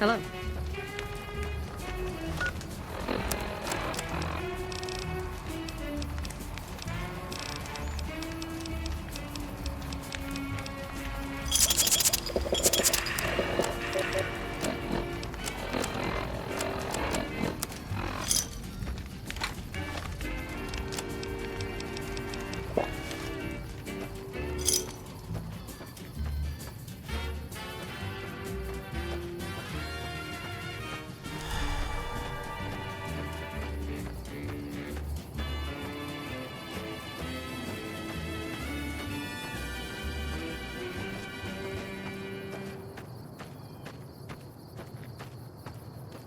Hello.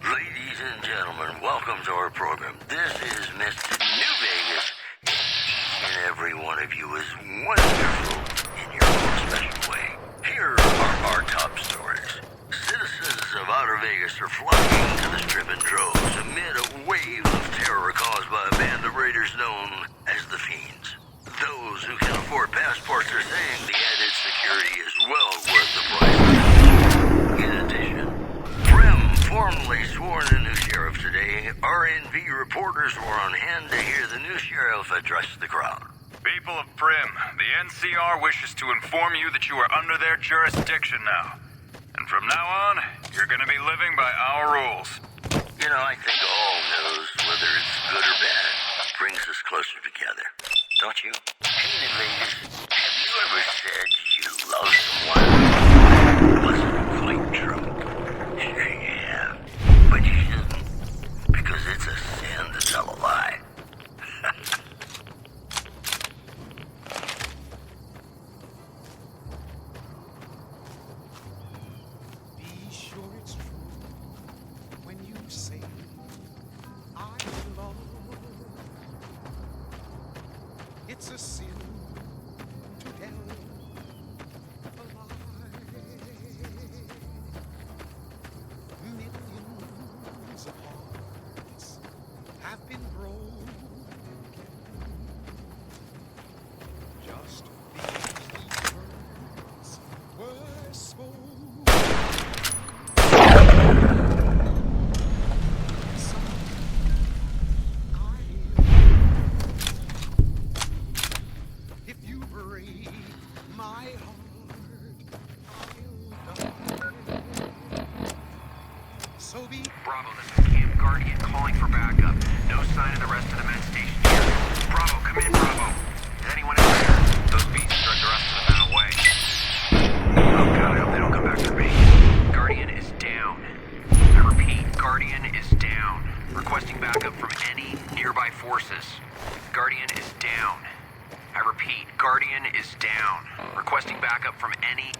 Ladies and gentlemen, welcome to our program. This is Mr. New Vegas. Each and every one of you is wonderful in your own special way. Here are our top stories. Citizens of Outer Vegas are flocking to the Strip in droves amid a wave of terror caused by a band of raiders known as the Fiends. Those who can afford passports are saying the added security is well worth the price. In addition, formally sworn a new sheriff today, RNV reporters were on hand to hear the new sheriff address the crowd. People of Prim, the NCR wishes to inform you that you are under their jurisdiction now. And from now on, you're going to be living by our rules. You know, I think all knows whether it's good or bad brings us closer together. Don't you? Hey, New Vegas, have you ever said you love someone who wasn't quite true? Yeah, but you shouldn't, because it's a sin to tell a lie. Be sure it's true when you say I love. It's a sin to tell a lie. Millions of hearts have been broken just because words were spoken. If you break my heart, I'll die. So be Bravo, this is Camp Guardian calling for backup. No sign of the rest of the med station here. Bravo, come in, Bravo. Is anyone in there? Those beasts dragged the rest of the men away. Oh god, I hope they don't come back for me. Guardian is down. I repeat, Guardian is down. Requesting backup from any nearby forces. Guardian is down. I repeat, Guardian is down. Requesting backup from any...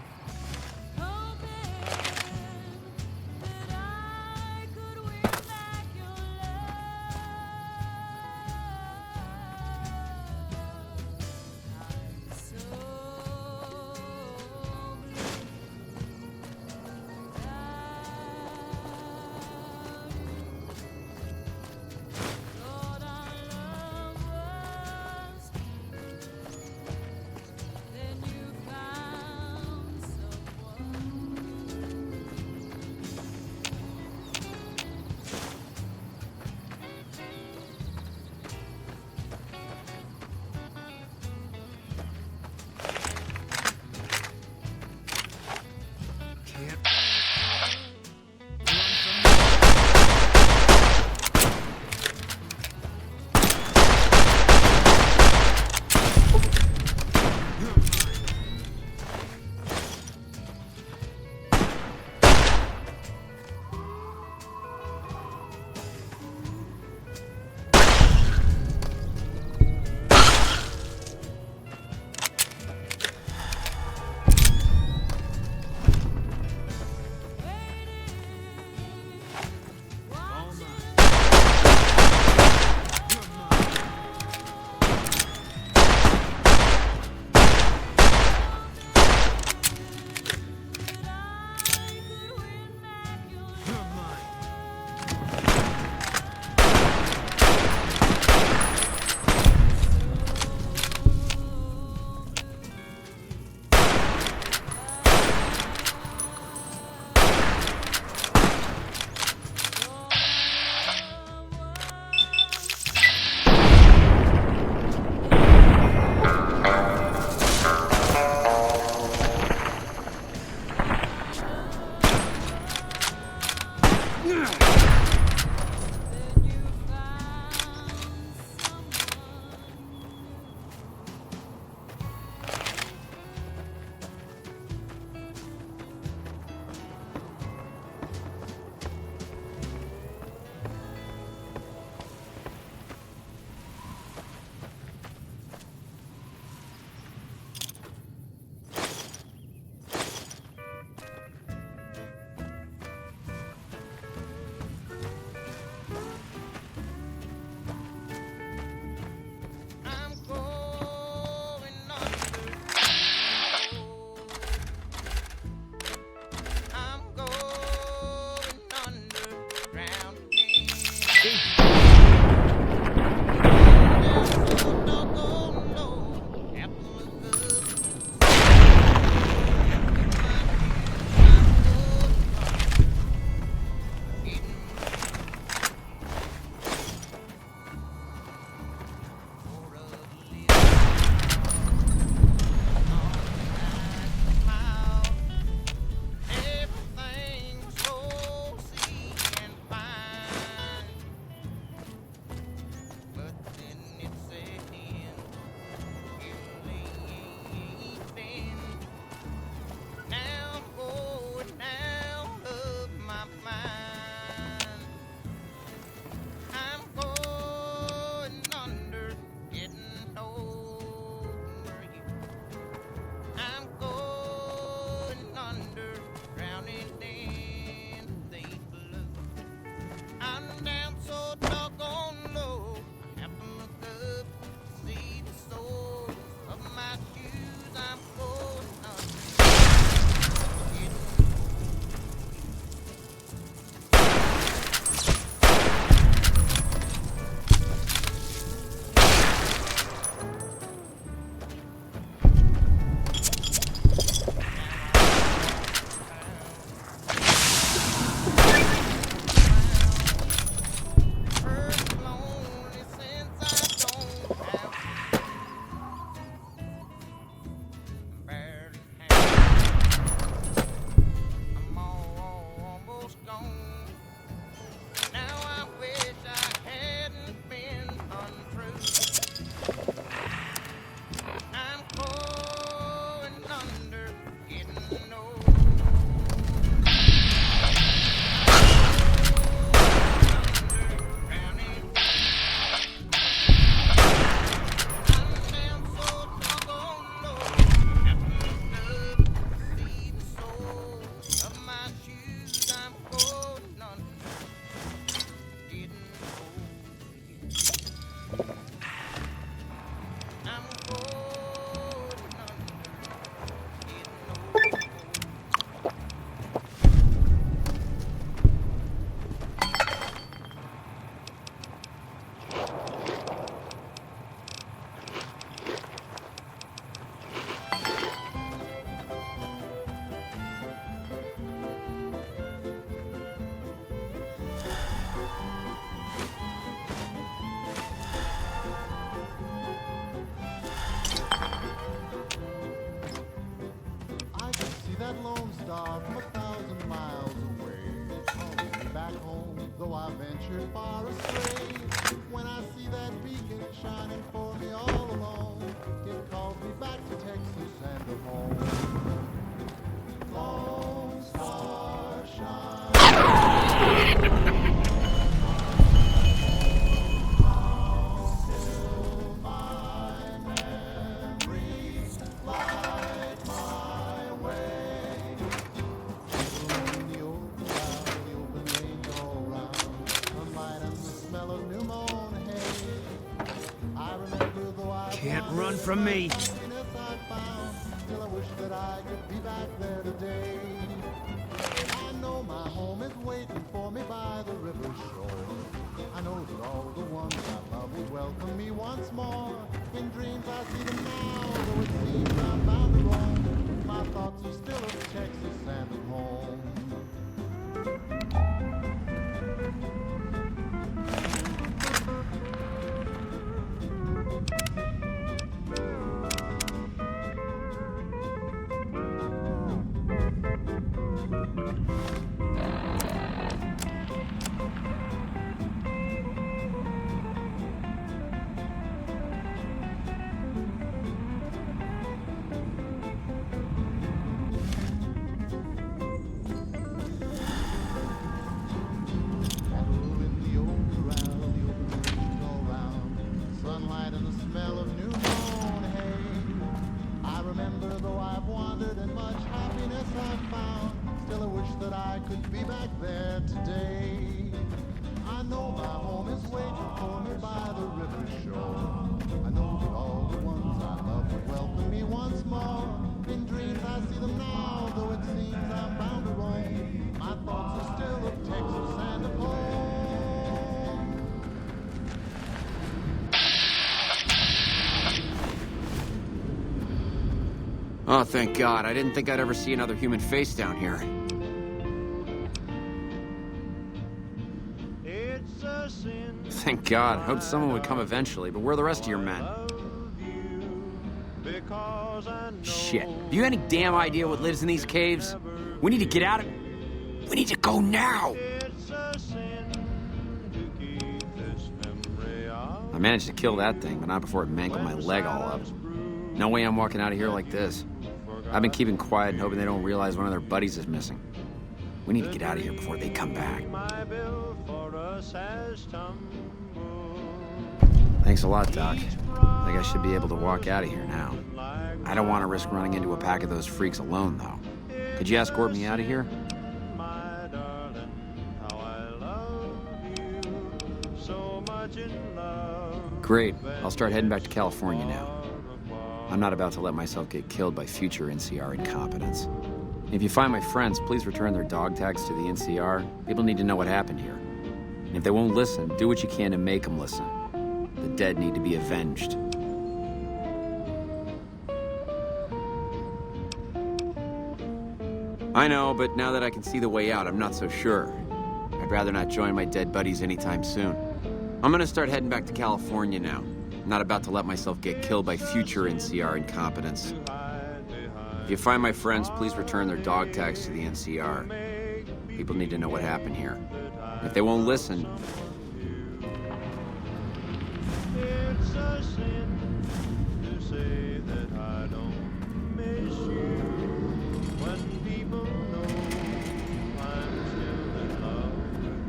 can't run from me. Still I wish that I could be back there today. I know my home is waiting for me by the river shore. I know that all the ones I love will welcome me once more. In dreams I see them now, though it seems I'm bound to roam. My thoughts are still of Texas and of home. Oh, thank God. I didn't think I'd ever see another human face down here. Thank God. Hoped someone would come eventually, but where are the rest of your men? Shit. Have you any damn idea what lives in these caves? We need to get out of... We need to go now! I managed to kill that thing, but not before it mangled my leg all up. No way I'm walking out of here like this. I've been keeping quiet and hoping they don't realize one of their buddies is missing. We need to get out of here before they come back. Thanks a lot, Doc. I think I should be able to walk out of here now. I don't want to risk running into a pack of those freaks alone, though. Could you escort me out of here? Great. I'll start heading back to California now. I'm not about to let myself get killed by future NCR incompetence. If you find my friends, please return their dog tags to the NCR. People need to know what happened here. And if they won't listen, do what you can to make them listen. The dead need to be avenged. I know, but now that I can see the way out, I'm not so sure. I'd rather not join my dead buddies anytime soon. I'm gonna start heading back to California now. I'm not about to let myself get killed by future NCR incompetence. If you find my friends, please return their dog tags to the NCR. People need to know what happened here. And if they won't listen... It's a sin to say that I don't miss you when people know I'm still in love with you.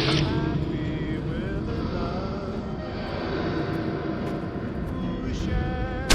Happy with the love who shares.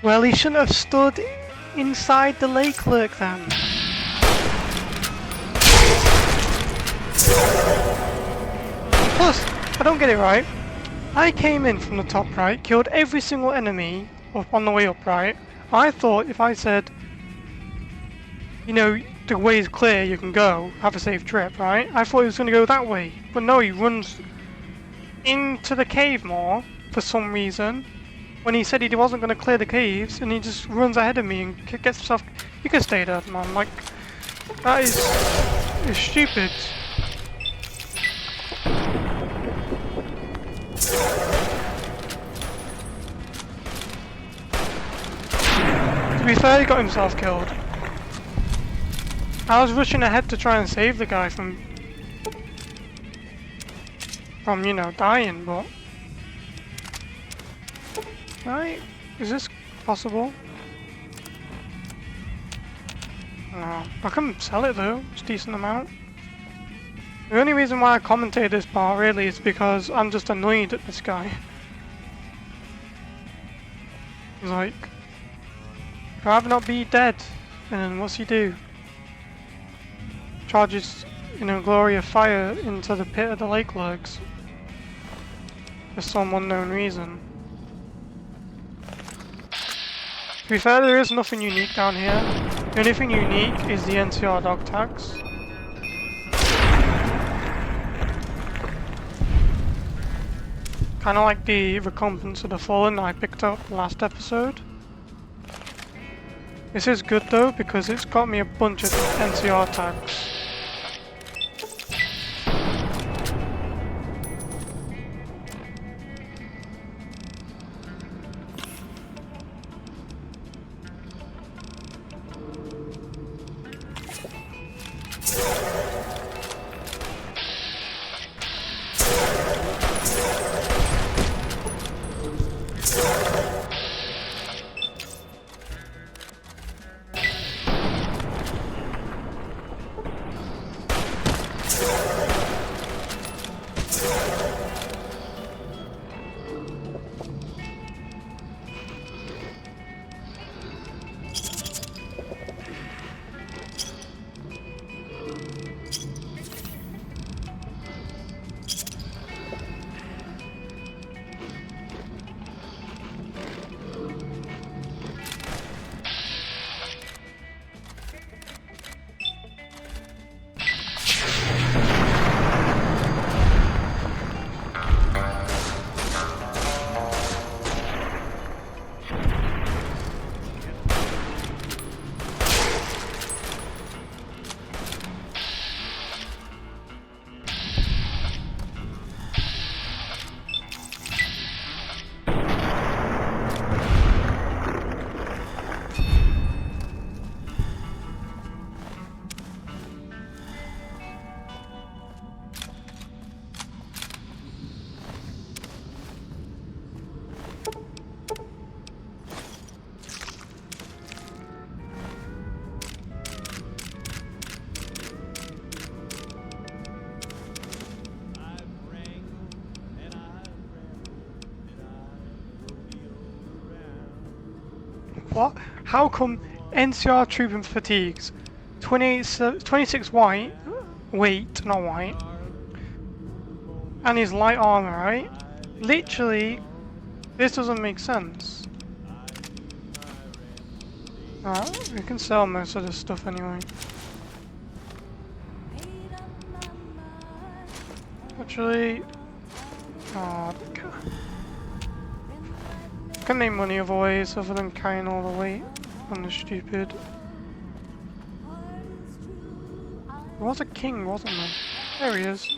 Well, he shouldn't have stood inside the lake lurk then. Plus, I don't get it right. I came in from the top right, killed every single enemy on the way up right. I thought if I said, you know, the way is clear, you can go, have a safe trip, right? I thought he was going to go that way. But no, he runs into the cave more, for some reason. When he said he wasn't going to clear the caves, and he just runs ahead of me and gets himself... You can stay there, man. Like, that is stupid. To be fair, he got himself killed. I was rushing ahead to try and save the guy from you know, dying, but... Right, is this possible? No, I can sell it though, it's a decent amount. The only reason why I commentate this part really is because I'm just annoyed at this guy. He's like, I'd rather not be dead, and then what's he do? Charges, you know, glory of fire into the pit of the lake lurks. For some unknown reason. To be fair, there is nothing unique down here. The only thing unique is the NCR dog tags. Kinda like the recompense of the fallen I picked up last episode. This is good though because it's got me a bunch of NCR tags. What? How come NCR troop and fatigues 26 white, weight, not white, and his light armor, right? Literally, this doesn't make sense. Alright, we can sell most of this stuff anyway. Actually, oh, I can make money other ways other than carrying all the weight on the stupid. There was a king, wasn't there? There he is.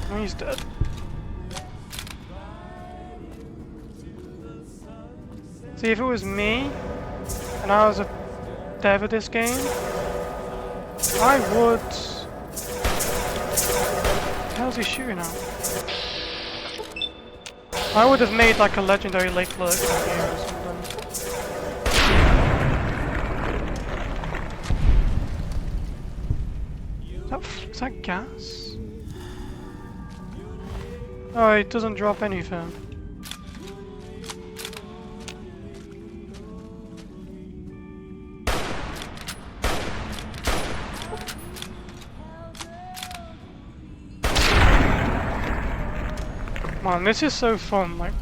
Oh, he's dead. See, if it was me, and I was a dev of this game, I would... How's he shooting at? I would have made like a legendary lake lurk down here or something. Is that gas? Oh, it doesn't drop anything. Man, this is so fun, like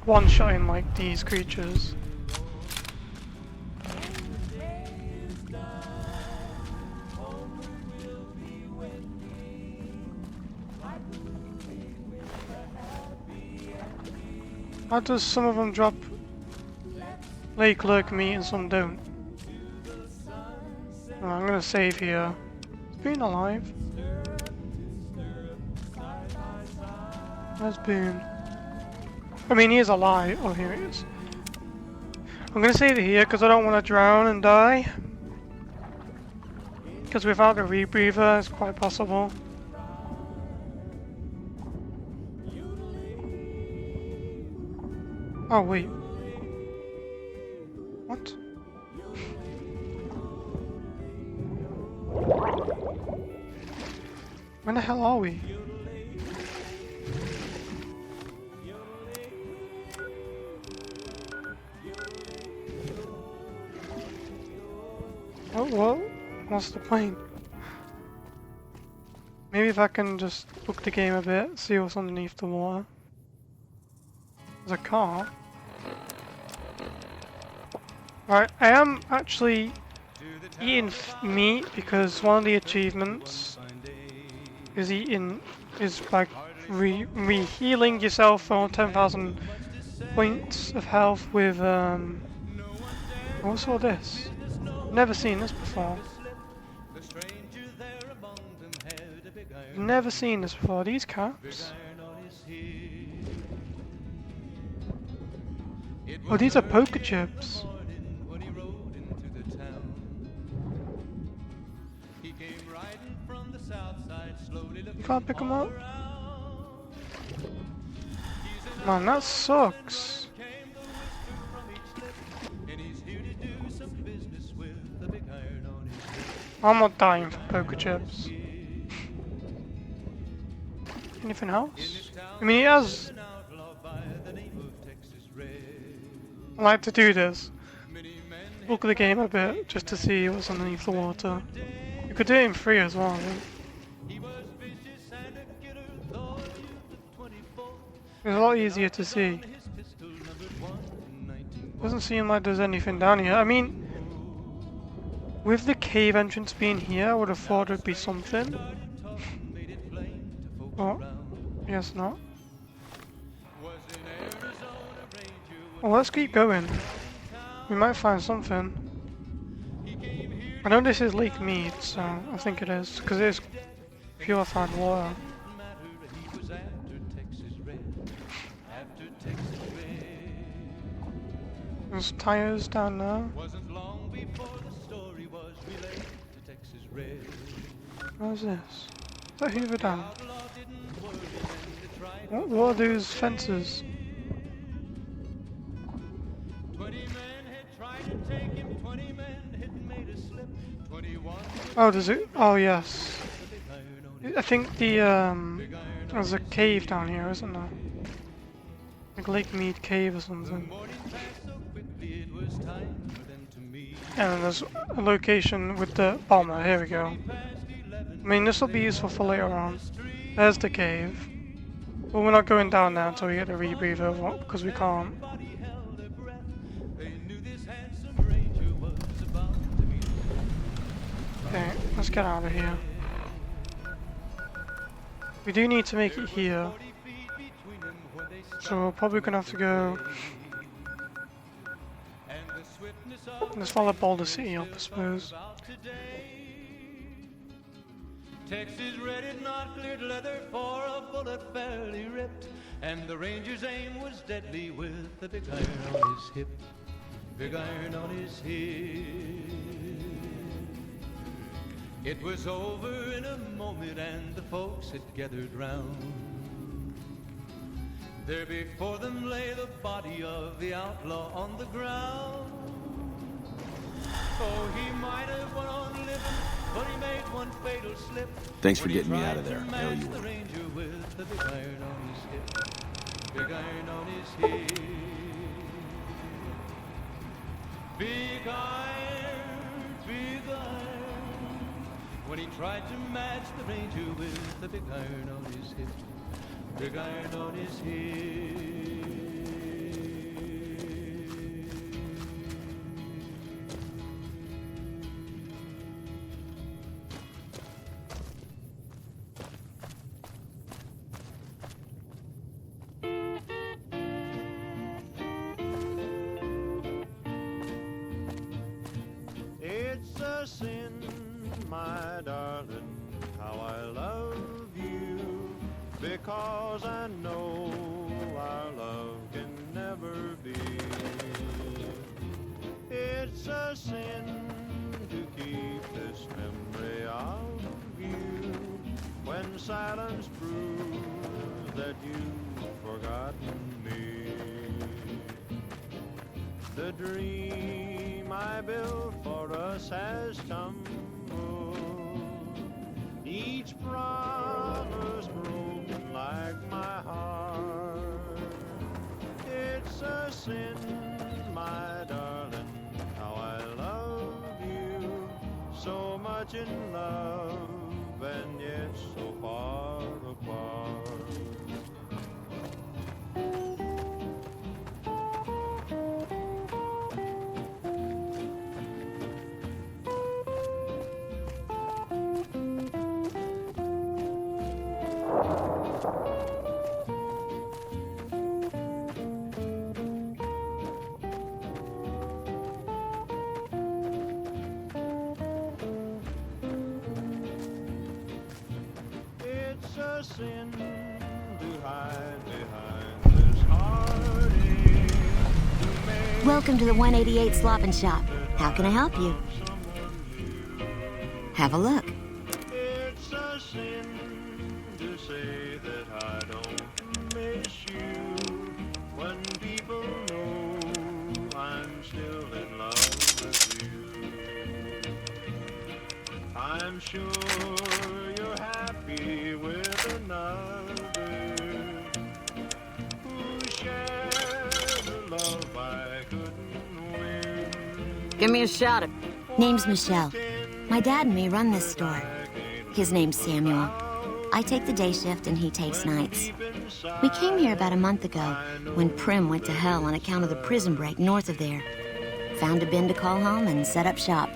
one-shotting like these creatures. How does some of them drop Lake Lurk meat and some don't? Oh, I'm gonna save here. It's Boone alive. Where's Boone? I mean, he is alive. Oh, here he is. I'm gonna save it here because I don't want to drown and die. Because without a rebreather, it's quite possible. Oh wait. What? Where the hell are we? Oh, whoa. Lost the plane. Maybe if I can just book the game a bit, see what's underneath the water. There's a car. Right, I am actually eating meat because one of the achievements is like re-healing yourself for 10,000 points of health with what's all this? Never seen this before. Never seen this before. These caps. Oh, these are poker chips. You can't pick them up? Man, that sucks. I'm not dying for poker chips. Anything else? I mean, he has... I like to do this. Look at the game a bit, just to see what's underneath the water. You could do it in free as well, I think. It's a lot easier to see. Doesn't seem like there's anything down here. I mean, with the cave entrance being here, I would have thought there'd be something. Oh, yes, not. Well, let's keep going. We might find something. I know this is Lake Mead, so I think it is, because it is purified water. There's tires down there. What's this? Is that Hoover Dam? What are those fences? Oh, does it? Oh, yes. I think there's a cave down here, isn't there? Like Lake Mead Cave or something. And there's a location with the bomber. Here we go. I mean, this will be useful for later on. There's the cave. But we're not going down there until we get the rebreather, because we can't. Okay, let's get out of here. We do need to make it here. So we're probably gonna have to go... Let's follow Boulder City up, I suppose. Texas red not cleared leather for a bullet fairly ripped, and the ranger's aim was deadly with the big iron on his hip. Big iron on his hip. It was over in a moment and the folks had gathered round. There before them lay the body of the outlaw on the ground. Oh, he might have went on living but he made one fatal slip. Thanks for when he getting me tried out of there. to I owe match you the one. Ranger with the big iron on his hip. Big iron on his hip. Big iron, big iron. When he tried to match the Ranger with the big iron on his hip. Big iron on his hip. It's a sin, my darling, how I love you, because I know our love can never be. It's a sin to keep this memory of you when silence proves that you've forgotten me. The dream I built for us has tumbled, each promise broken like my heart. It's a sin, my darling, how I love you, so much in love and yet so far apart. It's a sin to hide behind this heartache, to make Welcome to the 188 Slop and Shop. How can I help you? Have a look. it's a sin to say that I don't miss you when people know I'm still in love with you. I'm sure you're happy with another who shared the love I couldn't win. Give me a shot at. Name's Michelle. My dad and me run this store. His name's Samuel. I take the day shift and he takes nights. We came here about a month ago when Prim went to hell on account of the prison break north of there. Found a bin to call home and set up shop.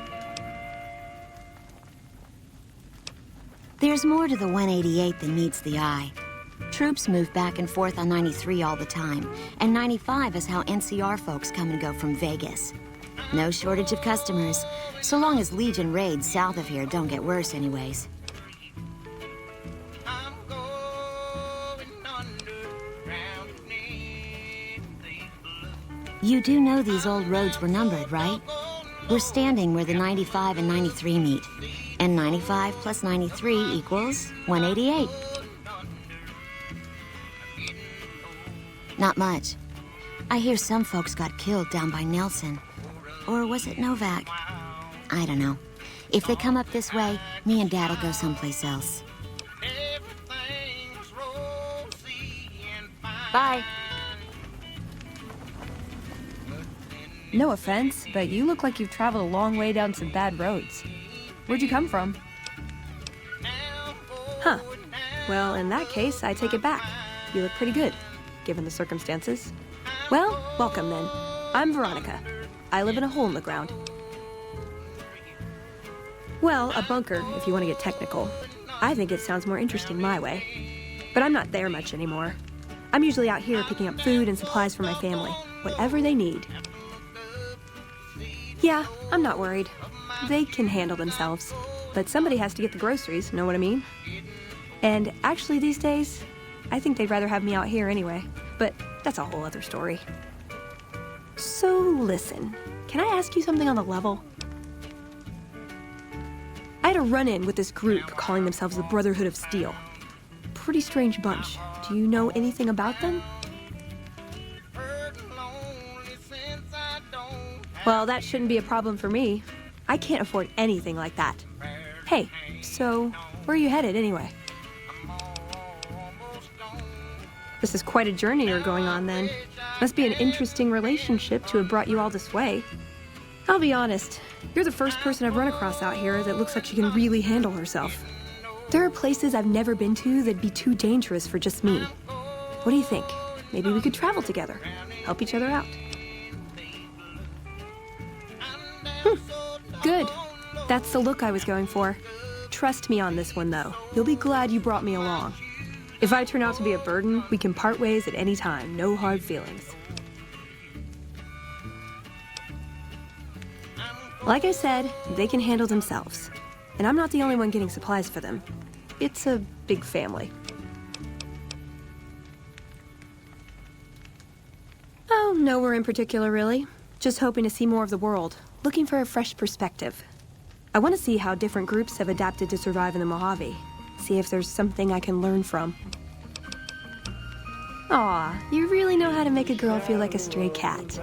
There's more to the 188 than meets the eye. Troops move back and forth on 93 all the time, and 95 is how NCR folks come and go from Vegas. No shortage of customers, so long as Legion raids south of here don't get worse anyways. You do know these old roads were numbered, right? We're standing where the 95 and 93 meet, and 95 plus 93 equals 188. Not much. I hear some folks got killed down by Nelson. Or was it Novak? I don't know. If they come up this way, me and Dad'll go someplace else. Bye. No offense, but you look like you've traveled a long way down some bad roads. Where'd you come from? Huh. Well, in that case, I take it back. You look pretty good, given the circumstances. Well, welcome then. I'm Veronica. I live in a hole in the ground. Well, a bunker, if you want to get technical. I think it sounds more interesting my way. But I'm not there much anymore. I'm usually out here picking up food and supplies for my family, whatever they need. Yeah, I'm not worried. They can handle themselves. But somebody has to get the groceries, know what I mean? And actually these days, I think they'd rather have me out here anyway. But that's a whole other story. So listen, can I ask you something on the level? I had a run-in with this group calling themselves the Brotherhood of Steel. Pretty strange bunch. Do you know anything about them? Well, that shouldn't be a problem for me. I can't afford anything like that. Hey, so where are you headed anyway? This is quite a journey you're going on then. Must be an interesting relationship to have brought you all this way. I'll be honest, you're the first person I've run across out here that looks like she can really handle herself. There are places I've never been to that'd be too dangerous for just me. What do you think? Maybe we could travel together, help each other out. Good. That's the look I was going for. Trust me on this one, though. You'll be glad you brought me along. If I turn out to be a burden, we can part ways at any time. No hard feelings. Like I said, they can handle themselves. And I'm not the only one getting supplies for them. It's a big family. Oh, nowhere in particular, really. Just hoping to see more of the world. Looking for a fresh perspective. I want to see how different groups have adapted to survive in the Mojave. See if there's something I can learn from. Aw, you really know how to make a girl feel like a stray cat.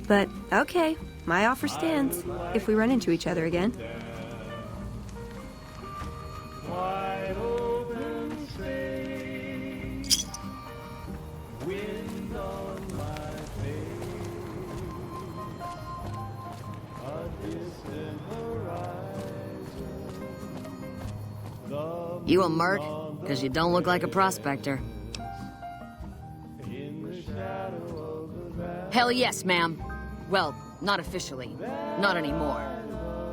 But, okay, my offer stands, if we run into each other again. You a merc? Because you don't look like a prospector. Hell yes, ma'am. Well, not officially. Not anymore.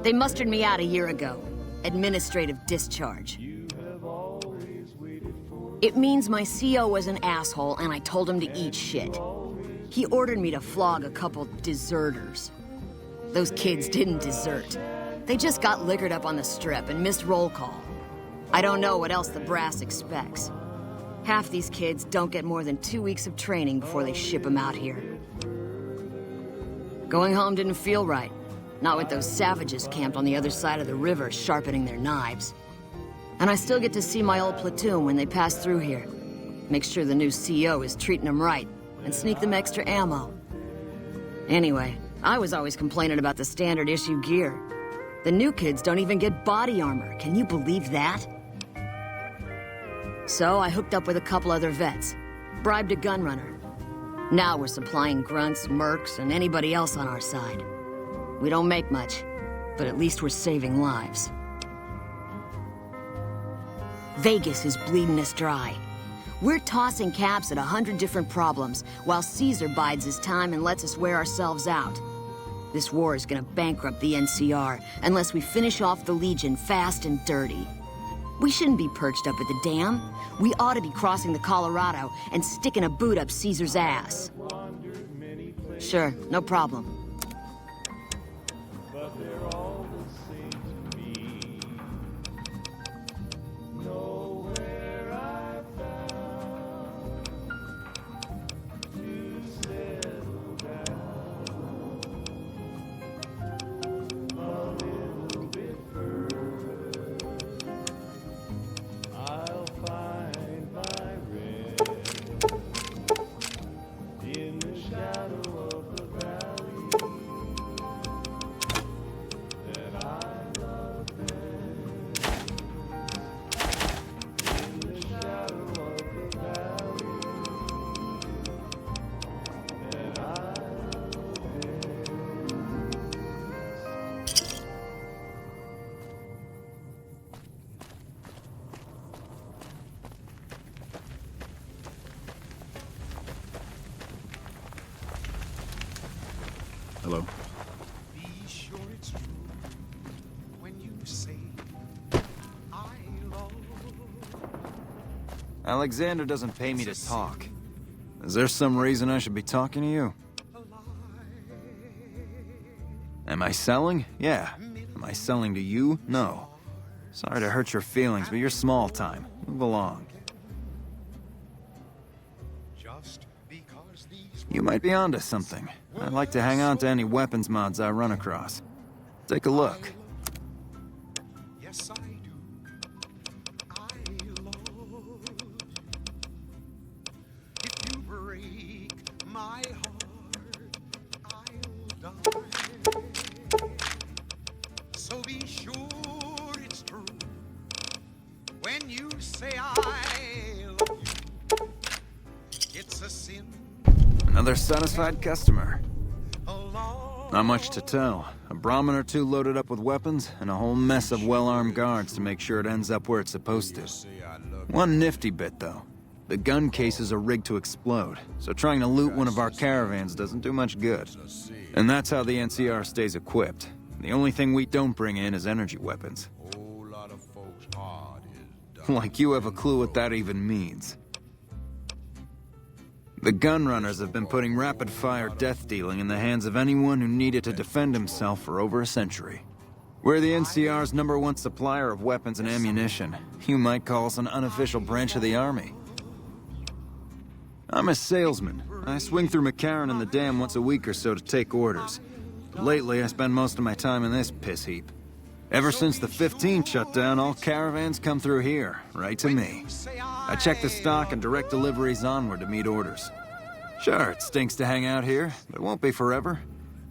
They mustered me out a year ago. Administrative discharge. It means my CO was an asshole and I told him to eat shit. He ordered me to flog a couple deserters. Those kids didn't desert. They just got liquored up on the strip and missed roll call. I don't know what else the brass expects. Half these kids don't get more than 2 weeks of training before they ship them out here. Going home didn't feel right. Not with those savages camped on the other side of the river sharpening their knives. And I still get to see my old platoon when they pass through here. Make sure the new CO is treating them right, and sneak them extra ammo. Anyway, I was always complaining about the standard issue gear. The new kids don't even get body armor. Can you believe that? So I hooked up with a couple other vets. Bribed a gunrunner. Now we're supplying grunts, mercs, and anybody else on our side. We don't make much, but at least we're saving lives. Vegas is bleeding us dry. We're tossing caps at 100 different problems, while Caesar bides his time and lets us wear ourselves out. This war is gonna bankrupt the NCR unless we finish off the Legion fast and dirty. We shouldn't be perched up at the dam. We ought to be crossing the Colorado and sticking a boot up Caesar's ass. Sure, no problem. Hello? Be sure it's true when you say I love. Alexander doesn't pay me to talk. Is there some reason I should be talking to you? Am I selling? Yeah. Am I selling to you? No. Sorry to hurt your feelings, but you're small time. Move along. Just because these You might be onto something. I'd like to hang on to any weapons mods I run across. Take a look. yes I do. I love. If you break my heart, I'll die. So be sure Another satisfied customer. Not much to tell. A Brahmin or two loaded up with weapons, and a whole mess of well-armed guards to make sure it ends up where it's supposed to. One nifty bit, though. The gun cases are rigged to explode, so trying to loot one of our caravans doesn't do much good. And that's how the NCR stays equipped. The only thing we don't bring in is energy weapons. Like you have a clue what that even means. The gun runners have been putting rapid-fire death dealing in the hands of anyone who needed to defend himself for over a century. We're the NCR's #1 supplier of weapons and ammunition. You might call us an unofficial branch of the Army. I'm a salesman. I swing through McCarran and the Dam once a week or so to take orders. But lately, I spend most of my time in this piss heap. Ever since the 15 shut down, all caravans come through here, right to me. I check the stock and direct deliveries onward to meet orders. Sure, it stinks to hang out here, but it won't be forever.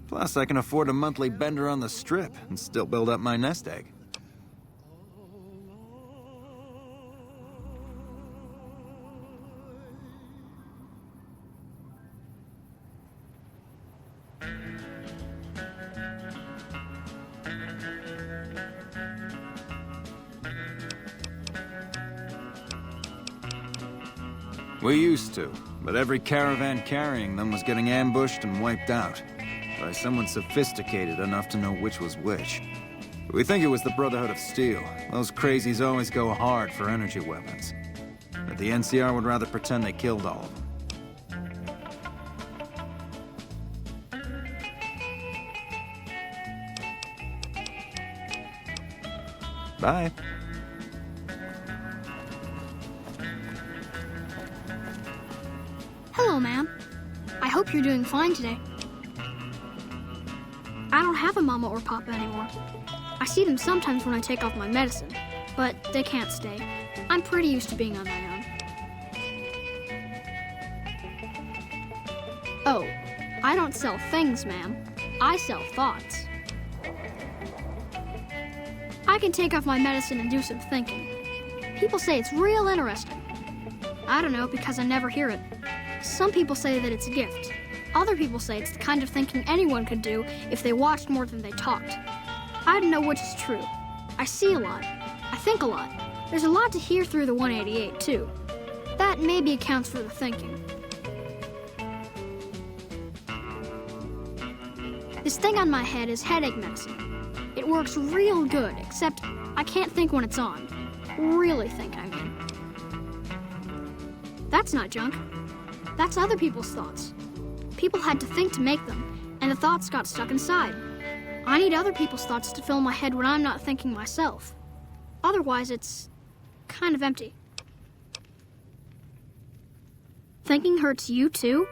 Plus, I can afford a monthly bender on the Strip and still build up my nest egg. We used to, but every caravan carrying them was getting ambushed and wiped out by someone sophisticated enough to know which was which. We think it was the Brotherhood of Steel. Those crazies always go hard for energy weapons. But the NCR would rather pretend they killed all of them. Bye. Hello, ma'am. I hope you're doing fine today. I don't have a mama or papa anymore. I see them sometimes when I take off my medicine, but they can't stay. I'm pretty used to being on my own. Oh, I don't sell things, ma'am. I sell thoughts. I can take off my medicine and do some thinking. People say it's real interesting. I don't know, because I never hear it. Some people say that it's a gift. Other people say it's the kind of thinking anyone could do if they watched more than they talked. I don't know which is true. I see a lot. I think a lot. There's a lot to hear through the 188, too. That maybe accounts for the thinking. This thing on my head is headache medicine. It works real good, except I can't think when it's on. Really think, I mean. That's not junk. That's other people's thoughts. People had to think to make them, and the thoughts got stuck inside. I need other people's thoughts to fill my head when I'm not thinking myself. Otherwise, it's kind of empty. Thinking hurts you, too?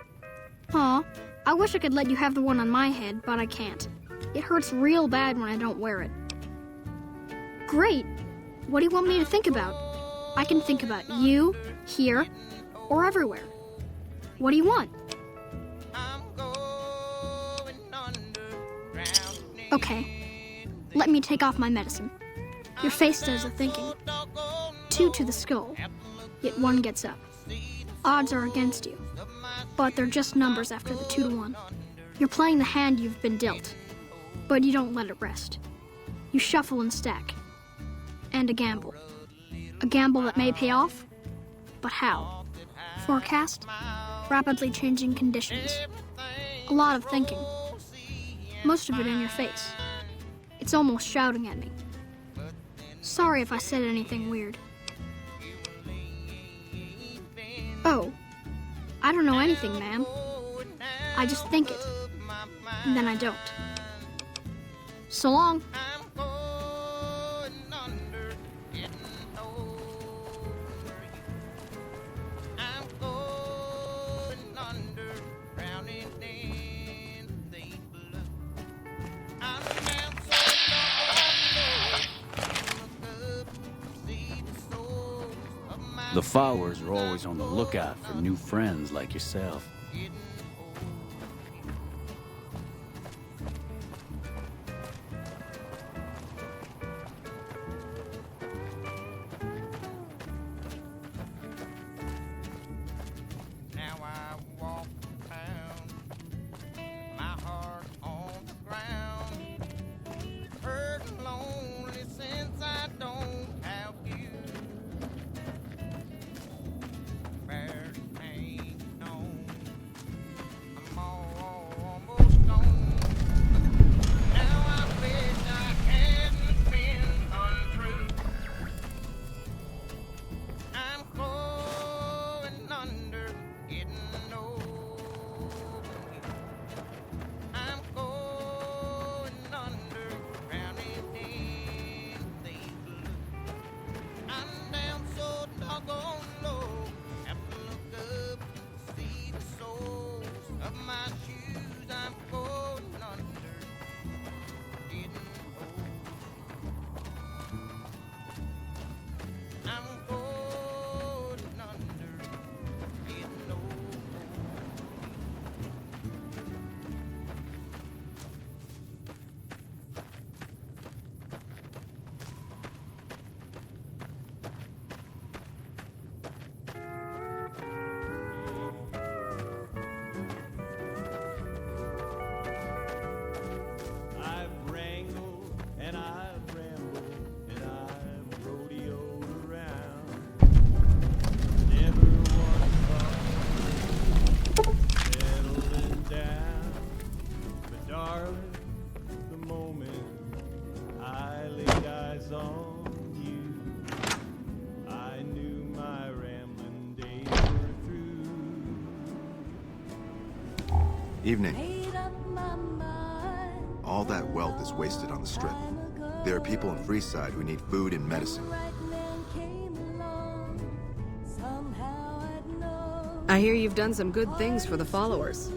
Aw, I wish I could let you have the one on my head, but I can't. It hurts real bad when I don't wear it. Great! What do you want me to think about? I can think about you, here, or everywhere. What do you want? Okay, let me take off my medicine. Your face does the thinking. 2 to the skull, yet 1 gets up. Odds are against you, but they're just numbers after the 2 to 1. You're playing the hand you've been dealt, but you don't let it rest. You shuffle and stack, and a gamble. A gamble that may pay off, but how? Forecast? Rapidly changing conditions. A lot of thinking. Most of it in your face. It's almost shouting at me. Sorry if I said anything weird. Oh, I don't know anything, ma'am. I just think it, and then I don't. So long. The followers are always on the lookout for new friends like yourself. Now I my shoes, I'm going under. Getting old. I'm going under. Getting old. I've wrangled and I've rambled and I've rodeoed around. Never once thought settling down. But darling, the moment I laid eyes on you, I knew my rambling days were through. Evening. All that wealth is wasted on the Strip. There are people in Freeside who need food and medicine. I hear you've done some good things for the followers.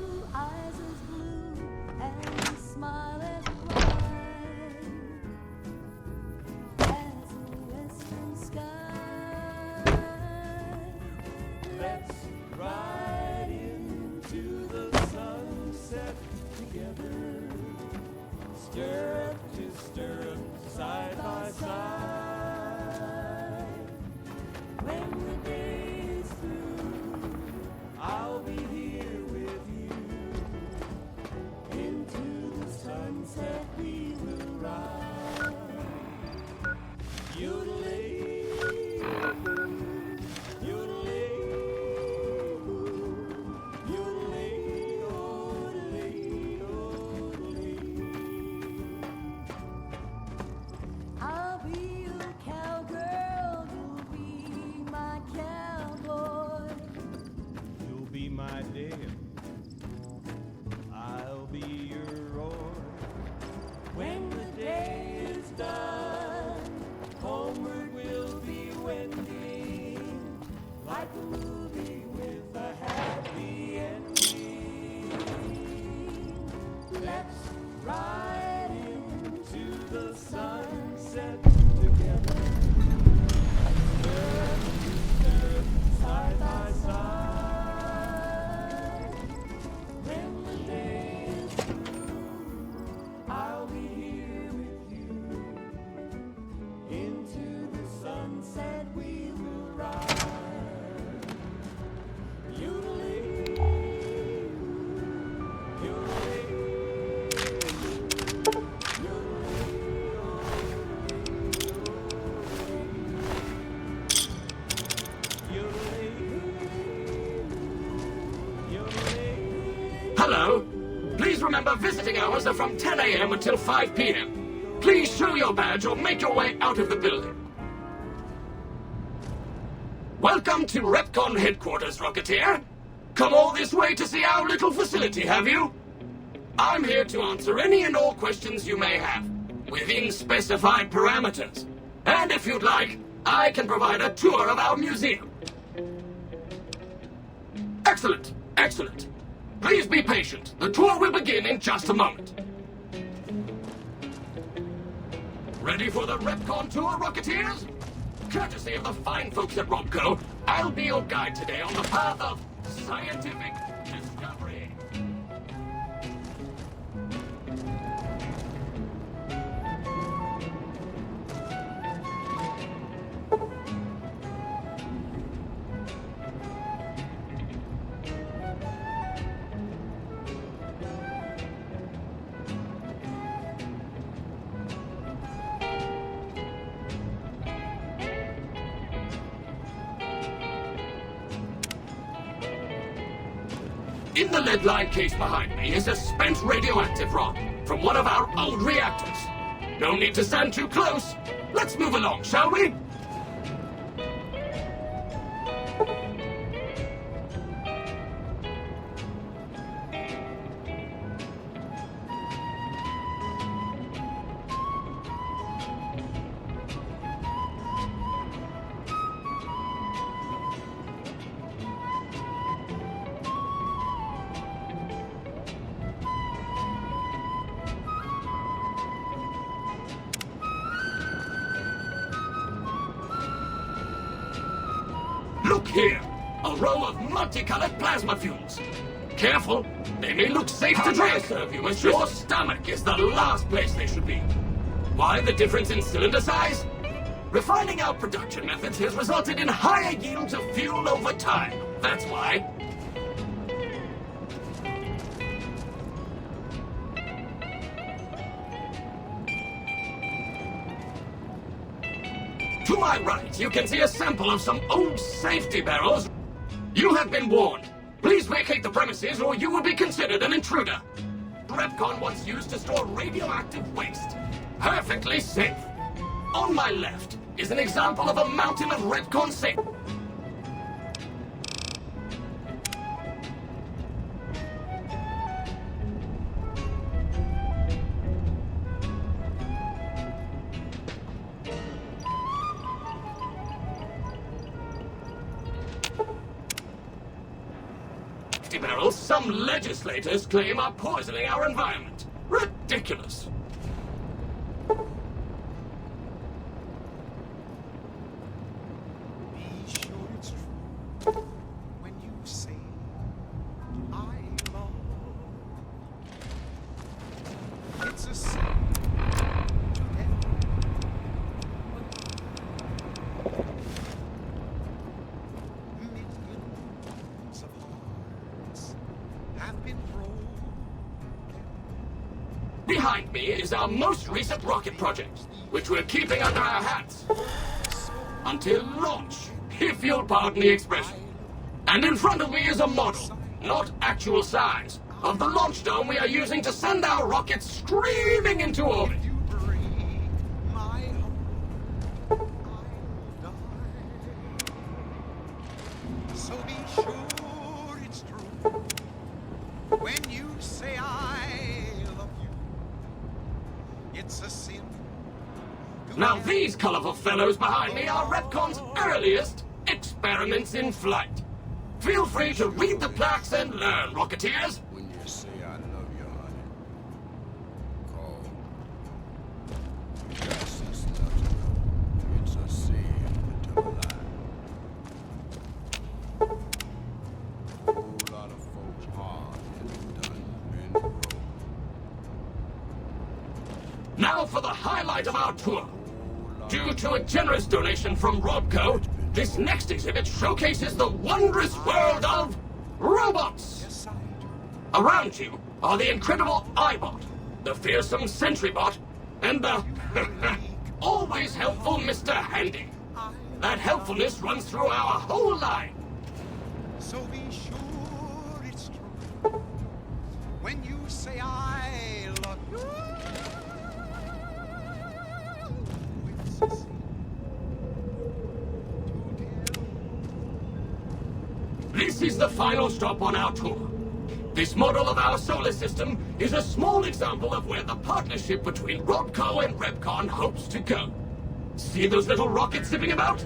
Let's ride into the sunset together. Stirrup to stirrup, side by side. When the day is through, I'll be here with you. Into the sunset we will ride. Yodeling, yodeling, yodeling, yodeling, yodeling. I'll be your cowgirl, you'll be my cowboy. You'll be my Dale, I'll be your roar. When the day is done, homeward we'll be wending, like a movie with a happy ending. Let's ride into the sunset together. Stirrup to stirrup, side by side. When the day is through, I'll be here with you. Into the sunset we will ride. Yodeling, yodeling, Hello. Please remember visiting hours are from 10 a.m. until 5 p.m. Please show your badge or make your way out of the building. Welcome to Repcon headquarters, Rocketeer. Come all this way to see our little facility, have you? I'm here to answer any and all questions you may have, within specified parameters. And if you'd like, I can provide a tour of our museum. Excellent, excellent. Please be patient. The tour will begin in just a moment. Ready for the Repcon tour, Rocketeers? Courtesy of the fine folks at Robco, I'll be your guide today on the path of scientific discovery. In the lead-lined case behind me is a spent radioactive rod from one of our old reactors. No need to stand too close. Let's move along, shall we? here. A row of multicolored plasma fuels. Careful, they may look safe to drink, serve you, mistress. Your stomach is the last place they should be. Why the difference in cylinder size? Refining our production methods has resulted in higher yields of fuel over time. That's why. To my right, you can see a sample of some old safety barrels. You have been warned. Please vacate the premises or you will be considered an intruder. Repcon once used to store radioactive waste. Perfectly safe. On my left is an example of a mountain of Repcon safe. Barrels some legislators claim are poisoning our environment. Ridiculous. Be sure it's true when you say I love. It's a sin to millions of hearts have been broken. Behind me is our most recent rocket project, which we're keeping under our hats. Until launch, if you'll pardon the expression. And in front of me is a model, not actual size, of the launch dome we are using to send our rockets screaming into orbit. So be sure it's true when you say I love you. It's a sin. Now these colorful fellows behind me are Repcon's earliest experiments in flight. Feel free to read the plaques and learn, Rocketeers. When you say I love you, honey, call. Just as not to know it's a sin to lie. A whole lot of folks hard has done been broke. Now for the highlight of our tour. Due to a generous donation from Robco, this next exhibit showcases the wondrous world of robots. Around you are the incredible iBot, the fearsome SentryBot, and the always helpful Mr. Handy. That helpfulness runs through our whole line. So be sure it's true when you say I love you. It's a sin. This is the final stop on our tour. This model of our solar system is a small example of where the partnership between Robco and Repcon hopes to go. See those little rockets zipping about?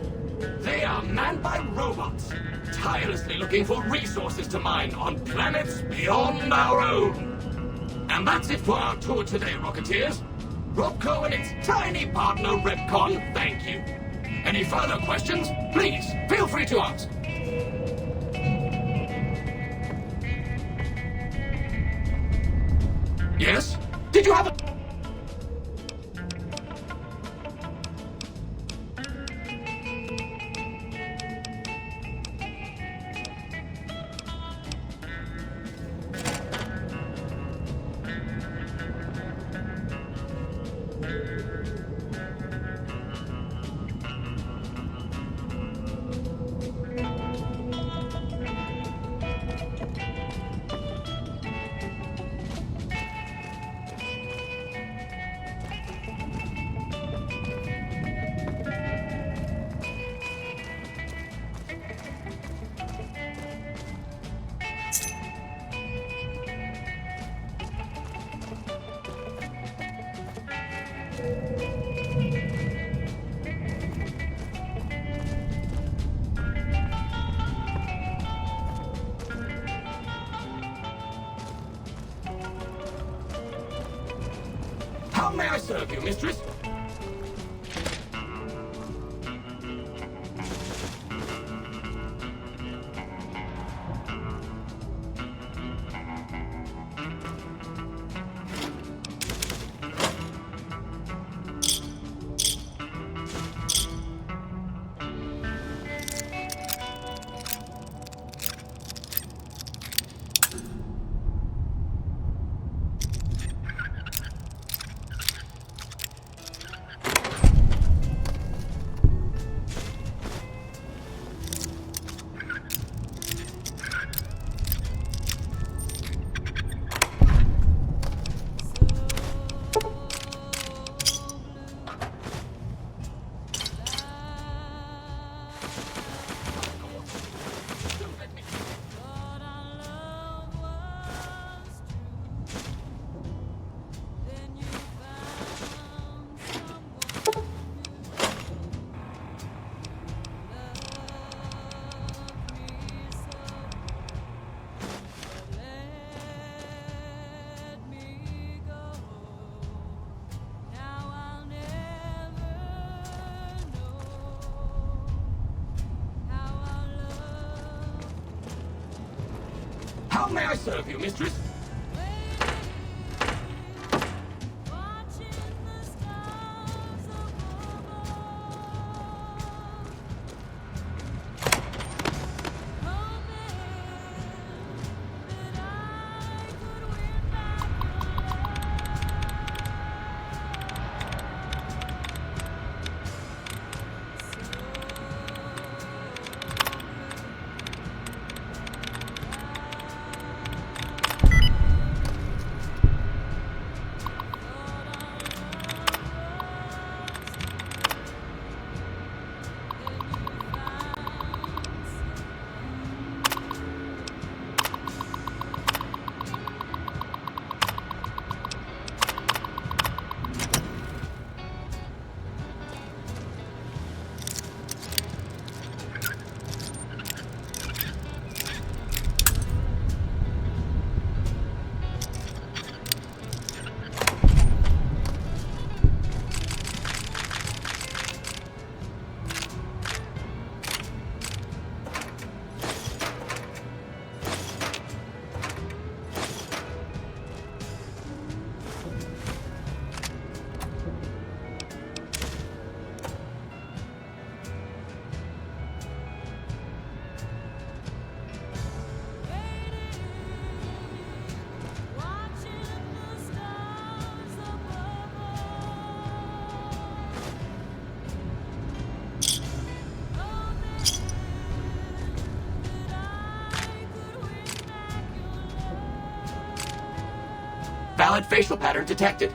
They are manned by robots, tirelessly looking for resources to mine on planets beyond our own. And that's it for our tour today, Rocketeers. Robco and its tiny partner, Repcon, thank you. Any further questions? Please, feel free to ask. Yes? Did you have a... How may I serve you, mistress? How may I serve you, mistress? Valid facial pattern detected.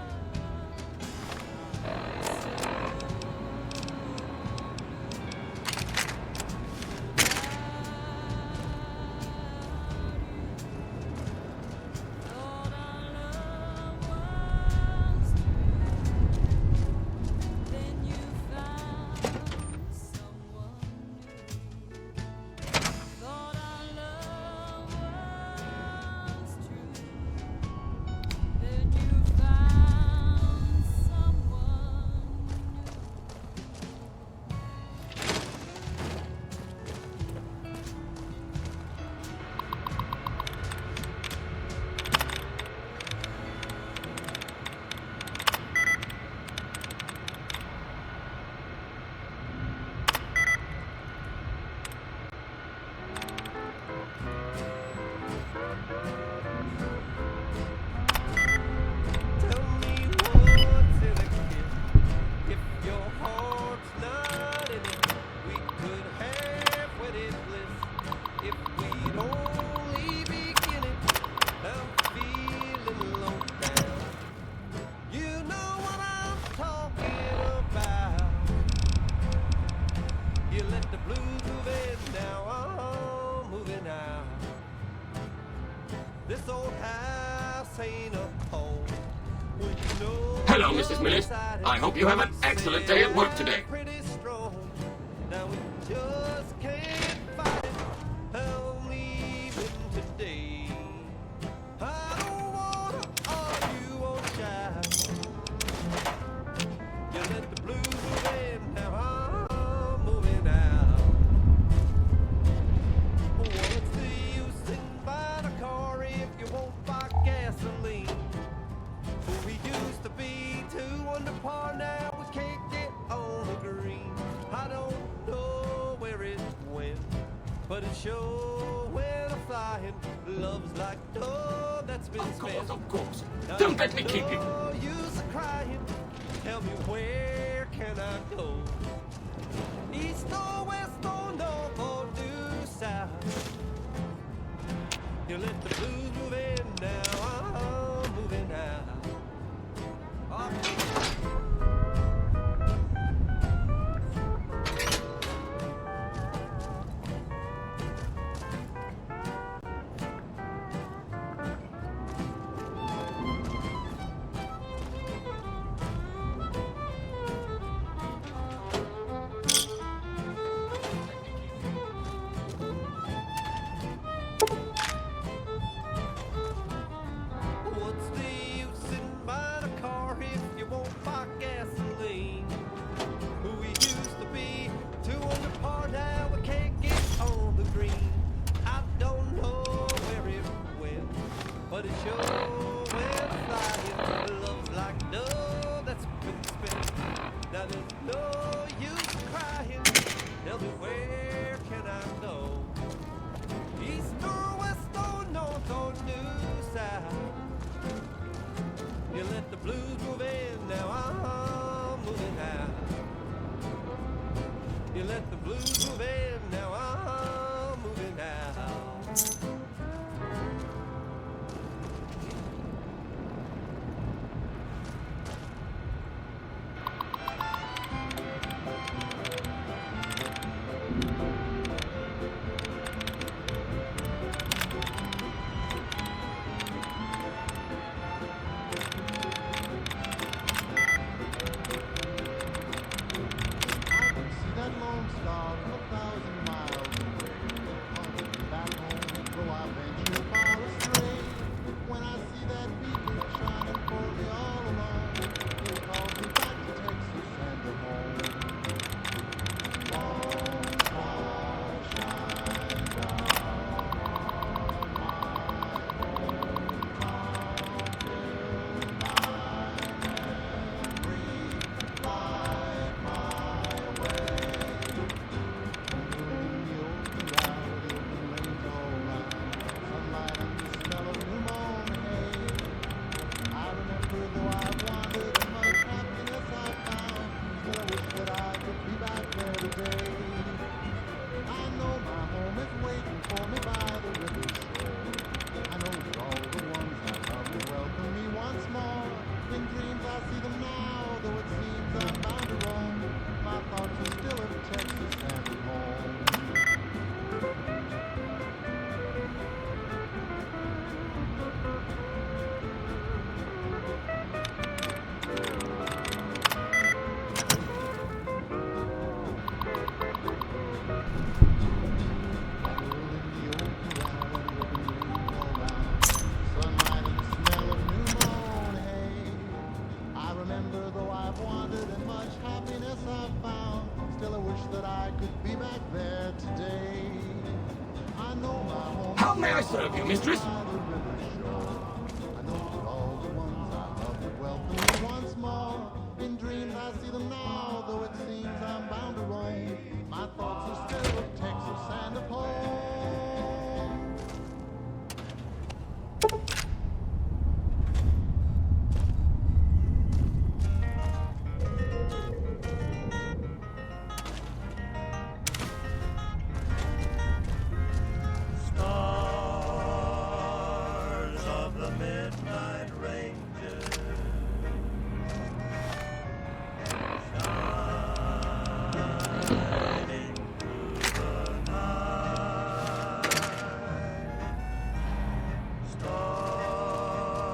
Hello, Mrs. Millis. I hope you have an excellent day at work today. But it sure when I'm flying, love's like dough that's been spent. Of course. Don't let me keep you. Use of crying. Tell me where can I go? East or west or north or due south. You let the blues move in now. I'm moving out. but it sure went flying. Love's like a dove that's been spent. Now there's no use crying. Tell me where can I go? East or west or north or new south? You let the blues move in, now I'm moving out. You let the blues move in, now I'm moving out. How may I serve you, mistress? Once more, in dreams I see them now, though it seems I'm bound to roam. My thoughts are still of Texas and of home. Stars of the midnight ranges, shining through the night. Stars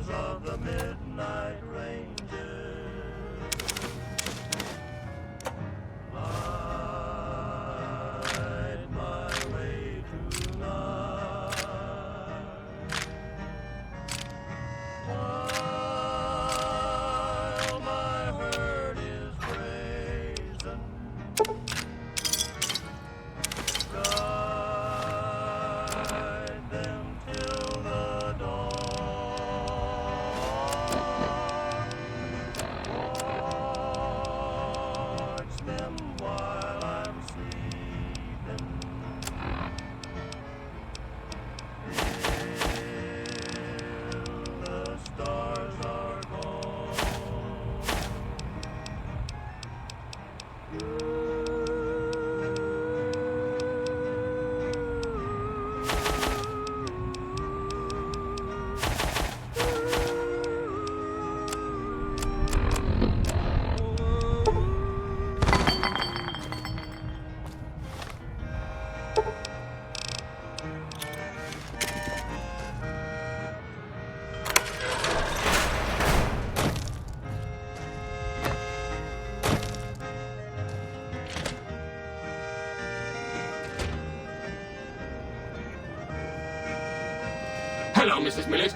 of the midnight ranges, light my way tonight. While my hurt is brazen, guide them till the dawn. Watch them while I'm sleeping. The stars are gone. Hello, Mrs. Millet.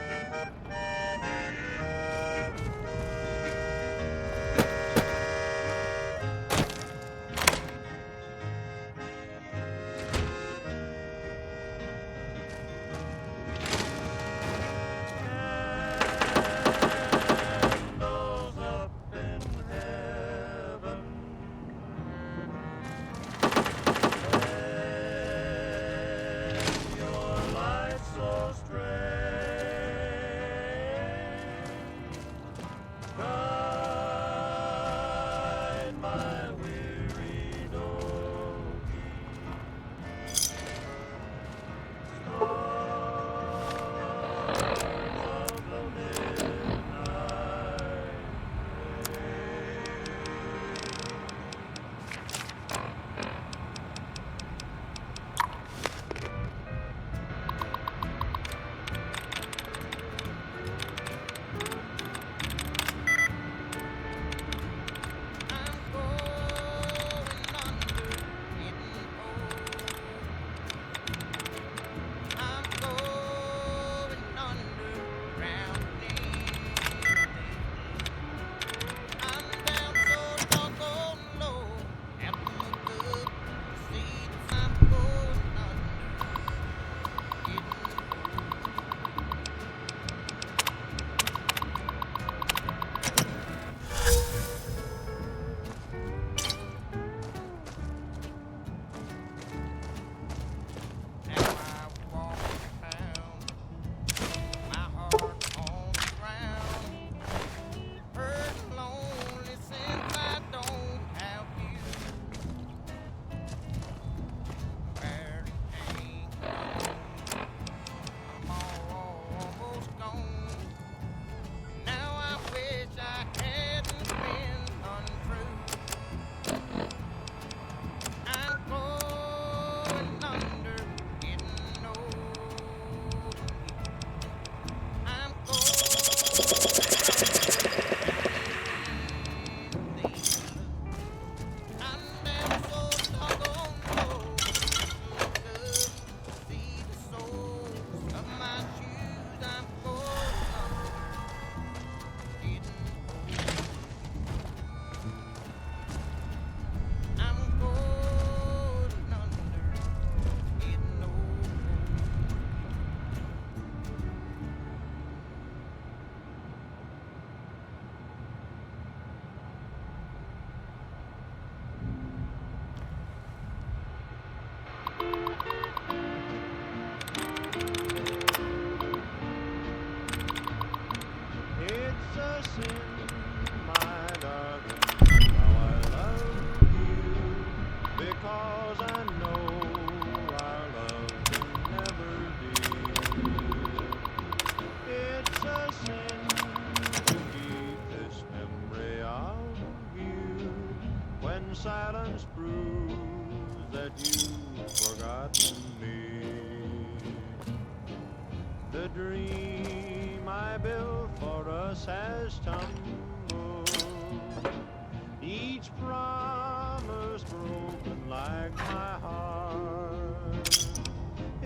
It's a sin, my darling, how I love you, because I know our love can never be. It's a sin to keep this memory of you when silence proves that you've forgotten me. The dream I built for us has tumbled, each promise broken like my heart.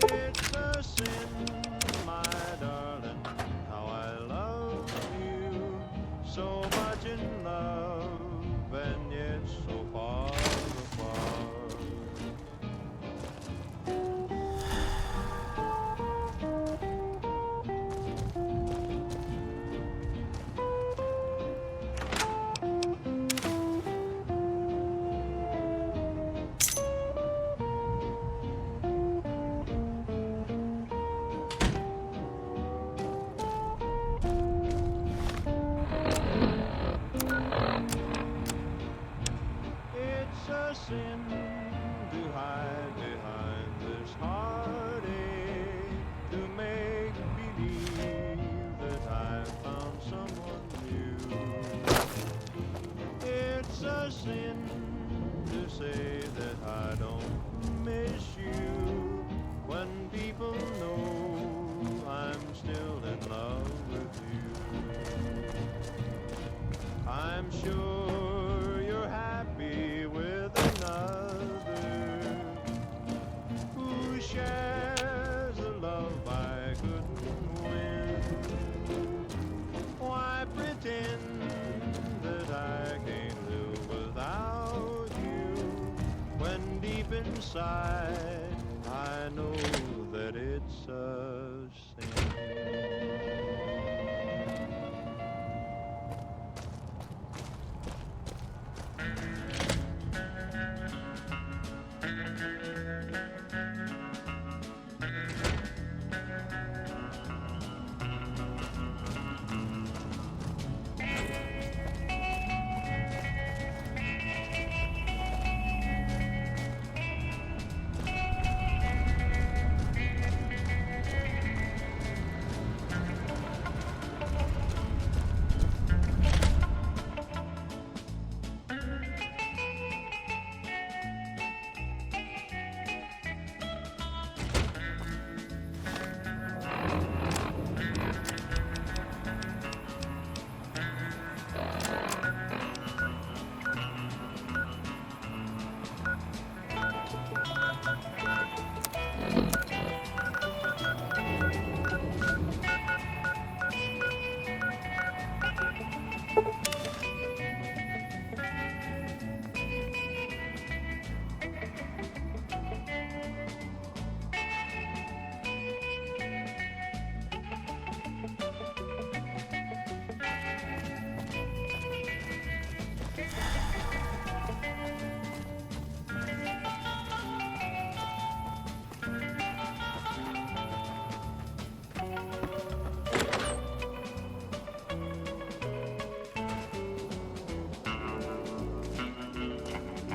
It's a sin, my darling, how I love you, so much in love and yet so far apart. It's a sin to hide behind this heartache, to make believe that I've found someone new. It's a sin to say that I don't miss you when people know I'm still in love with you. I'm sure you're happy with another who shares a love I couldn't win. Why pretend that I can't live without you when deep inside I know that it's a sin.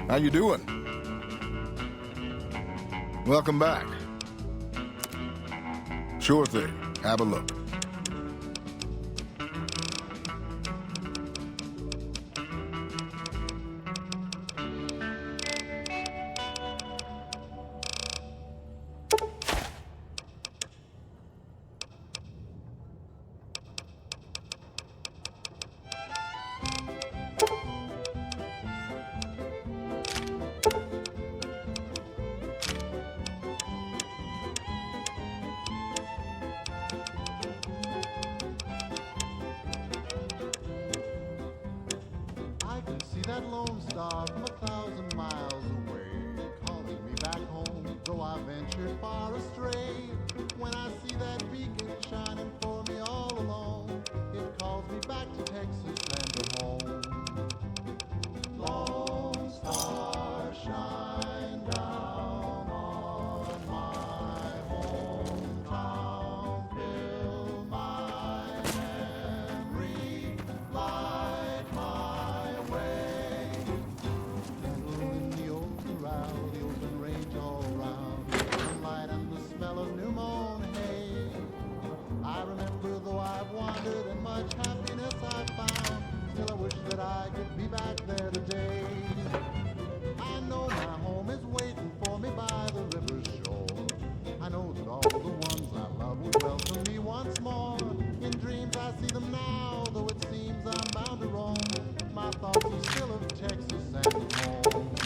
How you doing? Welcome back. Sure thing. Have a look. much happiness I found. Still I wish that I could be back there today. I know my home is waiting for me by the river's shore. I know that all the ones I love would welcome me once more. In dreams I see them now, though it seems I'm bound to roam. My thoughts are still of Texas and of home.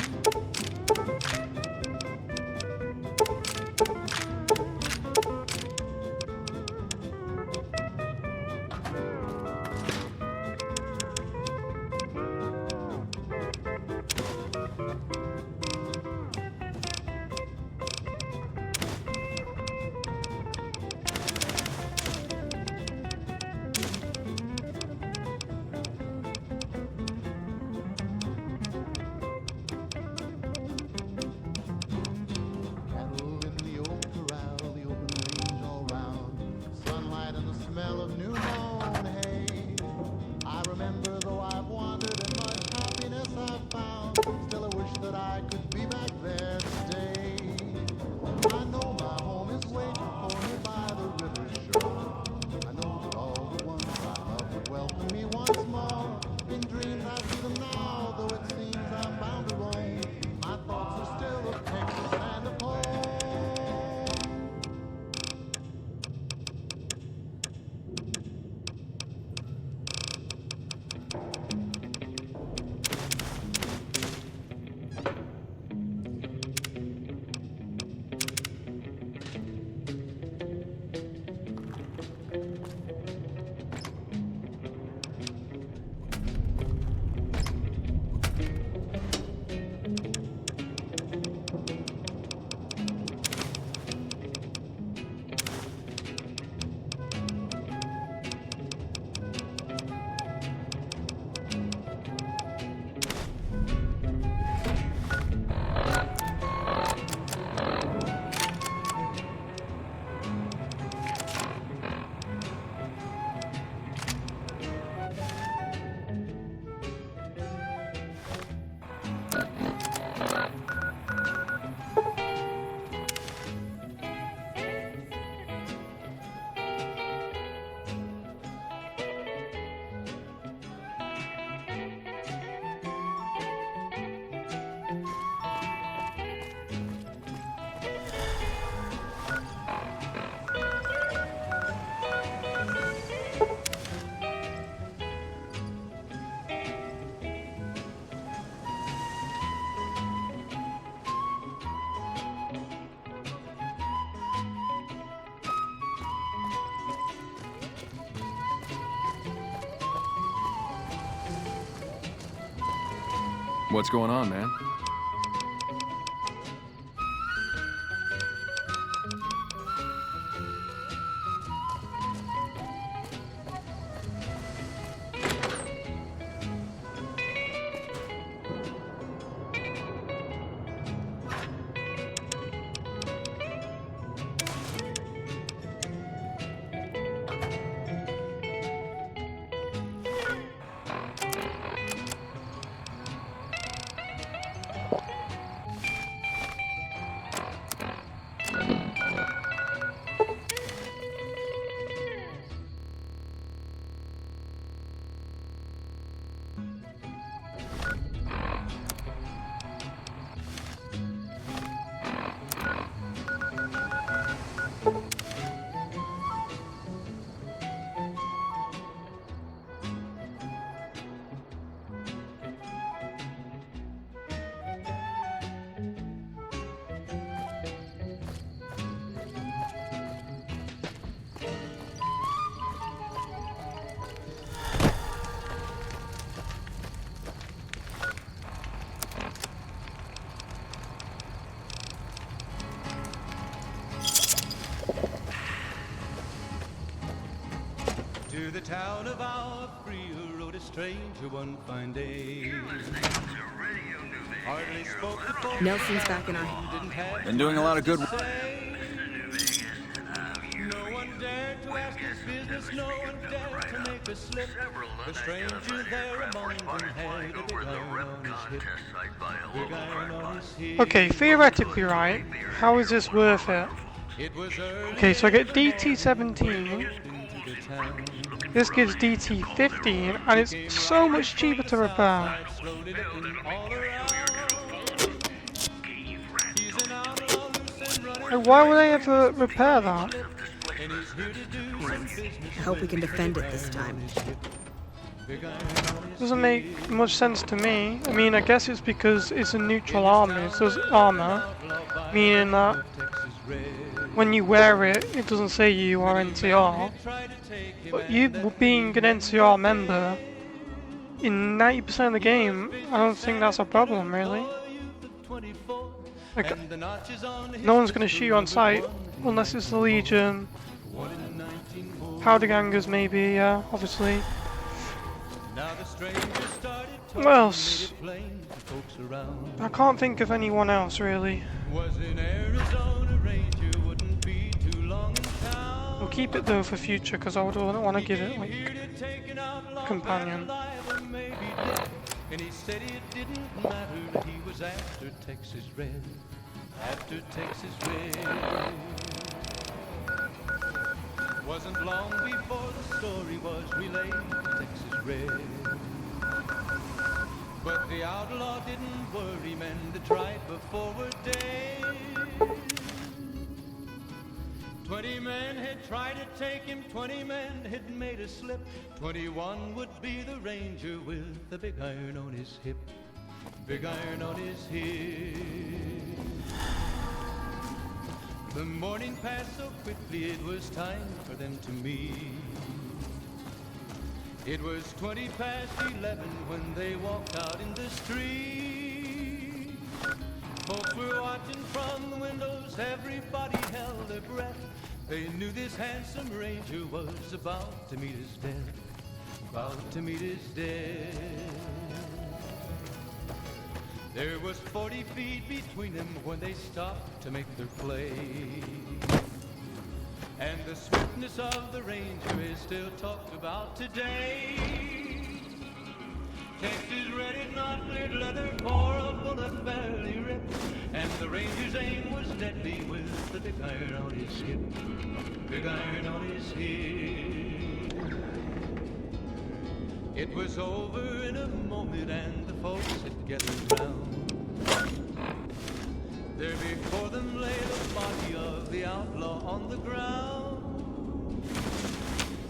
What's going on, man? To the town of our free rode a stranger one fine day. Hardly spoke before. Nelson's back in our... Been doing a lot of good work. No one dared to ask his business, no one dared to make a slip. The stranger there among them had a big iron on his hip. Big iron on his hip. Okay, theoretically, right, how is this worth it? Okay, so I get DT-17, This gives DT 15, and it's so much cheaper to repair. And why would I ever repair that? I hope we can defend it this time. Doesn't make much sense to me. I mean, I guess it's because it's a neutral armor. It says armor, meaning that when you wear it, it doesn't say you are NCR. But you being an NCR member in 90% of the game, I don't think that's a problem, really. Like, no one's gonna shoot you on sight unless it's the Legion. Powder gangers, maybe, yeah, obviously. What else? I can't think of anyone else, really. We'll keep it though for future, because I don't want to give it, like, companion. And he said it didn't matter, he was after Texas Red. After Texas Red. Wasn't long before the story was relayed, Texas Red. But the outlaw didn't worry men that tried before a day. 20 men had tried to take him, 20 men had made a slip. 21 would be the ranger with the big iron on his hip. Big iron on his hip. The morning passed so quickly it was time for them to meet. It was 20 past 11 when they walked out in the street. Folks were watching from the windows, everybody held their breath. They knew this handsome ranger was about to meet his death. About to meet his death. There was 40 feet between them when they stopped to make their play. And the swiftness of the ranger is still talked about today. Texas Red had not cleared leather for a bullet barely ripped. And the ranger's aim was deadly with the big iron on his hip. Big iron on his hip. It was over in a moment and the folks had gathered round. There before them lay the body of the outlaw on the ground.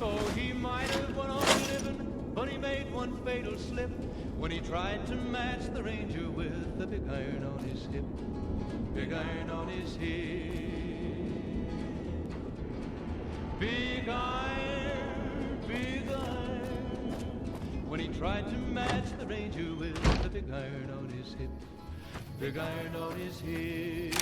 Oh, he might have went on living, but he made one fatal slip when he tried to match the ranger with the big iron on his hip. Big iron on his hip. Big iron, big iron. When he tried to match the ranger with the big iron on his hip. Big iron on his hip.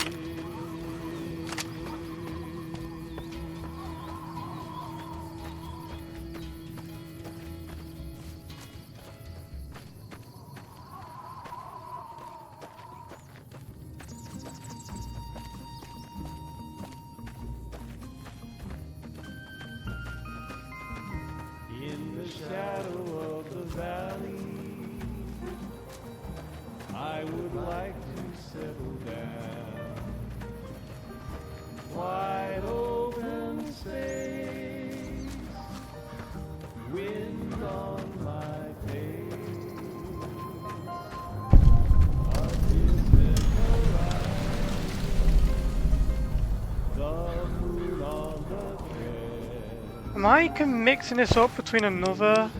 In the shadow of the valley, I would like to settle down. Wide open space, wind on my face, a distant horizon, the moon on the thread. Am I mixing this up between another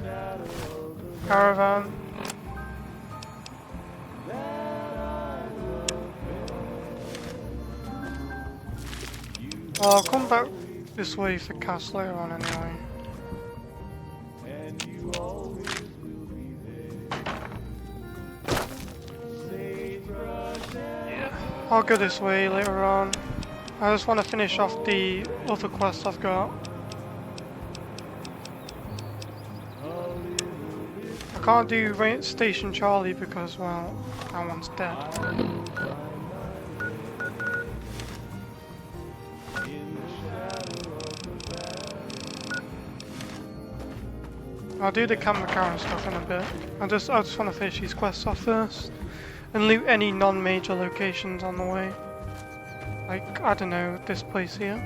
caravan? I'll come back this way for cast later on anyway. Yeah, I'll go this way later on. I just want to finish off the other quests I've got. I can't do Station Charlie because, well, that one's dead. I'll do the camera car and stuff in a bit. I just want to finish these quests off first and loot any non-major locations on the way. Like, I don't know, this place here.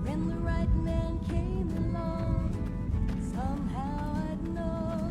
When the right man came along, somehow I'd know.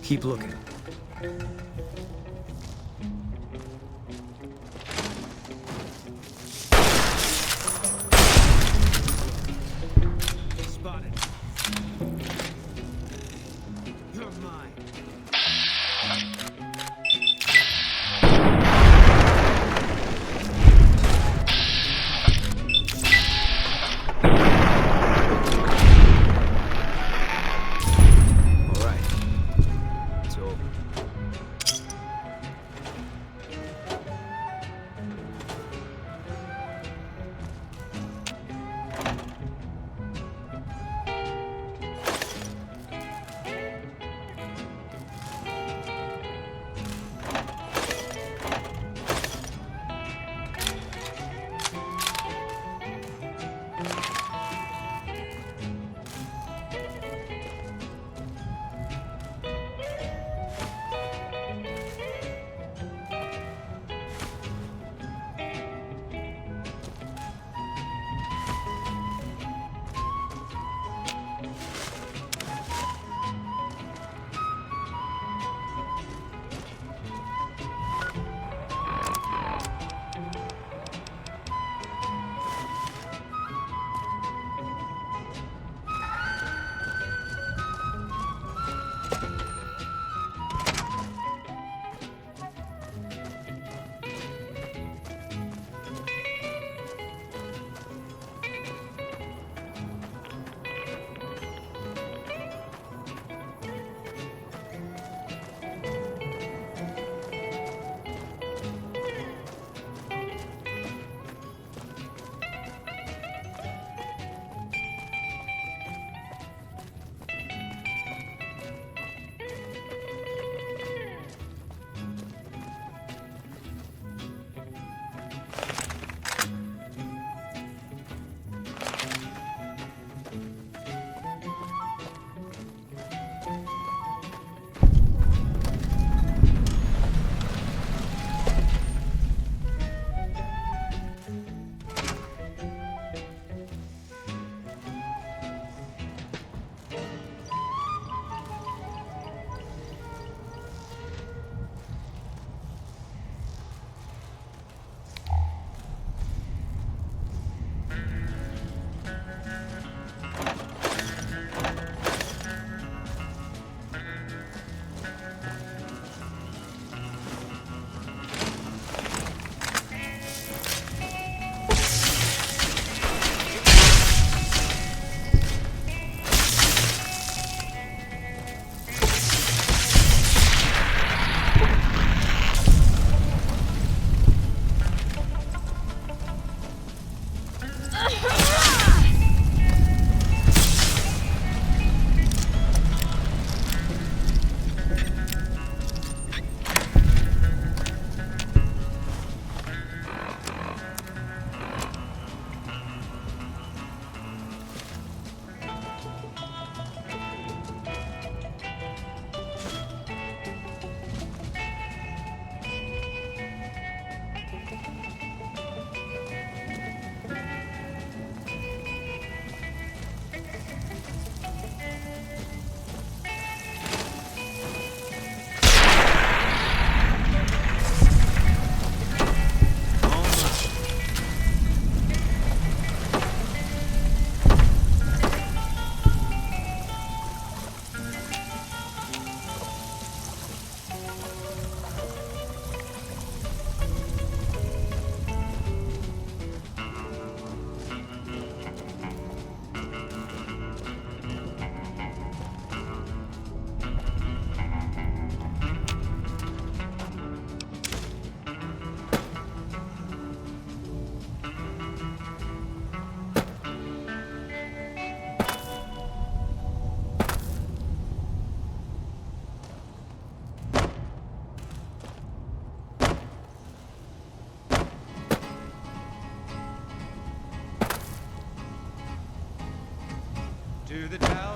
Keep looking. Spotted. You're mine.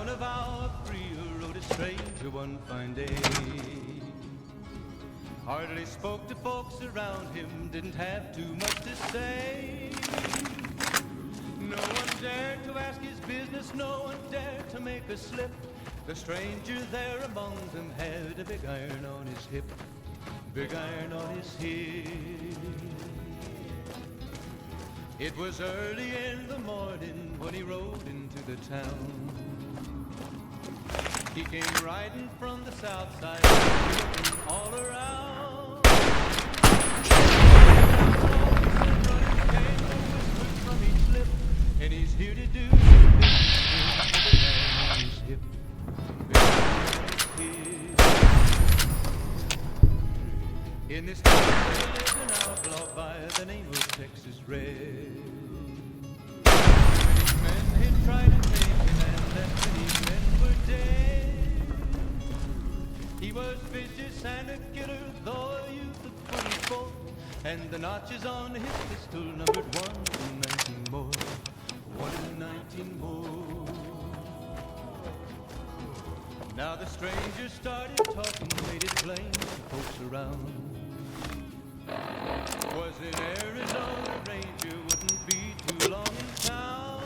One of our three who rode a stranger one fine day. Hardly spoke to folks around him, didn't have too much to say. No one dared to ask his business, no one dared to make a slip. The stranger there among them had a big iron on his hip, big iron on his hip. It was early in the morning when he rode into the town. He came riding from the south side, looking all around. From each lip, and he's here to do some business with the man on his hip. In this town there lived an outlaw by the name of Texas Red. Many men had tried to take him, and that many men were dead. He was vicious and a killer, though a youth of 24, and the notches on his pistol numbered 1 in 19 more, 1 in 19 more. Now the stranger started talking, made it plain to folks around. Was in Arizona, Ranger wouldn't be too long in town.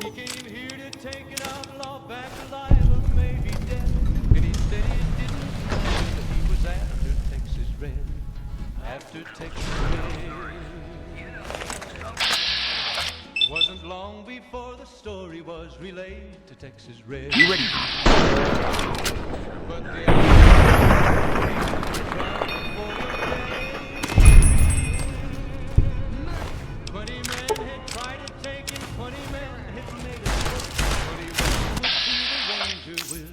He came here to take an outlaw back alive or maybe dead, and he said he didn't know that he was after Texas Red, after Texas Red. Wasn't long before the story was relayed to Texas Red. You ready? But the 20 men had tried to take him, 20 men had made a slip. 21 would see the ranger with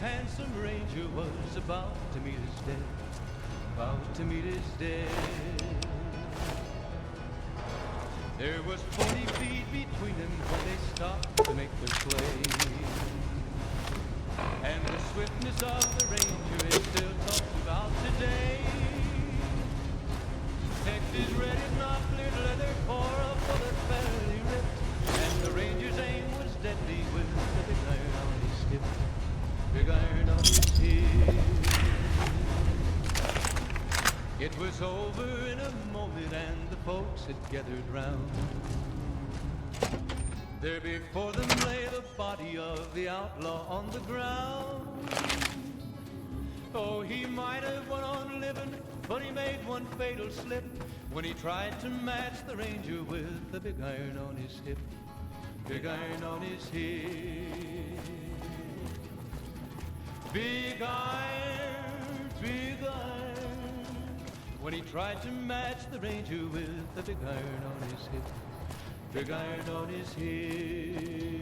handsome ranger was about to meet his death, about to meet his death. There was 40 feet between them when they stopped to make their play. And the swiftness of the ranger is still talked about today. Texas Red is not cleared leather for a bullet fairly ripped, and the ranger's aim was deadly with the big iron on his hip, big iron on his hip. It was over in a moment and the folks had gathered round. There before them lay the body of the outlaw on the ground. Oh, he might have went on living, but he made one fatal slip when he tried to match the ranger with the big iron on his hip, big iron on his hip. Big iron, big iron, when he tried to match the ranger with the big iron on his hip, big iron on his hip.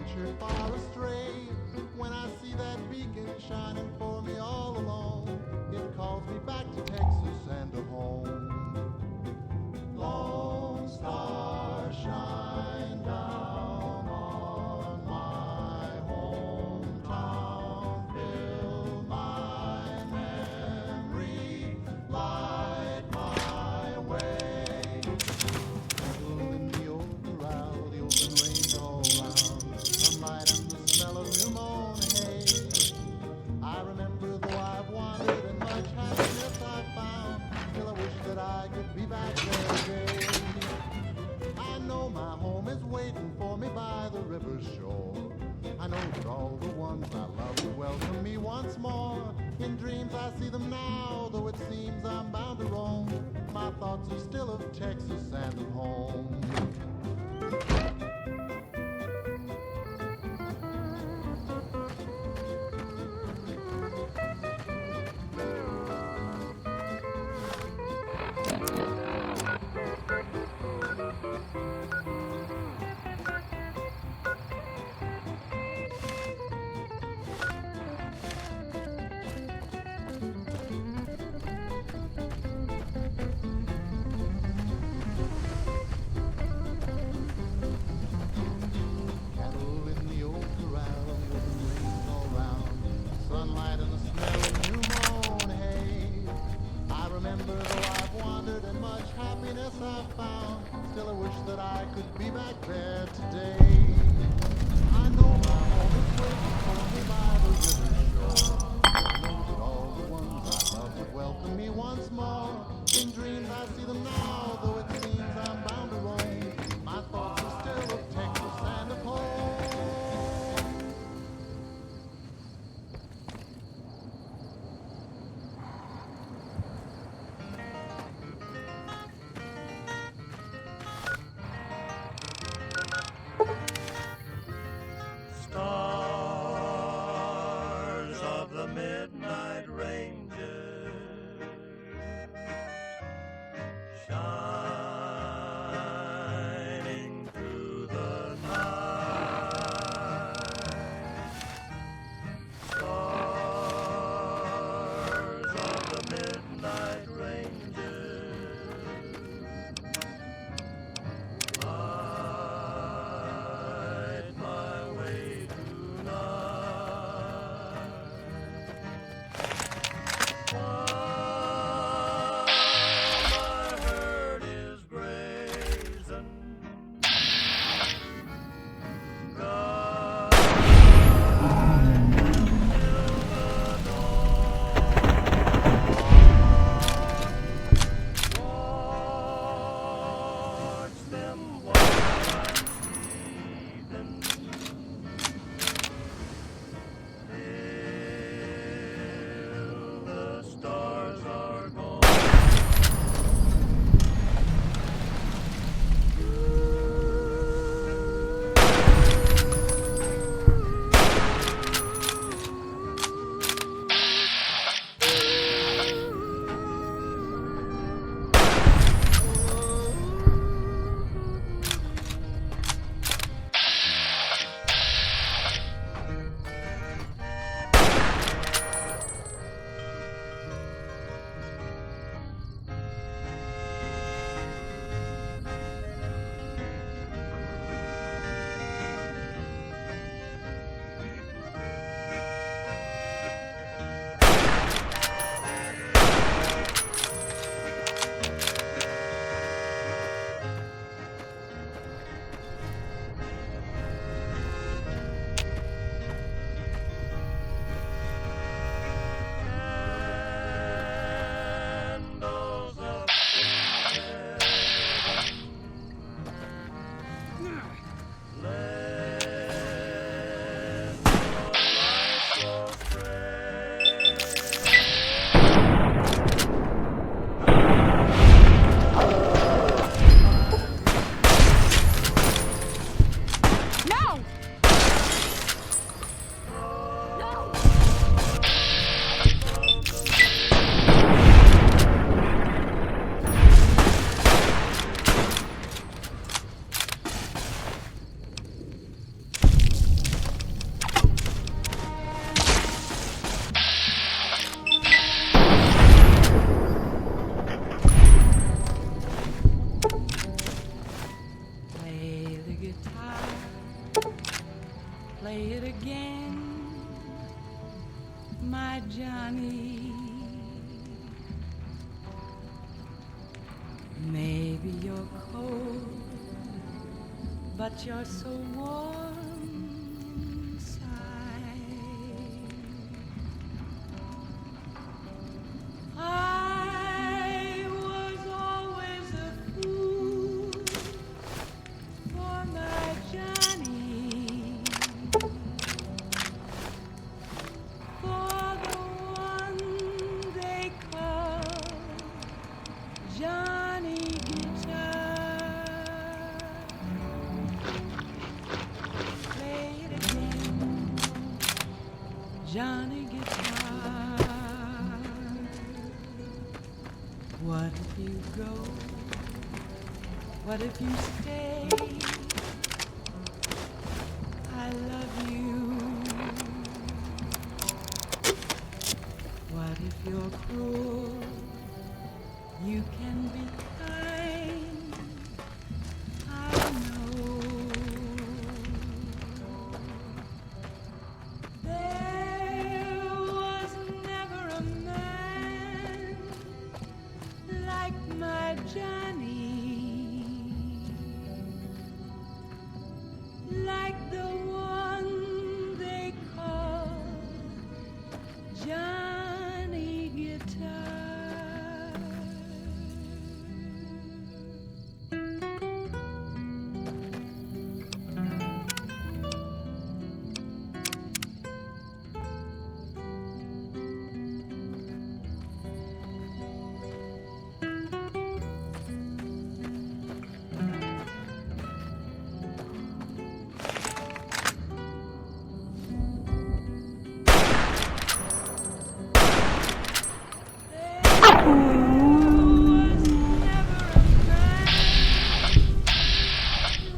ventured far astray. When I see that beacon shining for me all alone, it calls me back to Texas and to home. Lone star shine down on my hometown, fill my memory, light my way. Settle in the old corral, the open range all round, sunlight and the smell of new mown hay. I remember though I've wandered and much happiness I've found, still I wish that I could be back there today. I know my home is waiting for me by the river's shore. I know that all the ones I love will welcome me once more. In dreams I see them now, though it seems I'm bound to roam. My thoughts are still of Texas and of home. Cattle in the old corral, the open range all round, sunlight and the smell of new mown hay. I remember though I've wandered and much happiness I've found, still I wish that I could be back there today. I know my home is waiting for me by the river shore. I know that all the ones I love would welcome me once more. In dreams I see them now, though it seems I'm bound to roam. My thoughts are still of Texas and of home. Stars of the midnight ranges, shining through the night. Stars of the midnight ranges, light my way tonight. While my herd is grazing, God till the dawn. Maybe you're cold, but you're so warm inside. I was always a fool for my Johnny, for the one they call Johnny Guitar. Play it again, Johnny Guitar. What if you go? What if you stay? I love you. What if you're cruel? You can be kind. I know. There was never a man like my Johnny, like the one they call Johnny Guitar.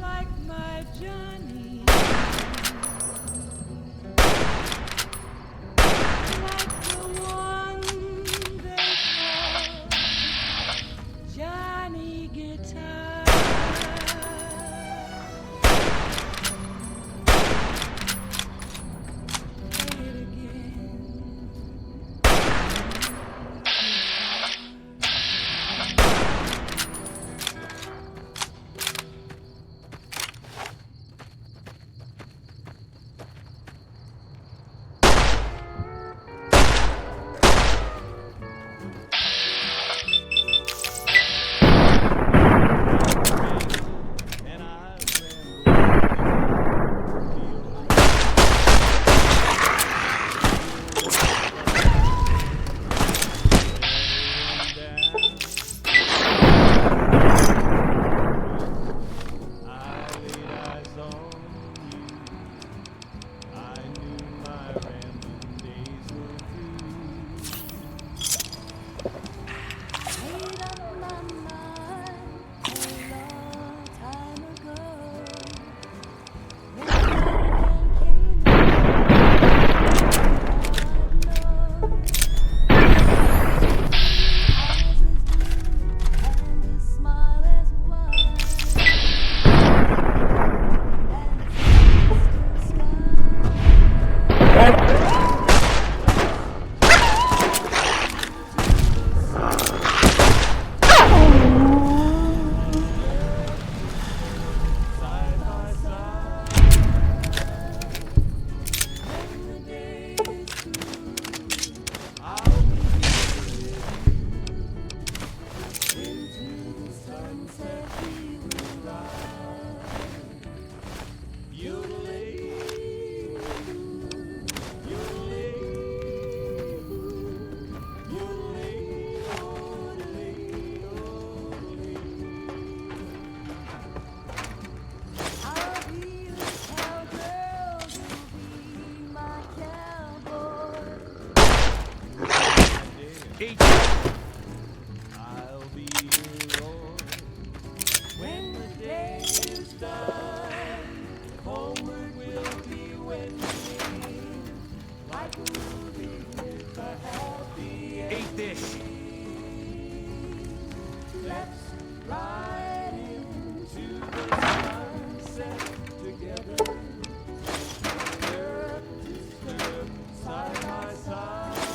Like my Johnny, like the one they call Johnny Guitar. Play it again. I'll be your Lord when the day is done. Homeward we'll be wending like a movie with a happy ending. Eat this. Let's ride into the sunset together. Earth disturbed side by side.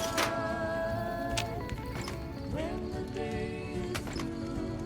When the day is through,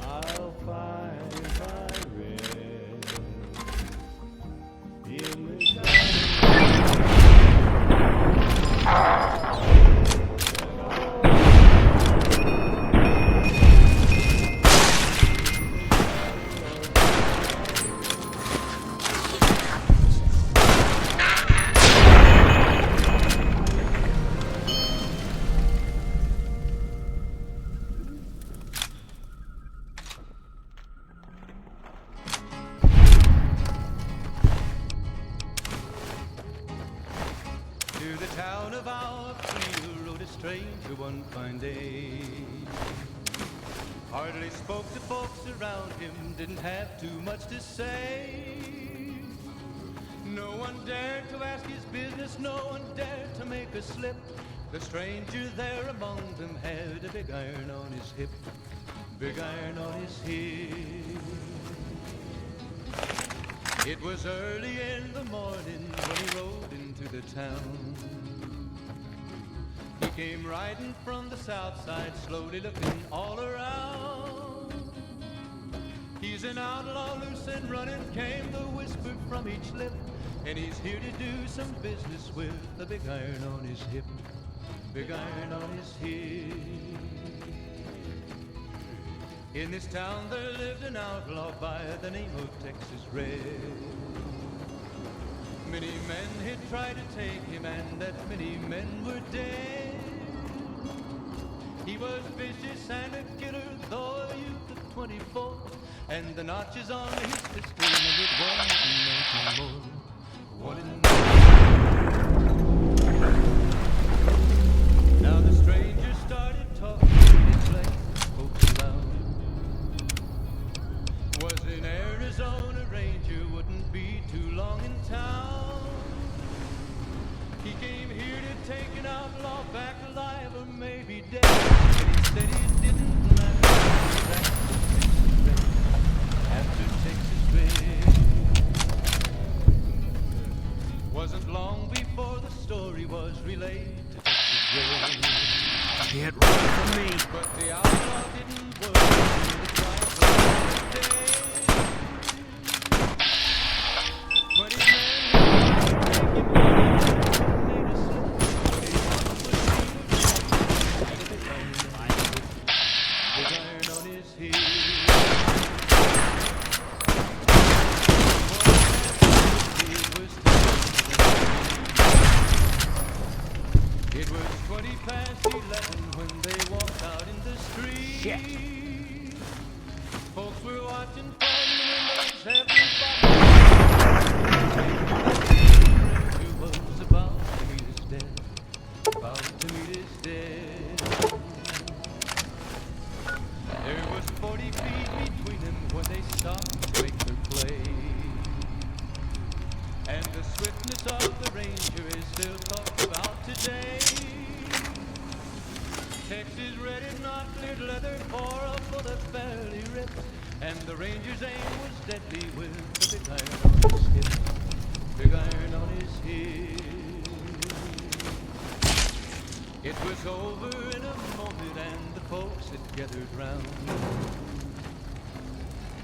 I'll find my rest in the To the town of our field rode a stranger one fine day. Hardly spoke to folks around him, didn't have too much to say. No one dared to ask his business, no one dared to make a slip. The stranger there among them had a big iron on his hip, big iron on his hip. It was early in the morning when he rode into the town. He came riding from the south side, slowly looking all around. He's an outlaw, loose and running, came the whisper from each lip. And he's here to do some business with the big iron on his hip, big iron on his hip. In this town there lived an outlaw by the name of Texas Red. Many men had tried to take him, and that many men were dead. He was vicious and a killer, though a youth of 24, and the notches on his pistol numbered 1 and 19 more. 1 and 19. Now the stranger started talking, it's like folks around. Was in Arizona Ranger, wouldn't be too long in town. He came here to take an outlaw back alive or maybe dead. And he said he didn't matter after Texas Red. Wasn't long before the story was relayed to Texas Red. Can't run from me. But the outlaw didn't work. The trial was the day. 20 men made a slip. Big iron on his heel. It was 20 past 11 when they walked out in the street. Shit. Folks were watching from the windows, everybody was about to meet his death, about to meet his death. There was 40 feet between them when they stopped to make their play. And the swiftness of the Ranger is still talked about today. Texas Red had not cleared leather for a bullet barely ripped, and the Ranger's aim was deadly with the big iron on his hip, big iron on his hip. It was over in a moment, and the folks had gathered round.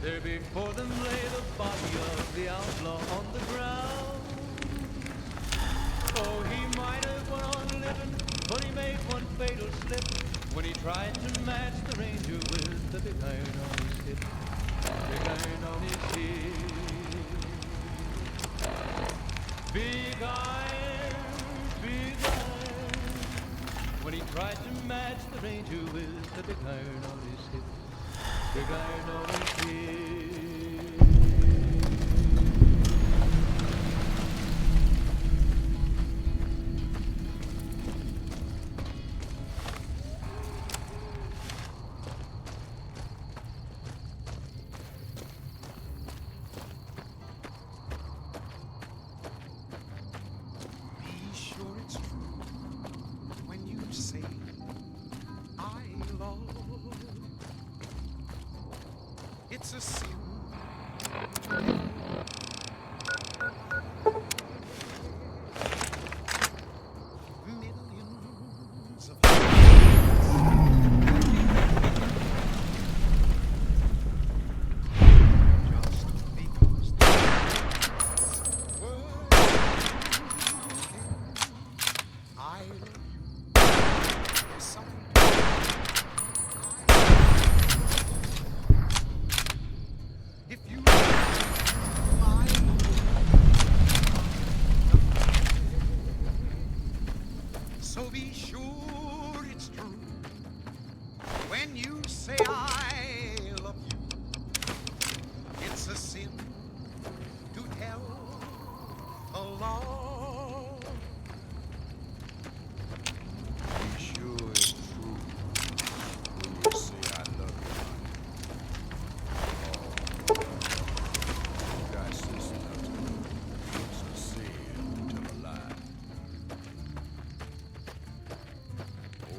There before them lay the body of the outlaw on the ground. Oh, he might have went on living, but he made one fatal slip when he tried to match the Ranger with the big iron on his hip, big iron on his hip. Big iron, when he tried to match the Ranger with the big iron on his hip, big iron on his hip. It's a sin. Million So be sure it's true when you say I love you. It's a sin to tell a lie. Be sure it's true when you say I love you. Oh, you got sense enough to know it's a sin to tell a lie.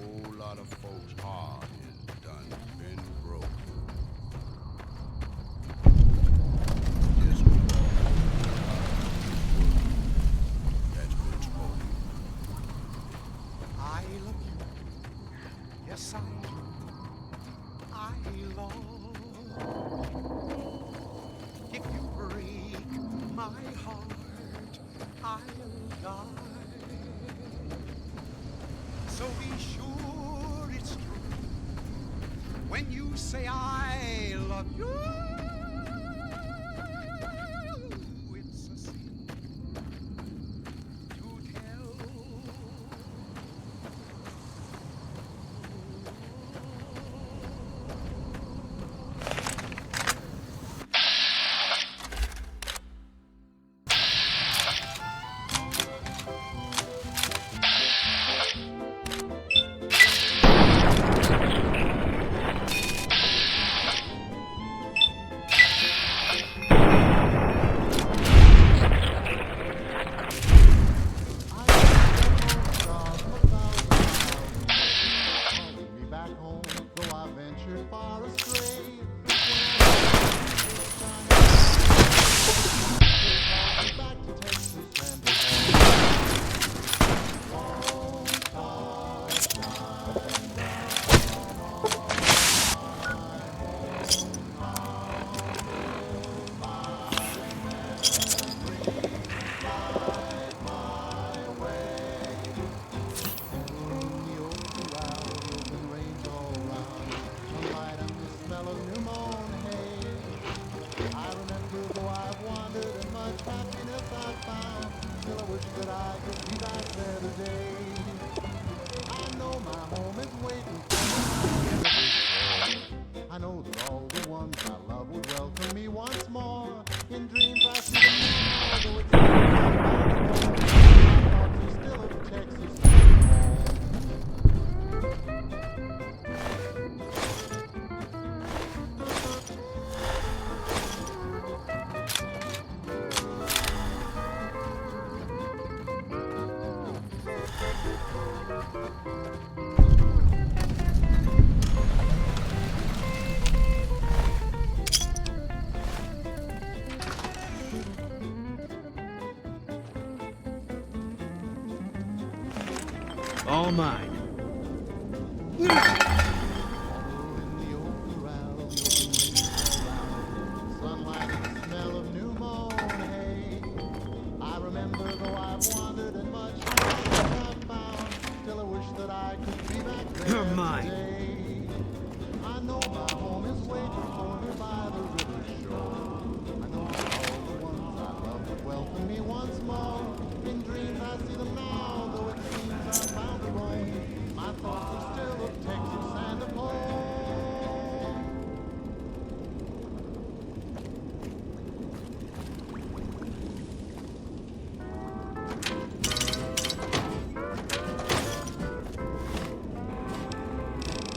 Whole lot of folks' heart is done been broke. Just that's been spoken. I love you. Yes, I do. I love you. If you break my heart, I'll die. So be sure it's true when you say I love you. It's a sin to tell. Me back home, though I ventured far astray. Back to Texas and I know that all the ones I love would welcome me once more. In dreams I see them now, though it's not my thoughts are still of Texas All mine. sunlight and the smell of new mown hay. I remember though I've wandered and much I've found, still I wish that I could be back there. You're mine. Today. I know my home is waiting for me by the river shore. I know that all the ones I love would welcome me once more. In dreams I see them now, though it seems I've found a roam. My thoughts are still of Texas and of home.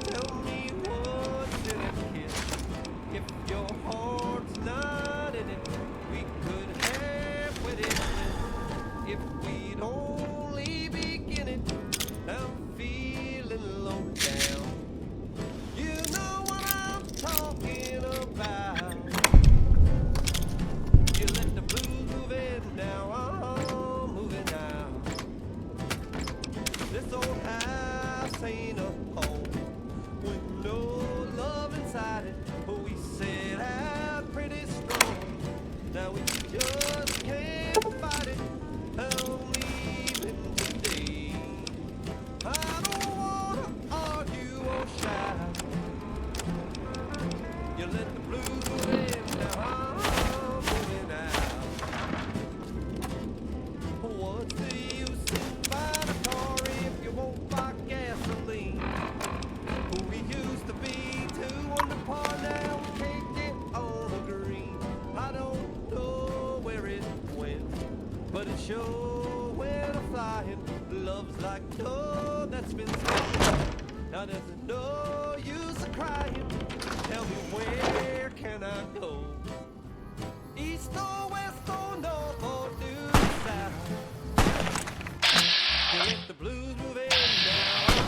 Tell me what's in it, kid. If your heart's not in it, we could have with it. If we'd only begin it, I'm feeling low down. You know what I'm talking about. You let the blues move in, now I'm moving out. This old house ain't a home with no love inside it. But we set out pretty strong. Now we just can't fight it. I'm leaving today. flying. Love's like no that's been stolen. Now there's no use of crying. Tell me where can I go? East or west or north or due south? You let the blues move in now.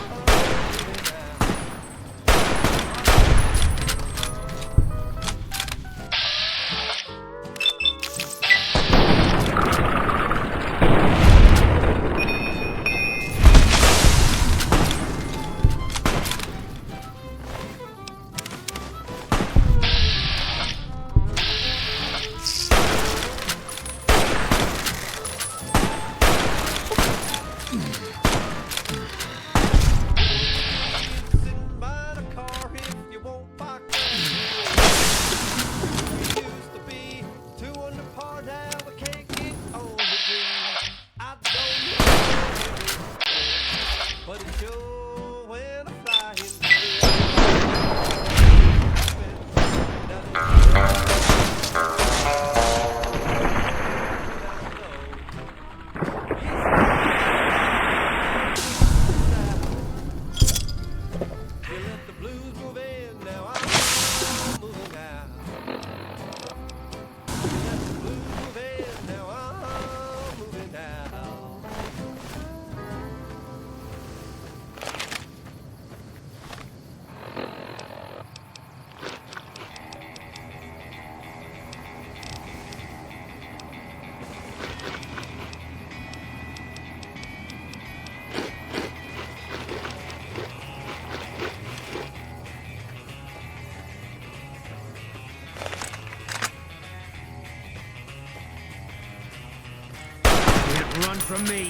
Run from me.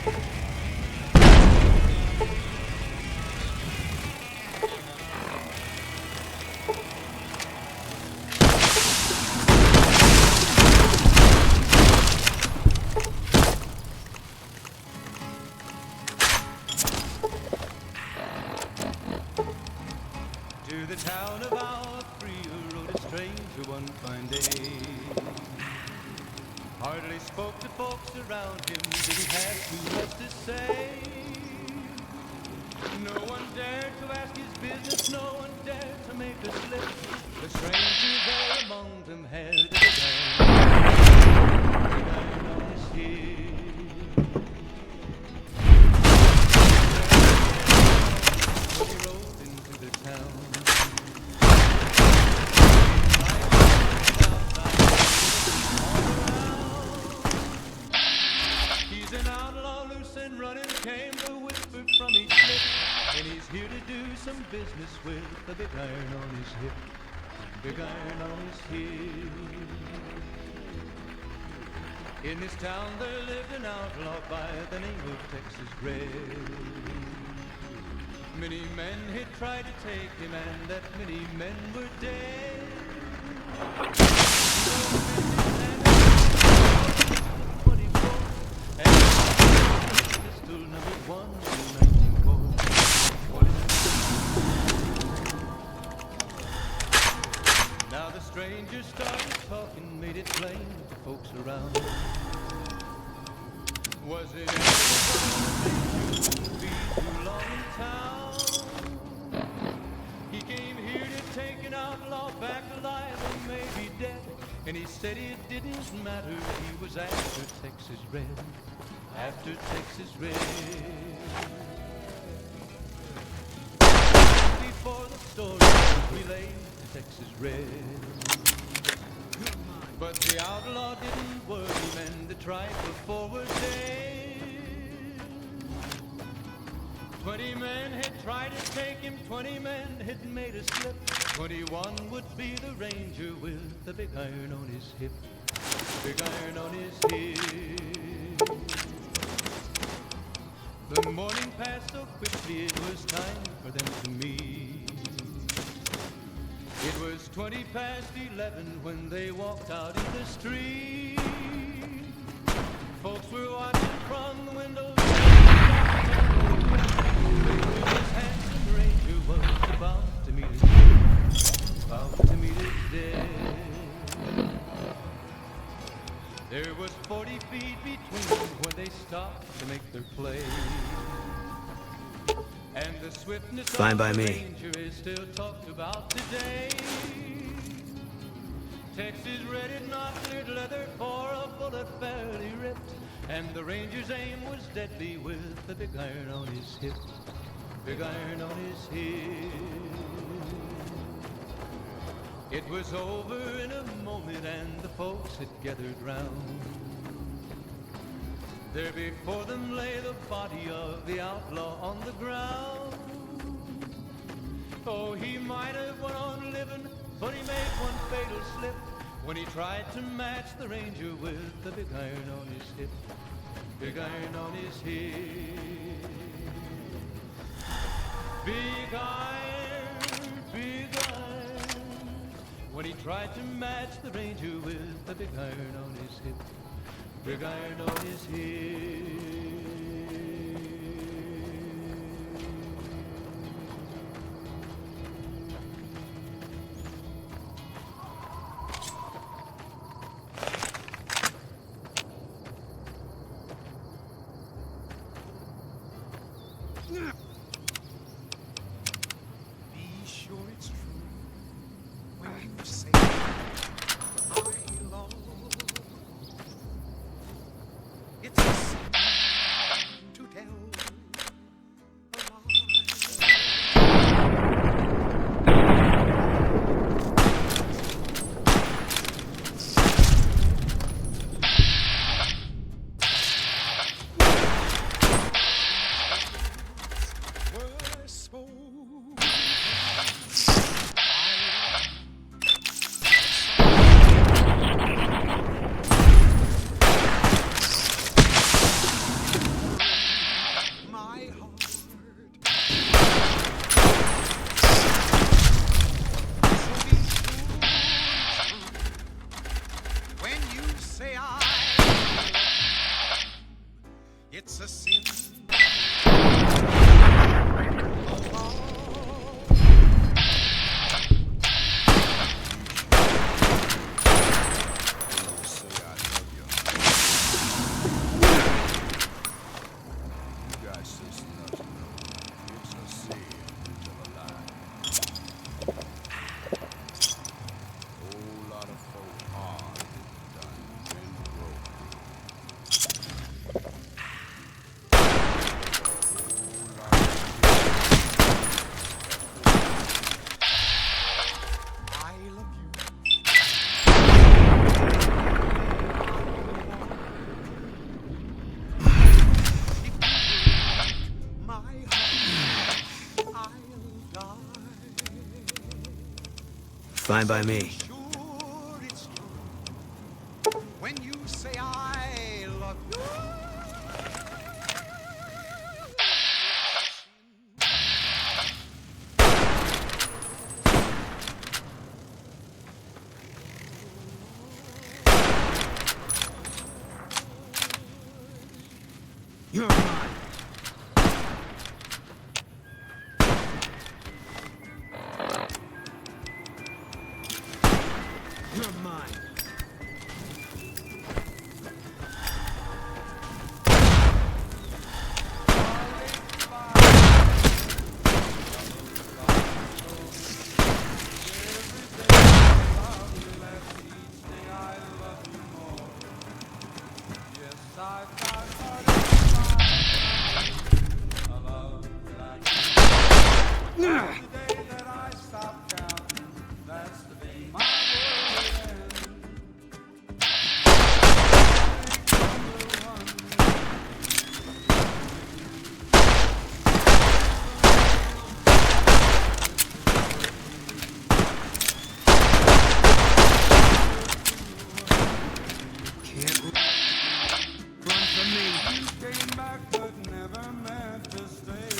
To the town of our Fria rode a stranger one fine day. Hardly spoke to folks around him, did he have too much to say? No one dared to ask his business, no one dared to make a slip. The stranger there among them had a gun on his hip. He rode into the town. He's an outlaw, loose and running, came the whisper from each lip, and he's here to do some business with the big iron on his hip, big iron on his hip. In this town there lived an outlaw by the name of Texas Red. Many men had tried to take him, and that many men were dead. Pistol number 1 19 Now the stranger started talking, made it plain to folks around. Was it ever going to be too long in town? He came here to take an outlaw back alive or maybe dead, and he said it didn't matter, he was after Texas Red, after Texas Red. Before the story relayed to Texas Red, but the outlaw didn't worry him, and the trifle forward day. 20 men had tried to take him, 20 men had made a slip. 21 would be the ranger with the big iron on his hip, big iron on his hip. The morning passed so quickly, it was time for them to meet. It was 20 past 11 when they walked out in the street. Folks were watching from the windows. This handsome ranger was about to meet his death, about to meet his death. There was 40 feet between them when they stopped to make their play. And the swiftness Fine of by the me. ranger is still talked about today. Texas Red had not cleared leather for a bullet fairly ripped, and the ranger's aim was deadly with the big iron on his hip, big iron on his hip. It was over in a moment, and the folks had gathered round. There before them lay the body of the outlaw on the ground. Oh, he might have went on living, but he made one fatal slip when he tried to match the ranger with the big iron on his hip, big iron on his hip. Big iron, big iron, when he tried to match the ranger with the big iron on his hip, big iron on his hip. Be sure it's true when you say I love. It's a sin to tell it's a sin. Fine by me. When you say I love you. You're mine. You're mine.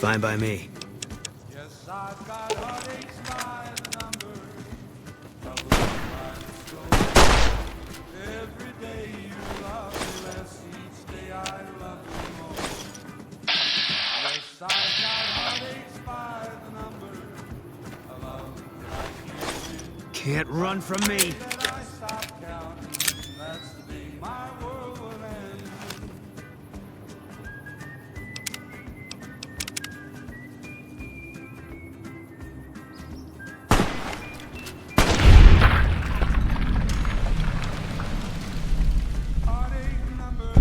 Fine by me. Yes, I've got heartaches by the number. Every day you love me less, each day I love you more. Yes, I've got heartaches by the number. A love that I Can't run from me. that I stop counting. That's the day my world will end. Heartache number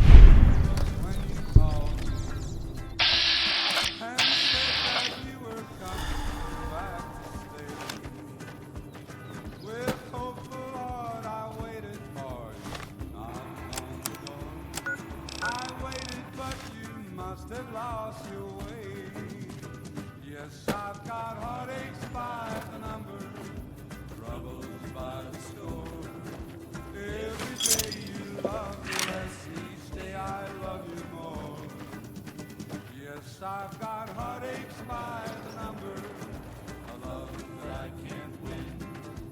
when you called me and said that you were coming back to stay. With hopeful heart I waited for you, knocked on the door. I waited, but you must have lost your way. Yes, I've got heartaches by the number, troubles by the score. Every day you love me less, each day I love you more. Yes, I've got heartaches by the number, a love that I can't win.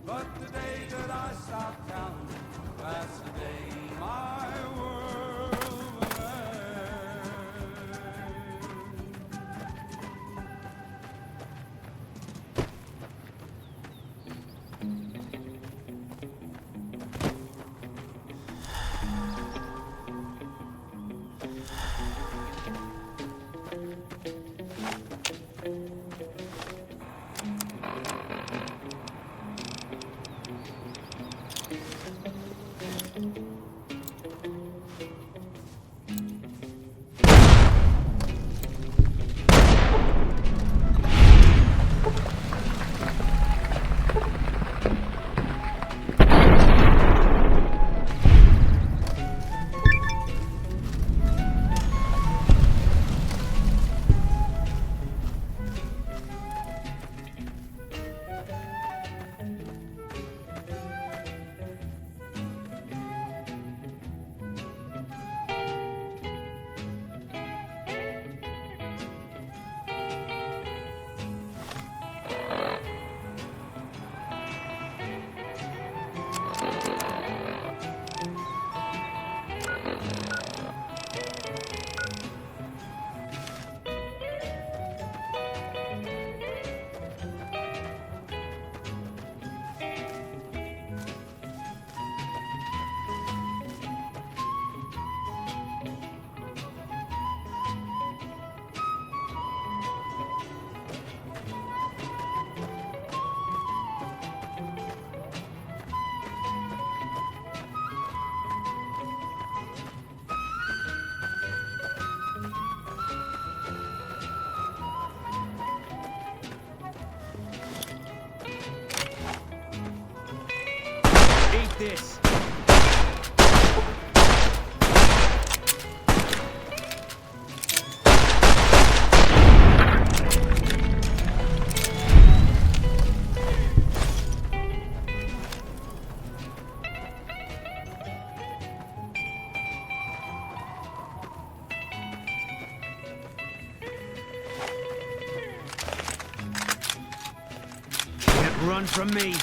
But the day that I stop counting, that's the day my world will end. this. Can't run from me.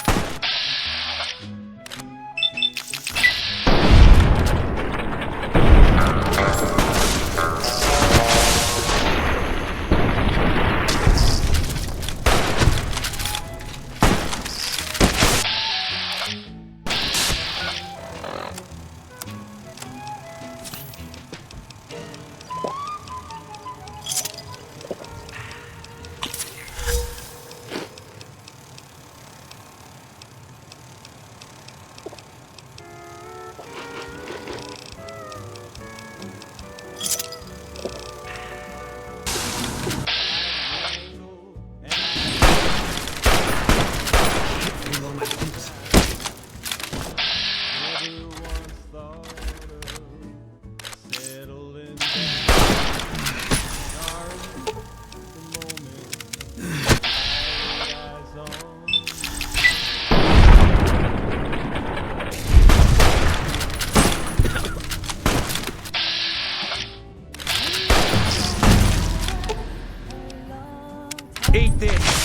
Eat this.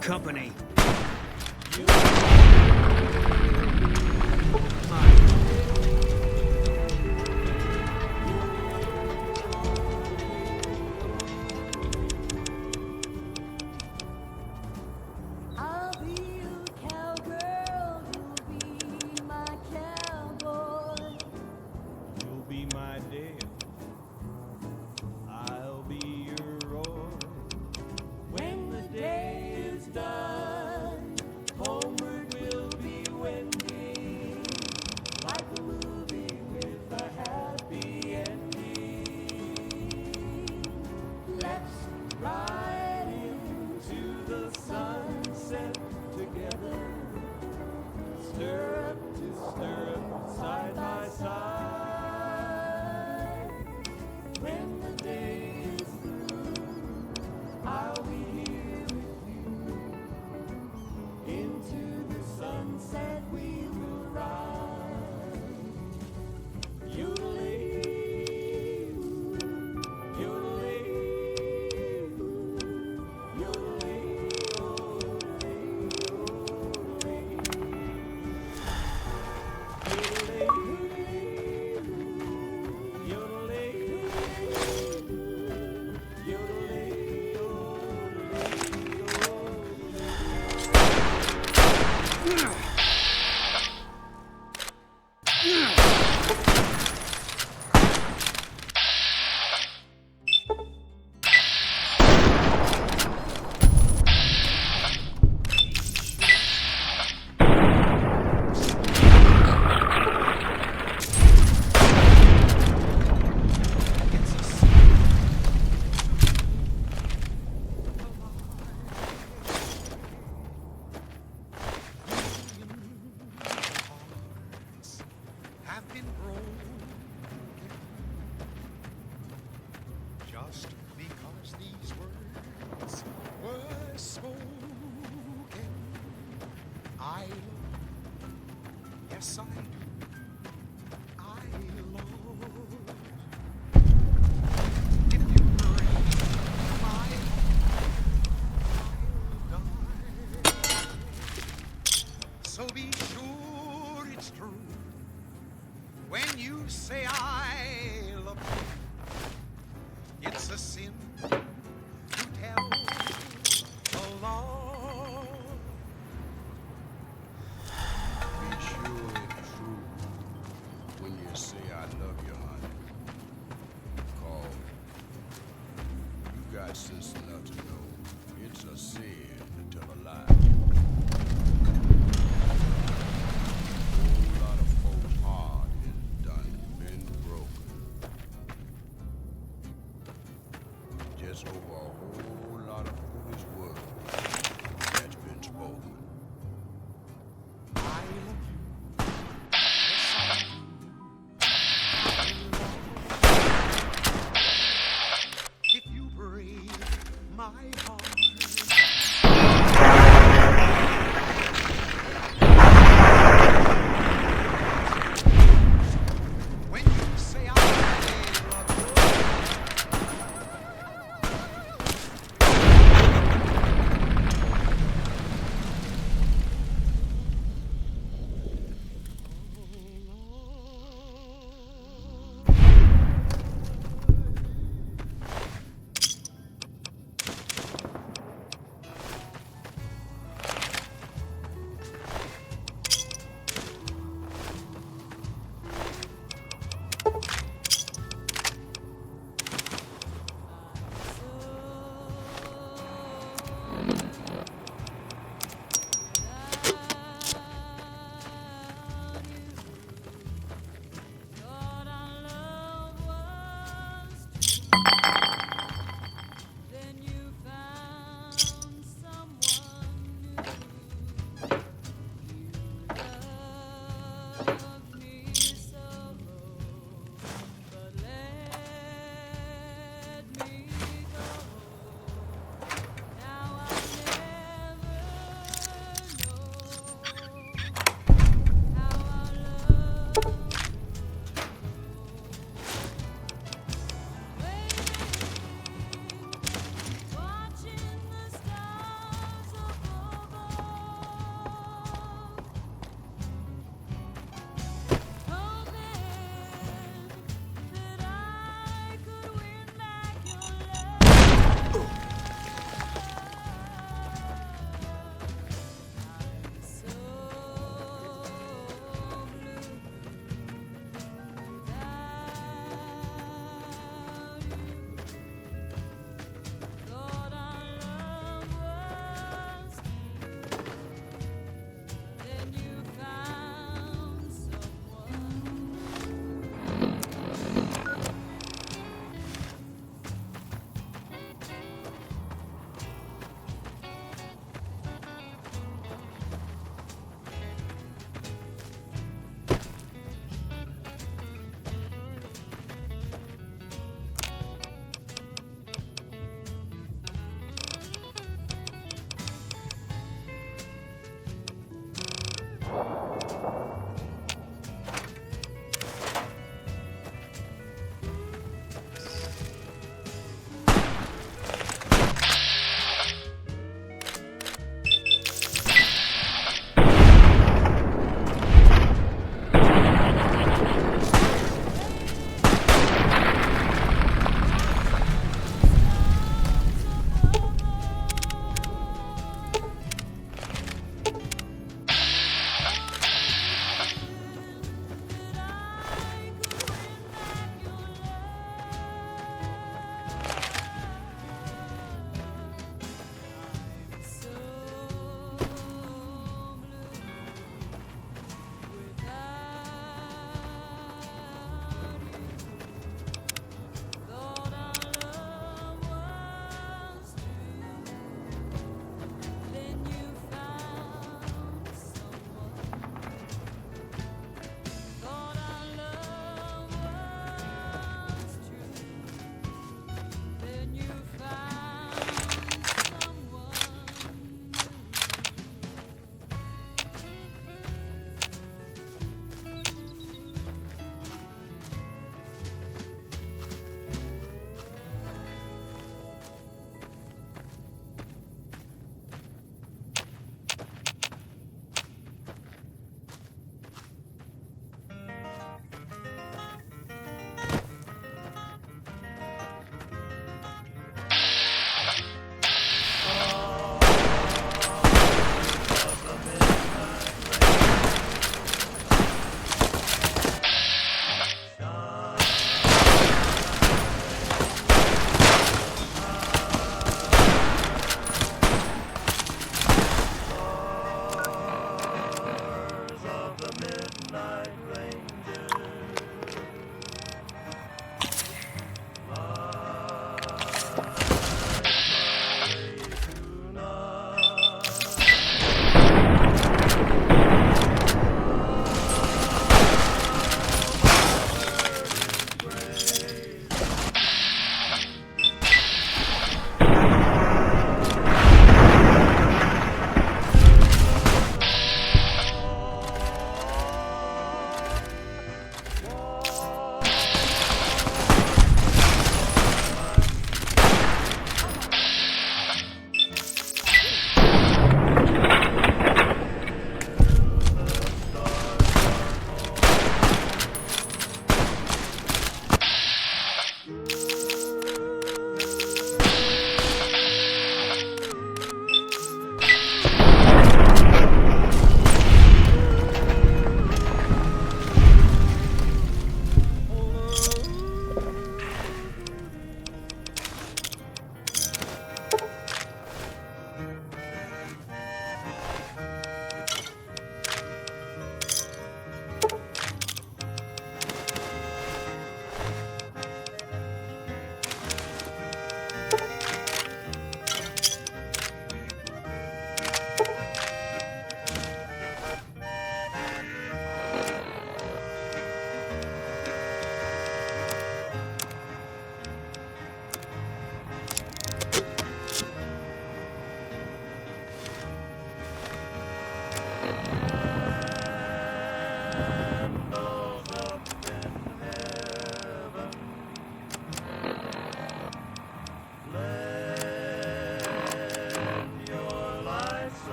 Company. I'll be your cowgirl, you'll be my cowboy. You'll be my dead. I'll be your roy. When the day is done, homeward we'll be wending, like a movie with a happy ending. Let's ride into the sunset together, stirrup to stirrup, side by side. When the day is through, I'll be here with you. Into the sunset we will ride. Yodeling, yodeling, yodeling, have been broken just because these words were spoken. I love, yes I do. I love. If you break my heart, I'll die. So be sure it's true. sister not to know. It's a sin to tell a lie. Whole lot of folks' heart is done been broken. Just over a whole lot of foolish words that's been spoken. If you break my heart, when you say I love you,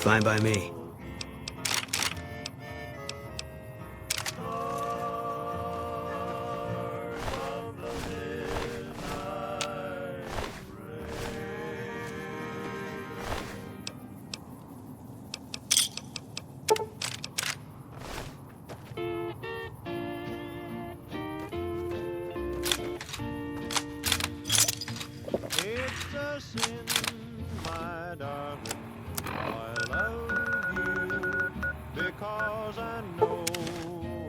Fine by me. It's a sin, my darling, I love you, because I know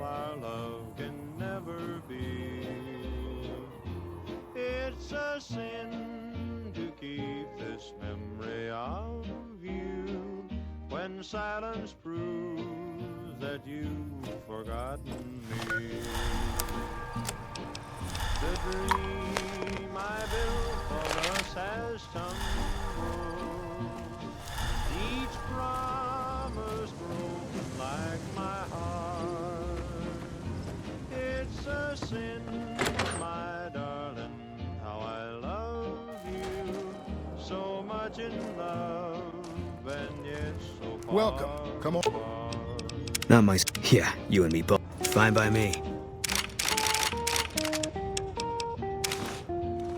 our love can never be. It's a sin to keep this memory of you when silence proves that you've forgotten me. The dream I built for us has tumbled, each promise broken like my heart. It's a sin, my darling, how I love you, so much in love and yet so far. Welcome. Come on. Not my... Yeah, you and me both. Fine by me.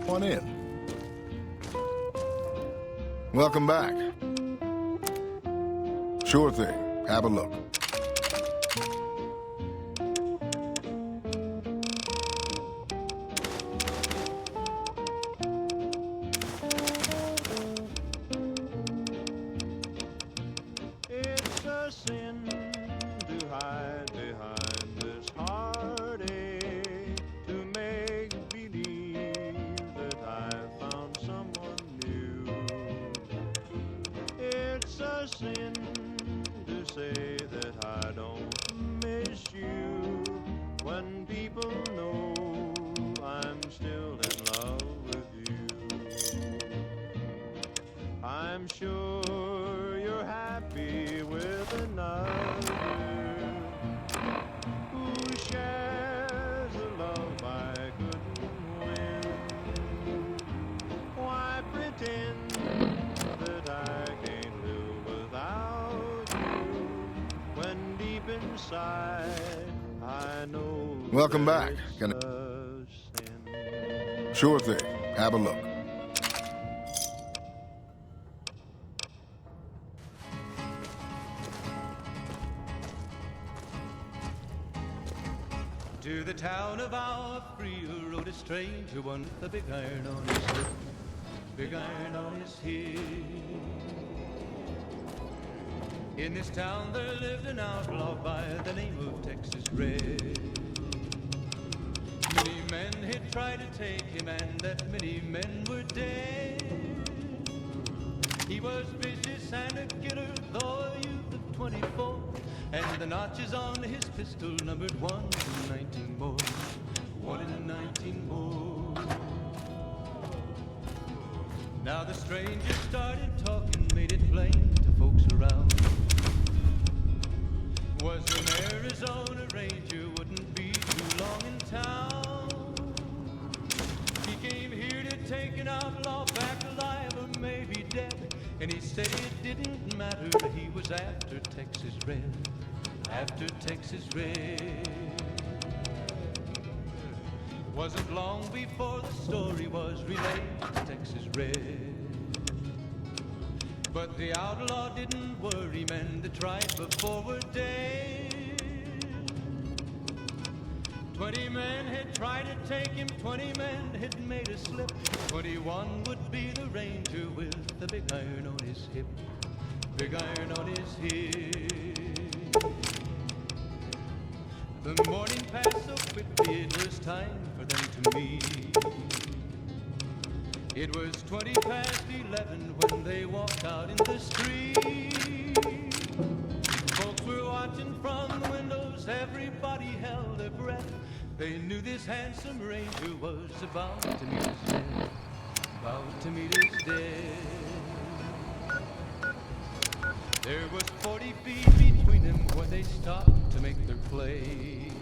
Come on in. Welcome back. Sure thing. Have a look. It's a sin to hide behind this heartache, to make believe that I found someone new. It's a sin to say that I don't miss you when people know I'm still in love with you. I'm sure you're happy with another who shares a love I couldn't win. Why pretend that I can't live without you when deep inside I know Welcome back. it's Gonna... a sin. Sure thing. Have a look. To the town of our free rode a stranger, one with a big iron on his hip, big iron on his hip. In this town there lived an outlaw by the name of Texas Red. Many men had tried to take him, and that many men were dead. He was vicious and a killer, though a youth of 24, and the notches on his pistol numbered 1 in 19 more, 1 in 19 more. Now the stranger started talking, made it plain to folks around. Was an Arizona Ranger, wouldn't be too long in town. He came here to take an outlaw back alive or maybe dead, and he said it didn't matter, he was after Texas Red, after Texas Red. Wasn't long before the story was relayed to Texas Red. But the outlaw didn't worry, men that tried before were dead. 20 men had tried to take him, 20 men had made a slip. 21 would be the ranger with the big iron on his hip, big iron on his hip. The morning passed so quickly, it was time for them to meet. It was 20 past 11 when they walked out in the street. Folks were watching from the windows, everybody held their breath. They knew this handsome ranger was about to meet his death, about to meet his death. There was 40 feet between them when they stopped to make their play.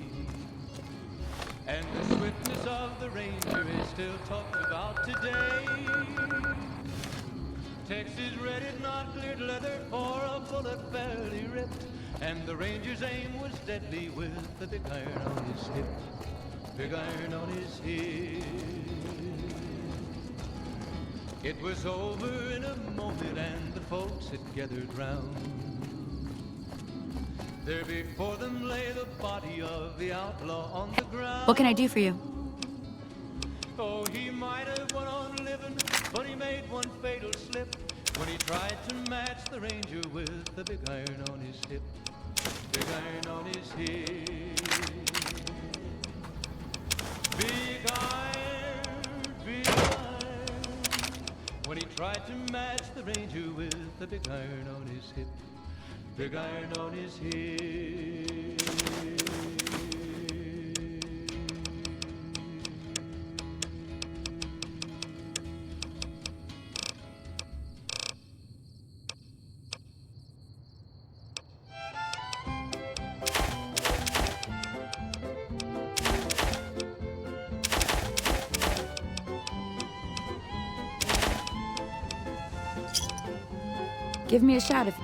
And the swiftness of the ranger is still talked about today. Texas red is not cleared leather for a bullet fairly ripped. And the ranger's aim was deadly with the big iron on his hip. Big iron on his hip. It was over in a moment and the folks had gathered round. There before them lay the body of the outlaw on the ground. What can I do for you? Oh, he might have went on living, but he made one fatal slip when he tried to match the ranger with the big iron on his hip. Big iron on his hip. Big iron, big iron. When he tried to match the ranger with the big iron on his hip. Big iron on his hip. Give me a shout if...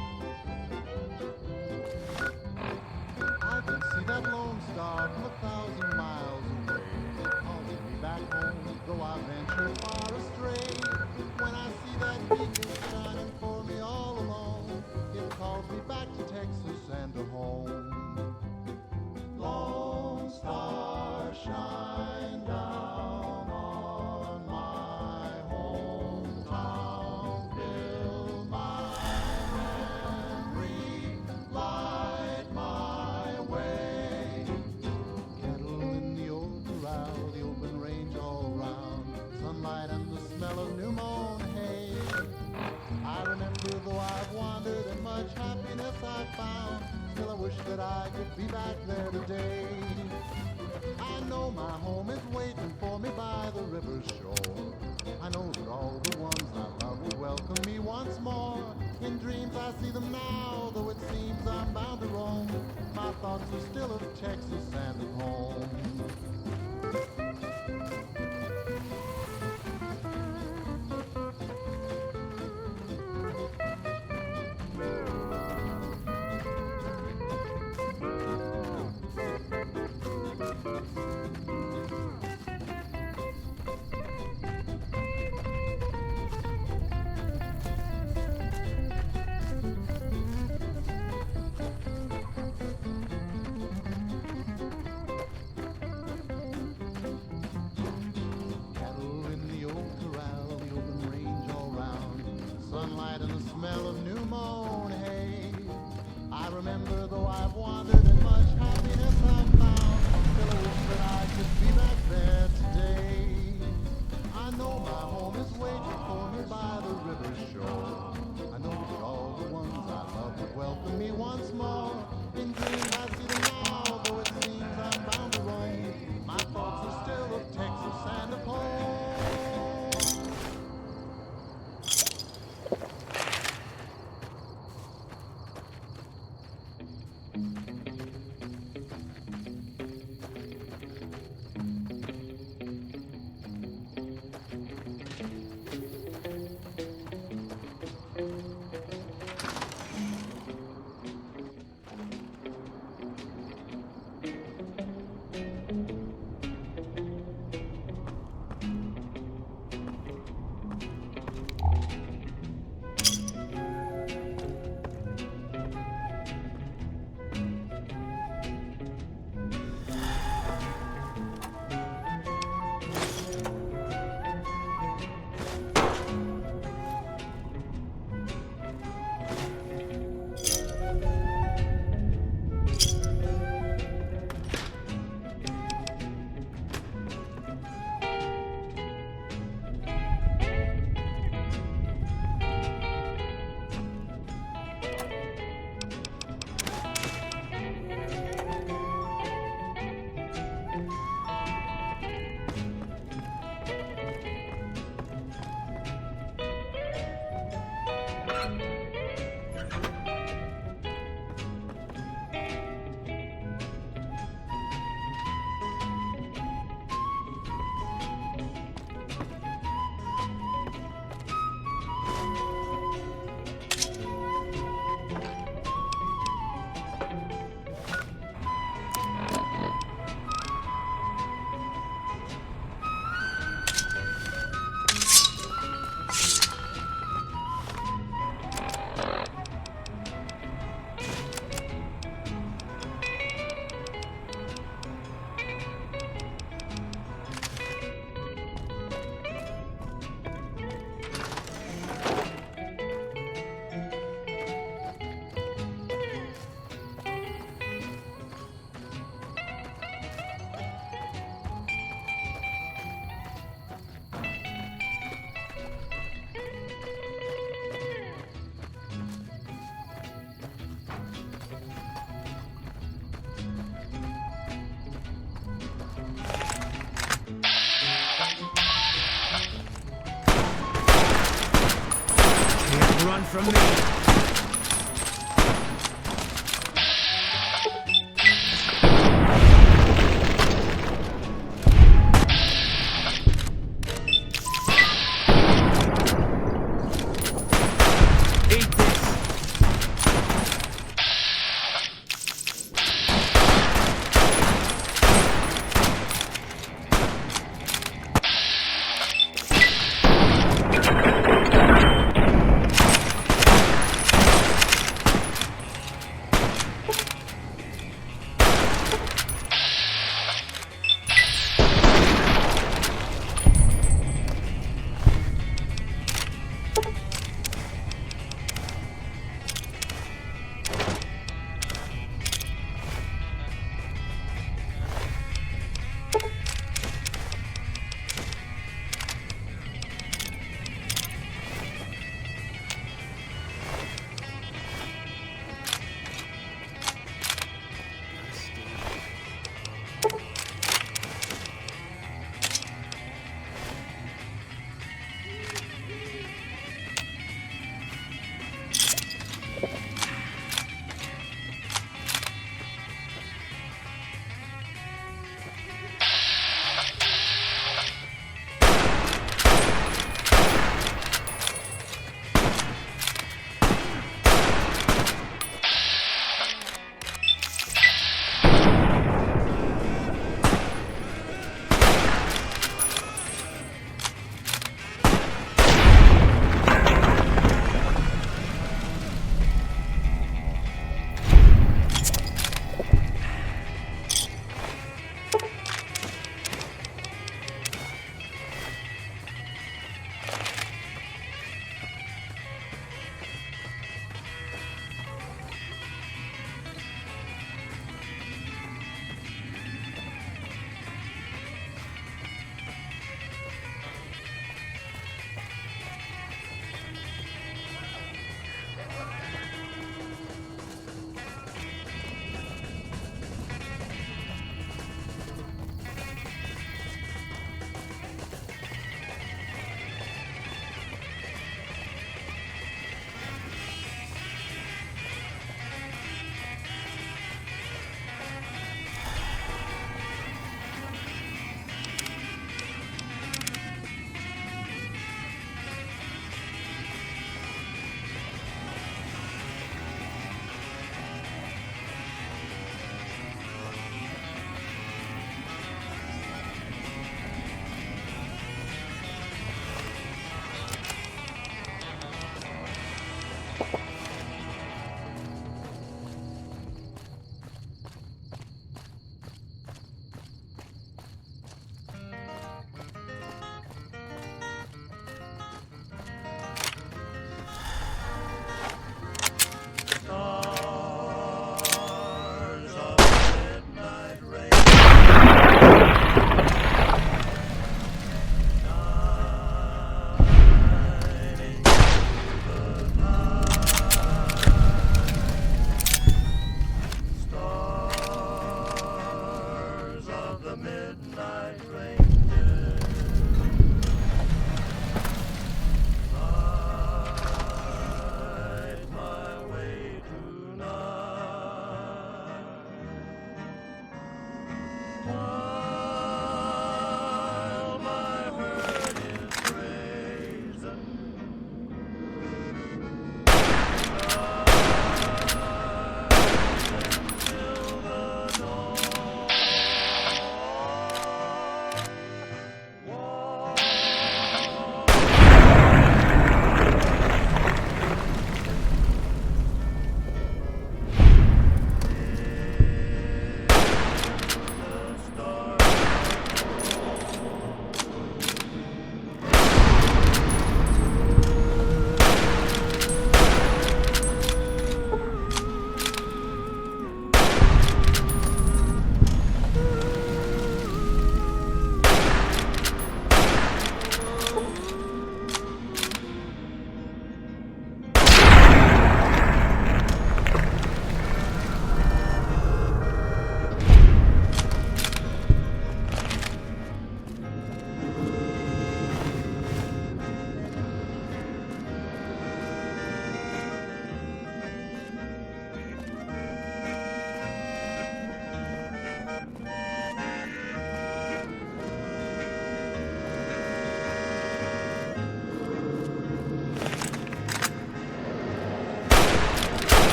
I can see that lone star from 1,000 miles away. It calls me back home, though I venture far astray. When I see that beacon shining for me all alone, it calls me back to Texas and to home. Lone star, shine down on my hometown. Fill my memory, light my way. Cattle in the old corral, the open range all round, sunlight and the smell of new mown hay. I remember though I've wandered and much happiness I've found, still I wish that I could be back there today. I know my home is waiting for me by the river's shore. I know that all the ones I love will welcome me once more. In dreams I see them now, though it seems I'm bound to roam. My thoughts are still of Texas and of home. Cattle in the old corral, the open range all round, sunlight and the smell of new mown hay. I remember though I've wandered and much happiness I've found, still I wish that I could be back there today. I know my home is waiting for me by the river's shore. I know that all the ones I love would welcome me once more. In dreams I see them now, though it seems I'm bound to roam. My thoughts are still of Texas and of home. from me.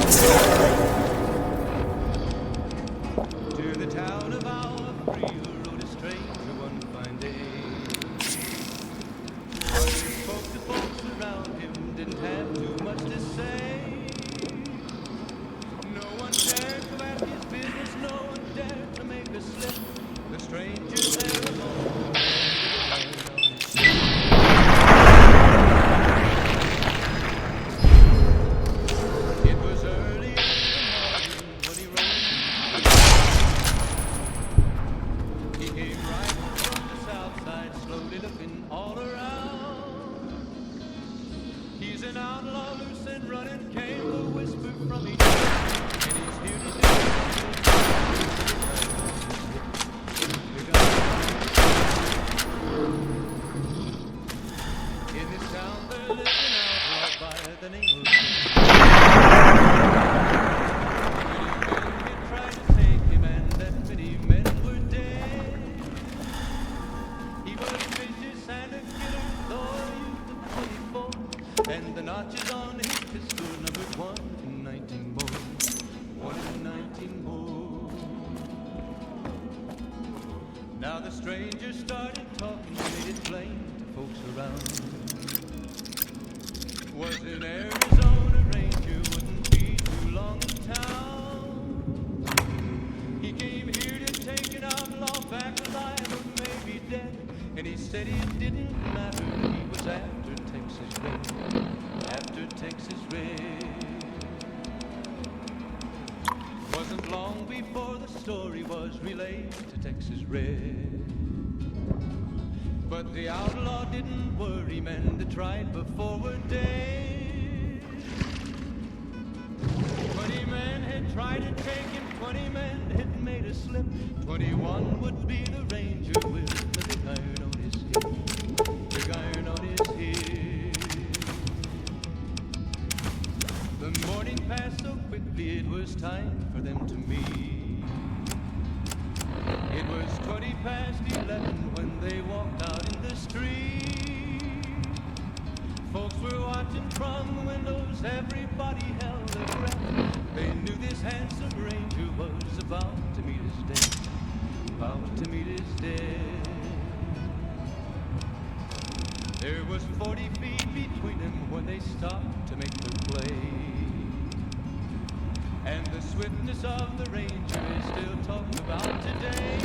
To the town of our free rode a stranger one fine day. Hardly spoke to folks around him, didn't have too much to say. No one dared to ask his business, no one dared to make a slip. The stranger there alone. It was early in the morning when he rode. He came riding from the south side, slowly looking all around. He's an outlaw, loose and running, came the whisper from each other, and he's here to do in this town there lives an outlaw by the name of Many men had tried to take him, and that many men were dead. He was vicious and a killer, though a youth of 24, and the notches on his pistol numbered 1 in 19 more. 1 in 19 more. Now the stranger started talking, made it plain to folks around. Was an Arizona ranger, wouldn't be too long in town. He came here to take an outlaw back alive or maybe dead, and he said it didn't matter, he was after Texas Red, after Texas Red. Wasn't long before the story was relayed to Texas Red. But the outlaw didn't worry, men that tried before were dead. 20 men had tried to take him, 20 men had made a slip. 21 would be the ranger with the big iron on his hip. Big iron on his hip. The morning passed so quickly, it was time for them to meet. It was 20 past 11 when they walked out in the street. Folks were watching from the windows, everybody held their breath. They knew this handsome ranger was about to meet his death, about to meet his death. There was 40 feet between them when they stopped to make their play. And the swiftness of the ranger is still talked about today.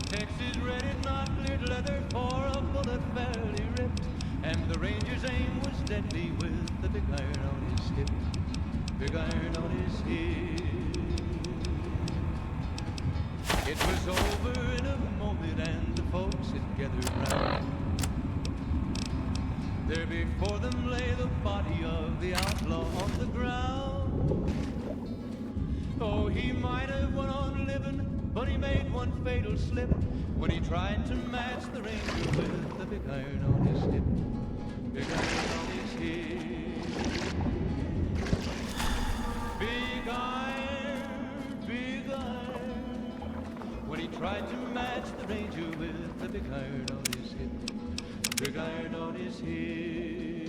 Texas red is not cleared leather, for a bullet fairly ripped, and the ranger's aim was deadly with the big iron on his hip. Big iron on his hip. It was over in a moment, and the folks had gathered round. There before them lay the body of the outlaw on the ground. Oh, he might have went on living, but he made one fatal slip when he tried to match the ranger with the big iron on his hip. Big iron on his hip. Big iron, when he tried to match the ranger with the big iron on his hip. Big iron on his hip.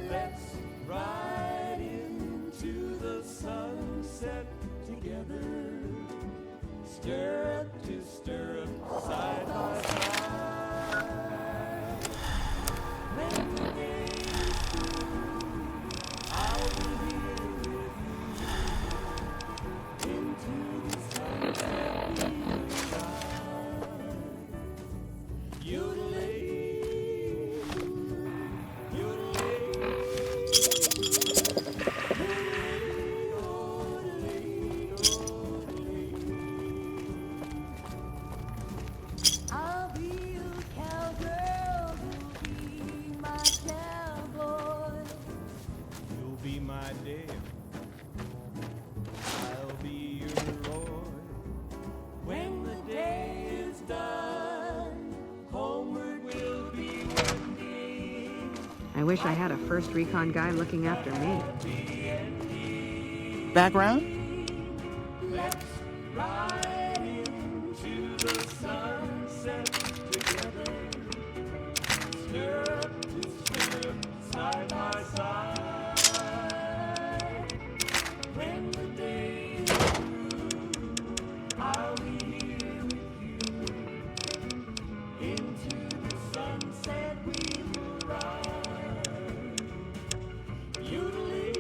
Let's ride into the sun. sunset together, stirrup to stirrup, side by side. When the day is through, I'll be here with you into the sunset we will ride. Yodelay, I'll be your cowgirl, you'll be my cowboy. You'll be my dame, I'll be your Roy. when the day is done, homeward we'll be wending. I wish I had a first recon guy looking after me. Background? Let's ride into the sunset together, stirrup to stirrup, side by side. When the day is through, I'll be here with you. Into the sunset we will ride. Yodeling.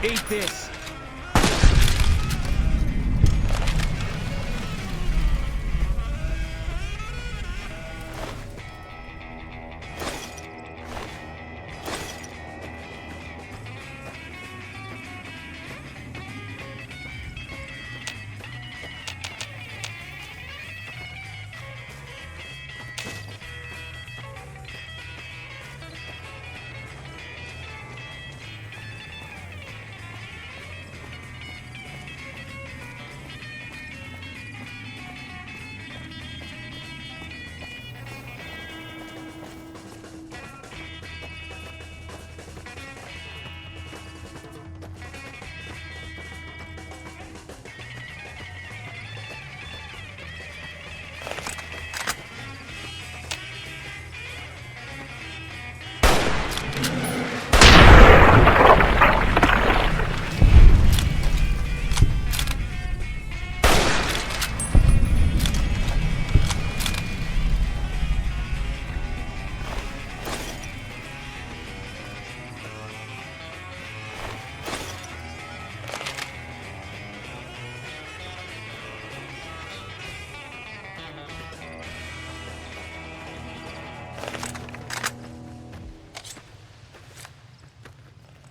Eat this.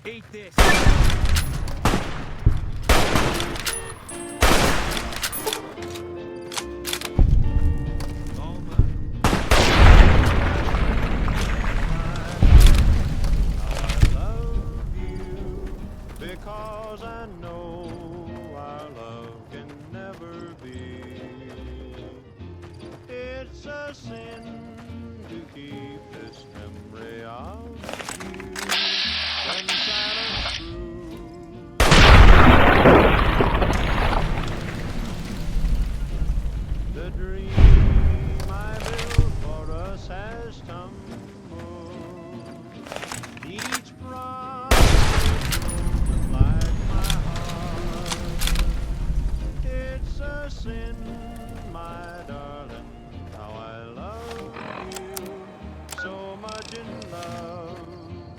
Eat this. because I know our love can never be. It's a sin to keep this memory of you from silence through. The dream I built for us has tumbled. Each promise like my heart. It's a sin, my darling, how I love you. So much in love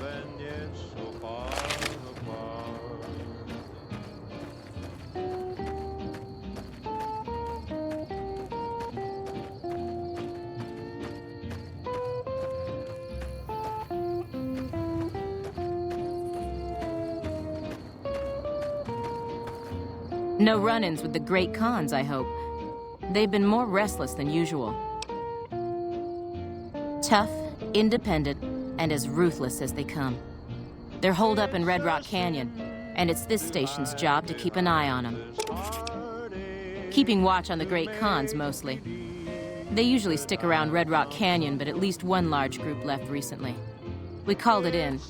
and yet so far apart. No run-ins with the great Khans, I hope. They've been more restless than usual. Tough, independent, and as ruthless as they come. They're holed up in Red Rock Canyon, and it's this station's job to keep an eye on them. Keeping watch on the great Khans, mostly. They usually stick around Red Rock Canyon, but at least one large group left recently. We called it in,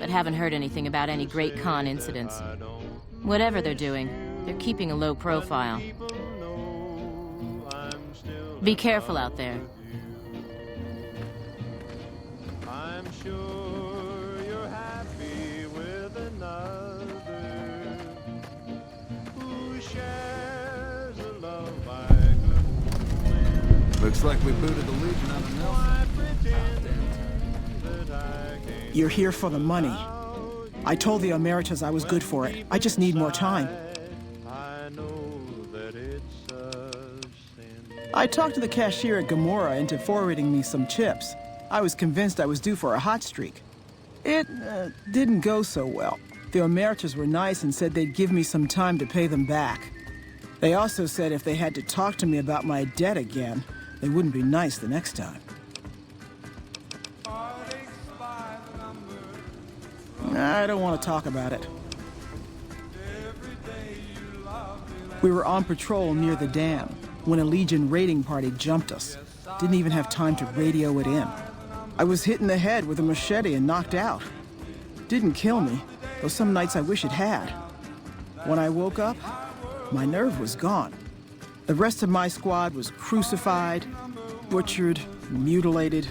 but haven't heard anything about any great Khan incidents. Whatever they're doing, they're keeping a low profile. Be careful out there. I'm sure you're happy with another who shares a love I couldn't win. Looks like we booted the Legion out of Nelson. You're here for the money. I told the Emeritus I was good for it. I just need more time. I talked to the cashier at Gamora into forwarding me some chips. I was convinced I was due for a hot streak. It didn't go so well. The Emeritus were nice and said they'd give me some time to pay them back. They also said if they had to talk to me about my debt again, they wouldn't be nice the next time. I don't want to talk about it. We were on patrol near the dam when a Legion raiding party jumped us. Didn't even have time to radio it in. I was hit in the head with a machete and knocked out. Didn't kill me, though some nights I wish it had. When I woke up, my nerve was gone. The rest of my squad was crucified, butchered, mutilated.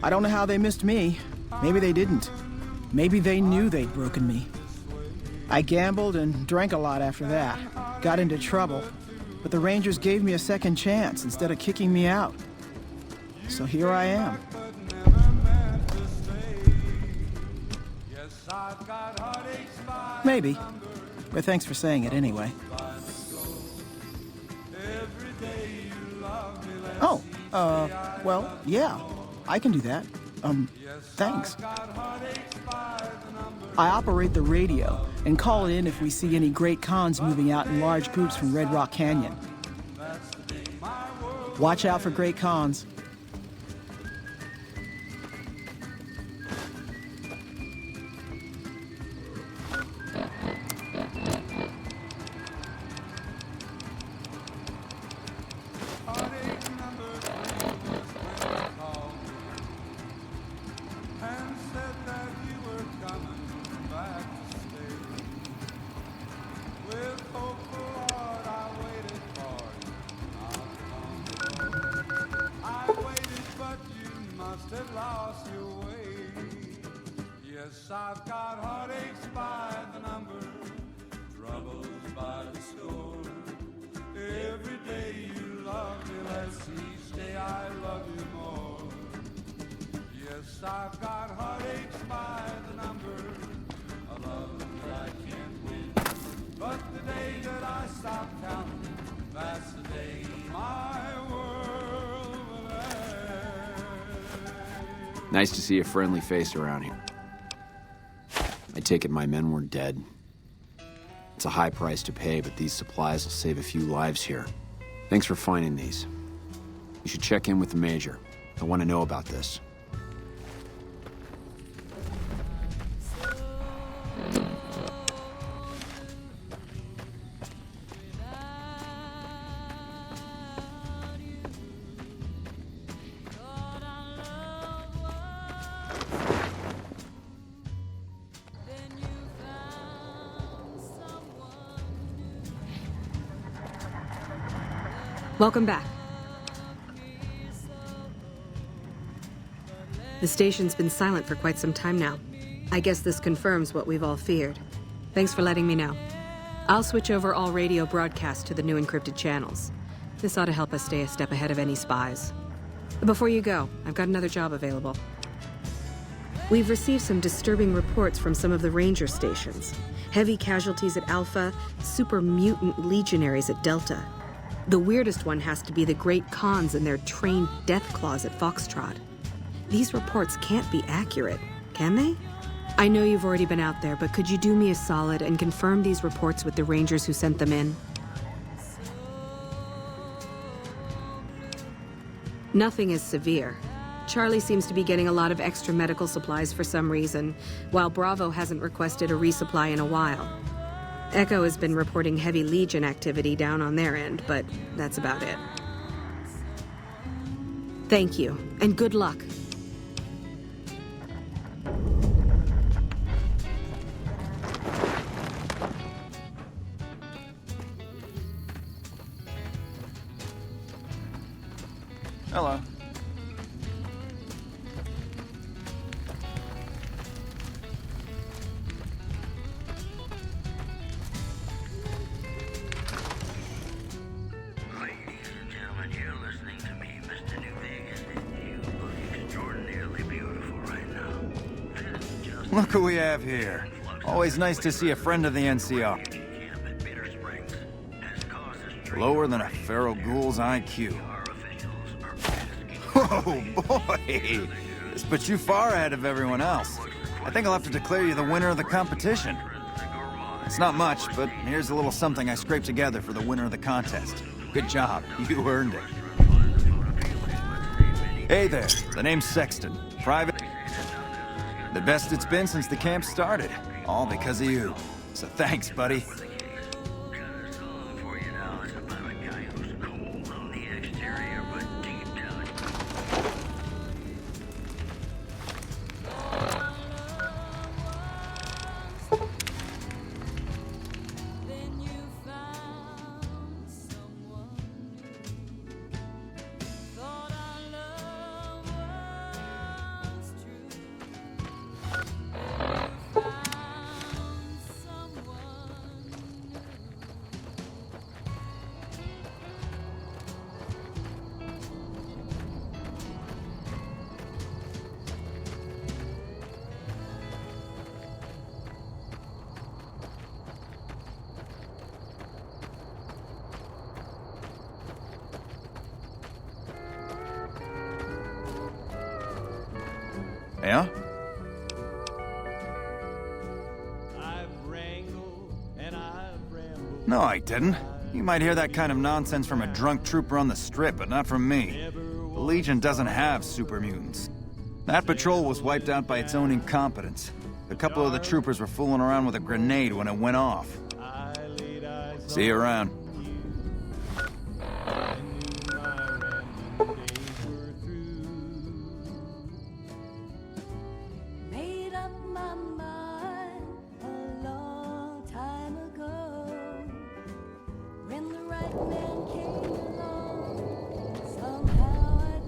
I don't know how they missed me. Maybe they didn't. Maybe they knew they'd broken me. I gambled and drank a lot after that. Got into trouble. But the Rangers gave me a second chance instead of kicking me out. So here I am. Maybe. But thanks for saying it anyway. Oh, well, yeah. I can do that. Thanks. I operate the radio and call it in if we see any great Khans moving out in large groups from Red Rock Canyon. Watch out for great Khans. I've got heartaches by the number, troubles by the score. Every day you love me less, each day I love you more. Yes, I've got heartaches by the number, a love that I can't win. But the day that I stop counting, that's the day my world will end. Nice to see a friendly face around here. I take it my men were dead. It's a high price to pay, but these supplies will save a few lives here. Thanks for finding these. You should check in with the Major. I want to know about this. Welcome back. The station's been silent for quite some time now. I guess this confirms what we've all feared. Thanks for letting me know. I'll switch over all radio broadcasts to the new encrypted channels. This ought to help us stay a step ahead of any spies. Before you go, I've got another job available. We've received some disturbing reports from some of the ranger stations. Heavy casualties at Alpha, super mutant legionaries at Delta. The weirdest one has to be the Great Khans and their trained death claws at Foxtrot. These reports can't be accurate, can they? I know you've already been out there, but could you do me a solid and confirm these reports with the rangers who sent them in? Nothing is severe. Charlie seems to be getting a lot of extra medical supplies for some reason, while Bravo hasn't requested a resupply in a while. Echo has been reporting heavy Legion activity down on their end, but that's about it. Thank you, and good luck. Hello. Look who we have here. Always nice to see a friend of the NCR. Lower than a feral ghoul's IQ. Oh boy! This puts you far ahead of everyone else. I think I'll have to declare you the winner of the competition. It's not much, but here's a little something I scraped together for the winner of the contest. Good job. You earned it. Hey there. The name's Sexton. Private. The best it's been since the camp started. All because of you. So thanks, buddy. Yeah? No, I didn't. You might hear that kind of nonsense from a drunk trooper on the strip, but not from me. The Legion doesn't have super mutants. That patrol was wiped out by its own incompetence. A couple of the troopers were fooling around with a grenade when it went off. See you around.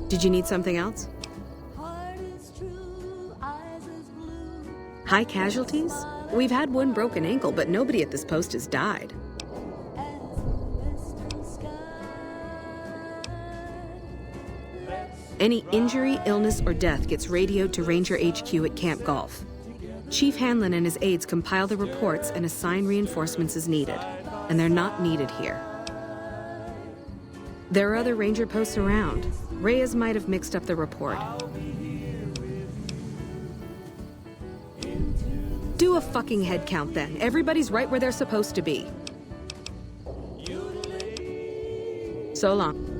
Did you need something else? High casualties? We've had one broken ankle, but nobody at this post has died. Any injury, illness, or death gets radioed to Ranger HQ at Camp Golf. Chief Hanlon and his aides compile the reports and assign reinforcements as needed, and they're not needed here. There are other ranger posts around. Reyes might have mixed up the report. Do a fucking head count then. Everybody's right where they're supposed to be. So long.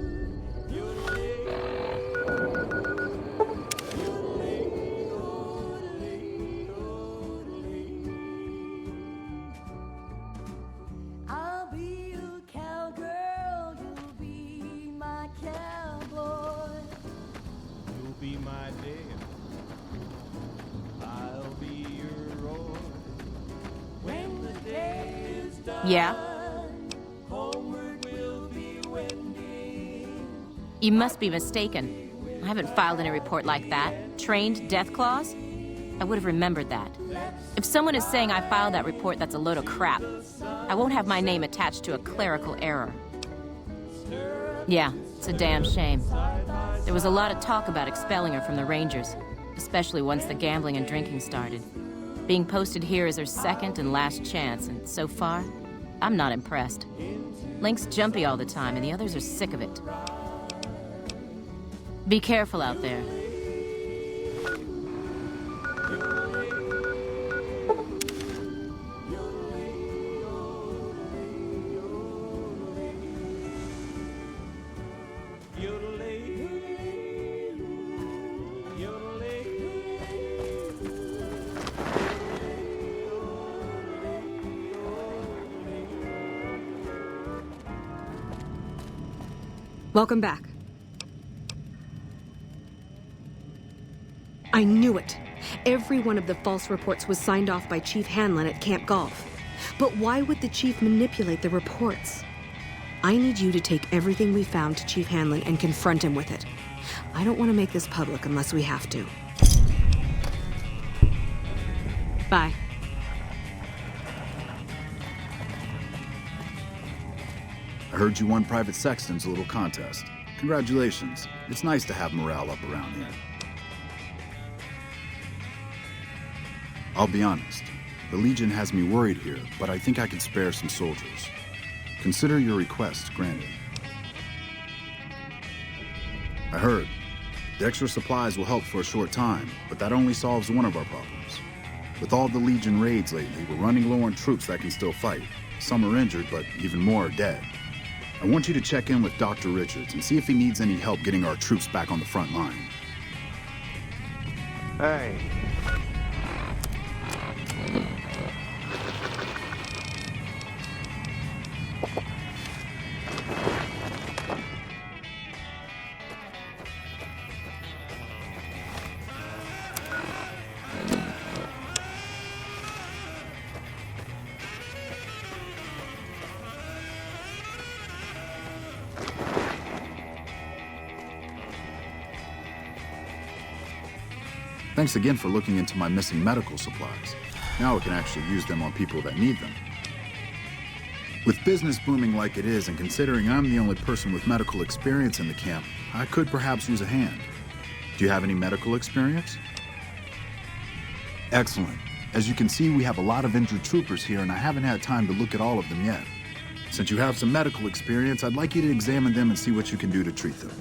Yeah? You must be mistaken. I haven't filed any report like that. Trained death clause? I would have remembered that. If someone is saying I filed that report, that's a load of crap. I won't have my name attached to a clerical error. Yeah, it's a damn shame. There was a lot of talk about expelling her from the Rangers, especially once the gambling and drinking started. Being posted here is her second and last chance, and so far, I'm not impressed. Link's jumpy all the time, and the others are sick of it. Be careful out there. Welcome back. I knew it. Every one of the false reports was signed off by Chief Hanlon at Camp Golf. But why would the Chief manipulate the reports? I need you to take everything we found to Chief Hanlon and confront him with it. I don't want to make this public unless we have to. Bye. I heard you won Private Sexton's little contest. Congratulations. It's nice to have morale up around here. I'll be honest. The Legion has me worried here, but I think I can spare some soldiers. Consider your request granted. I heard. The extra supplies will help for a short time, but that only solves one of our problems. With all the Legion raids lately, we're running low on troops that can still fight. Some are injured, but even more are dead. I want you to check in with Dr. Richards and see if he needs any help getting our troops back on the front line. Hey. Thanks again for looking into my missing medical supplies. Now I can actually use them on people that need them. With business booming like it is, and considering I'm the only person with medical experience in the camp, I could perhaps use a hand. Do you have any medical experience? Excellent. As you can see, we have a lot of injured troopers here, and I haven't had time to look at all of them yet. Since you have some medical experience, I'd like you to examine them and see what you can do to treat them.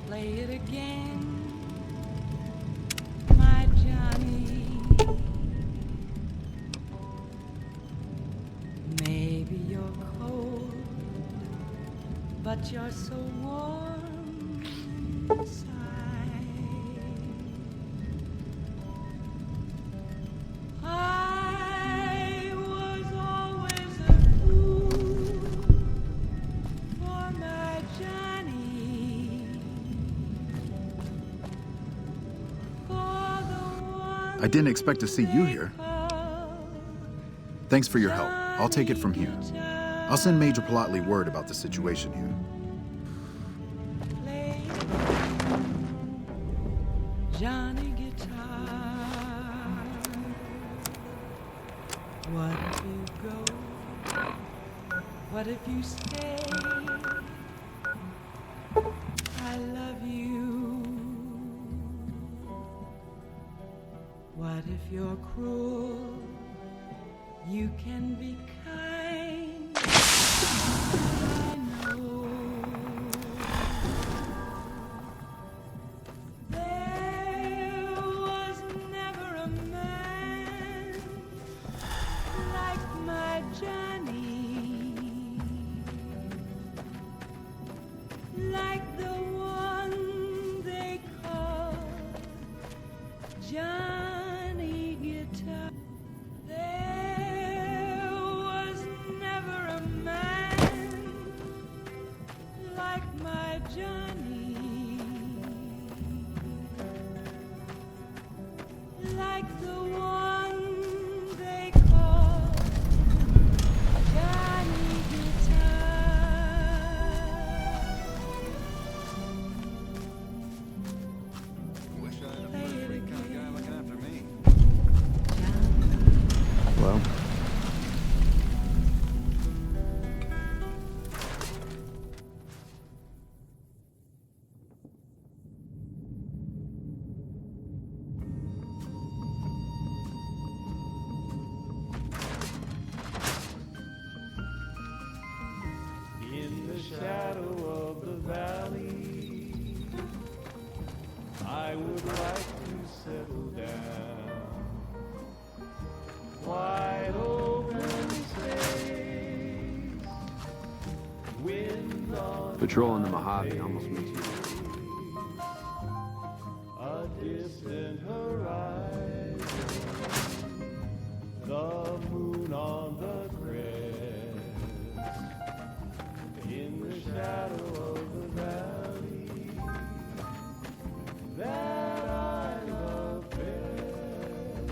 Play it again, my Johnny. Maybe you're cold, but you're so warm inside. I was always a fool for my Johnny. I didn't expect to see you here. Thanks for your help. I'll take it from here. I'll send Major Politely word about the situation here. Johnny guitar, what you go What if you stay? I love you. What if you're cruel? You can be kind. I know. There was never a man like my Johnny, like the one they call Johnny Guitar. There was never a man like my Johnny, like the one they call Johnny Guitar. Wish I had a free kind of guy looking after me. Well, In the shadow of the valley, I would like to settle down. Wide open space, wind on patrolling the Mojave almost makes you. a distant horizon, the moon on the crest, in the shadow of the valley that I love best.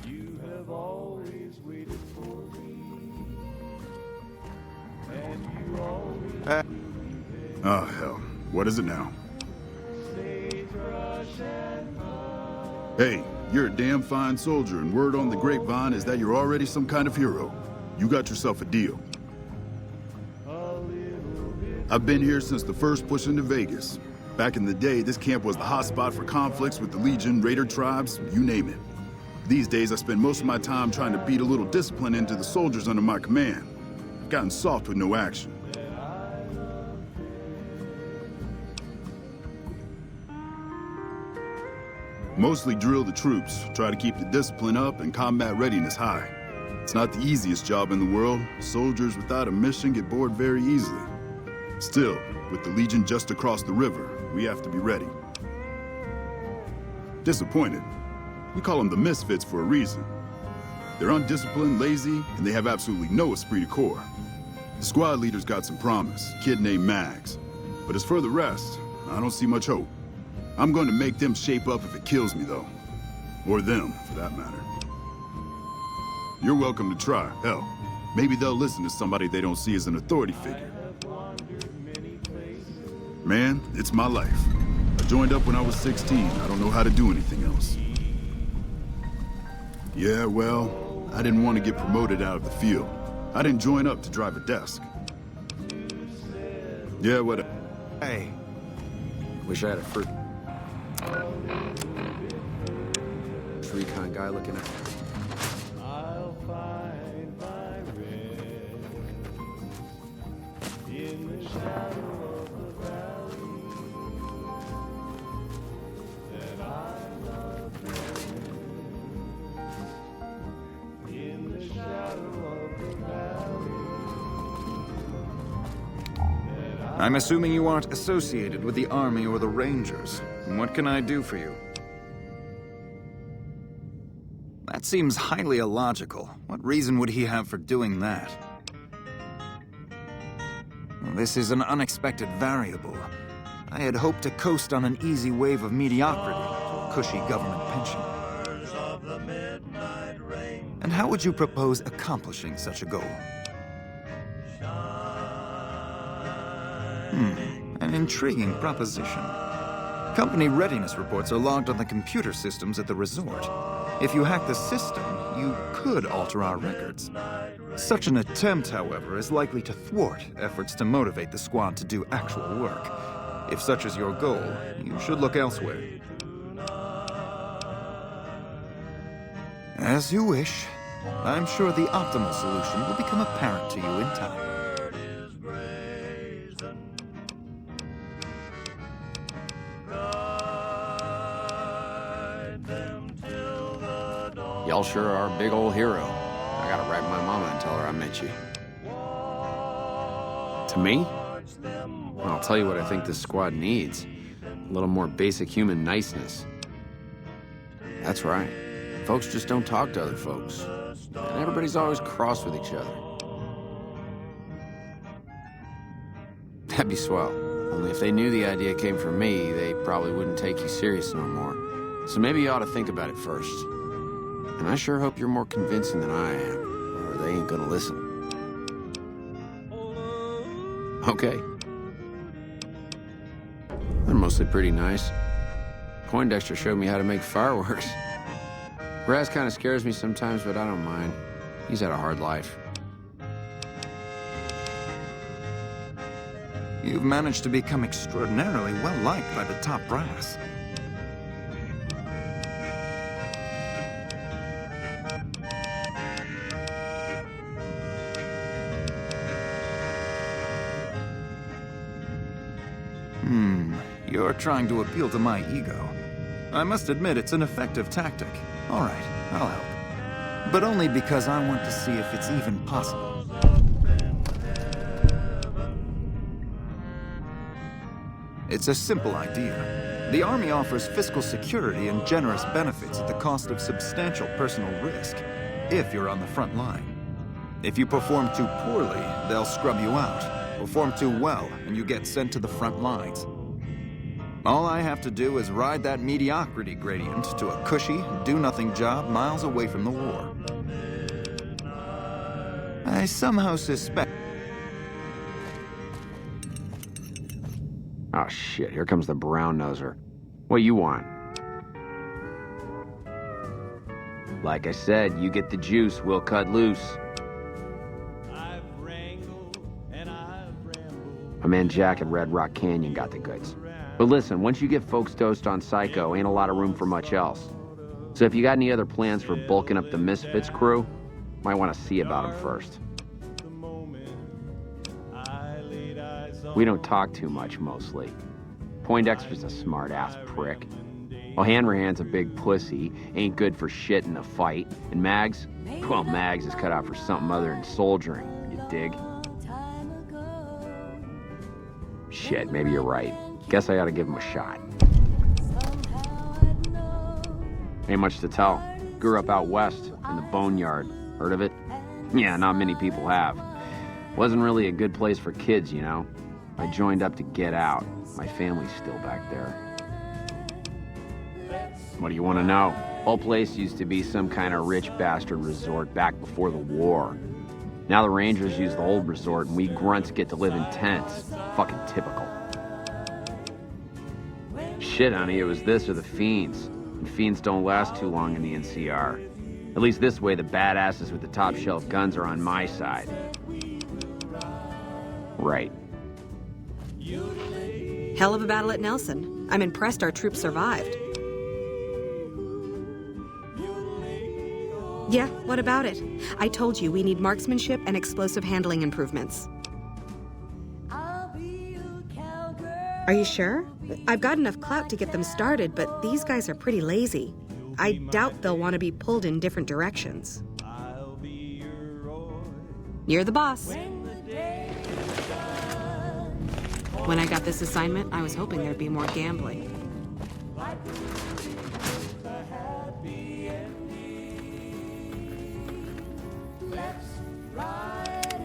You have always waited for me, and you always Oh, hell. What is it now? sagebrush and Hey, you're a damn fine soldier, and word on the grapevine is that you're already some kind of hero. You got yourself a deal. I've been here since the first push into Vegas. Back in the day, this camp was the hotspot for conflicts with the Legion, Raider tribes, you name it. These days, I spend most of my time trying to beat a little discipline into the soldiers under my command. I've gotten soft with no action. Mostly drill the troops, try to keep the discipline up and combat readiness high. It's not the easiest job in the world. Soldiers without a mission get bored very easily. Still, with the Legion just across the river, we have to be ready. Disappointed. We call them the misfits for a reason. They're undisciplined, lazy, and they have absolutely no esprit de corps. The squad leader's got some promise, a kid named Mags. But as for the rest, I don't see much hope. I'm going to make them shape up if it kills me, though. Or them, for that matter. You're welcome to try. Hell, maybe they'll listen to somebody they don't see as an authority figure. Man, it's my life. I joined up when I was 16. I don't know how to do anything else. Yeah, well, I didn't want to get promoted out of the field. I didn't join up to drive a desk. Yeah, whatever. Hey. Wish I had a fruit. Recon guy looking at. I'll find my rest in the shadow of the valley that I love best. In the shadow of the valley that I I'm assuming you aren't associated with the Army or the Rangers. What can I do for you? That seems highly illogical. What reason would he have for doing that? Well, this is an unexpected variable. I had hoped to coast on an easy wave of mediocrity to a cushy government pension. And how would you propose accomplishing such a goal? An intriguing proposition. Company readiness reports are logged on the computer systems at the resort. If you hack the system, you could alter our records. Such an attempt, however, is likely to thwart efforts to motivate the squad to do actual work. If such is your goal, you should look elsewhere. As you wish. I'm sure the optimal solution will become apparent to you in time. Y'all sure are a big old hero. I gotta write my mama and tell her I met you. To me? Well, I'll tell you what I think this squad needs. A little more basic human niceness. That's right. Folks just don't talk to other folks. And everybody's always cross with each other. That'd be swell. Only if they knew the idea came from me, they probably wouldn't take you serious no more. So maybe you ought to think about it first. And I sure hope you're more convincing than I am, or they ain't gonna listen. Okay. They're mostly pretty nice. Poindexter showed me how to make fireworks. Raz kind of scares me sometimes, but I don't mind. He's had a hard life. You've managed to become extraordinarily well-liked by the top brass. You're trying to appeal to my ego. I must admit it's an effective tactic. All right, I'll help. But only because I want to see if it's even possible. It's a simple idea. The Army offers fiscal security and generous benefits at the cost of substantial personal risk, if you're on the front line. If you perform too poorly, they'll scrub you out. Perform too well, and you get sent to the front lines. All I have to do is ride that mediocrity gradient to a cushy, do-nothing job miles away from the war. I somehow suspect... Oh shit, here comes the brown-noser. What you want? Like I said, you get the juice, we'll cut loose. My man Jack at Red Rock Canyon got the goods. But listen, once you get folks dosed on Psycho, ain't a lot of room for much else. So if you got any other plans for bulking up the Misfits crew, might want to see about them first. We don't talk too much, mostly. Poindexter's a smart-ass prick. While Hanrahan's a big pussy, ain't good for shit in a fight. And Mags? Well, Mags is cut out for something other than soldiering, you dig? Shit, maybe you're right. Guess I ought to give him a shot. Ain't much to tell. Grew up out west, in the Boneyard. Heard of it? Yeah, not many people have. Wasn't really a good place for kids, you know? I joined up to get out. My family's still back there. What do you want to know? Whole place used to be some kind of rich bastard resort back before the war. Now the Rangers use the old resort and we grunts get to live in tents. Fucking typical. Shit, honey, it was this or the Fiends. And Fiends don't last too long in the NCR. At least this way, the badasses with the top shelf guns are on my side. Right. Hell of a battle at Nelson. I'm impressed our troops survived. Yeah, what about it? I told you we need marksmanship and explosive handling improvements. Are you sure? I've got enough clout to get them started, but these guys are pretty lazy. I doubt they'll want to be pulled in different directions. You're the boss. When I got this assignment, I was hoping there'd be more gambling. Let's ride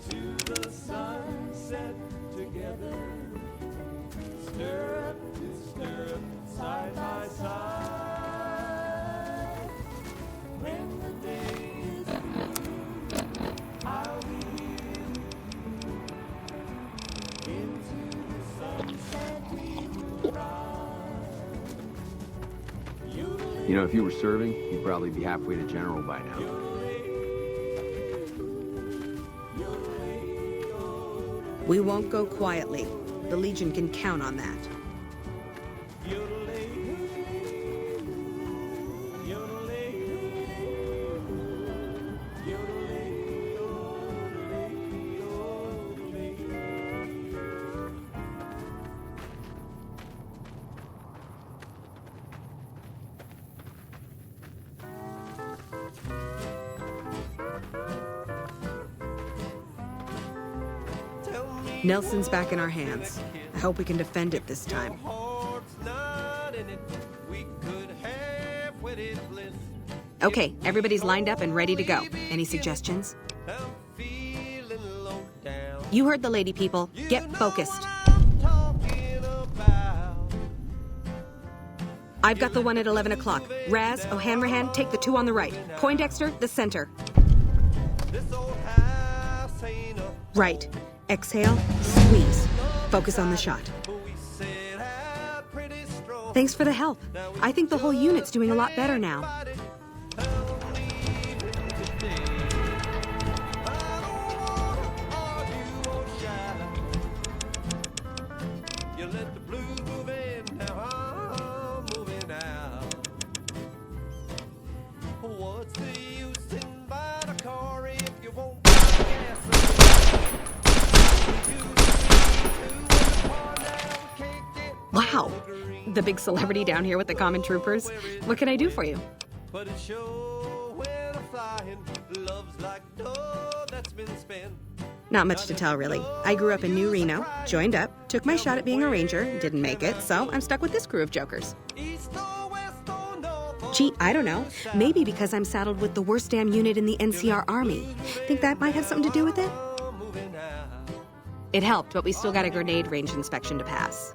into the sunset together. Stirrup to stirrup, side by side. When the day is through, I'll be into the sunset we will ride. You know, if you were serving, you'd probably be halfway to general by now. We won't go quietly. The Legion can count on that. Nelson's back in our hands. I hope we can defend it this time. Okay, everybody's lined up and ready to go. Any suggestions? You heard the lady, people. Get focused. I've got the one at 11 o'clock. Raz, O'Hanrahan, take the two on the right. Poindexter, the center. Right. Exhale, squeeze. Focus on the shot. Thanks for the help. I think the whole unit's doing a lot better now. Wow, the big celebrity down here with the common troopers. What can I do for you? Not much to tell, really. I grew up in New Reno, joined up, took my shot at being a ranger, didn't make it, so I'm stuck with this crew of jokers. Gee, I don't know. Maybe because I'm saddled with the worst damn unit in the NCR Army. Think that might have something to do with it? It helped, but we still got a grenade range inspection to pass.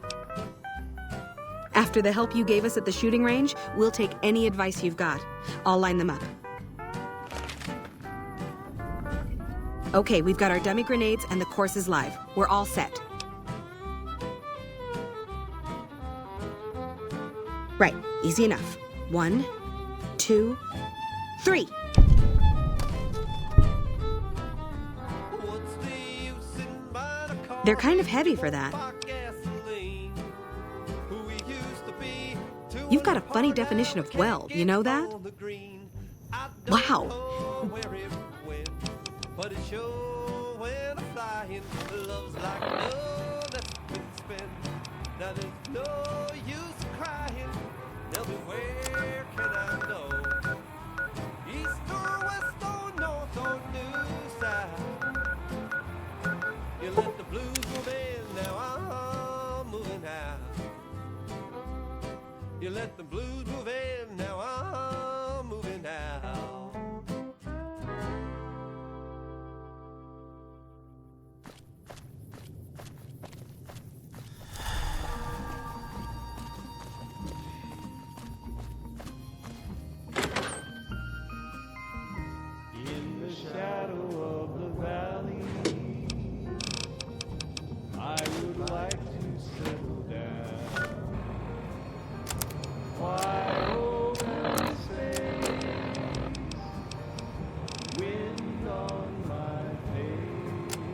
After the help you gave us at the shooting range, we'll take any advice you've got. I'll line them up. Okay, we've got our dummy grenades and the course is live. We're all set. Right, easy enough. 1, 2, 3. They're kind of heavy for that. You've got a funny definition of well, you know that? Wow. You let the blues move in, now I'm moving out. In the shadow of the valley, I would like to settle down. Wide open space, wind on my face,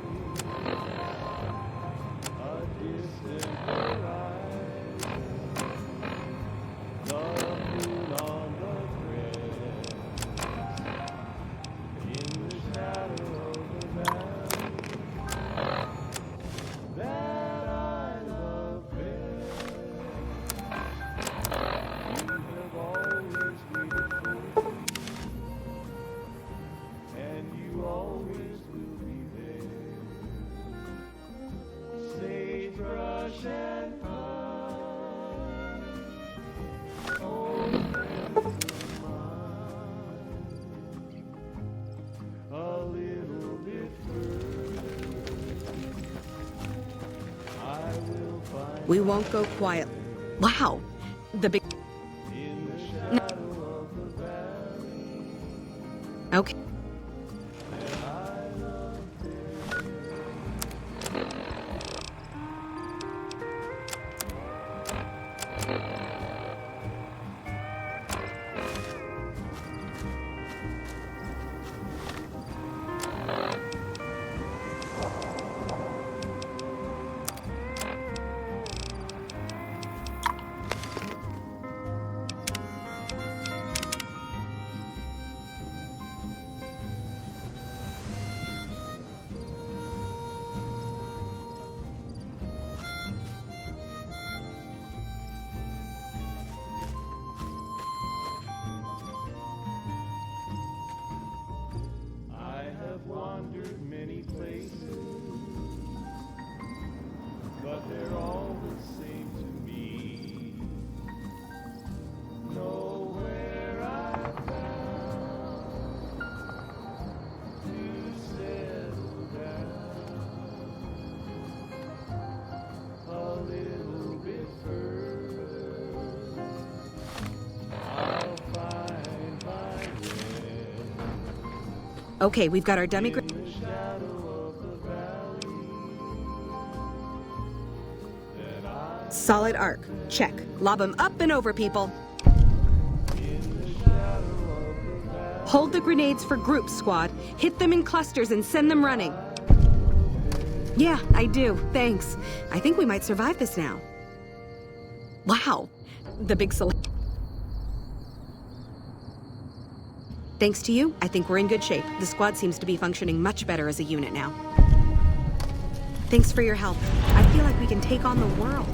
a distant horizon, the moon on the crest, in the shadow of the valley that I love best. And you always will be there. Sagebrush and pine, old friends of mine. A little bit further, I will find. We won't go quiet. Wow, the big. Okay. Okay, we've got our dummy. Solid arc. Check. Lob them up and over, people. Hold the grenades for groups, squad. Hit them in clusters and send them running. Yeah, I do. Thanks. I think we might survive this now. Wow. The big select. Thanks to you, I think we're in good shape. The squad seems to be functioning much better as a unit now. Thanks for your help. I feel like we can take on the world.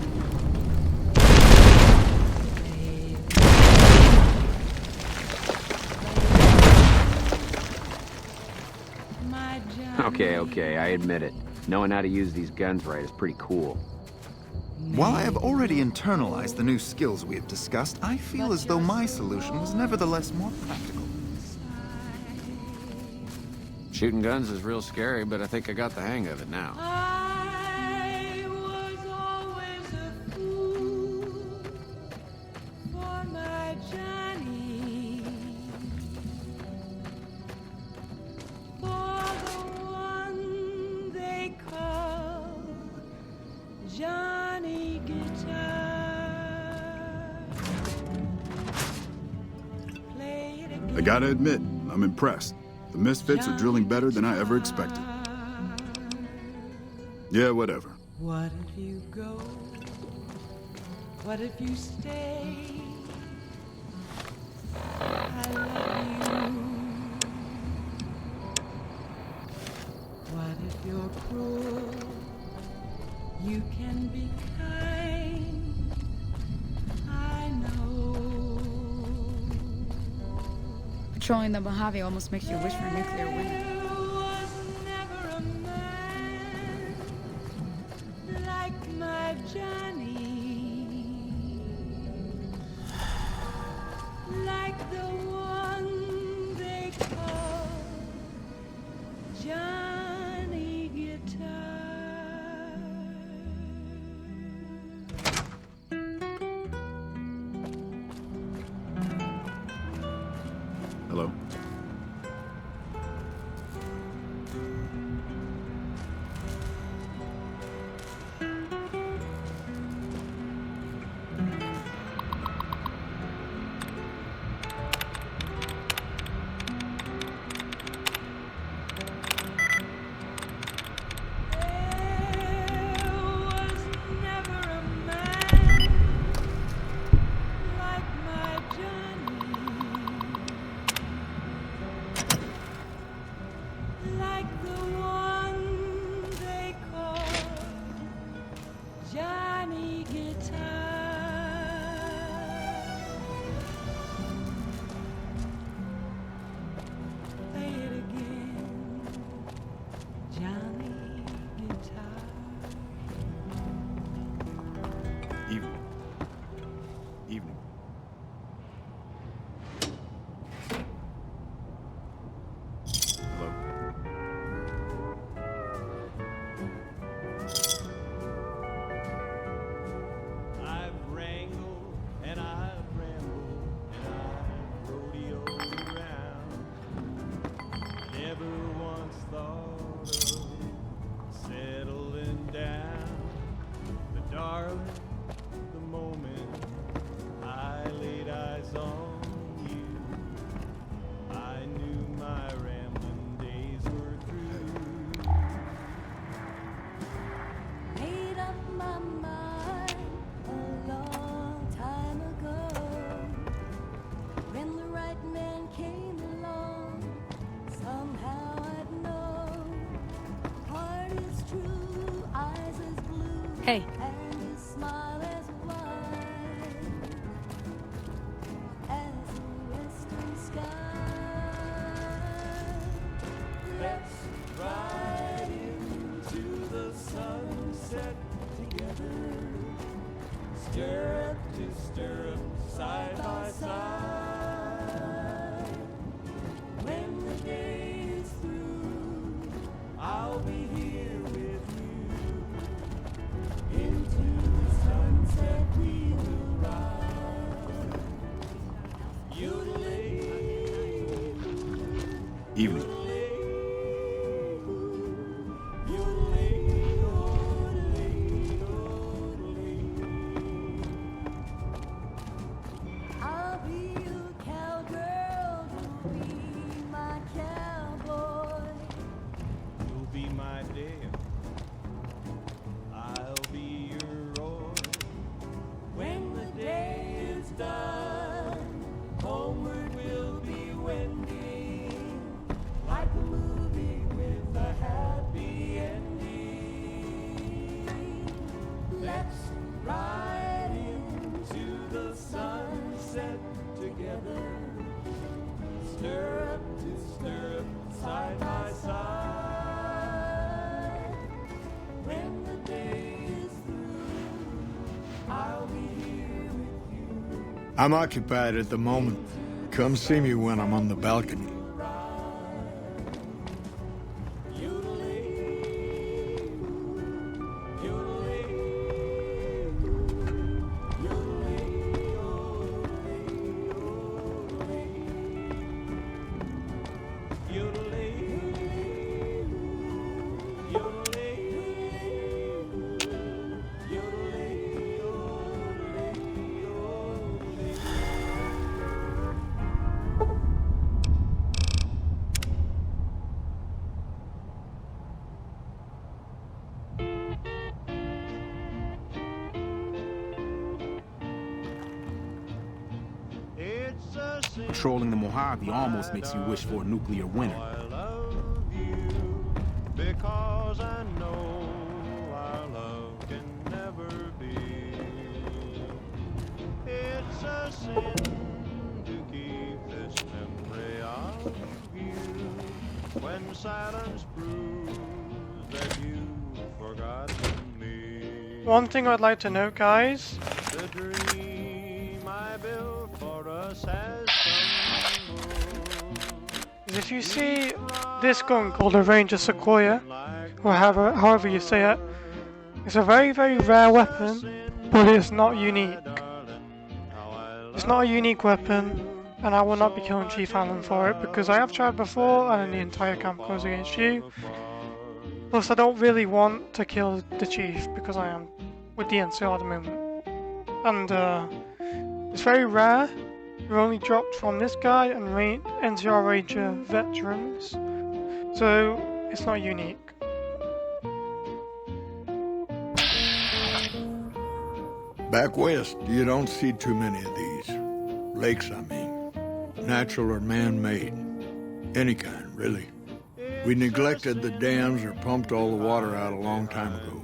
Okay, I admit it. Knowing how to use these guns right is pretty cool. While I have already internalized the new skills we have discussed, I feel as though my solution was nevertheless more practical. Shooting guns is real scary, but I think I got the hang of it now. I was always a fool for my Johnny, for the one they call Johnny Guitar. Play it again. I gotta admit, I'm impressed. The Misfits are drilling better than I ever expected. Yeah, whatever. What if you go? What if you stay? I love you. What if you're cruel? You can be kind. I know. Patrolling the Mojave almost makes you wish for a nuclear winter. There was never a man like my Johnny, like the one they call Johnny Guitar. Hello? Evening. Hello? I've wrangled and I've rambled and I've rodeoed around. Never once thought of settling down. But darling, the moment I laid eyes on you, I knew my rambling days were through. Made up my mind a long time ago. When the right man came along, somehow I'd know. Heart is true, eyes as blue, Hey. and his smile as wide as the western sky. Let's ride into the sunset together, stirrup to stirrup, side by side. When the day is through, I'll be here with you. Into the sunset we will ride. Yodeling, Evening. yodeling. together, stirrup to stirrup, side by side. When the day is through, I'll be here with you. I'm occupied at the moment. Come see me when I'm on the balcony. Patrolling the Mojave almost makes you wish for a nuclear winter. Because I know our love can never be. It's a sin to keep this memory of you when silence proves that you've forgotten me. One thing I'd like to note, guys. The dream I built for us has If you see this gun called a Ranger Sequoia, or however you say it, it's a very, very rare weapon, but it's not unique. It's not a unique weapon, and I will not be killing Chief Allen for it, because I have tried before, and the entire camp goes against you. Plus, I don't really want to kill the Chief, because I am with the NCR at the moment. And it's very rare. We're only dropped from this guy and NCR Ranger veterans, so it's not unique. Back west, you don't see too many of these. Lakes, I mean. Natural or man-made. Any kind, really. We neglected the dams or pumped all the water out a long time ago.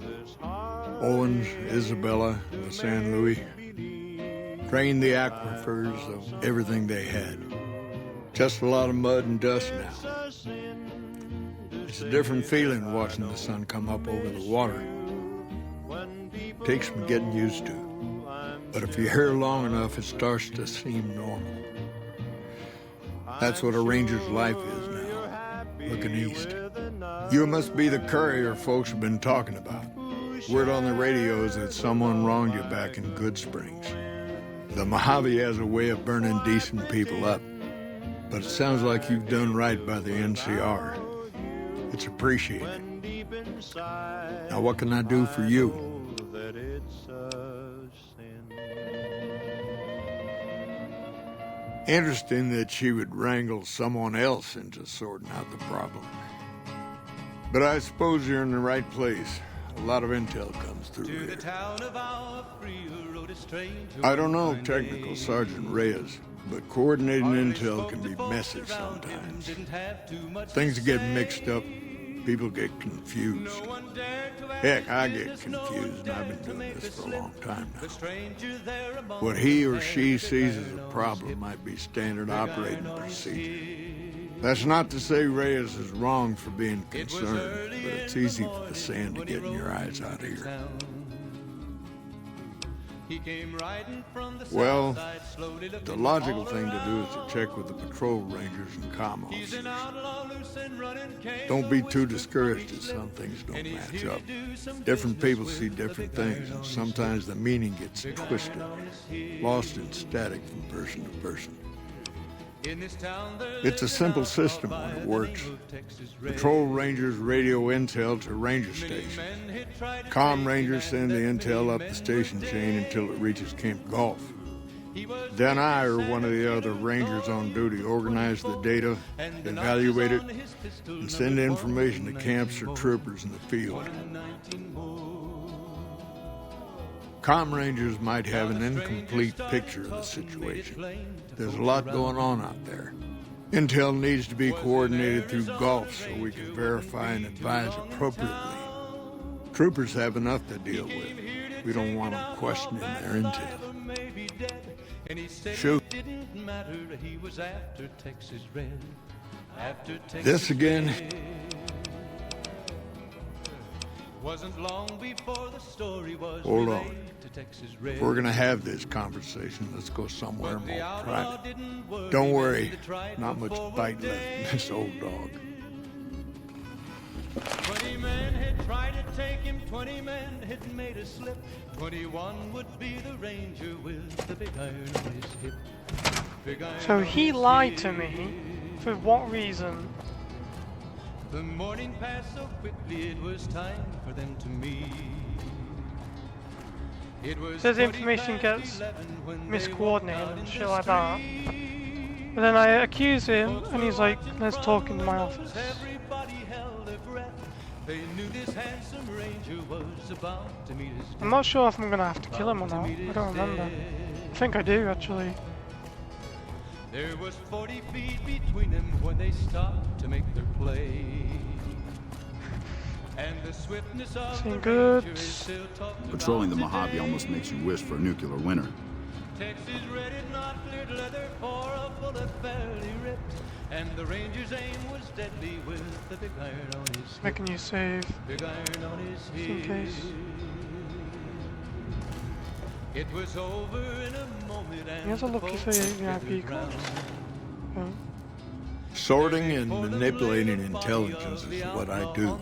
Owens, Isabella, the San Luis. Drained the aquifers of everything they had. Just a lot of mud and dust now. It's a different feeling watching the sun come up over the water. Takes some getting used to. But if you're here long enough, it starts to seem normal. That's what a ranger's life is now, looking east. You must be the courier folks have been talking about. Word on the radio is that someone wronged you back in Good Springs. The Mojave has a way of burning decent people up, but it sounds like you've done right by the NCR. It's appreciated. Now what can I do for you? Interesting that she would wrangle someone else into sorting out the problem. But I suppose you're in the right place. A lot of intel comes through here. I don't know Technical Sergeant Reyes, but coordinating intel can be messy sometimes. Things get mixed up, people get confused. Heck, I get confused, and I've been doing this for a long time now. What he or she sees as a problem might be standard operating procedure. That's not to say Reyes is wrong for being concerned, but it's easy for the sand to get in your eyes out here. Well, the logical thing to do is to check with the patrol rangers and comm officers. Don't be too discouraged if some things don't match up. Different people see different things, and sometimes the meaning gets twisted, lost in static from person to person. It's a simple system when it works. Patrol rangers radio intel to ranger station. Comm rangers send the intel up the station chain until it reaches Camp Golf. Then I or one of the other rangers on duty organize the data, evaluate it, and send information to camps or troopers in the field. Comm rangers might have an incomplete picture of the situation. There's a lot going on out there. Intel needs to be coordinated through Gulf so we can verify and advise appropriately. Troopers have enough to deal with. We don't want them questioning their intel. And he said Shoot. it didn't matter, he was after Texas Red. After Texas This again? Red. Wasn't long before the story was Hold relayed on. to Texas Red. If we're gonna have this conversation, let's go somewhere But the more outlaw private. didn't worry Don't when worry, the tried not much before bite one left day. in this old dog. 20 men had tried to take him, 20 men had made a slip. 21 would be the ranger with the big iron on his hip. Big iron So on he his lied to hip. me. For what reason? The morning passed so quickly, it was time for them to meet. It was Says 20 information past gets 11 when they miscoordinated walked out and in shit the like that. street. But then I accuse him and he's like, let's talk in my office. Everybody held their breath. They knew this handsome ranger was about to meet his I'm not sure if I'm gonna have to kill him or not. I don't remember. I think I do actually. There was 40 feet between them when they stopped to make their play. And the swiftness of Seen the good. ranger is still talked Patrolling the about Mojave today. almost makes you wish for a nuclear winter. Texas red had not cleared leather for a bullet fairly ripped. And the ranger's aim was deadly with the big iron on his hip. Making you save. Big iron on his Just in hip. case. It was over in a moment and He has a lucky the for folks VIP gathered cards. round. Sorting and manipulating intelligence is what I do.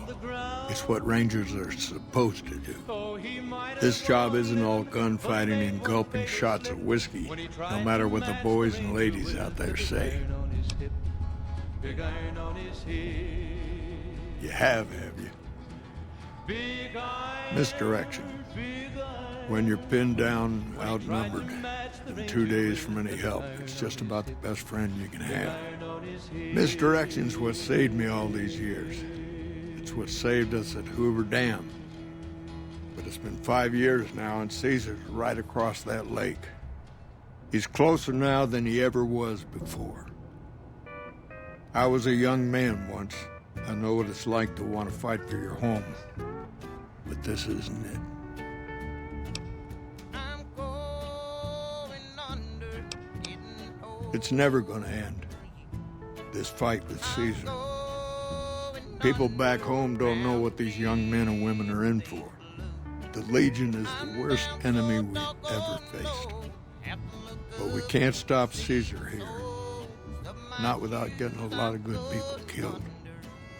It's what Rangers are supposed to do. This job isn't all gunfighting and gulping shots of whiskey, no matter what the boys and ladies out there say. Big iron on his hip. You have you? Big iron, Misdirection. big iron. When you're pinned down, outnumbered, and 2 days from any help, it's just about the best friend you can have. Misdirection's what saved me all these years. It's what saved us at Hoover Dam. But it's been 5 years now, and Caesar's right across that lake. He's closer now than he ever was before. I was a young man once. I know what it's like to want to fight for your home. But this isn't it. It's never gonna end. This fight with Caesar. People back home don't know what these young men and women are in for. The Legion is the worst enemy we've ever faced. But we can't stop Caesar here. Not without getting a lot of good people killed.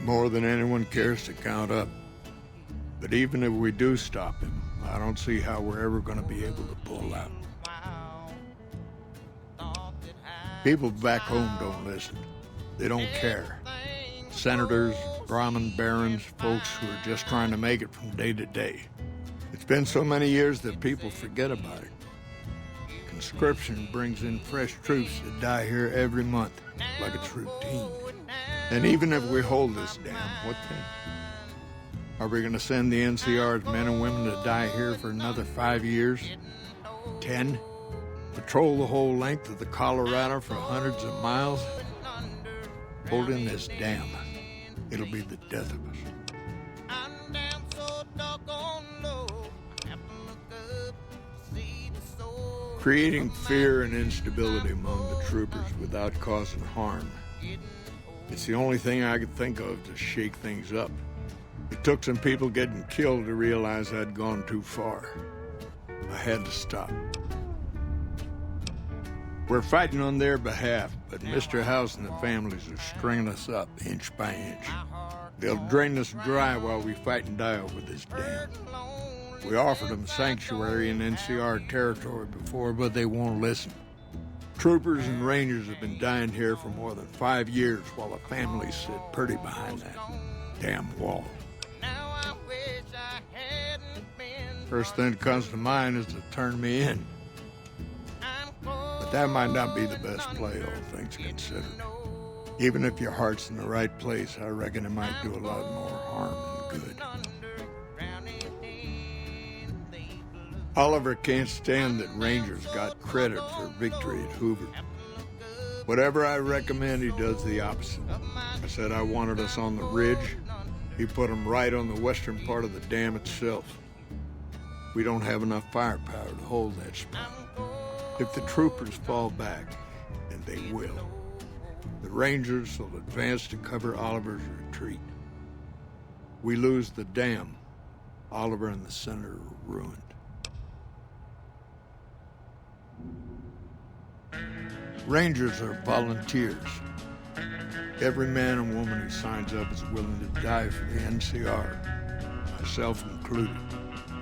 More than anyone cares to count up. But even if we do stop him, I don't see how we're ever going to be able to pull out. People back home don't listen. They don't care. Senators, Brahmin barons, folks who are just trying to make it from day to day. It's been so many years that people forget about it. Conscription brings in fresh troops that die here every month, like it's routine. And even if we hold this dam, what then? Are we going to send the NCR's men and women to die here for another 5 years? 10? Patrol the whole length of the Colorado for hundreds of miles? Holding this dam, it'll be the death of us. Creating fear and instability among the troopers without causing harm. It's the only thing I could think of to shake things up. It took some people getting killed to realize I'd gone too far. I had to stop. We're fighting on their behalf, but Mr. House and the families are stringing us up inch by inch. They'll drain us dry while we fight and die over this dam. We offered them sanctuary in NCR territory before, but they won't listen. Troopers and rangers have been dying here for more than 5 years while the families sit pretty behind that damn wall. First thing that comes to mind is to turn me in. But that might not be the best play, all things considered. Even if your heart's in the right place, I reckon it might do a lot more harm than good. Oliver can't stand that Rangers got credit for victory at Hoover. Whatever I recommend, he does the opposite. I said I wanted us on the ridge. He put them right on the western part of the dam itself. We don't have enough firepower to hold that spot. If the troopers fall back, and they will, the Rangers will advance to cover Oliver's retreat. We lose the dam. Oliver and the center are ruined. Rangers are volunteers. Every man and woman who signs up is willing to die for the NCR, myself included.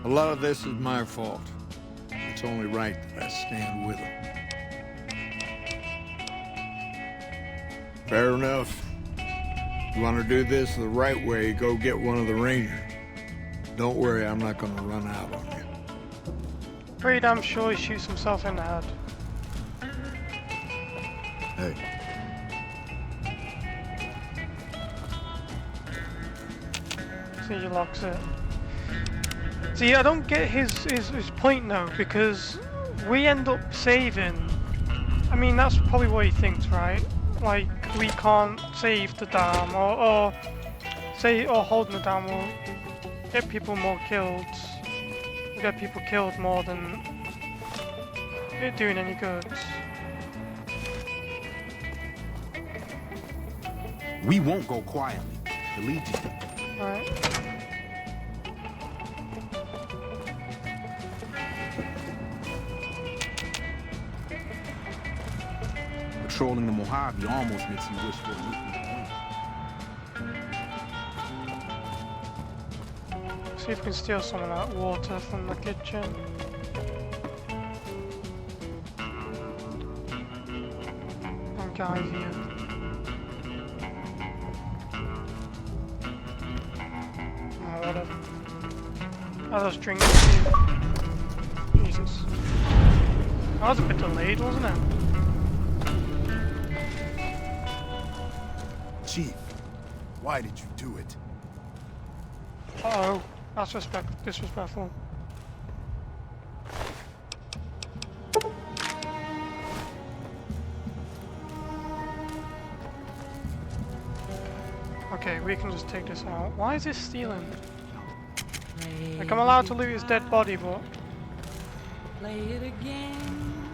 A lot of this is my fault. It's only right that I stand with them. Fair enough. You want to do this the right way, go get one of the Rangers. Don't worry, I'm not going to run out on you. Pretty damn sure he shoots himself in the head. Hey. See, he locks it. See, I don't get his point though, because we end up saving. I mean, that's probably what he thinks, right? Like, we can't save the dam, or holding the dam will get people more killed. We'll get people killed more than it doing any good. We won't go quietly. The Legion. Right. Patrolling the Mojave almost makes you wish for a nuclear win. See if we can steal some of that water from the kitchen. And guy here. Oh, whatever. Oh, those drinks. Jesus. That was a bit delayed, wasn't it? Chief, why did you do it? Uh-oh. That's disrespectful. Okay, we can just take this out. Why is this stealing? Like, I'm allowed to loot his dead body, but... Play it again,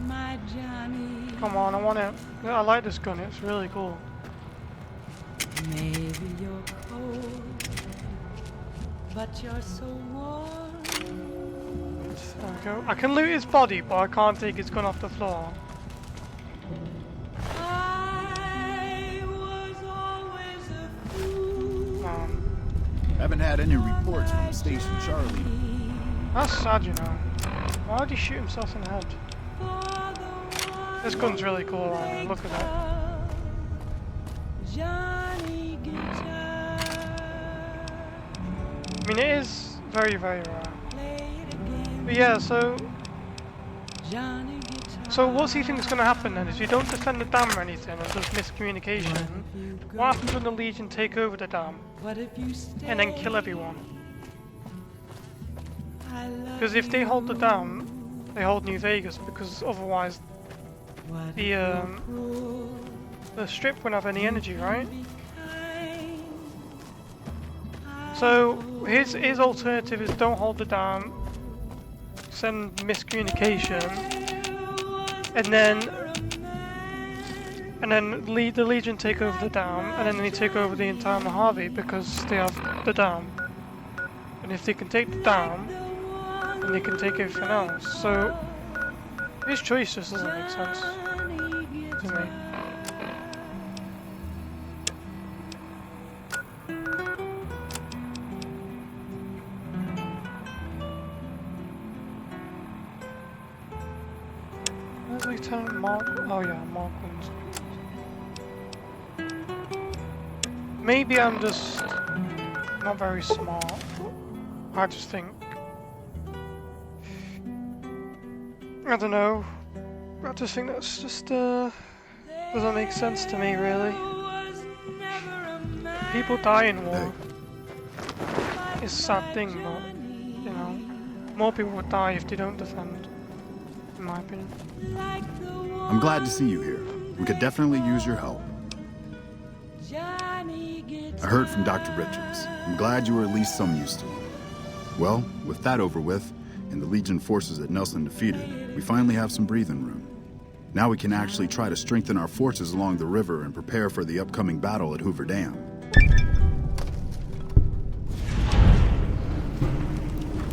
my Johnny. Come on, I want it. Yeah, I like this gun, it's really cool. Maybe you're cold, but you're so warm. There we go. I can loot his body, but I can't take his gun off the floor. I was always a fool. Haven't had any reports from Station Charlie. That's sad, you know. Why would he shoot himself in the head? This gun's really cool, Ryan. Look at that. Johnny I mean, it is very, very rare. But yeah, so what's he think is going to happen then? If you don't defend the dam or anything, and there's miscommunication, what happens when the Legion take over the dam and then kill everyone? Because if they hold the dam, they hold New Vegas, because otherwise the strip won't have any energy, right? So his alternative is don't hold the dam, send miscommunication, and then the Legion take over the dam, and then they take over the entire Mojave because they have the dam. And if they can take the dam, then they can take everything else. So his choice just doesn't make sense to me. Where's Lieutenant Mark? Oh yeah, Markland. Maybe I'm just not very smart. I just think, I don't know. I just think that's just doesn't make sense to me, really. People die in war. It's a sad thing, but you know, more people would die if they don't defend, in my opinion. I'm glad to see you here. We could definitely use your help. I heard from Dr. Richards. I'm glad you were at least some use to him. Well, with that over with, and the Legion forces that Nelson defeated, we finally have some breathing room. Now we can actually try to strengthen our forces along the river and prepare for the upcoming battle at Hoover Dam.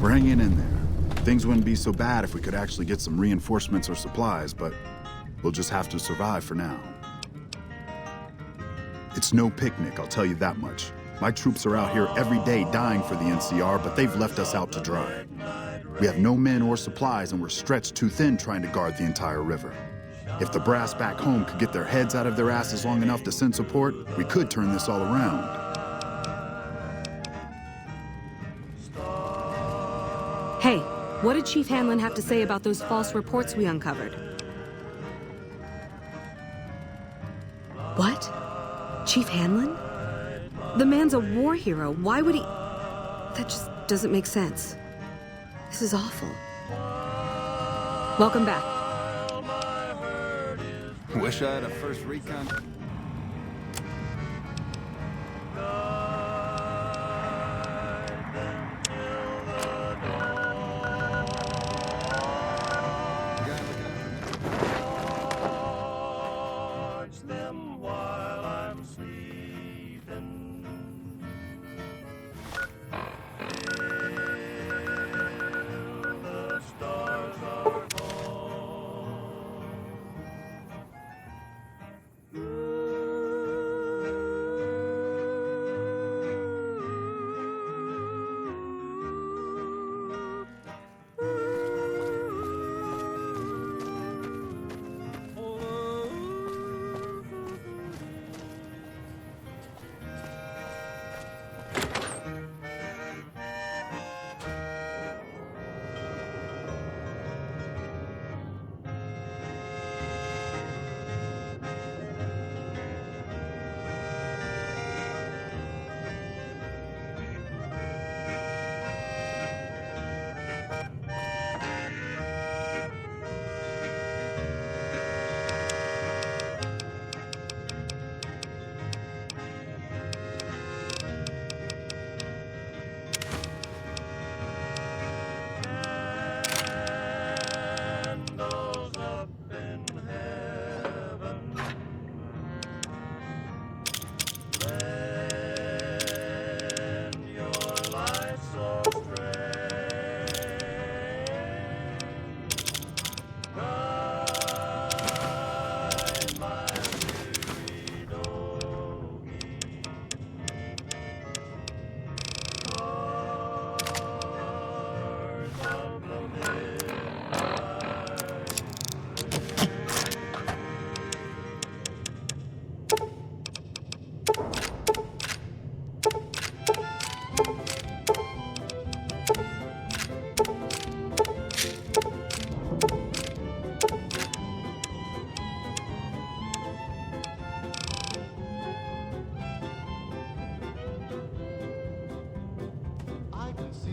We're hanging in there. Things wouldn't be so bad if we could actually get some reinforcements or supplies, but we'll just have to survive for now. It's no picnic, I'll tell you that much. My troops are out here every day dying for the NCR, but they've left us out to dry. We have no men or supplies, and we're stretched too thin trying to guard the entire river. If the brass back home could get their heads out of their asses long enough to send support, we could turn this all around. Hey, what did Chief Hanlon have to say about those false reports we uncovered? What? Chief Hanlon? The man's a war hero. Why would he... That just doesn't make sense. This is awful. Welcome back. Wish I had a first recon.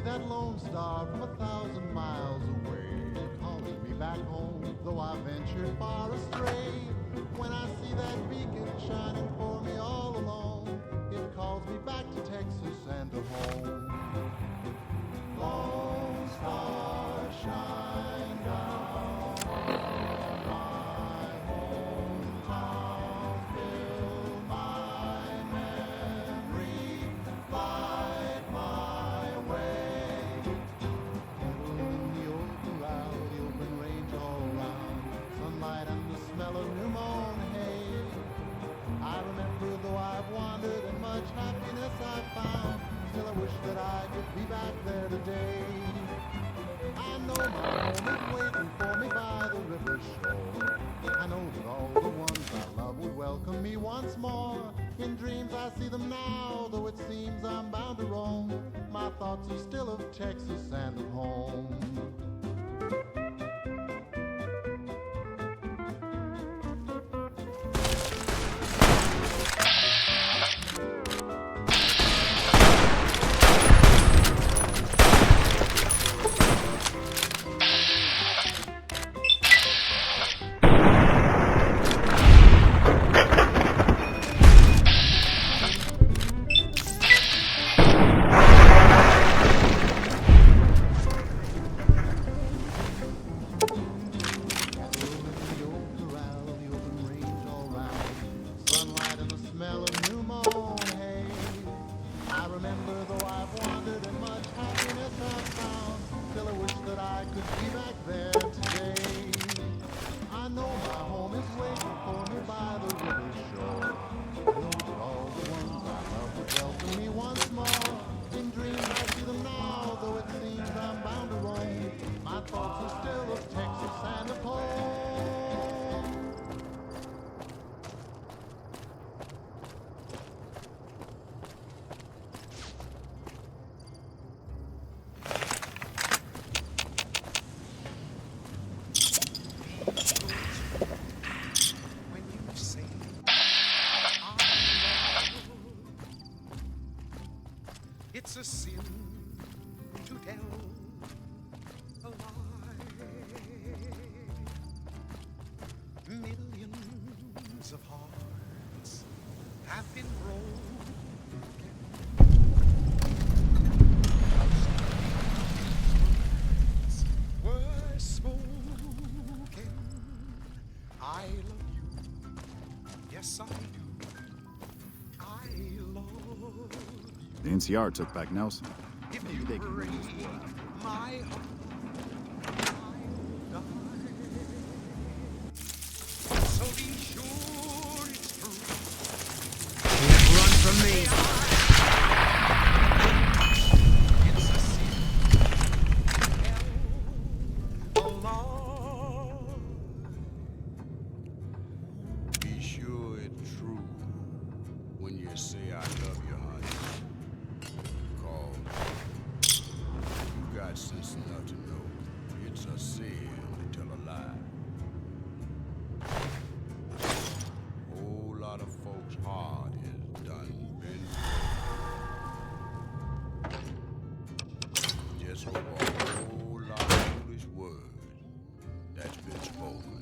that lone star from 1,000 miles away, calling me back home, though I ventured far astray. When I see that beacon shining for me all alone, it calls me back to Texas and to home. Lone star, shine down my hometown, fill my memory, light my way. In the old corral, the open range all round, sunlight and the smell of new mown hay. I remember though I've wandered and much happiness I've found, still I wish that I could be back there today. I know my home is waiting for me by the river shore. I know that all the ones I love would welcome me once more. In dreams I see them now, though it seems I'm bound to roam. My thoughts are still of Texas and of home. It's a sin to tell a lie. Millions of hearts have been broken. Were spoken. I love you. Yes, I do. I love The NCR took back Nelson. if Maybe you they can break use war. my heart. I'll die. So be sure it's true. Can't run from me. It's a sin. Alone. Be sure it's true when you say I love you, honey. 'Cause you got sense enough to know it's a sin to tell a lie. Whole lot of folks' heart is done been broken. Just over a whole lot of foolish words that's been spoken.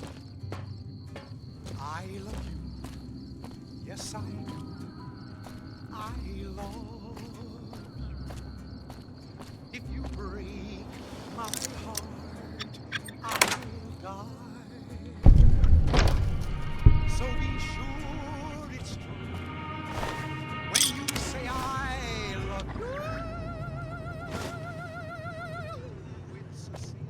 I love you. Yes, I do. I love you. If you break my heart, I'll die. So be sure it's true when you say I love you. It's a sin.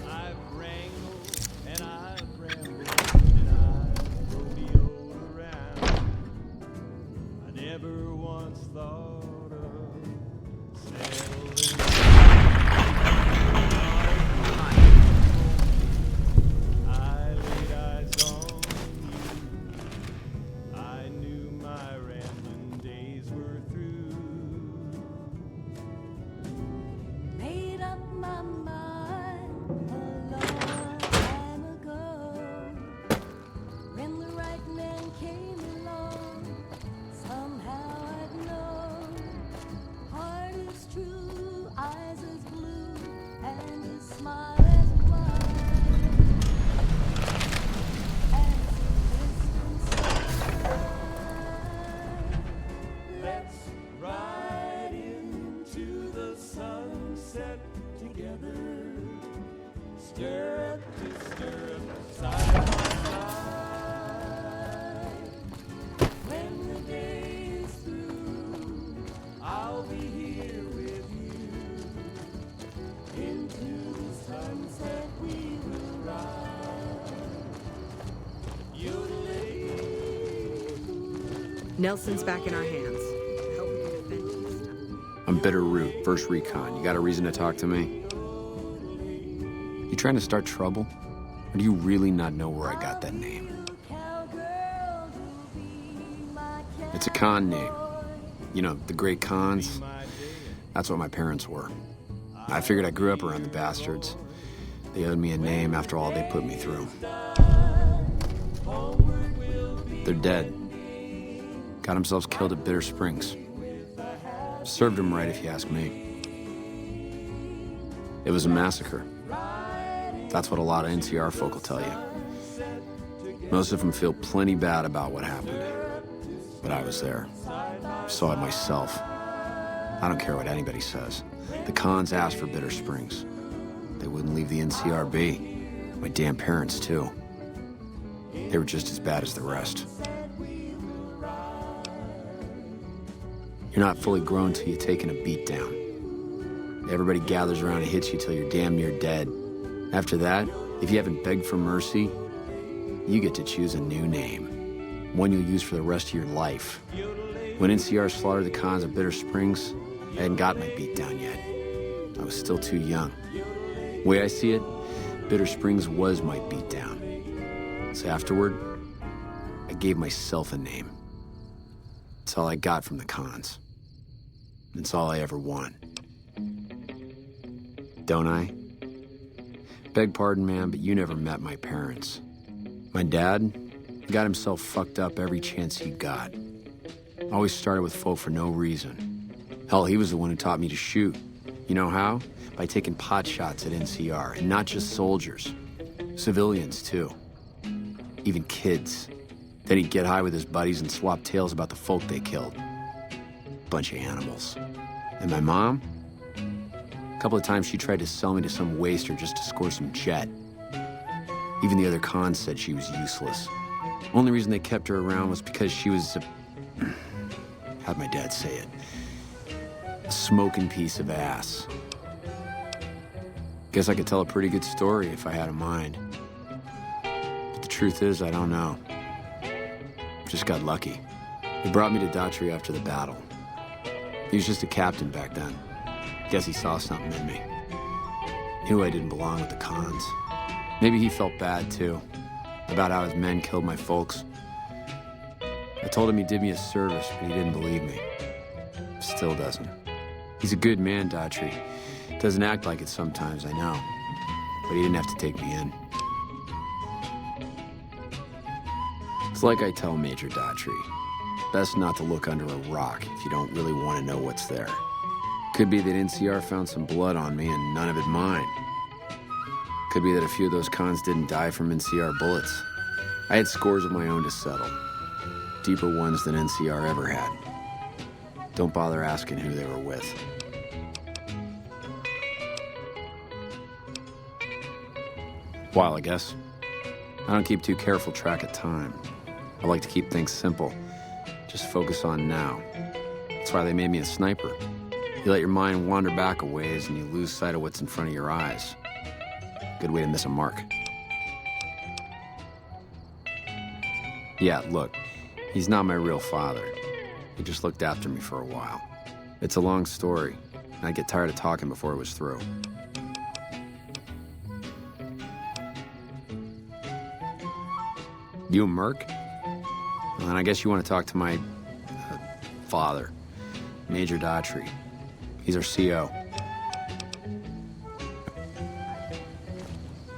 I've wrangled and I've rambled and I've rodeoed around. I never once thought of settling. I laid eyes on you. I knew my rambling days were through. Made up my mind a long time ago. When the right man came along, somehow I'd know. Heart is true, eyes as blue, and his smile as wide as a distant sky. Let's ride into the sunset together, stirrup to stirrup, side by side. When the day is through, I'll be here with you. Into the sunset we will ride. Yodeling. Nelson's back in our hands. I hope we can defend these. I'm Bitter Root, first recon. You got a reason to talk to me? You trying to start trouble? Or do you really not know where I got that name? It's a con name. You know, the great cons. That's what my parents were. I figured I grew up around the bastards. They owed me a name after all they put me through. They're dead. Got themselves killed at Bitter Springs. Served them right, if you ask me. It was a massacre. That's what a lot of NCR folk will tell you. Most of them feel plenty bad about what happened. But I was there. Saw it myself. I don't care what anybody says. The cons asked for Bitter Springs. They wouldn't leave the NCR be. My damn parents, too. They were just as bad as the rest. You're not fully grown till you've taken a beat down. Everybody gathers around and hits you till you're damn near dead. After that, if you haven't begged for mercy, you get to choose a new name. One you'll use for the rest of your life. When NCR slaughtered the cons of Bitter Springs, I hadn't got my beat down yet. I was still too young. The way I see it, Bitter Springs was my beat down. So afterward, I gave myself a name. It's all I got from the cons. It's all I ever want. Don't I? Beg pardon, man, but you never met my parents. My dad got himself fucked up every chance he got. Always started with folk for no reason. Hell, he was the one who taught me to shoot. You know how? By taking pot shots at NCR, and not just soldiers. Civilians, too. Even kids. Then he'd get high with his buddies and swap tales about the folk they killed. Bunch of animals. And my mom? A couple of times she tried to sell me to some waster just to score some jet. Even the other cons said she was useless. Only reason they kept her around was because she was how'd my dad say it? A smoking piece of ass. Guess I could tell a pretty good story if I had a mind. But the truth is, I don't know. Just got lucky. He brought me to Daughtry after the battle. He was just a captain back then. Guess he saw something in me. Knew I didn't belong with the cons. Maybe he felt bad, too, about how his men killed my folks. I told him he did me a service, but he didn't believe me. Still doesn't. He's a good man, Daughtry. Doesn't act like it sometimes, I know. But he didn't have to take me in. It's like I tell Major Daughtry. Best not to look under a rock if you don't really want to know what's there. Could be that NCR found some blood on me and none of it mine. Could be that a few of those cons didn't die from NCR bullets. I had scores of my own to settle. Deeper ones than NCR ever had. Don't bother asking who they were with. While, I guess. I don't keep too careful track of time. I like to keep things simple. Just focus on now. That's why they made me a sniper. You let your mind wander back a ways and you lose sight of what's in front of your eyes. Good way to miss a mark. Yeah, look, he's not my real father. He just looked after me for a while. It's a long story, and I'd get tired of talking before it was through. You a merc? Well, then I guess you want to talk to my father, Major Daughtry. He's our CO.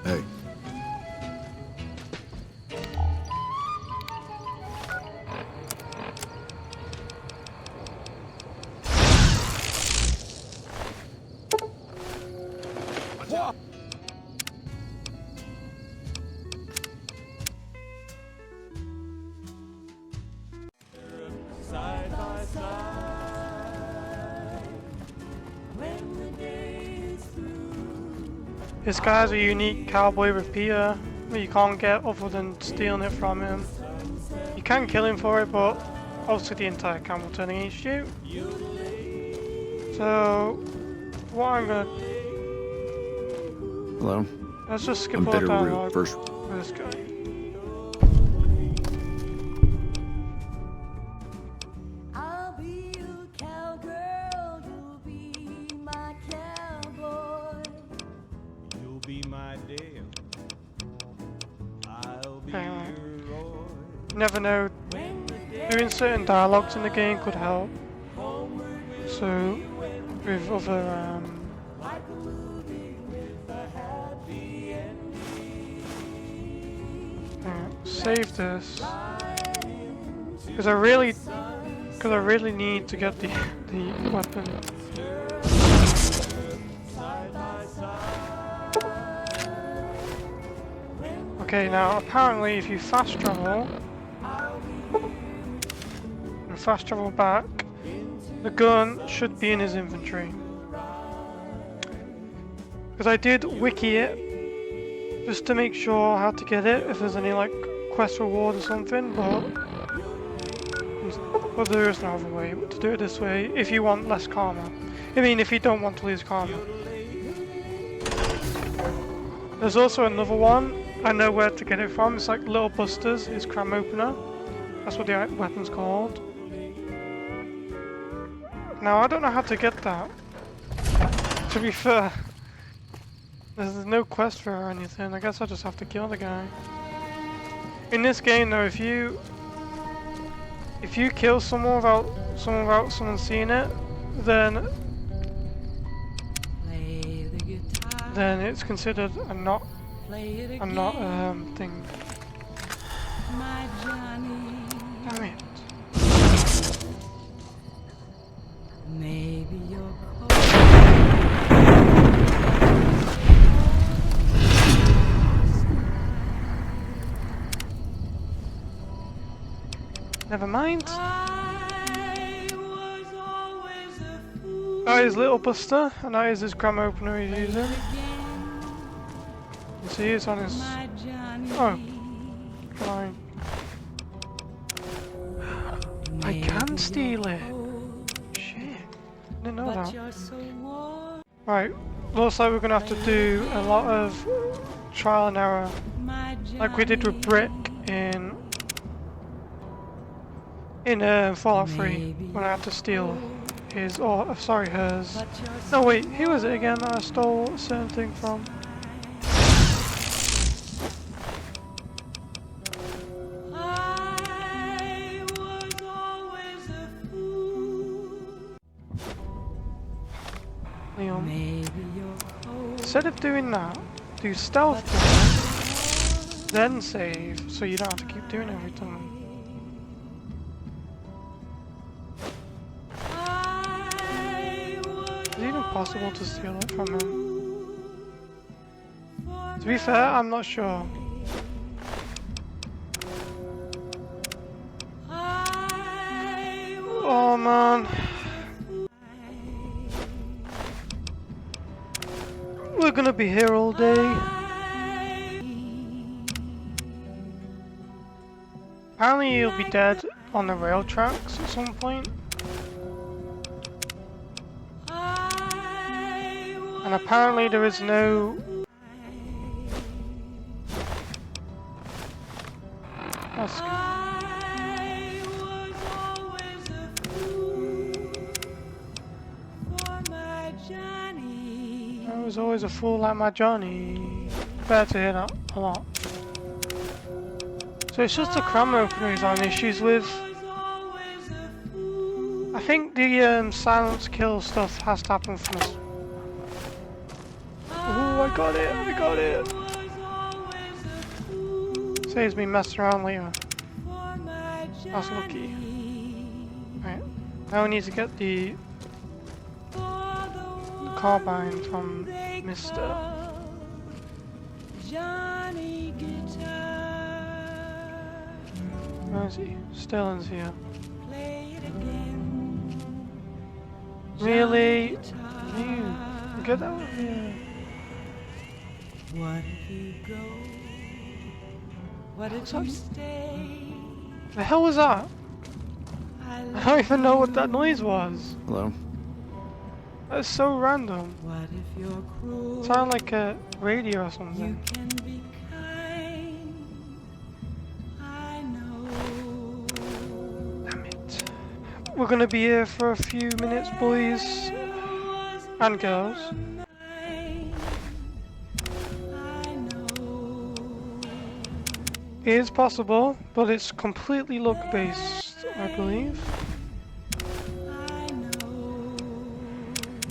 Hey. Side by side, when the day is through. This guy has a unique cowboy repeater that you can't get other than stealing it from him. You can kill him for it, but obviously the entire camp will turn against you. So, what I'm gonna... Hello? Let's just skip I'm all the Bitterroot, dialogue first... with this guy. I'll be your cowgirl, you'll be my cowboy. You'll be my Dale. I'll be Anyway. your Roy. You never know, doing certain dialogues in the game could help. So, with other, save this. Because I really need to get the weapon. Okay, now apparently if you fast travel and fast travel back, the gun should be in his inventory. Because I did wiki it just to make sure how to get it, if there's any like quest reward or something, but there is no other way to do it this way if you want less karma. I mean, if you don't want to lose karma. There's also another one, I know where to get it from, it's like Little Buster's, his cram opener. That's what the weapon's called. Now, I don't know how to get that. To be fair, there's no quest for it or anything, I guess I'll just have to kill the guy. In this game though, if you kill someone without someone seeing it, then it's considered a not thing. Damn it. Maybe you're Never mind. That is Little Buster, and that is his gram opener he's using. You see it's on his... Oh. Fine. I can steal it. Shit. Didn't know that. Right. Looks like we're gonna have to do a lot of trial and error. Like we did with Brick in Fallout 3 when I had to steal his, or sorry, hers. No wait, who was it again that I stole a certain thing from? Leon. Instead of doing that, do stealth first, then save, so you don't have to keep doing it every time. Is it even possible to steal it from him? To be fair, I'm not sure. Oh man. We're gonna be here all day. Apparently he'll be dead on the rail tracks at some point. And apparently there is no... That's... I was always a fool like my Johnny. Better to hear that a lot. So it's just the cram opener he's on issues with. I think the silence kill stuff has to happen from us. Oh, I got it! Saves me messing around later. That's lucky. Right, now we need to get the carbine from Mr. Where is he? Sterling's here. Really? You get out of here. What if you go? What if you stay? The hell was that? I don't even know what that noise was. Hello? That's so random. What if you're cruel? Sound like a radio or something. You can be kind. I know. Damn it. We're gonna be here for a few minutes, boys and girls. It is possible, but it's completely luck based, I believe.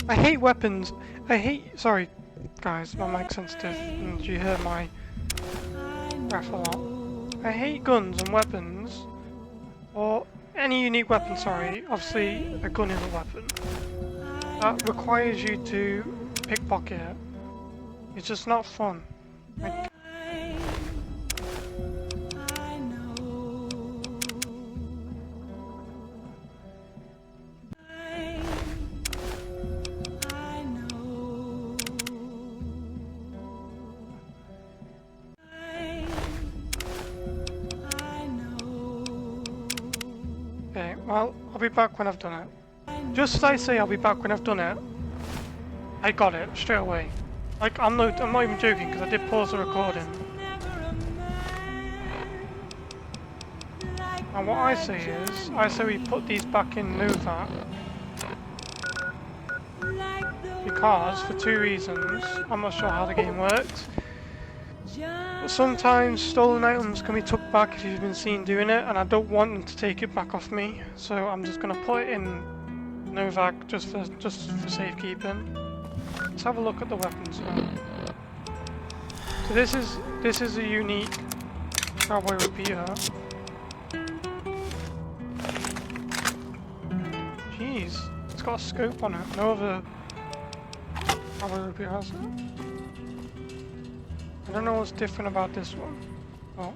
I hate weapons. Sorry, guys, my mic's sensitive, and you heard my breath a lot. I hate guns and weapons, or any unique weapon, sorry. Obviously, a gun is a weapon. That requires you to pickpocket it. It's just not fun. Okay, well, I'll be back when I've done it. Just as I say I'll be back when I've done it, I got it straight away. Like, I'm not even joking, because I did pause the recording. And what I say is, we put these back in Nova. Because, for two reasons, I'm not sure how the game works. But sometimes stolen items can be took back if you've been seen doing it, and I don't want them to take it back off me, so I'm just gonna put it in Novak just for safekeeping. Let's have a look at the weapons now. So this is a unique cowboy repeater. Jeez, it's got a scope on it. No other cowboy repeater has it. I don't know what's different about this one. Oh.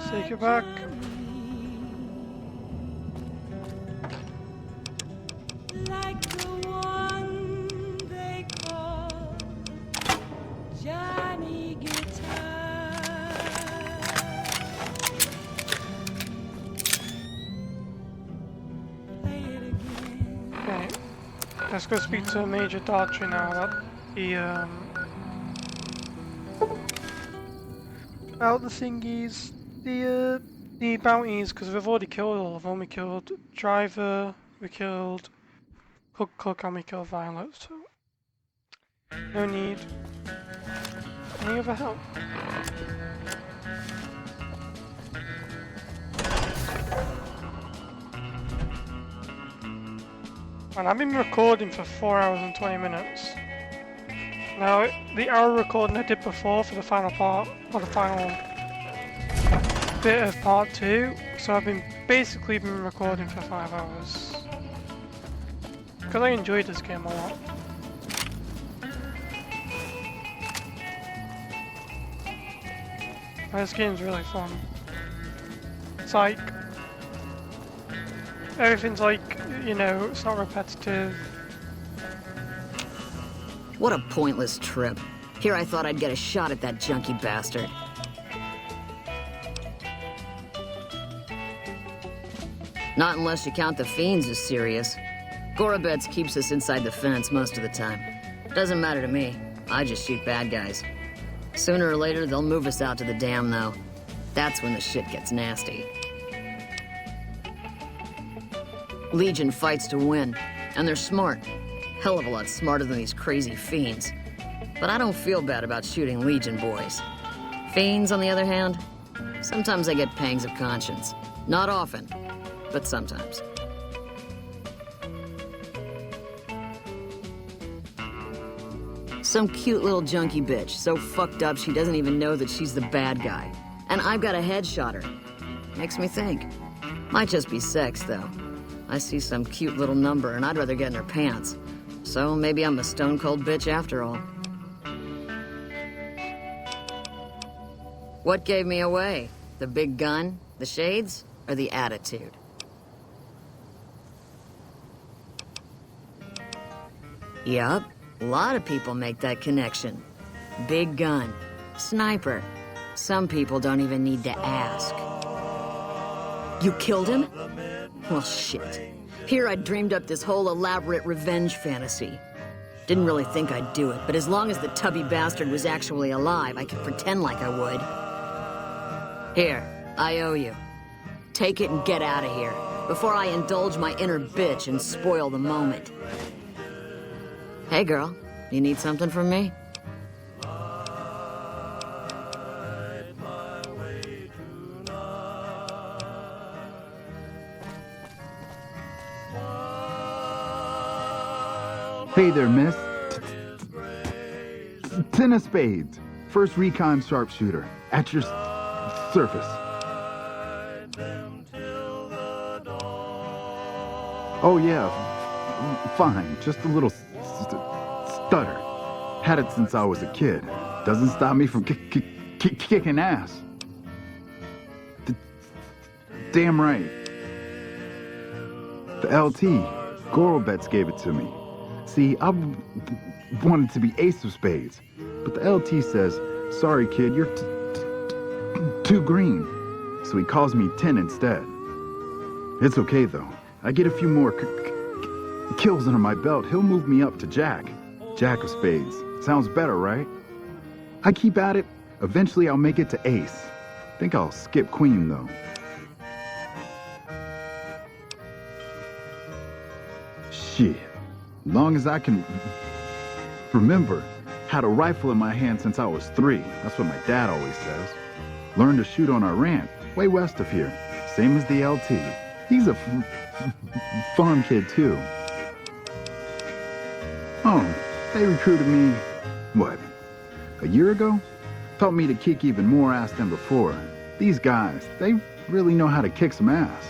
Take it back. Like the one they call Johnny Guitar. Play it again. Okay, let's go speak to Major Daughtry now about the thingies, the bounties, because we've already killed all of them. We killed Driver, we killed Cook, and we killed Violet, so no need any other help. And I've been recording for 4 hours and 20 minutes. Now, the hour recording I did before for the final part, or the final bit of part 2, so I've basically been recording for 5 hours. Because I enjoyed this game a lot. This game's really fun. It's like, everything's like, you know, it's not repetitive. What a pointless trip. Here I thought I'd get a shot at that junkie bastard. Not unless you count the fiends as serious. Gorobets keeps us inside the fence most of the time. Doesn't matter to me. I just shoot bad guys. Sooner or later, they'll move us out to the dam, though. That's when the shit gets nasty. Legion fights to win, and they're smart. Hell of a lot smarter than these crazy fiends. But I don't feel bad about shooting Legion boys. Fiends, on the other hand, sometimes I get pangs of conscience. Not often, but sometimes. Some cute little junkie bitch, so fucked up she doesn't even know that she's the bad guy. And I've got a headshot her. Makes me think. Might just be sex, though. I see some cute little number and I'd rather get in her pants. So maybe I'm a stone-cold bitch after all. What gave me away? The big gun, the shades, or the attitude? Yup. A lot of people make that connection. Big gun. Sniper. Some people don't even need to ask. You killed him? Well, shit. Here I dreamed up this whole elaborate revenge fantasy. Didn't really think I'd do it, but as long as the tubby bastard was actually alive, I could pretend like I would. Here, I owe you. Take it and get out of here, before I indulge my inner bitch and spoil the moment. Hey, girl, you need something from me? Hey there, miss. Ten of spades. First recon sharpshooter. At your surface. Oh, yeah. Fine. Just a little stutter. Had it since I was a kid. Doesn't stop me from kicking ass. Damn right. The LT. Gorobets gave it to me. See, I wanted to be ace of spades, but the LT says, sorry kid, you're too green. So he calls me 10 instead. It's okay though. I get a few more kills under my belt, he'll move me up to Jack. Jack of spades. Sounds better, right? I keep at it. Eventually I'll make it to ace. Think I'll skip queen though. Shit. Long as I can remember, had a rifle in my hand since I was 3. That's what my dad always says. Learned to shoot on our ranch, way west of here. Same as the LT. He's a farm kid too. Oh, they recruited me, what, a year ago? Taught me to kick even more ass than before. These guys, they really know how to kick some ass.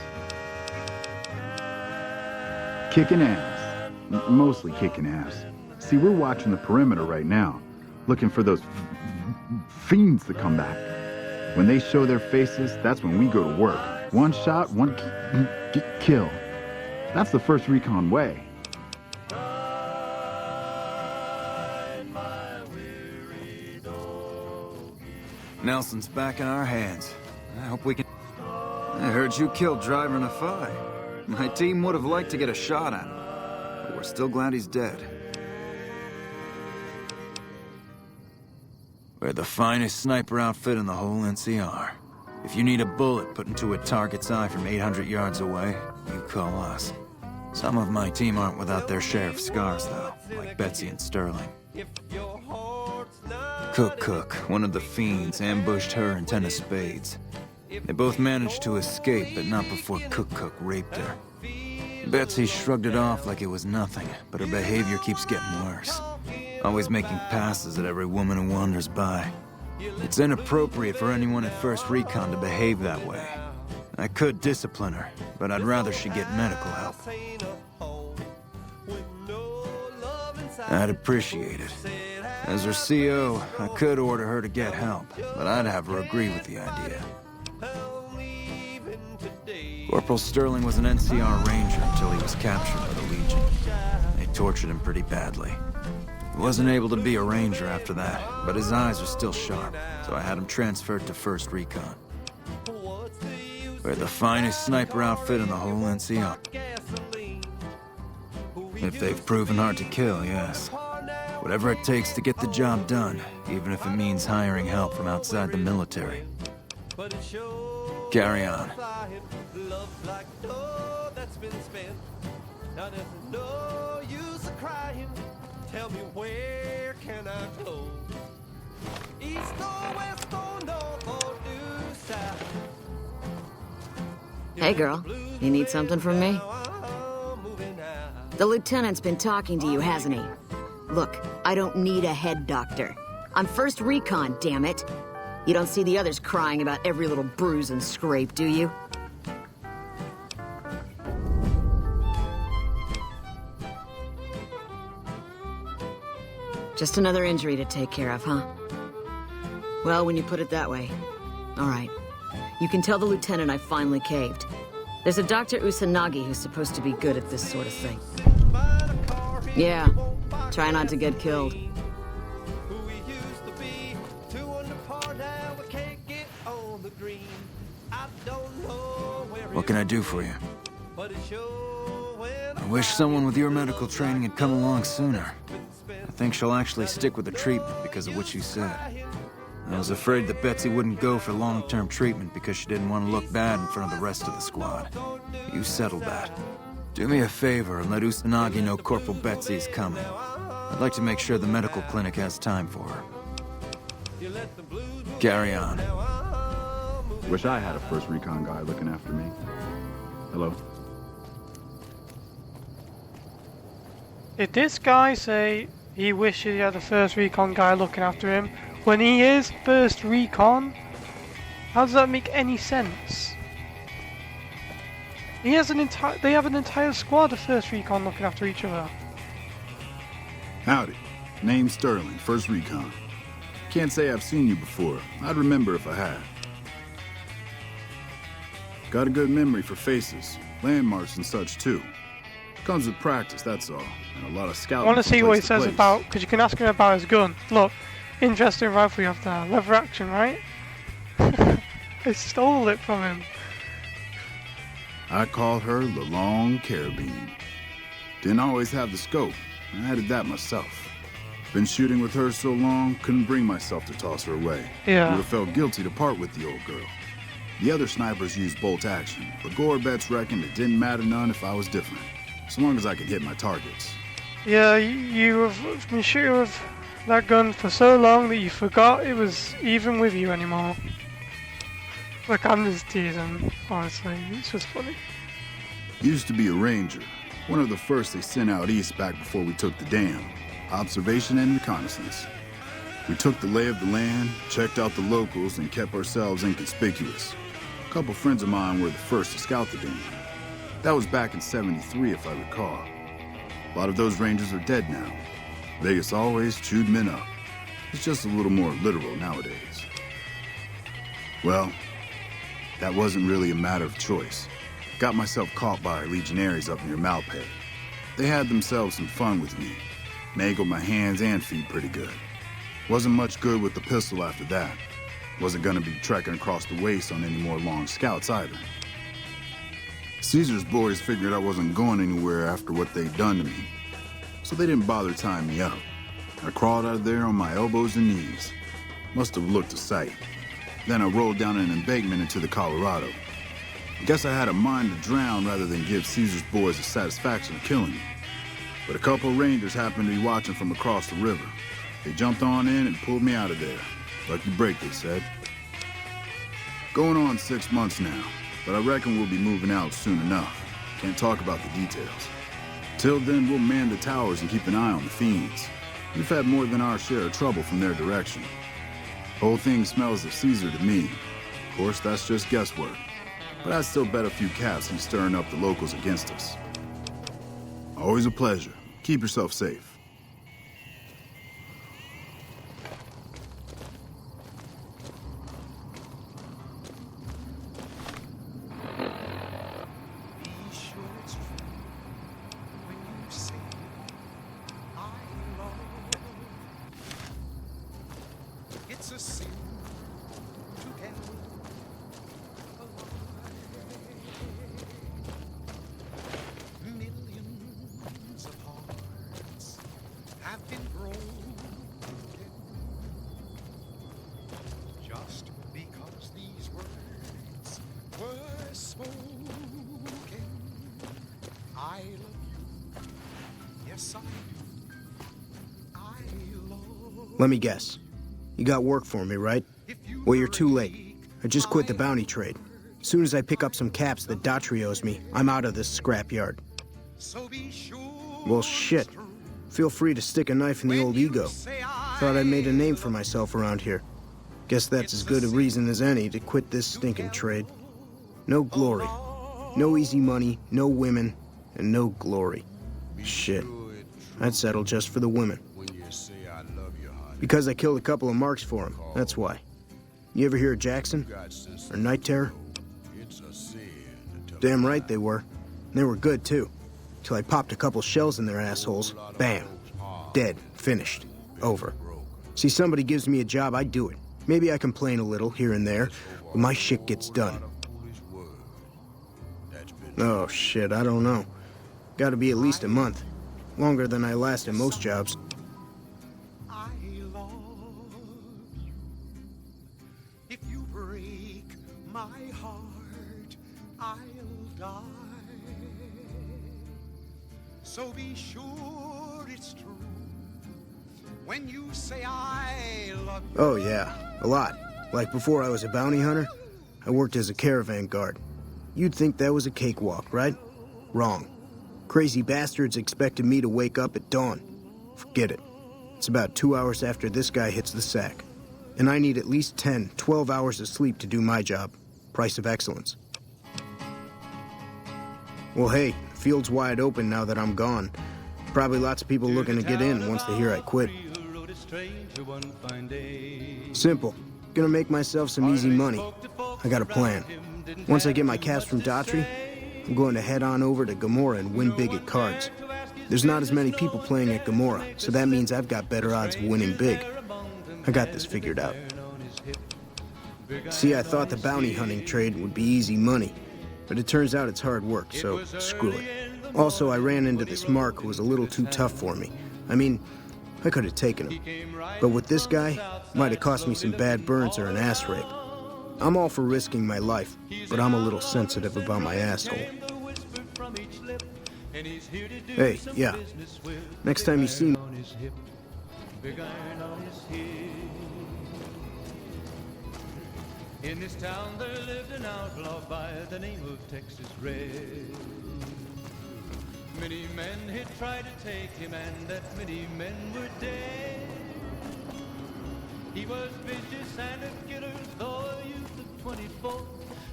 Kicking ass. Mostly kicking ass. See, we're watching the perimeter right now, looking for those fiends to come back. When they show their faces, that's when we go to work. One shot, one kill. That's the first recon way. Nelson's back in our hands. I hope we can... I heard you killed Driver in a fight. My team would have liked to get a shot at him, but we're still glad he's dead. We're the finest sniper outfit in the whole NCR. If you need a bullet put into a target's eye from 800 yards away, you call us. Some of my team aren't without their share of scars, though, like Betsy and Sterling. Cook, one of the fiends, ambushed her and 10 of spades. They both managed to escape, but not before Cook raped her. Betsy shrugged it off like it was nothing, but her behavior keeps getting worse. Always making passes at every woman who wanders by. It's inappropriate for anyone at First Recon to behave that way. I could discipline her, but I'd rather she get medical help. I'd appreciate it. As her CO, I could order her to get help, but I'd have her agree with the idea. Corporal Sterling was an NCR Ranger until he was captured by the Legion. They tortured him pretty badly. He wasn't able to be a Ranger after that, but his eyes are still sharp, so I had him transferred to First Recon. We're the finest sniper outfit in the whole NCR. If they've proven hard to kill, yes. Whatever it takes to get the job done, even if it means hiring help from outside the military. Carry on. Tell me where can I go? East or west or north or due south? Hey girl, you need something from me? The lieutenant's been talking to you, hasn't he? Look, I don't need a head doctor. I'm First Recon, damn it. You don't see the others crying about every little bruise and scrape, do you? Just another injury to take care of, huh? Well, when you put it that way. All right. You can tell the lieutenant I finally caved. There's a Dr. Usanagi who's supposed to be good at this sort of thing. Yeah. Try not to get killed. What can I do for you? I wish someone with your medical training had come along sooner. I think she'll actually stick with the treatment because of what you said. I was afraid that Betsy wouldn't go for long-term treatment because she didn't want to look bad in front of the rest of the squad. You settled that. Do me a favor and let Usanagi know Corporal Betsy's coming. I'd like to make sure the medical clinic has time for her. Carry on. Wish I had a First Recon guy looking after me. Hello? Did this guy say he wishes he had a First Recon guy looking after him when he is First Recon? How does that make any sense? He has they have an entire squad of First Recon looking after each other. Howdy. Name's Sterling, First Recon. Can't say I've seen you before. I'd remember if I had. Got a good memory for faces, landmarks and such too. Comes with practice, that's all. And a lot of scouting. I want to see what he says about, because you can ask him about his gun. Look, interesting rifle you have there. Lever action, right? I stole it from him. I call her the Long Carabine. Didn't always have the scope. I added that myself. Been shooting with her so long, couldn't bring myself to toss her away. Yeah. Would have felt guilty to part with the old girl. The other snipers used bolt action, but Gorbets reckoned it didn't matter none if I was different, so long as I could hit my targets. Yeah, you have been shooting with that gun for so long that you forgot it was even with you anymore. Look, I'm just teasing, honestly. It's just funny. Used to be a ranger. One of the first they sent out east back before we took the dam. Observation and reconnaissance. We took the lay of the land, checked out the locals, and kept ourselves inconspicuous. A couple friends of mine were the first to scout the dam. That was back in '73, if I recall. A lot of those rangers are dead now. Vegas always chewed men up. It's just a little more literal nowadays. Well, that wasn't really a matter of choice. Got myself caught by our legionaries up near Malpay. They had themselves some fun with me. Mangled my hands and feet pretty good. Wasn't much good with the pistol after that. Wasn't gonna be trekking across the waste on any more long scouts either. Caesar's boys figured I wasn't going anywhere after what they'd done to me, so they didn't bother tying me up. I crawled out of there on my elbows and knees. Must have looked a sight. Then I rolled down an embankment into the Colorado. I guess I had a mind to drown rather than give Caesar's boys the satisfaction of killing me. But a couple of rangers happened to be watching from across the river. They jumped on in and pulled me out of there. Lucky break, they said. Going on 6 months now, but I reckon we'll be moving out soon enough. Can't talk about the details. Till then, we'll man the towers and keep an eye on the fiends. We've had more than our share of trouble from their direction. Whole thing smells of Caesar to me. Of course, that's just guesswork. But I'd still bet a few caps he's stirring up the locals against us. Always a pleasure. Keep yourself safe. It's a sin to end alive. Millions of hearts have been broken just because these words were spoken. I love you. Yes, I do. I love. Let me guess. You got work for me, right? Well, you're too late. I just quit the bounty trade. As soon as I pick up some caps that Daughtry owes me, I'm out of this scrapyard. Well, shit. Feel free to stick a knife in the old ego. Thought I made a name for myself around here. Guess that's as good a reason as any to quit this stinking trade. No glory. No easy money, no women, and no glory. Shit. I'd settle just for the women. Because I killed a couple of marks for him, that's why. You ever hear of Jackson? Or Night Terror? Damn right they were. And they were good, too. Till I popped a couple shells in their assholes. Bam. Dead. Finished. Over. See, somebody gives me a job, I do it. Maybe I complain a little here and there, but my shit gets done. Oh, shit, I don't know. Gotta be at least a month. Longer than I last in most jobs. My heart, I'll die. So be sure it's true when you say I love you. Oh, yeah. A lot. Like before I was a bounty hunter, I worked as a caravan guard. You'd think that was a cakewalk, right? Wrong. Crazy bastards expected me to wake up at dawn. Forget it. It's about 2 hours after this guy hits the sack. And I need at least 10, 12 hours of sleep to do my job. Price of excellence. Well, hey, the field's wide open now that I'm gone. Probably lots of people looking to get in once they hear I quit. Simple. Gonna make myself some easy money. I got a plan. Once I get my caps from Daughtry, I'm going to head on over to Gomorrah and win big at cards. There's not as many people playing at Gomorrah, so that means I've got better odds of winning big. I got this figured out. See, I thought the bounty hunting trade would be easy money, but it turns out it's hard work, so screw it. Also, I ran into this Mark who was a little too tough for me. I mean, I could have taken him. But with this guy, might have cost me some bad burns or an ass rape. I'm all for risking my life, but I'm a little sensitive about my asshole. Hey, yeah. Next time you see me... Big iron on his hip. In this town there lived an outlaw by the name of Texas Red. Many men had tried to take him, and that many men were dead. He was vicious and a killer, though a youth of 24,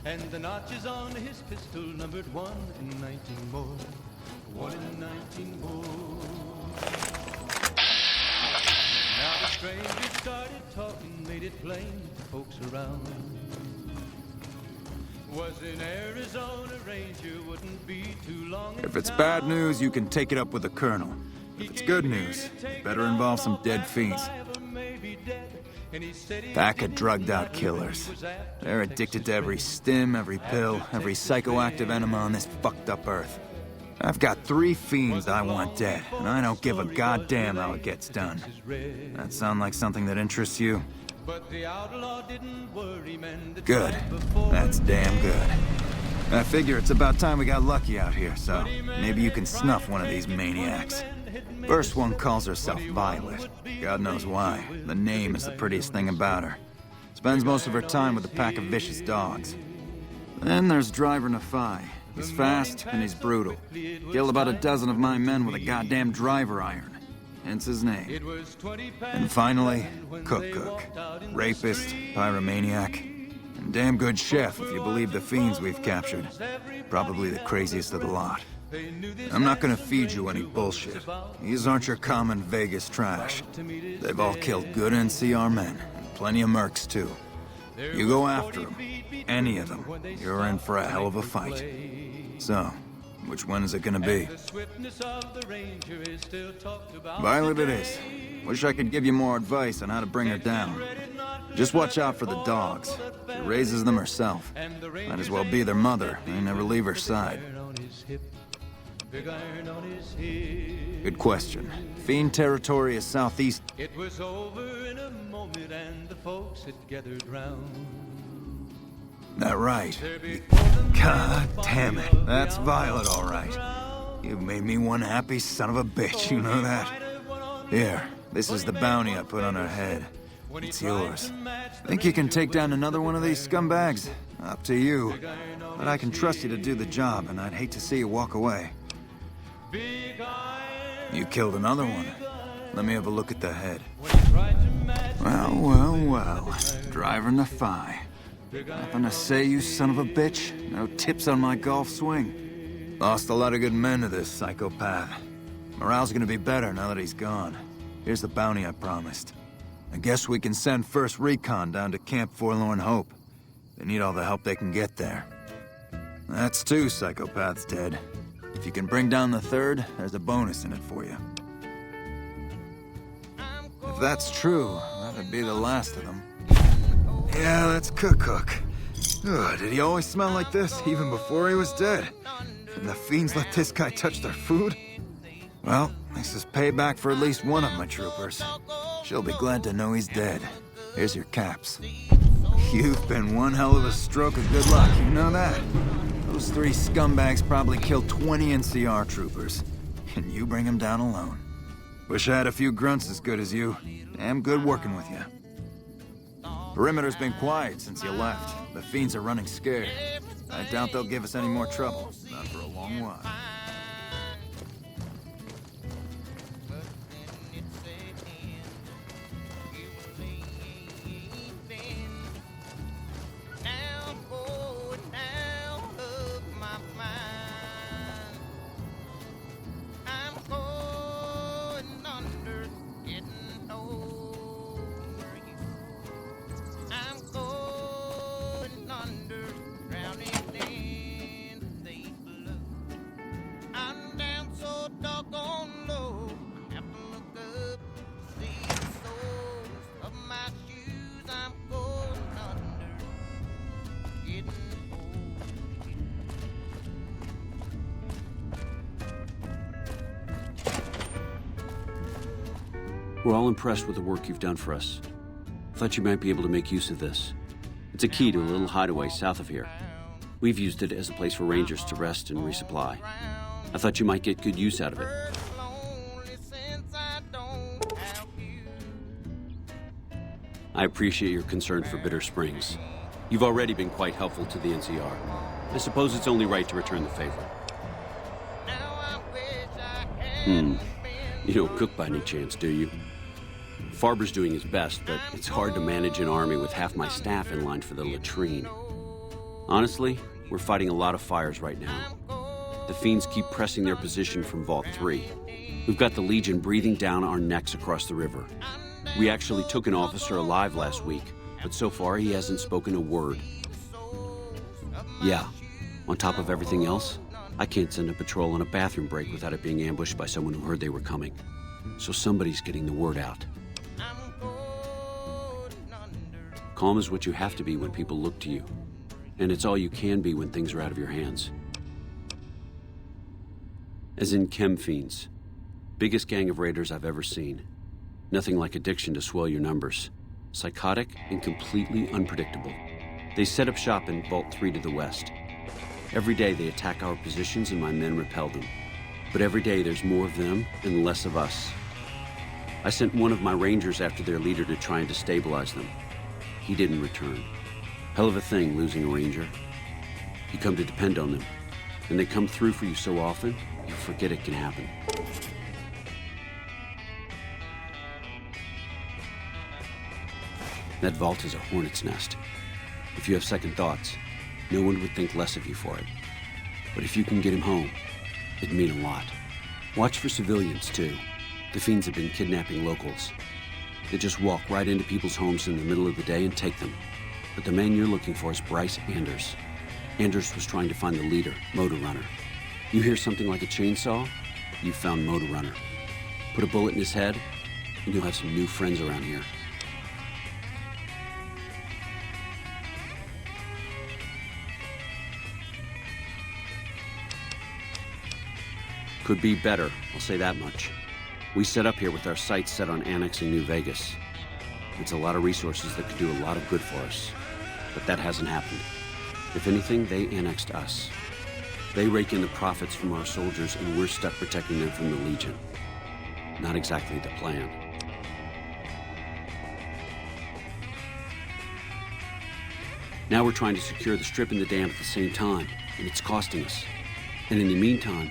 and the notches on his pistol numbered 1 in 19 more. 1 in 19 more. Now the stranger started talking, made it plain to folks around. Was in Arizona Ranger, wouldn't be too long. If it's bad news, you can take it up with the Colonel. If it's good news, it better involve some dead fiends. Pack of drugged-out killers. They're addicted to every stim, every pill, every psychoactive enema on this fucked-up earth. I've got 3 fiends I want dead, and I don't give a goddamn how it gets done. That sound like something that interests you? Good. That's damn good. I figure it's about time we got lucky out here, so maybe you can snuff one of these maniacs. First one calls herself Violet. God knows why. The name is the prettiest thing about her. Spends most of her time with a pack of vicious dogs. Then there's Driver Nephi. He's fast and he's brutal. Killed about a dozen of my men with a goddamn driver iron. Hence his name. And finally, Cook. Rapist, pyromaniac, and damn good chef if you believe the fiends we've captured. Probably the craziest of the lot. I'm not gonna feed you any bullshit. These aren't your common Vegas trash. They've all killed good NCR men, and plenty of mercs too. You go after them, any of them, you're in for a hell of a fight. So, which one is it gonna be? Violet it is. Wish I could give you more advice on how to bring her down. Just watch out for the dogs. She raises them herself. Might as well be their mother. They never leave her side. Good question. Fiend territory is southeast. It was over in a moment and the folks had gathered round. That right? God damn it. That's Violet, all right. You've made me one happy son of a bitch, you know that? Here, this is the bounty I put on her head. It's yours. Think you can take down another one of these scumbags? Up to you. But I can trust you to do the job, and I'd hate to see you walk away. You killed another one. Let me have a look at the head. Well. Driver Nephi. Nothing to say, you son of a bitch? No tips on my golf swing? Lost a lot of good men to this psychopath. Morale's gonna be better now that he's gone. Here's the bounty I promised. I guess we can send first recon down to Camp Forlorn Hope. They need all the help they can get there. That's 2 psychopaths dead. If you can bring down the 3rd, there's a bonus in it for you. If that's true, that'd be the last of them. Yeah, that's Cook. Ugh, did he always smell like this, even before he was dead? And the fiends let this guy touch their food? Well, this is payback for at least one of my troopers. She'll be glad to know he's dead. Here's your caps. You've been one hell of a stroke of good luck, you know that? Those 3 scumbags probably killed 20 NCR troopers. And you bring them down alone. Wish I had a few grunts as good as you. Damn good working with you. Perimeter's been quiet since you left. The fiends are running scared. I doubt they'll give us any more trouble. Not for a long while. We're all impressed with the work you've done for us. Thought you might be able to make use of this. It's a key to a little hideaway south of here. We've used it as a place for rangers to rest and resupply. I thought you might get good use out of it. I appreciate your concern for Bitter Springs. You've already been quite helpful to the NCR. I suppose it's only right to return the favor. You don't cook by any chance, do you? Farber's doing his best, but it's hard to manage an army with half my staff in line for the latrine. Honestly, we're fighting a lot of fires right now. The fiends keep pressing their position from Vault 3. We've got the Legion breathing down our necks across the river. We actually took an officer alive last week, but so far he hasn't spoken a word. Yeah, on top of everything else, I can't send a patrol on a bathroom break without it being ambushed by someone who heard they were coming. So somebody's getting the word out. Calm is what you have to be when people look to you. And it's all you can be when things are out of your hands. As in chem fiends. Biggest gang of raiders I've ever seen. Nothing like addiction to swell your numbers. Psychotic and completely unpredictable. They set up shop in Vault 3 to the west. Every day they attack our positions and my men repel them. But every day there's more of them and less of us. I sent one of my rangers after their leader to try and destabilize them. He didn't return. Hell of a thing, losing a ranger. You come to depend on them, and they come through for you so often, you forget it can happen. That vault is a hornet's nest. If you have second thoughts, no one would think less of you for it. But if you can get him home, it'd mean a lot. Watch for civilians, too. The fiends have been kidnapping locals. They just walk right into people's homes in the middle of the day and take them. But the man you're looking for is Bryce Anders. Anders was trying to find the leader, Motor Runner. You hear something like a chainsaw? You've found Motor Runner. Put a bullet in his head, and you'll have some new friends around here. Could be better, I'll say that much. We set up here with our sights set on annexing New Vegas. It's a lot of resources that could do a lot of good for us. But that hasn't happened. If anything, they annexed us. They rake in the profits from our soldiers, and we're stuck protecting them from the Legion. Not exactly the plan. Now we're trying to secure the strip and the dam at the same time, and it's costing us. And in the meantime,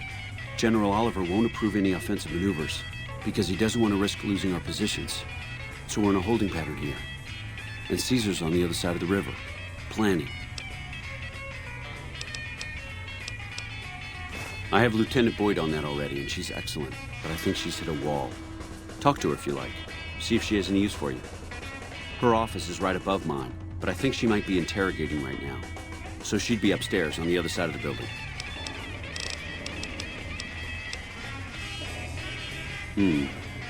General Oliver won't approve any offensive maneuvers because he doesn't want to risk losing our positions. So we're in a holding pattern here. And Caesar's on the other side of the river, planning. I have Lieutenant Boyd on that already, and she's excellent, but I think she's hit a wall. Talk to her if you like. See if she has any use for you. Her office is right above mine, but I think she might be interrogating right now. So she'd be upstairs on the other side of the building.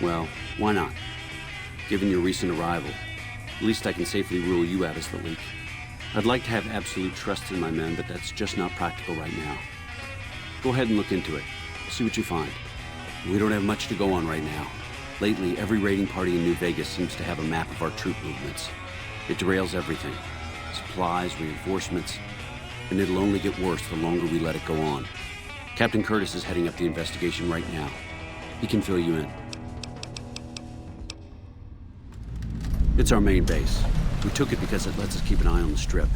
Well, why not? Given your recent arrival, at least I can safely rule you out as the leak. I'd like to have absolute trust in my men, but that's just not practical right now. Go ahead and look into it. See what you find. We don't have much to go on right now. Lately, every raiding party in New Vegas seems to have a map of our troop movements. It derails everything. Supplies, reinforcements, and it'll only get worse the longer we let it go on. Captain Curtis is heading up the investigation right now. He can fill you in. It's our main base. We took it because it lets us keep an eye on the Strip,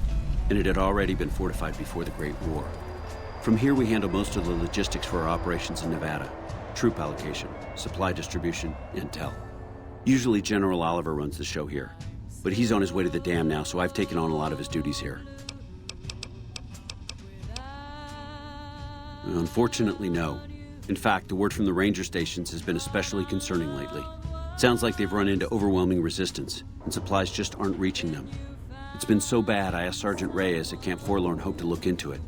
and it had already been fortified before the Great War. From here, we handle most of the logistics for our operations in Nevada. Troop allocation, supply distribution, intel. Usually General Oliver runs the show here, but he's on his way to the dam now, so I've taken on a lot of his duties here. Unfortunately, no. In fact, the word from the ranger stations has been especially concerning lately. Sounds like they've run into overwhelming resistance, and supplies just aren't reaching them. It's been so bad, I asked Sergeant Reyes at Camp Forlorn Hope to look into it,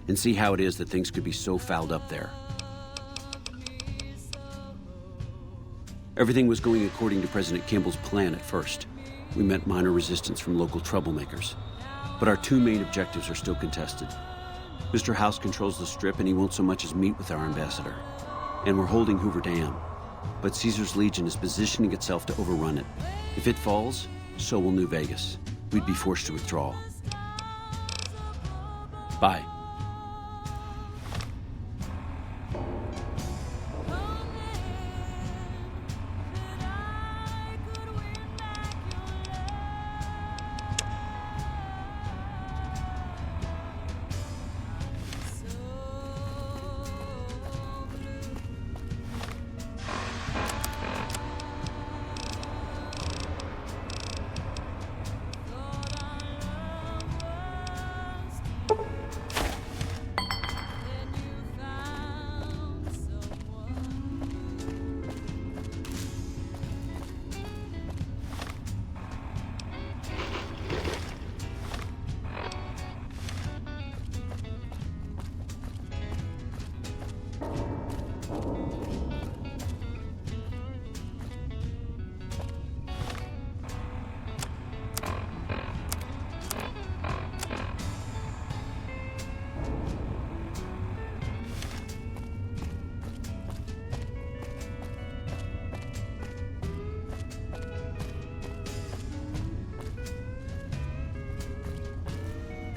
and see how it is that things could be so fouled up there. Everything was going according to President Kimball's plan at first. We met minor resistance from local troublemakers. But our two main objectives are still contested. Mr. House controls the Strip, and he won't so much as meet with our ambassador. And we're holding Hoover Dam. But Caesar's Legion is positioning itself to overrun it. If it falls, so will New Vegas. We'd be forced to withdraw. Bye.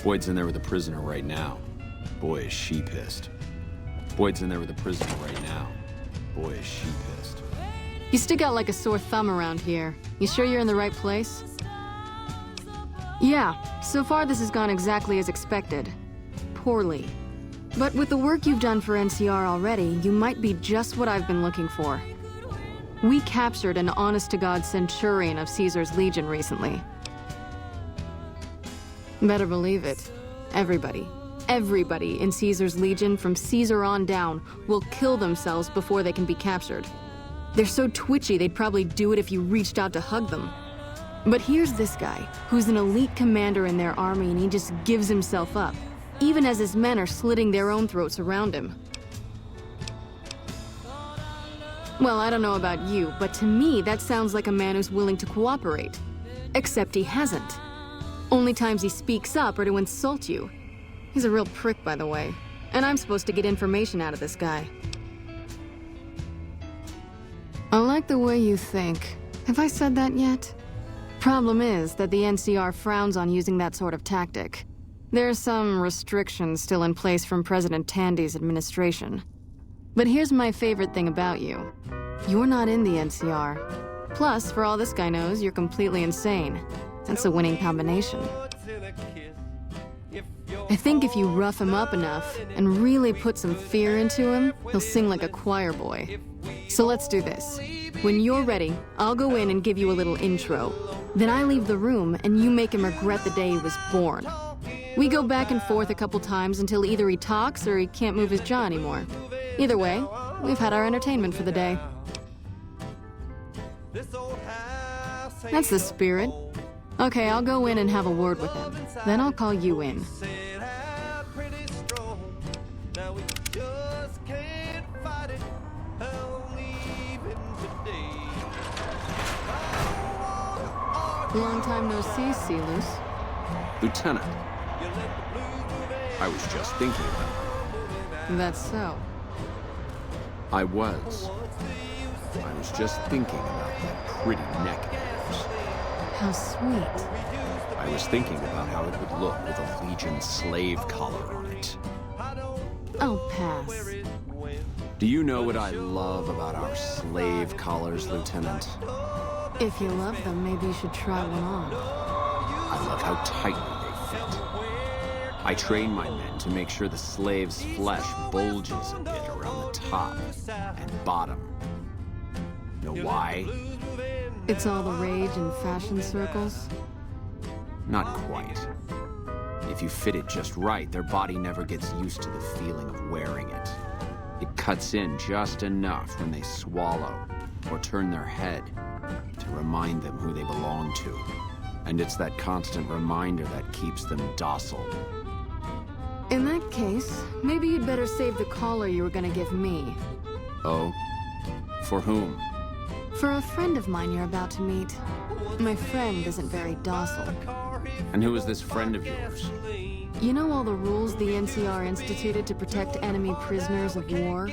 Boyd's in there with a prisoner right now. Boy, is she pissed. Boyd's in there with a prisoner right now. Boy, is she pissed. You stick out like a sore thumb around here. You sure you're in the right place? Yeah, so far this has gone exactly as expected. Poorly. But with the work you've done for NCR already, you might be just what I've been looking for. We captured an honest-to-God centurion of Caesar's Legion recently. Better believe it. Everybody in Caesar's Legion, from Caesar on down, will kill themselves before they can be captured. They're so twitchy they'd probably do it if you reached out to hug them. But here's this guy, who's an elite commander in their army, and he just gives himself up, even as his men are slitting their own throats around him. Well, I don't know about you, but to me that sounds like a man who's willing to cooperate. Except he hasn't. Only times he speaks up are to insult you. He's a real prick, by the way. And I'm supposed to get information out of this guy. I like the way you think. Have I said that yet? Problem is that the NCR frowns on using that sort of tactic. There are some restrictions still in place from President Tandy's administration. But here's my favorite thing about you. You're not in the NCR. Plus, for all this guy knows, you're completely insane. That's a winning combination. I think if you rough him up enough and really put some fear into him, he'll sing like a choir boy. So let's do this. When you're ready, I'll go in and give you a little intro. Then I leave the room and you make him regret the day he was born. We go back and forth a couple times until either he talks or he can't move his jaw anymore. Either way, we've had our entertainment for the day. That's the spirit. Okay, I'll go in and have a word with him. Then I'll call you in. Long time no see, Celus. Lieutenant. I was just thinking about it. That's so. I was just thinking about that pretty neck of yours. How sweet. I was thinking about how it would look with a Legion slave collar on it. I'll pass. Do you know what I love about our slave collars, Lieutenant? If you love them, maybe you should try one on. I love how tightly they fit. I train my men to make sure the slave's flesh bulges a bit around the top and bottom. Know why? It's all the rage in fashion circles? Not quite. If you fit it just right, their body never gets used to the feeling of wearing it. It cuts in just enough when they swallow or turn their head to remind them who they belong to. And it's that constant reminder that keeps them docile. In that case, maybe you'd better save the collar you were gonna give me. Oh? For whom? For a friend of mine you're about to meet. My friend isn't very docile. And who is this friend of yours? You know all the rules the NCR instituted to protect enemy prisoners of war?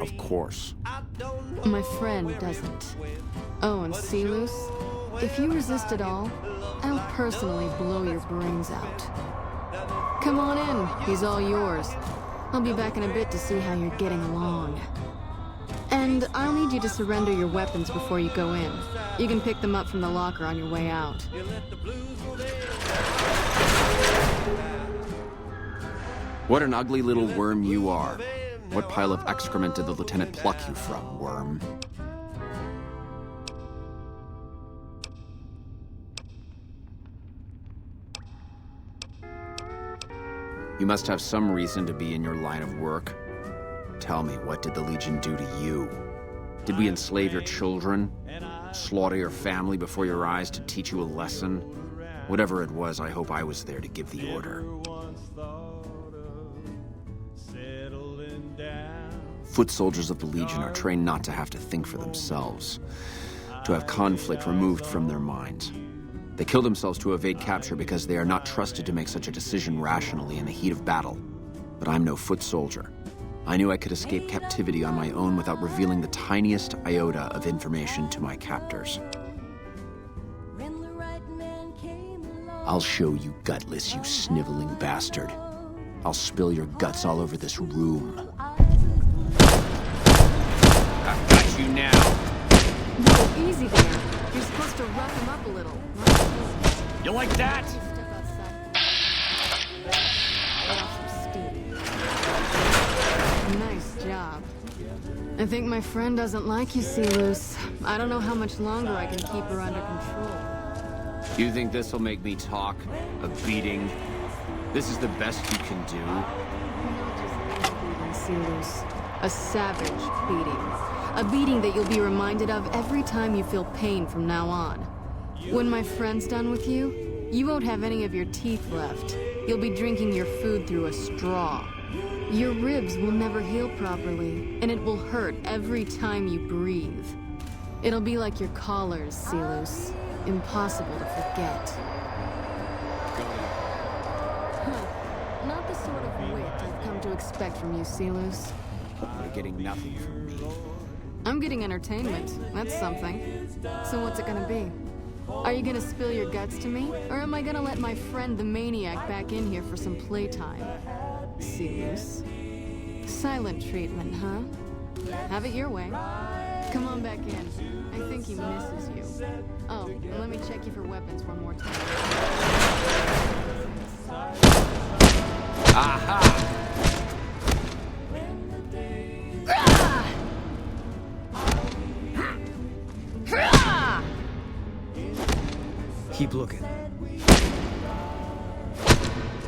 Of course. My friend doesn't. Oh, and Celus, if you resist at all, I'll personally blow your brains out. Come on in, he's all yours. I'll be back in a bit to see how you're getting along. And I'll need you to surrender your weapons before you go in. You can pick them up from the locker on your way out. What an ugly little worm you are. What pile of excrement did the lieutenant pluck you from, worm? You must have some reason to be in your line of work. Tell me, what did the Legion do to you? Did we enslave your children? Slaughter your family before your eyes to teach you a lesson? Whatever it was, I hope I was there to give the order. Foot soldiers of the Legion are trained not to have to think for themselves, to have conflict removed from their minds. They kill themselves to evade capture because they are not trusted to make such a decision rationally in the heat of battle. But I'm no foot soldier. I knew I could escape captivity on my own without revealing the tiniest iota of information to my captors. I'll show you gutless, you sniveling bastard. I'll spill your guts all over this room. I've got you now. Whoa, easy there. You're supposed to rough him up a little. You like that? Nice job. I think my friend doesn't like you, Sea-Loose. I don't know how much longer I can keep her under control. You think this'll make me talk? A beating? This is the best you can do? Not just any beating, Sea-Loose. A savage beating. A beating that you'll be reminded of every time you feel pain from now on. When my friend's done with you, you won't have any of your teeth left. You'll be drinking your food through a straw. Your ribs will never heal properly, and it will hurt every time you breathe. It'll be like your collars, Sea-Loose. Impossible to forget. Huh. Not the sort of wit I've come to expect from you, Sea-Loose. You're getting nothing from me. I'm getting entertainment. That's something. So what's it gonna be? Are you gonna spill your guts to me? Or am I gonna let my friend the maniac back in here for some playtime? Sea-Loose. Silent treatment, huh? Have it your way. Come on back in. I think he misses you. Oh, and let me check you for weapons one more time. Aha! Keep looking.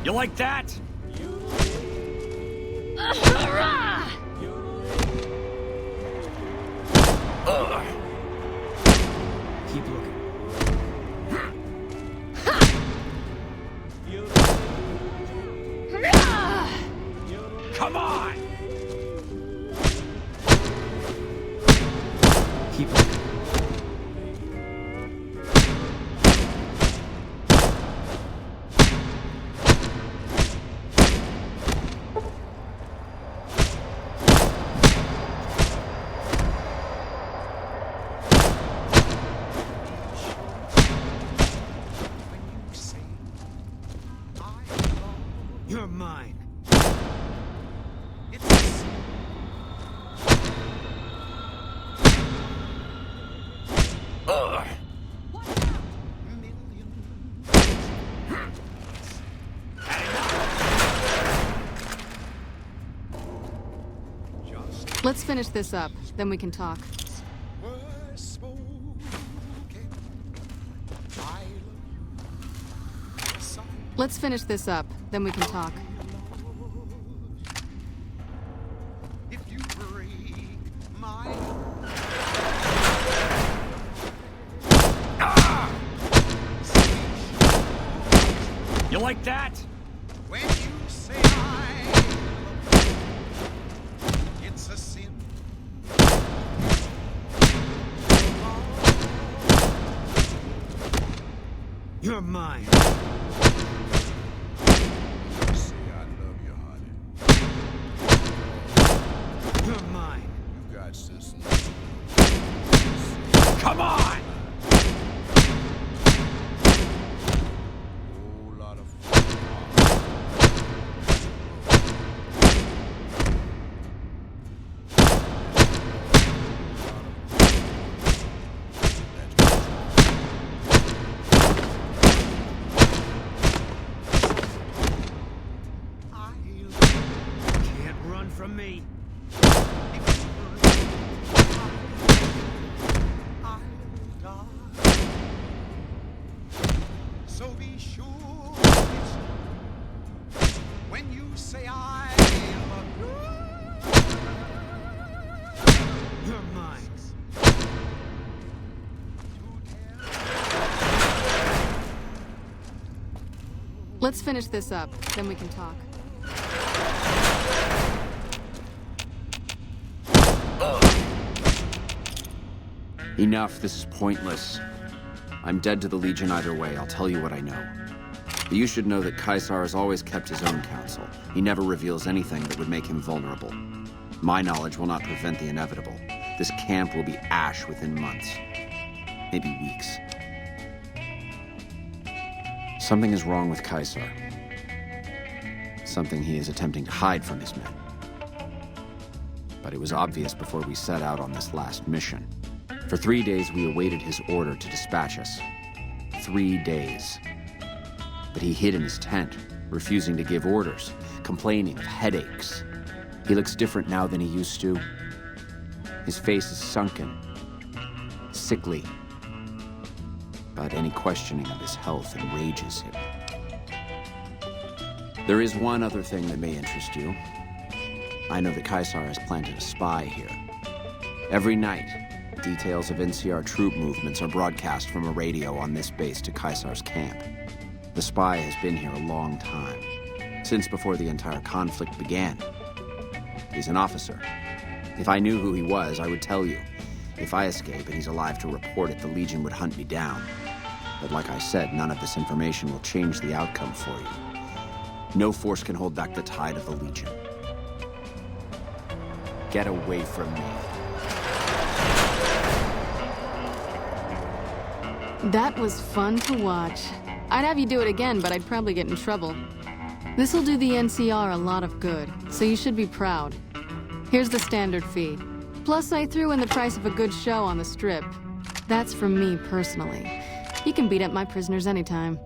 You like that? Keep looking. Come on! Keep looking. You're mine. Let's finish this up, then we can talk. Let's finish this up, then we can talk. You like that? When you say I love you, it's a sin. You're mine. Say I love you, honey. You're mine. You got sister. Come on! Whole lot of Can't run from me. So be sure it's when you say I love you. You're mine. Let's finish this up, then we can talk. Enough, this is pointless. I'm dead to the Legion either way, I'll tell you what I know. But you should know that Caesar has always kept his own counsel. He never reveals anything that would make him vulnerable. My knowledge will not prevent the inevitable. This camp will be ash within months. Maybe weeks. Something is wrong with Caesar. Something he is attempting to hide from his men. But it was obvious before we set out on this last mission. For 3 days, we awaited his order to dispatch us. 3 days. But he hid in his tent, refusing to give orders, complaining of headaches. He looks different now than he used to. His face is sunken, sickly. But any questioning of his health enrages him. There is one other thing that may interest you. I know that Caesar has planted a spy here. Every night, details of NCR troop movements are broadcast from a radio on this base to Caesar's camp. The spy has been here a long time, since before the entire conflict began. He's an officer. If I knew who he was, I would tell you. If I escape and he's alive to report it, the Legion would hunt me down. But like I said, none of this information will change the outcome for you. No force can hold back the tide of the Legion. Get away from me. That was fun to watch. I'd have you do it again, but I'd probably get in trouble. This'll do the NCR a lot of good, so you should be proud. Here's the standard fee. Plus, I threw in the price of a good show on the Strip. That's from me personally. You can beat up my prisoners anytime.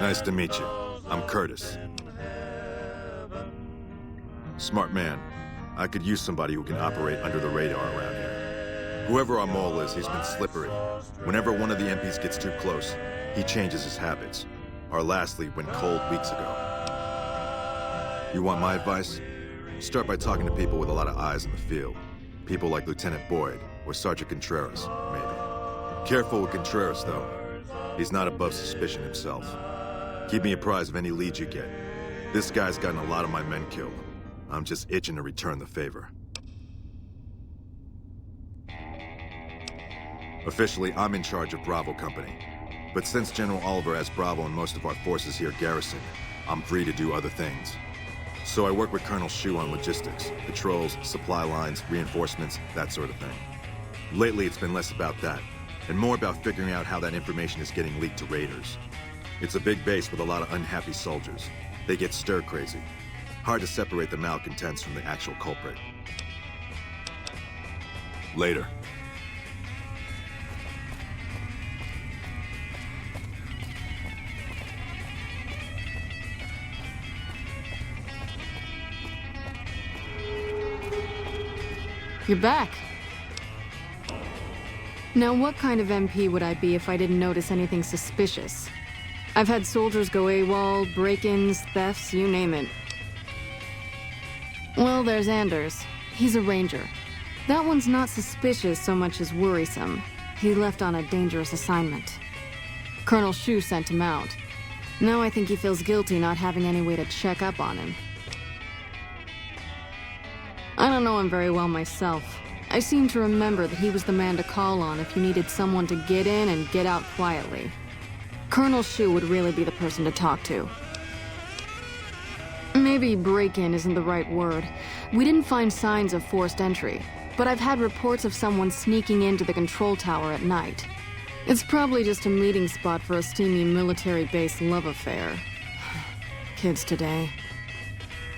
Nice to meet you. I'm Curtis. Smart man. I could use somebody who can operate under the radar around here. Whoever our mole is, he's been slippery. Whenever one of the MPs gets too close, he changes his habits. Our last lead went cold weeks ago. You want my advice? Start by talking to people with a lot of eyes in the field. People like Lieutenant Boyd or Sergeant Contreras, maybe. Careful with Contreras, though. He's not above suspicion himself. Keep me apprised of any leads you get. This guy's gotten a lot of my men killed. I'm just itching to return the favor. Officially, I'm in charge of Bravo Company. But since General Oliver has Bravo and most of our forces here garrisoned, I'm free to do other things. So I work with Colonel Shu on logistics, patrols, supply lines, reinforcements, that sort of thing. Lately, it's been less about that, and more about figuring out how that information is getting leaked to raiders. It's a big base with a lot of unhappy soldiers. They get stir-crazy. Hard to separate the malcontents from the actual culprit. Later. You're back. Now, what kind of MP would I be if I didn't notice anything suspicious? I've had soldiers go AWOL, break-ins, thefts, you name it. Well, there's Anders. He's a ranger. That one's not suspicious so much as worrisome. He left on a dangerous assignment. Colonel Shu sent him out. Now I think he feels guilty not having any way to check up on him. I don't know him very well myself. I seem to remember that he was the man to call on if you needed someone to get in and get out quietly. Colonel Shu would really be the person to talk to. Maybe break-in isn't the right word. We didn't find signs of forced entry, but I've had reports of someone sneaking into the control tower at night. It's probably just a meeting spot for a steamy military base love affair. Kids today.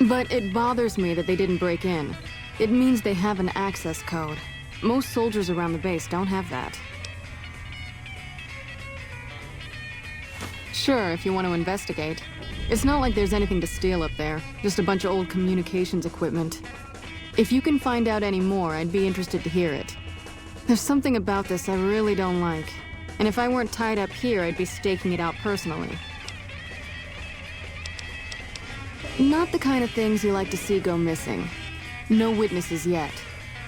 But it bothers me that they didn't break in. It means they have an access code. Most soldiers around the base don't have that. Sure, if you want to investigate. It's not like there's anything to steal up there, just a bunch of old communications equipment. If you can find out any more, I'd be interested to hear it. There's something about this I really don't like. And if I weren't tied up here, I'd be staking it out personally. Not the kind of things you like to see go missing. No witnesses yet.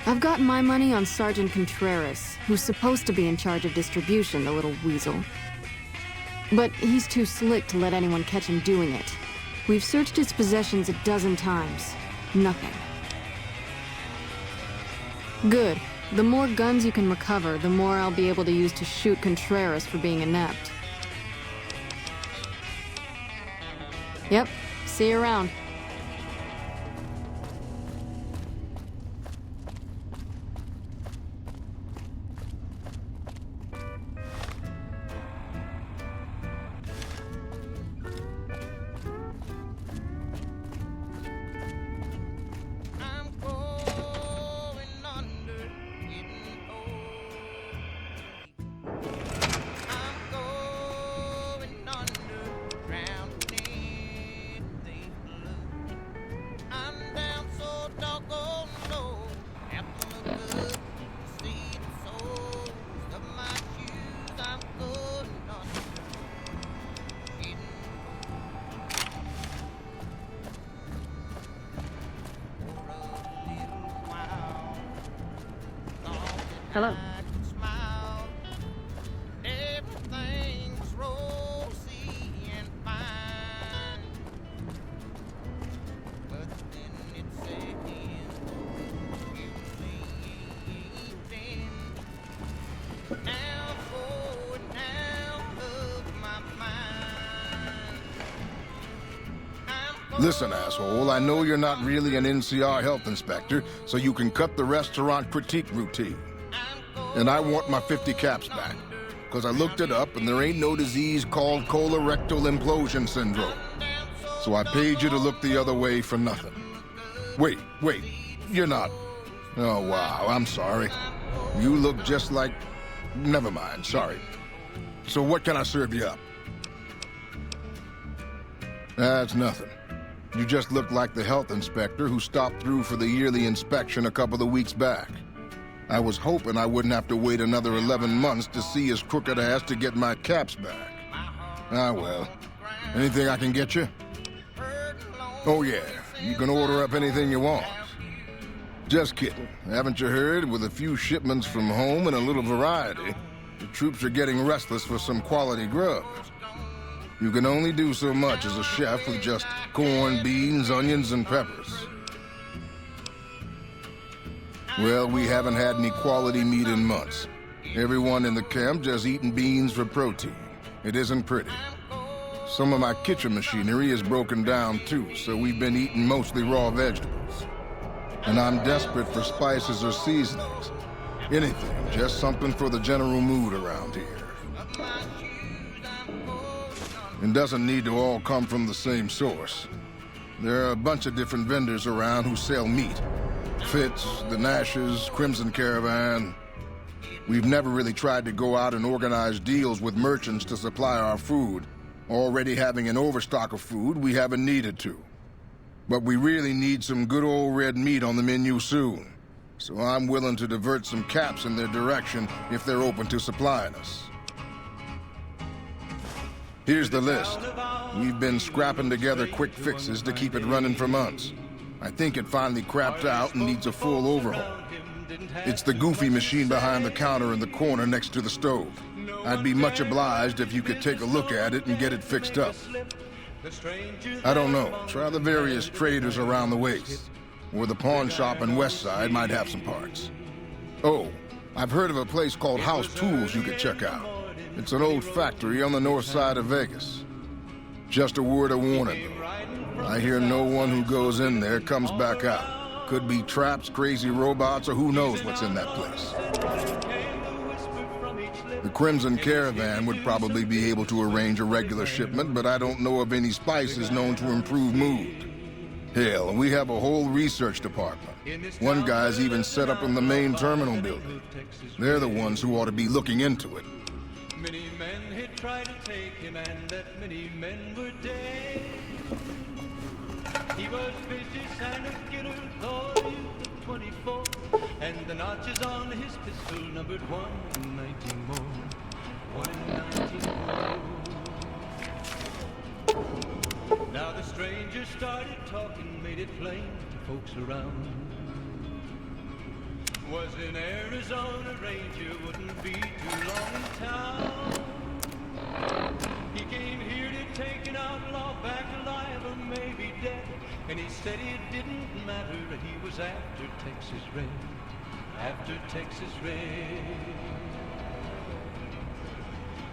I've got my money on Sergeant Contreras, who's supposed to be in charge of distribution, the little weasel. But he's too slick to let anyone catch him doing it. We've searched his possessions a dozen times. Nothing. Good. The more guns you can recover, the more I'll be able to use to shoot Contreras for being inept. Yep. See you around. Hello. Listen, asshole, I know you're not really an NCR health inspector, so you can cut the restaurant critique routine. And I want my 50 caps back, because I looked it up and there ain't no disease called colorectal implosion syndrome. So I paid you to look the other way for nothing. Wait, you're not... Oh, wow, I'm sorry. You look just like... Never mind, sorry. So what can I serve you up? That's nothing. You just look like the health inspector who stopped through for the yearly inspection a couple of weeks back. I was hoping I wouldn't have to wait another 11 months to see his crooked ass to get my caps back. Ah, well. Anything I can get you? Oh, yeah. You can order up anything you want. Just kidding. Haven't you heard? With a few shipments from home and a little variety, the troops are getting restless for some quality grub. You can only do so much as a chef with just corn, beans, onions, and peppers. Well, we haven't had any quality meat in months. Everyone in the camp just eating beans for protein. It isn't pretty. Some of my kitchen machinery is broken down too, so we've been eating mostly raw vegetables. And I'm desperate for spices or seasonings. Anything, just something for the general mood around here. It doesn't need to all come from the same source. There are a bunch of different vendors around who sell meat. Fitz, the Nashes, Crimson Caravan. We've never really tried to go out and organize deals with merchants to supply our food. Already having an overstock of food, we haven't needed to. But we really need some good old red meat on the menu soon. So I'm willing to divert some caps in their direction if they're open to supplying us. Here's the list. We've been scrapping together quick fixes to keep it running for months. I think it finally crapped out and needs a full overhaul. It's the goofy machine behind the counter in the corner next to the stove. I'd be much obliged if you could take a look at it and get it fixed up. I don't know. Try the various traders around the waste. Or the pawn shop in West Side might have some parts. Oh, I've heard of a place called House Tools you could check out. It's an old factory on the north side of Vegas. Just a word of warning, though. I hear no one who goes in there comes back out. Could be traps, crazy robots, or who knows what's in that place. The Crimson Caravan would probably be able to arrange a regular shipment, but I don't know of any spices known to improve mood. Hell, we have a whole research department. One guy's even set up in the main terminal building. They're the ones who ought to be looking into it. Many men had tried to take him, and that many men were dead. He was vicious and a killer, the youth of 24, and the notches on his pistol numbered 1 in 19 more. 1 in 19 more. Now the stranger started talking, made it plain to folks around. Was in Arizona, Ranger wouldn't be too long in town. He came here to take an outlaw back alive or maybe dead, and he said it didn't matter, he was after Texas Red, after Texas Red.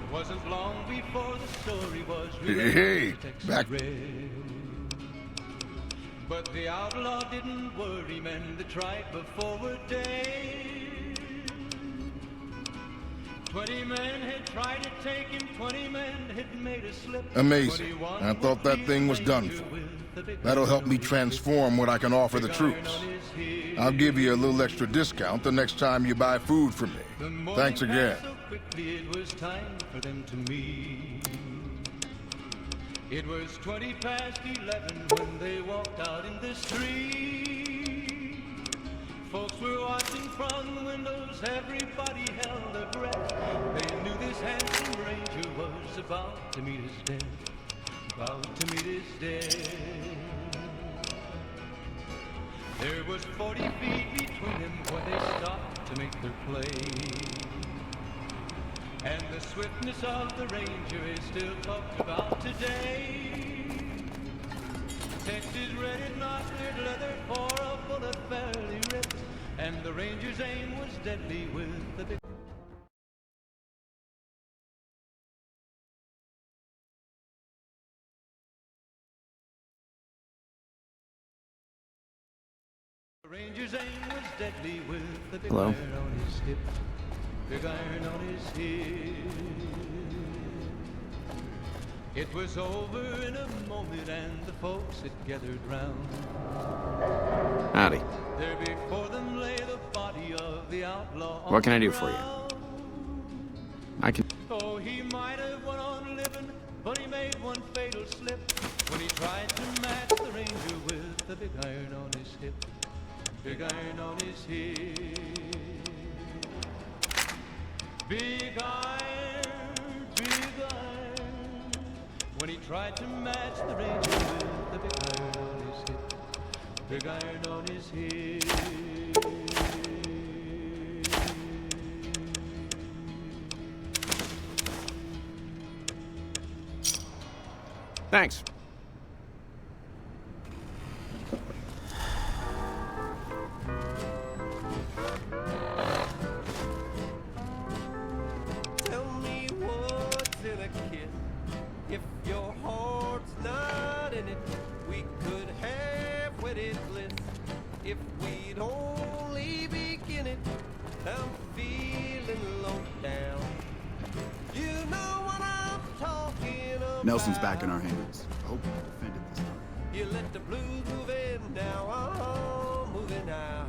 It wasn't long before the story was revealed. Texas back. Red. But the outlaw didn't worry men that tried before a day. 20 men had tried to take him, 20 men had made a slip. Amazing. I thought that thing was done for. That'll help me transform what I can offer the troops. I'll give you a little extra discount the next time you buy food from me. Thanks again. So quickly it was time for them to meet. It was 20 past 11 when they walked out in the street. Folks were watching from the windows, everybody held their breath. They knew this handsome ranger was about to meet his death, about to meet his death. There was 40 feet between them when they stopped to make their play. And the swiftness of the ranger is still talked about today. Texas Red had not cleared leather for a bullet fairly ripped, and the ranger's aim was deadly with the big... The ranger's aim was deadly with the big iron on his hip. Big iron on his hip. It was over in a moment, and the folks had gathered round. Howdy. There before them lay the body of the outlaw. What can I do for you? I can... Oh, he might have went on living, but he made one fatal slip when he tried to match the ranger with the big iron on his hip. Big iron on his hip. Big iron, when he tried to match the ranger with the big iron on his hip. Big iron on his hip. Thanks. If your heart's not in it, we could have wedded bliss. If we'd only begin it, I'm feeling low down. You know what I'm talking about. Nelson's back in our hands. I hope you defended this time. You let the blues move in now, I'm moving out.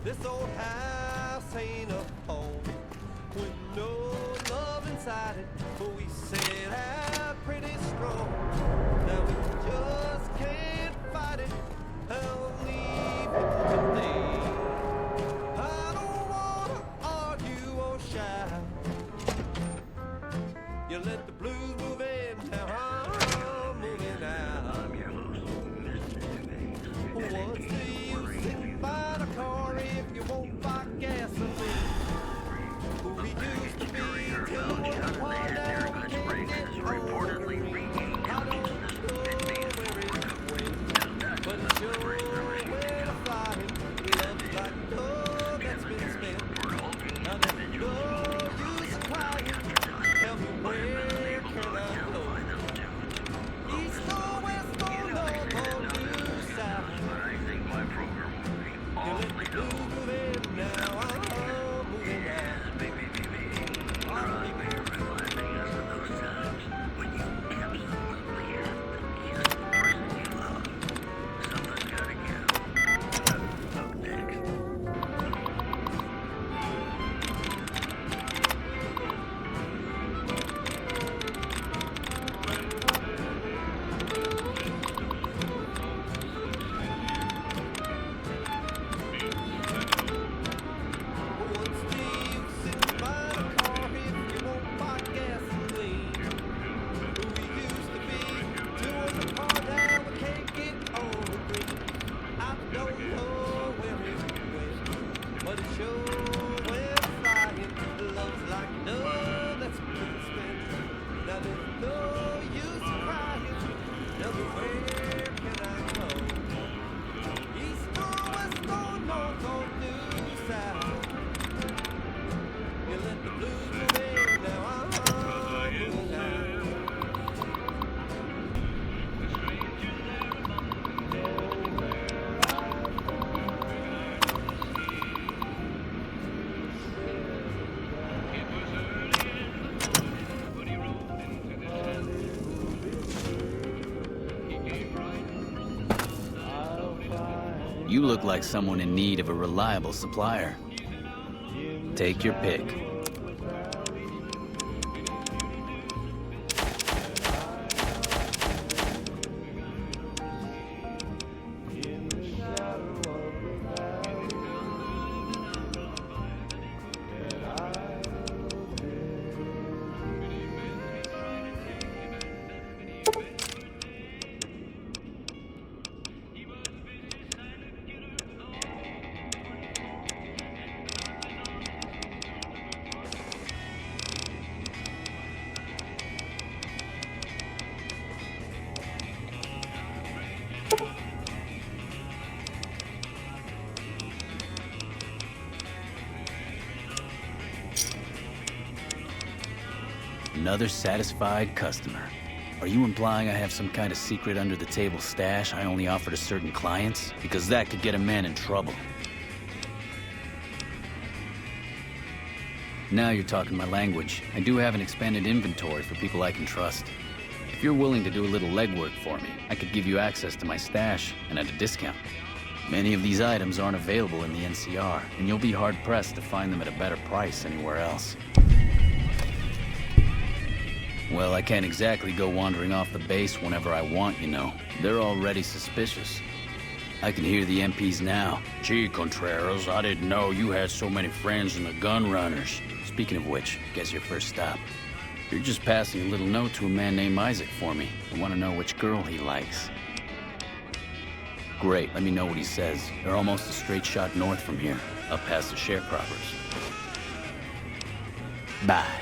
This old house ain't a home with no love inside it, but we set out pretty strong. Now we just can't fight it. I'll leave it today. I don't wanna argue or shout. You let the blues move in, now I'm moving out. What's the use in buying a car if you won't buy gasoline? We used to be till one down, we can't get home. You look like someone in need of a reliable supplier. Take your pick. Another satisfied customer. Are you implying I have some kind of secret under-the-table stash I only offer to certain clients? Because that could get a man in trouble. Now you're talking my language. I do have an expanded inventory for people I can trust. If you're willing to do a little legwork for me, I could give you access to my stash, and at a discount. Many of these items aren't available in the NCR, and you'll be hard-pressed to find them at a better price anywhere else. Well, I can't exactly go wandering off the base whenever I want, you know. They're already suspicious. I can hear the MPs now. Gee, Contreras, I didn't know you had so many friends in the gun runners. Speaking of which, guess your first stop. You're just passing a little note to a man named Isaac for me. I want to know which girl he likes. Great, let me know what he says. They're almost a straight shot north from here, up past the sharecroppers. Bye.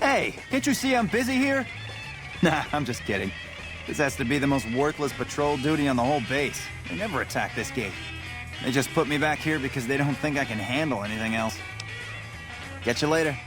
Hey, can't you see I'm busy here? Nah, I'm just kidding. This has to be the most worthless patrol duty on the whole base. They never attack this gate. They just put me back here because they don't think I can handle anything else. Catch you later.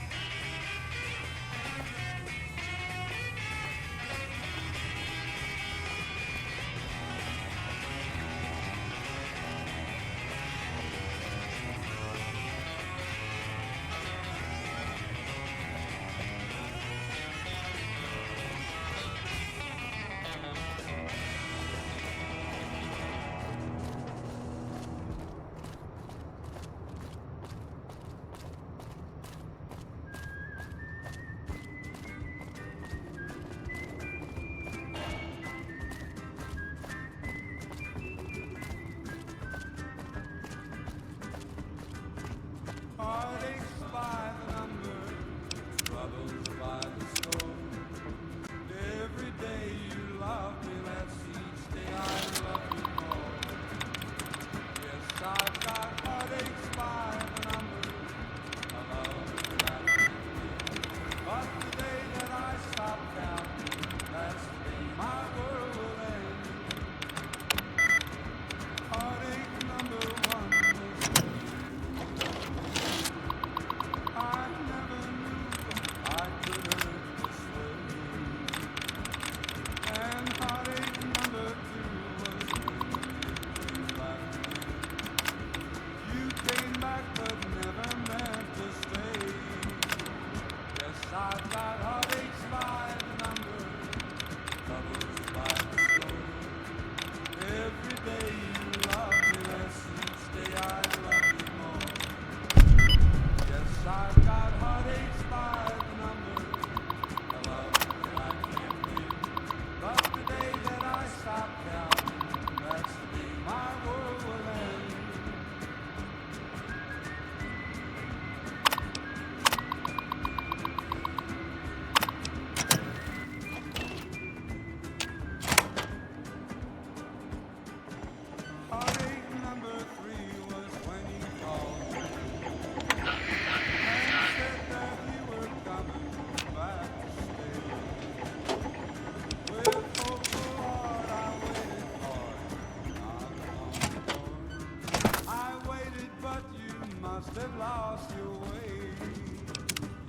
they've lost your way.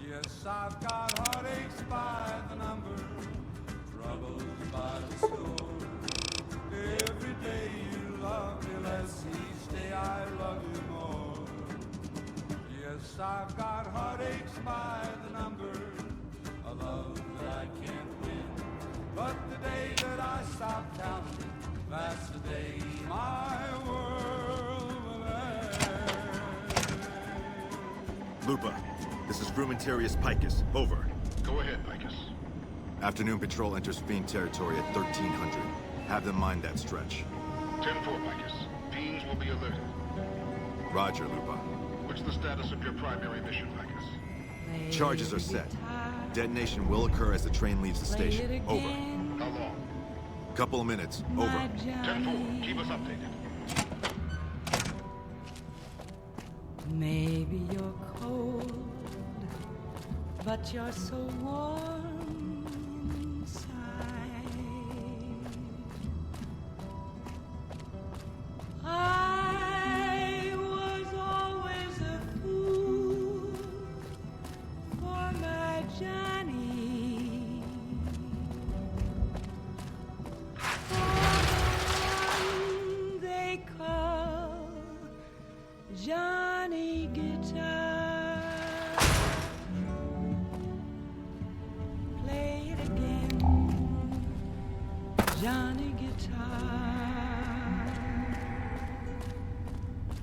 Yes, I've got heartaches by the number, troubles by the score. Every day you love me less, each day I love you more. Yes, I've got heartaches by the number, a love that I can't win. But the day that I stop counting, that's the day my world will end. Lupa, this is Frumentarius Picus. Over. Go ahead, Picus. Afternoon patrol enters Fiend territory at 1300. Have them mind that stretch. 10-4, Picus. Fiends will be alerted. Roger, Lupa. What's the status of your primary mission, Picus? Charges are set. Detonation will occur as the train leaves the station. Over. How long? Couple of minutes. Over. 10-4. Keep us updated. Maybe you're cold, but you're so warm inside. I was always a fool for my Johnny. For the one they call Johnny Guitar. Play it again, Johnny Guitar.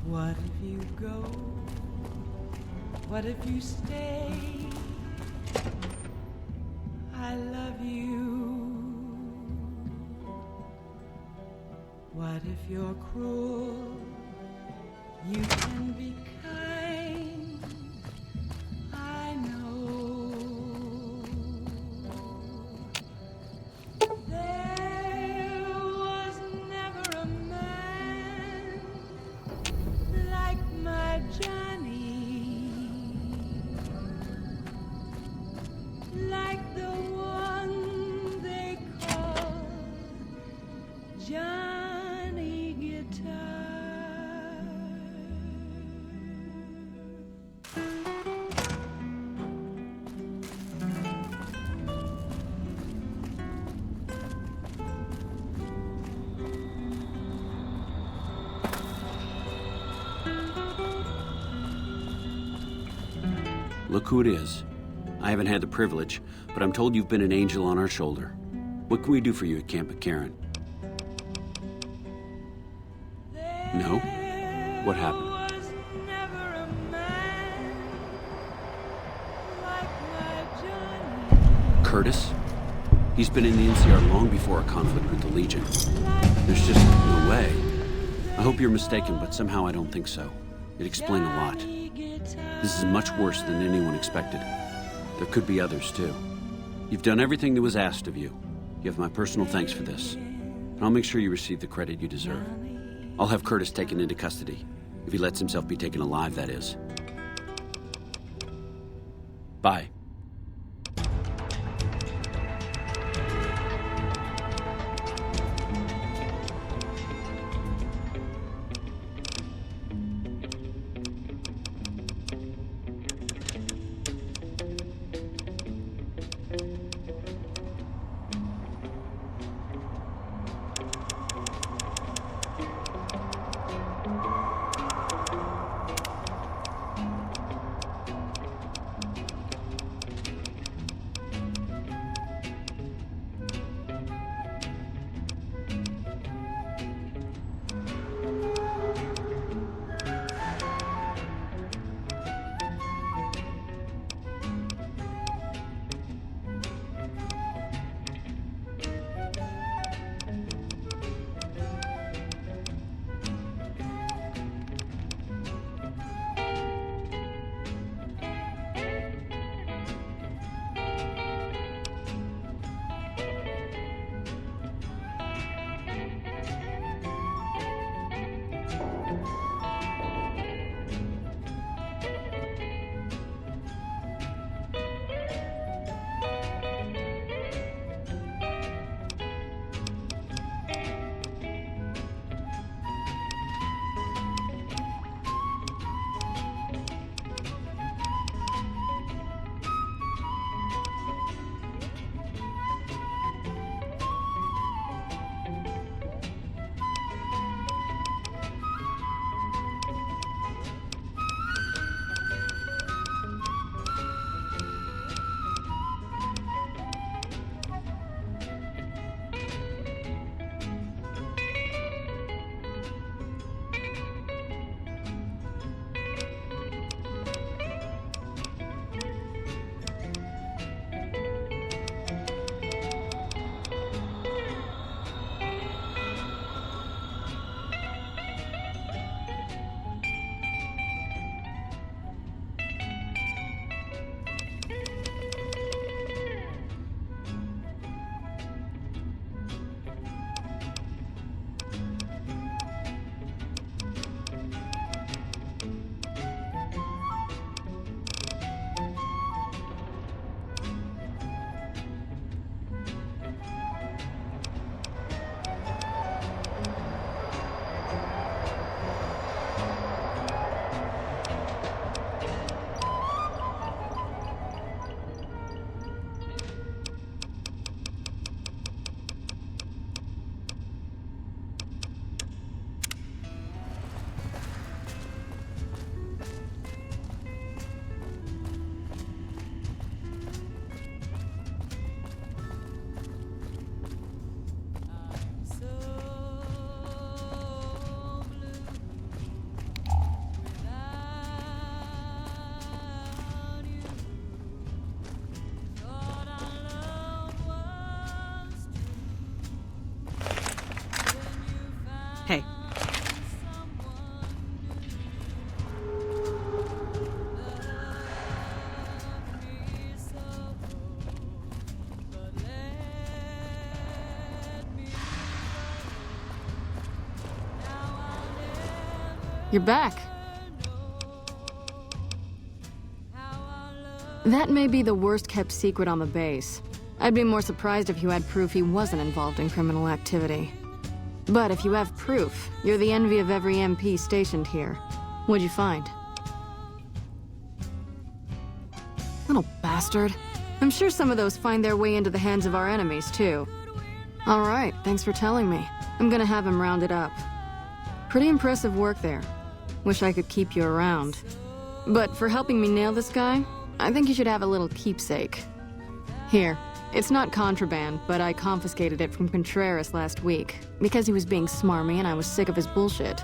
What if you go? What if you stay? I love you. What if you're cruel? You can be kind, I know. There was never a man like my Johnny, like the one they call Johnny Guitar. Look who it is. I haven't had the privilege, but I'm told you've been an angel on our shoulder. What can we do for you at Camp McCarran? No? What happened? Curtis? He's been in the NCR long before our conflict with the Legion. There's just no way. I hope you're mistaken, but somehow I don't think so. It'd explain a lot. This is much worse than anyone expected. There could be others, too. You've done everything that was asked of you. You have my personal thanks for this. And I'll make sure you receive the credit you deserve. I'll have Curtis taken into custody. If he lets himself be taken alive, that is. Bye. You're back. That may be the worst-kept secret on the base. I'd be more surprised if you had proof he wasn't involved in criminal activity. But if you have proof, you're the envy of every MP stationed here. What'd you find? Little bastard. I'm sure some of those find their way into the hands of our enemies, too. All right, thanks for telling me. I'm gonna have him rounded up. Pretty impressive work there. Wish I could keep you around. But for helping me nail this guy, I think you should have a little keepsake. Here, it's not contraband, but I confiscated it from Contreras last week, because he was being smarmy and I was sick of his bullshit.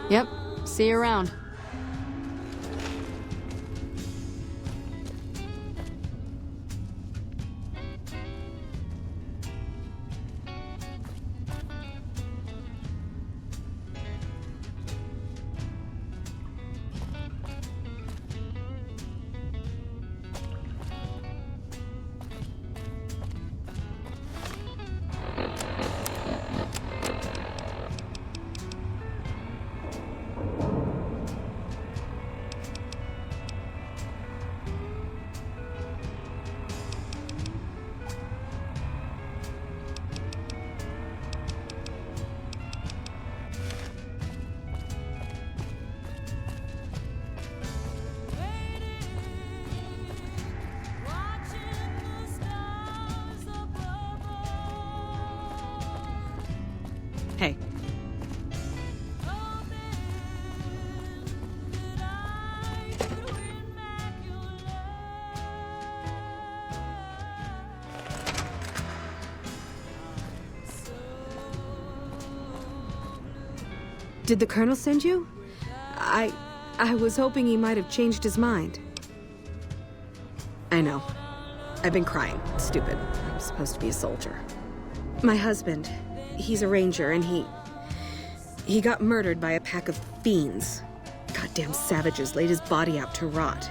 Yep, see you around. Hey. Did the Colonel send you? I was hoping he might have changed his mind. I know. I've been crying. It's stupid. I'm supposed to be a soldier. My husband, he's a ranger, and he got murdered by a pack of fiends. Goddamn savages laid his body out to rot.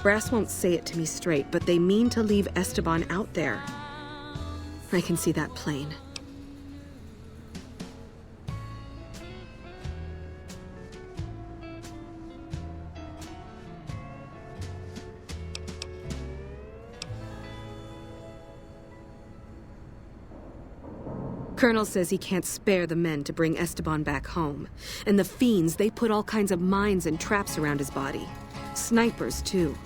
Brass won't say it to me straight, but they mean to leave Esteban out there. I can see that plain. Colonel says he can't spare the men to bring Esteban back home. And the fiends, they put all kinds of mines and traps around his body. Snipers, too.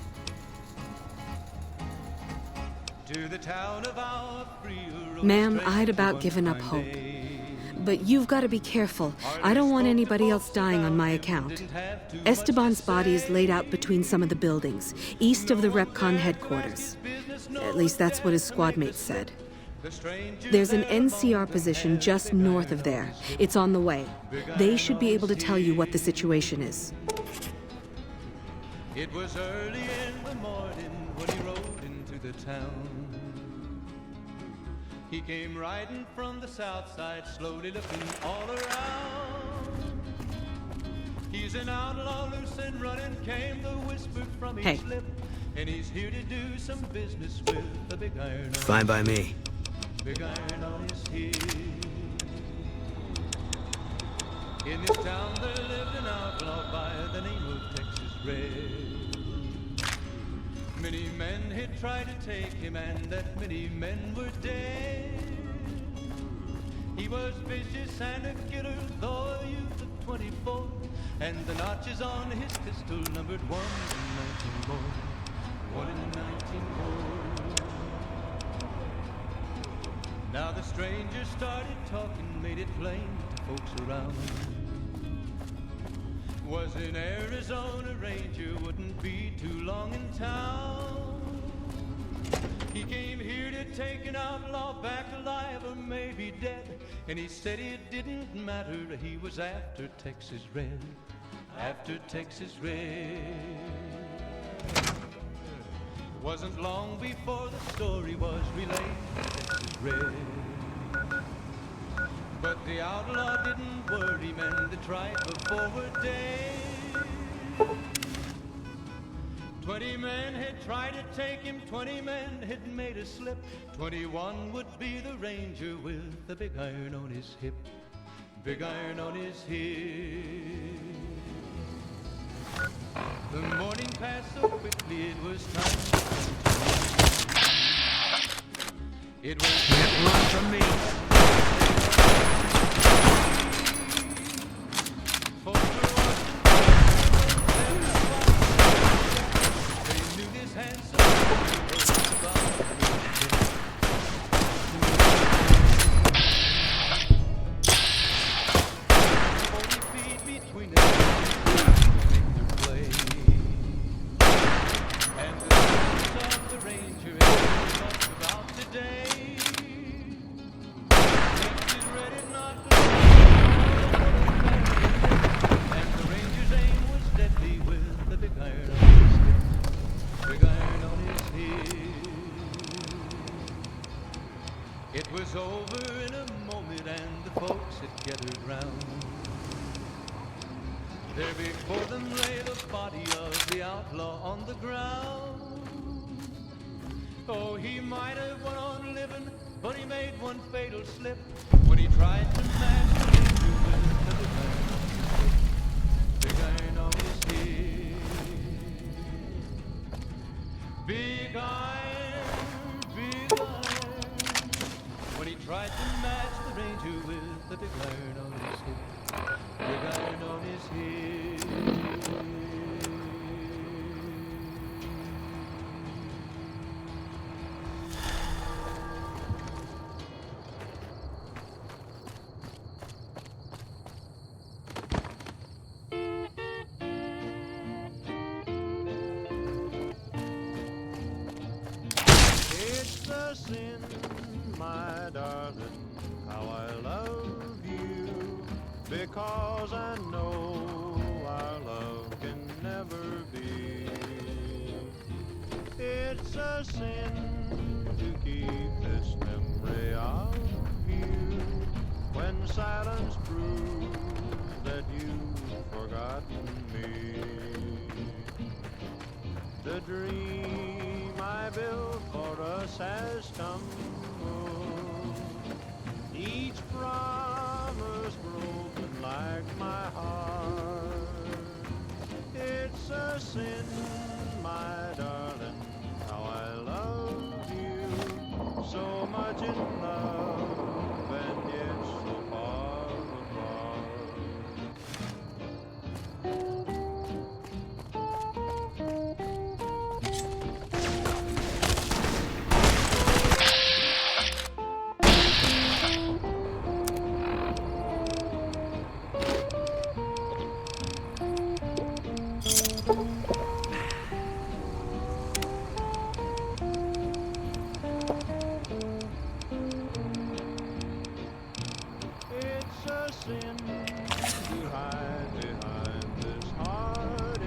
Ma'am, I'd about given up hope. But you've got to be careful. I don't want anybody else dying on my account. Esteban's body is laid out between some of the buildings, east of the REPCON headquarters. At least that's what his squad mates said. There's an NCR position just north of there. It's on the way. They should be able to tell you what the situation is. It was early in the morning when he rode into the town. He came riding from the south side, slowly looking all around. He's an outlaw, loose and running, came the whisper from his lip. And he's here to do some business with the big iron. Fine by me. Big iron on his heel. In this town there lived an outlaw by the name of Texas Red. Many men had tried to take him, and that many men were dead. He was vicious and a killer, though a youth of 24, and the notches on his pistol numbered 1 in 19 more. 1 in 19 more. Now the stranger started talking, made it plain to folks around. Was in Arizona Ranger, wouldn't be too long in town. He came here to take an outlaw back alive or maybe dead. And he said it didn't matter, he was after Texas Red. After Texas Red. Wasn't long before the story was relayed to Texas Red. But the outlaw didn't worry men that tried for forward day. 20 men had tried to take him, 20 men had made a slip. 21 would be the ranger with the big iron on his hip. Big iron on his hip. The morning passed so quickly, it was time to it was can't run from me. They knew this handsome 40 feet between them. And the news of the ranger is talked about today. Texas ready not to and the ranger's aim was deadly with the big iron on his hip. Big iron on his hip. It was over in a moment and the folks had gathered round. There before them lay the body of the outlaw on the ground. Oh, he might have went on living, but he made one fatal slip when he tried to match the ranger with the big iron on his hip. Big iron, big iron. When he tried to match the ranger with the big iron on his hip. Big iron on his hip. It's a sin, my darling, how I love you. Because I know our love can never be. It's a sin to keep this memory of you when silence proves that you've forgotten me. The dream I built for us has stumbled. Each promise broken like my heart. It's a sin, my darling, how I love you. So much in love and yet so far apart. It's a sin to hide behind this heartache.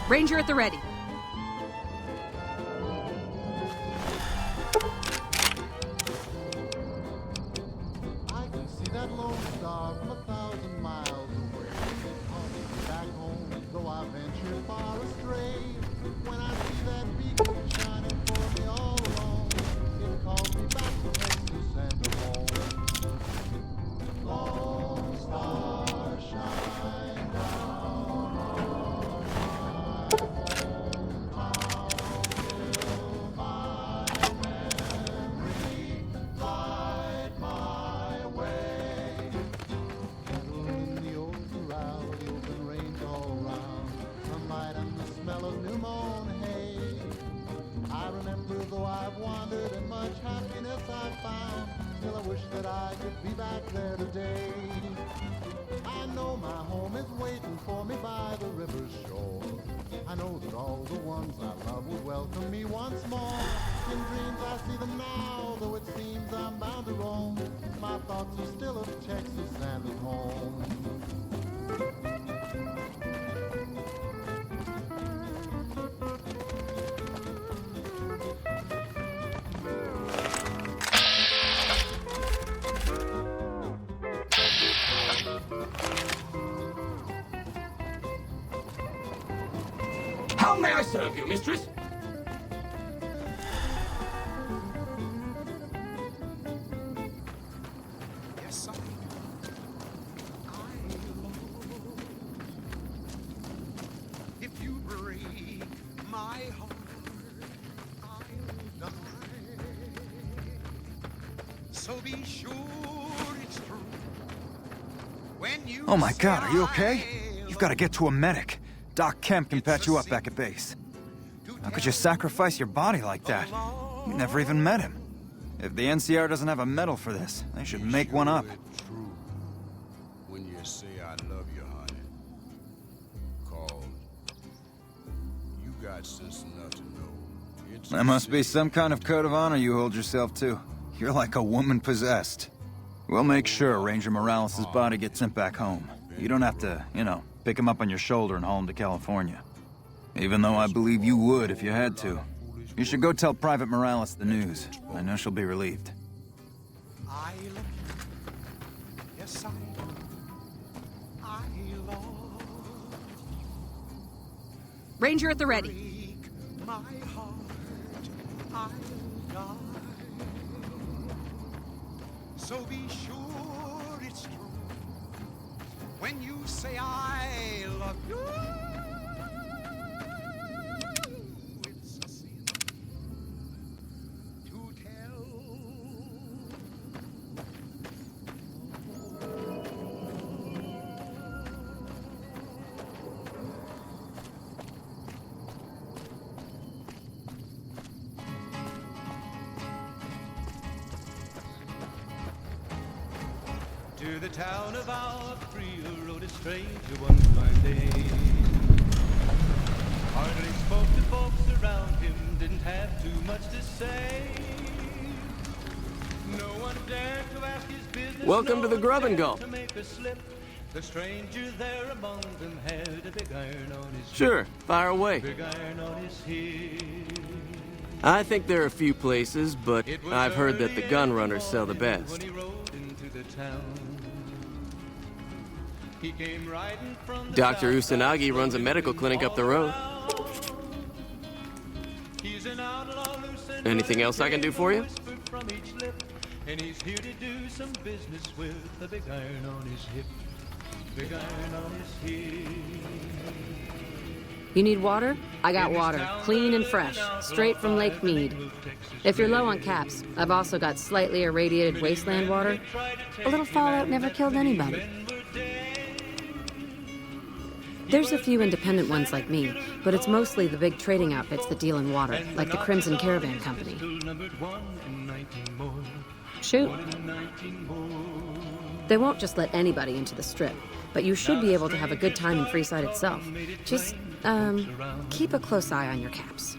Ranger at the ready. I can see that lone star from 1,000 miles away. It calls me back home as though I ventured far astray. When I see that beacon shining for me all alone, it calls me back to Texas and to home. Lone star, shine down on my that I could be back there today. I know my home is waiting for me by the river's shore. I know that all the ones I love will welcome me once more. In dreams I see them now, though it seems I'm bound to roam. My thoughts are still of Texas and of home. How may I serve you, mistress? Yes, if you break my heart, I'll die. So be sure it's true. When you Oh my god, are you okay? You've got to get to a medic. Doc Kemp can patch you up back at base. How could you sacrifice your body like that? You never even met him. If the NCR doesn't have a medal for this, they should make one up. True. When you say I love you, honey. Cause you got sense enough to know. It's That must be some kind of code of honor you hold yourself to. You're like a woman possessed. We'll make sure Ranger Morales' body gets sent back home. You don't have to, pick him up on your shoulder and haul him to California. Even though I believe you would if you had to. You should go tell Private Morales the news. I know she'll be relieved. I love you. Yes, I do. I love Ranger at the ready. my heart. I'll die. So be sure it's true when you say I love you. It's a sin to tell. To the town of Alfria rode a stranger one fine day. Hardly spoke to folks around him, didn't have too much to say. No one dared to ask his business. Welcome to the no Grub one and dared Go. to make a slip. The stranger there among them had a big iron on his Sure, hip. fire away. Big iron on his hip. I think there are a few places, but It was I've heard that the early gun in the runners sell the morning best. When he rode into the town. He came riding from the Dr. south side, Usanagi runs a medical clinic up the road. He's an outlaw, loose and Anything else I can do for you? whispered from each lip, and he's here to do some business with the big iron on his hip. Big iron on his hip. You need water? I got water. Clean and fresh. Straight from Lake Mead. If you're low on caps, I've also got slightly irradiated wasteland water. A little fallout never killed anybody. There's a few independent ones like me, but it's mostly the big trading outfits that deal in water, like the Crimson Caravan Company. Shoot. They won't just let anybody into the strip, but you should be able to have a good time in Freeside itself. Just, keep a close eye on your caps.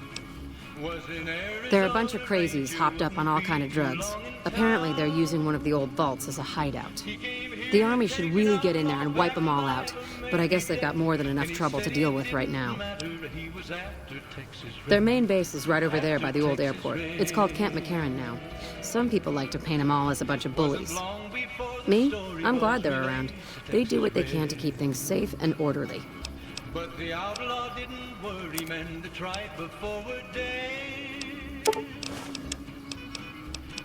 There are a bunch of crazies hopped up on all kind of drugs. Apparently they're using one of the old vaults as a hideout. The army should really get in there and wipe them all out, but I guess they've got more than enough trouble to deal with right now. Their main base is right over there by the old airport. It's called Camp McCarran now. Some people like to paint them all as a bunch of bullies. Me? I'm glad they're around. They do what they can to keep things safe and orderly. But the outlaw didn't worry men to try before a day.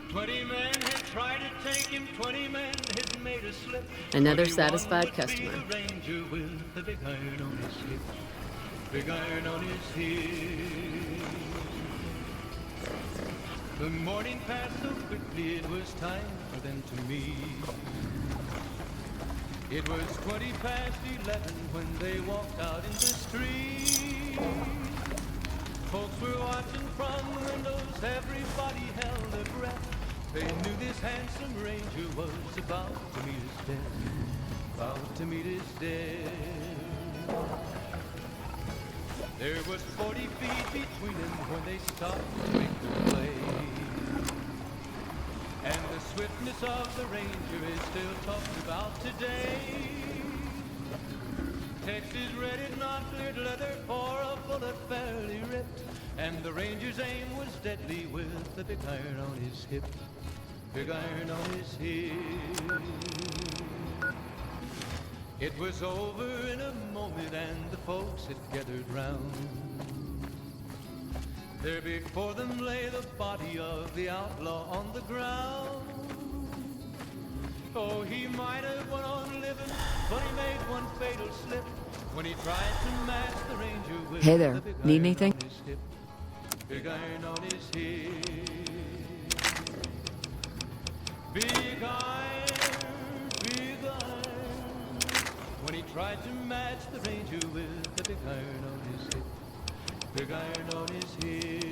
20 men had tried to take him, 20 men had made a slip. Another satisfied customer. The ranger with the big iron on his hip. Big iron on his hip. The morning passed so quickly it was time for them to meet. It was 20 past 11 when they walked out in the street. Folks were watching from the windows, everybody held their breath. They knew this handsome ranger was about to meet his death, about to meet his death. There was 40 feet between them when they stopped to make their play. And the swiftness of the ranger is still talked about today. Texas red not cleared leather for a bullet fairly ripped, and the ranger's aim was deadly with the big iron on his hip. Big iron on his hip. It was over in a moment and the folks had gathered round. There before them lay the body of the outlaw on the ground. Oh, he might have went on living, but he made one fatal slip when he tried to match the ranger with Hey there, the big need iron anything? on his hip. Big iron on his hip. Big iron, big iron. When he tried to match the ranger with the big iron on his hip. Big iron on his hip.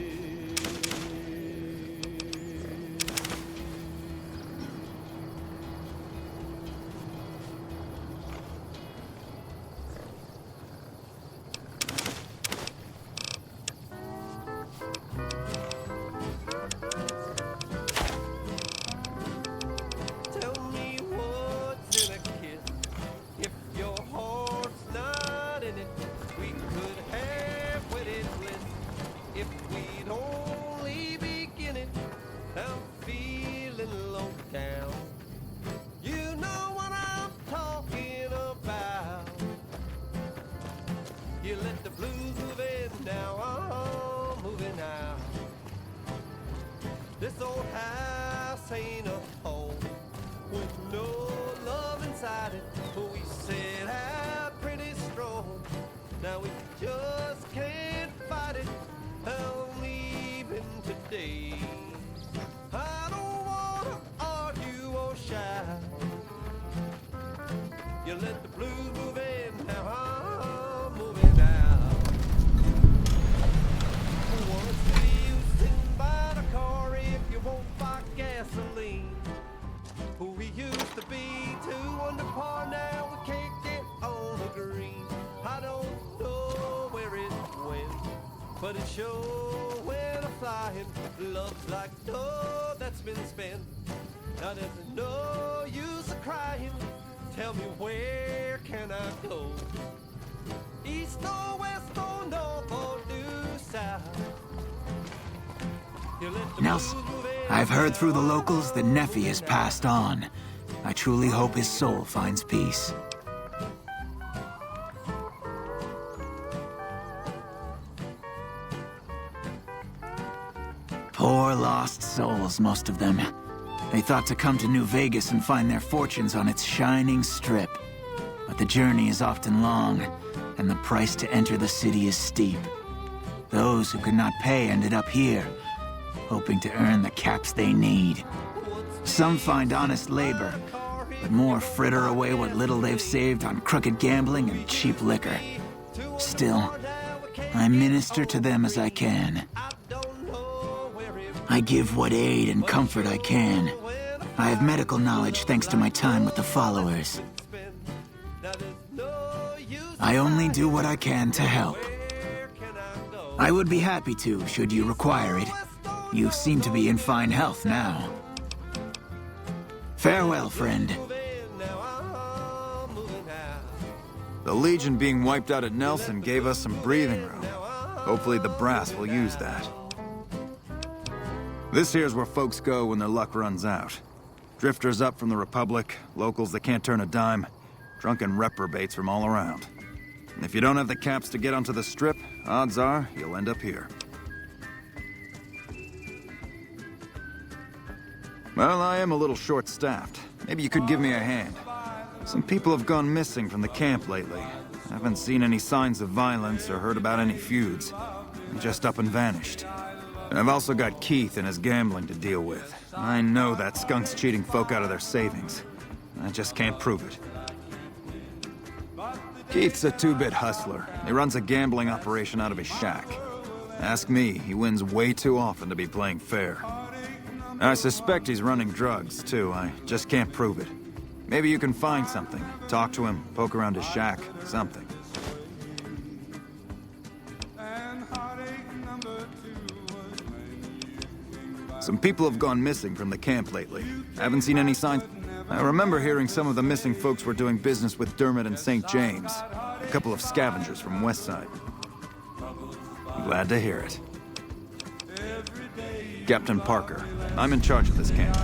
Tell me what's in a kiss. If your heart's not in it, we could have wedded bliss. If we'd only begin it, I'm feeling low down. You know what I'm talking about. You let the blues move in, now I'm moving out. This old house ain't a home with no love inside it. We set out pretty strong. Now we just can't fight it. I'm leaving today. I don't wanna argue or shy. You let the blues move in, now I'm moving out. Wanna see you sitting by the car if you won't buy gasoline. We used to be 2 under par, now we can't get on the green. I don't know where it went, but it sure went a-flying. Love's like dough that's been spent. Now there's no use of crying. Tell me, where can I go? East or west or north or due south? Nelson, I've heard through the locals that Nephi has passed on. I truly hope his soul finds peace. Poor lost souls, most of them. They thought to come to New Vegas and find their fortunes on its shining strip. But the journey is often long, and the price to enter the city is steep. Those who could not pay ended up here, hoping to earn the caps they need. Some find honest labor, but more fritter away what little they've saved on crooked gambling and cheap liquor. Still, I minister to them as I can. I give what aid and comfort I can. I have medical knowledge thanks to my time with the followers. I only do what I can to help. I would be happy to, should you require it. You seem to be in fine health now. Farewell, friend. The Legion being wiped out at Nelson gave us some breathing room. Hopefully the brass will use that. This here's where folks go when their luck runs out. Drifters up from the Republic, locals that can't turn a dime, drunken reprobates from all around. And if you don't have the caps to get onto the Strip, odds are you'll end up here. Well, I am a little short-staffed. Maybe you could give me a hand. Some people have gone missing from the camp lately. I haven't seen any signs of violence or heard about any feuds. They just up and vanished. And I've also got Keith and his gambling to deal with. I know that skunk's cheating folk out of their savings. I just can't prove it. Keith's a two-bit hustler. He runs a gambling operation out of his shack. Ask me, he wins way too often to be playing fair. I suspect he's running drugs, too. I just can't prove it. Maybe you can find something. Talk to him, poke around his shack, something. Some people have gone missing from the camp lately. I haven't seen any signs. I remember hearing some of the missing folks were doing business with Dermot and St. James. A couple of scavengers from Westside. Glad to hear it. Captain Parker, I'm in charge of this camp.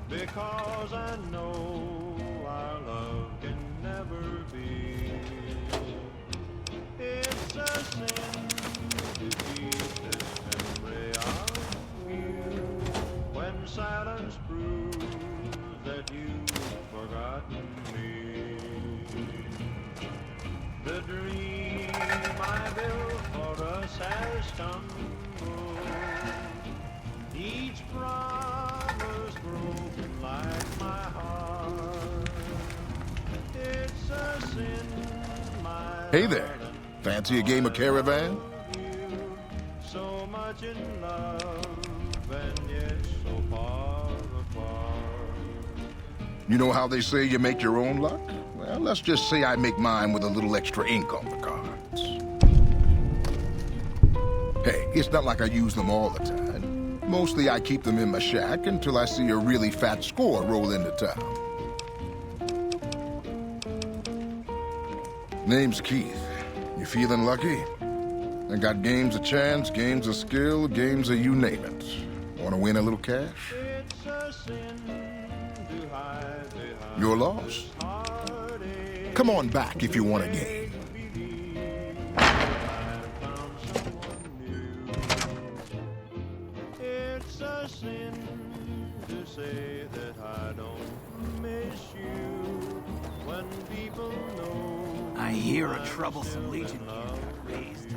Because I know our love can never be. It's a sin to keep this memory of you when silence proves that you've forgotten me. The dream I built for us has stumbled. Each promise broken like my heart. It's a sin, my Hey there. Fancy a game of Caravan? so much in love and yet so far apart. You know how they say you make your own luck? Well, let's just say I make mine with a little extra ink on the cards. Hey, it's not like I use them all the time. Mostly I keep them in my shack until I see a really fat score roll into town. Name's Keith. You feeling lucky? I got games of chance, games of skill, games of you name it. Want to win a little cash? Your loss. Come on back if you want a game. It's a sin to say that I don't miss you when people know. I hear a troublesome legion raised.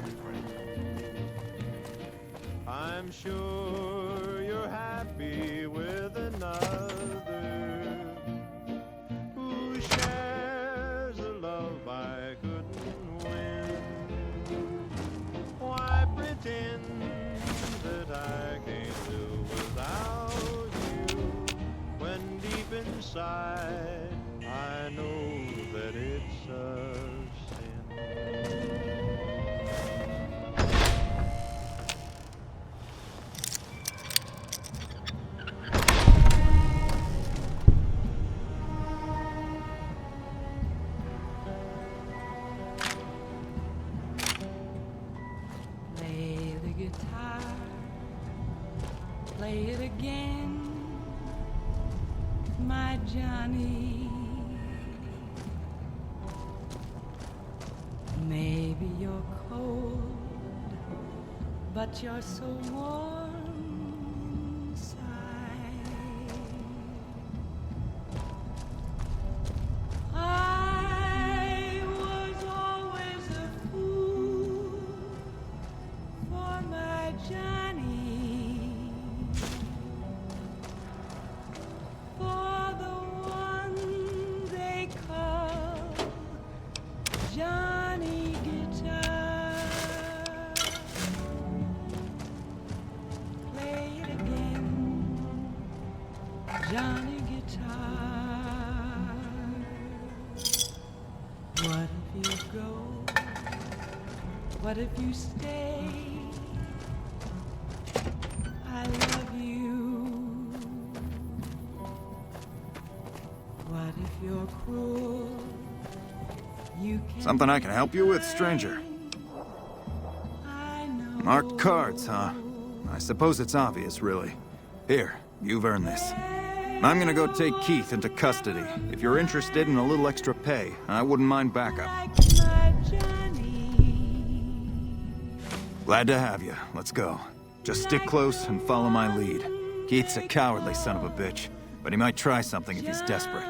I'm sure you're happy with another who shares a love I couldn't win. Why pretend that I can't do without you when deep inside I know that it's a sin. Play the guitar, play it again, my Johnny. Maybe you're cold, but you're so warm inside. I was always a fool What if you stay? I love you. What if you're cruel? You can Something I can help you with, stranger? Marked cards, huh? I suppose it's obvious, really. Here, you've earned this. I'm gonna go take Keith into custody. If you're interested in a little extra pay, I wouldn't mind backup. Glad to have you. Let's go. Just stick close and follow my lead. Keith's a cowardly son of a bitch, but he might try something if he's desperate.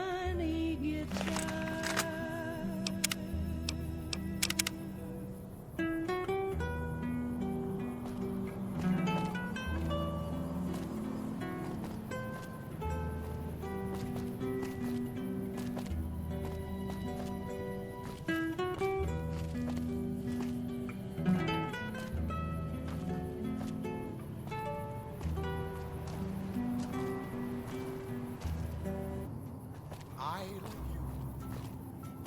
I love you.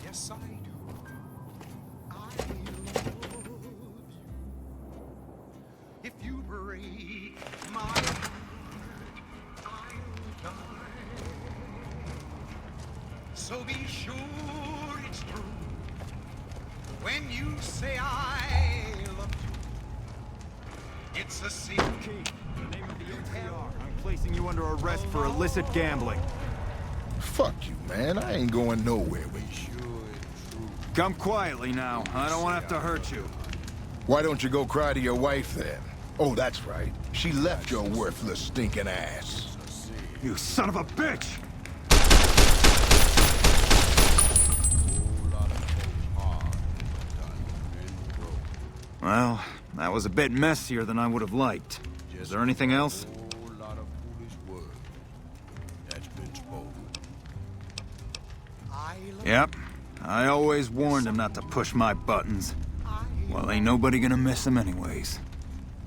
Yes, I do. I love you. If you break my heart, I'll die. So be sure it's true when you say I love you. It's a secret. The name of the NCR. I'm placing you under arrest for illicit gambling. Fuck you, man. I ain't going nowhere with you. Come quietly now. I don't want to have to hurt you. Why don't you go cry to your wife then? Oh, that's right. She left your worthless, stinking ass. You son of a bitch! Well, that was a bit messier than I would have liked. Is there anything else? Yep. I always warned him not to push my buttons. Well, ain't nobody gonna miss him anyways.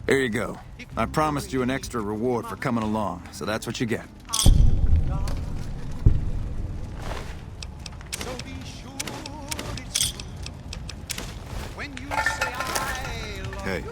Here you go. I promised you an extra reward for coming along, so that's what you get. Hey.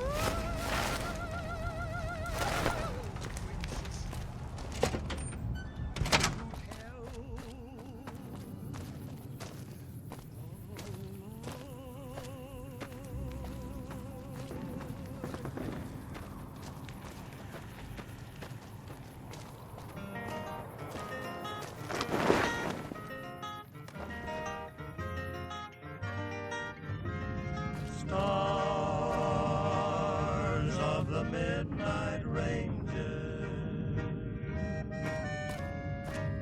Stars of the Midnight Rangers.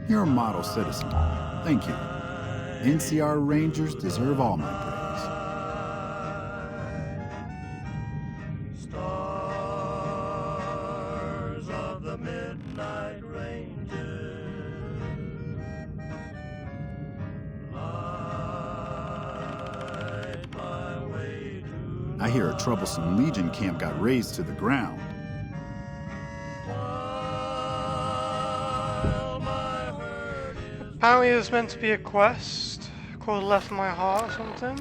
You're a model citizen. Thank you. NCR Rangers deserve all my praise. Stars of the Midnight Rangers. Light my way to I hear a troublesome Legion camp got razed to the ground. Apparently there's meant to be a quest called Left My Heart or something.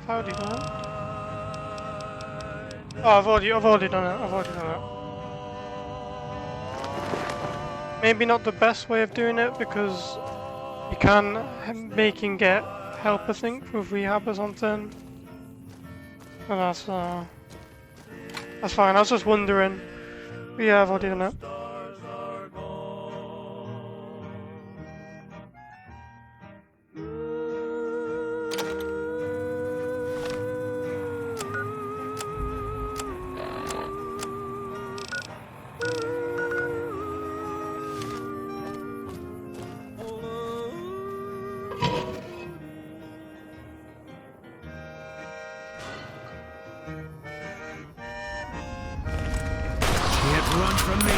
I've already done it. Oh, I've already done it. I've already done it. Maybe not the best way of doing it because you can make and get help, I think, with rehab or something. But that's fine. I was just wondering. But yeah, I've already done it. Can't run from me.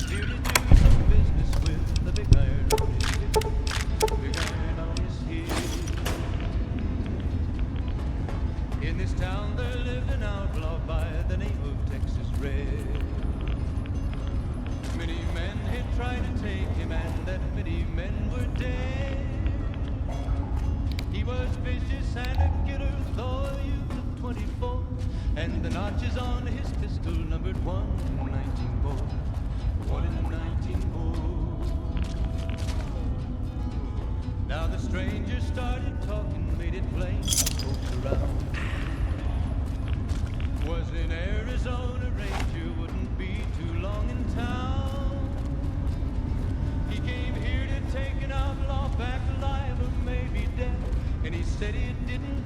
here to do some business with the big iron on his hip. Big iron on his hip. In this town there lived an outlaw by the name of Texas Red. Many men had tried to take him, and that many men were dead. He was vicious and a killer, though a youth of 24, and the notches on his pistol numbered 1 in 19 bore. 1 in 19 bore. Now the stranger started talking, made it plain to folks around. Was in Arizona, Ranger wouldn't be too long in town. He came here to take an outlaw back alive or maybe dead, and he said he didn't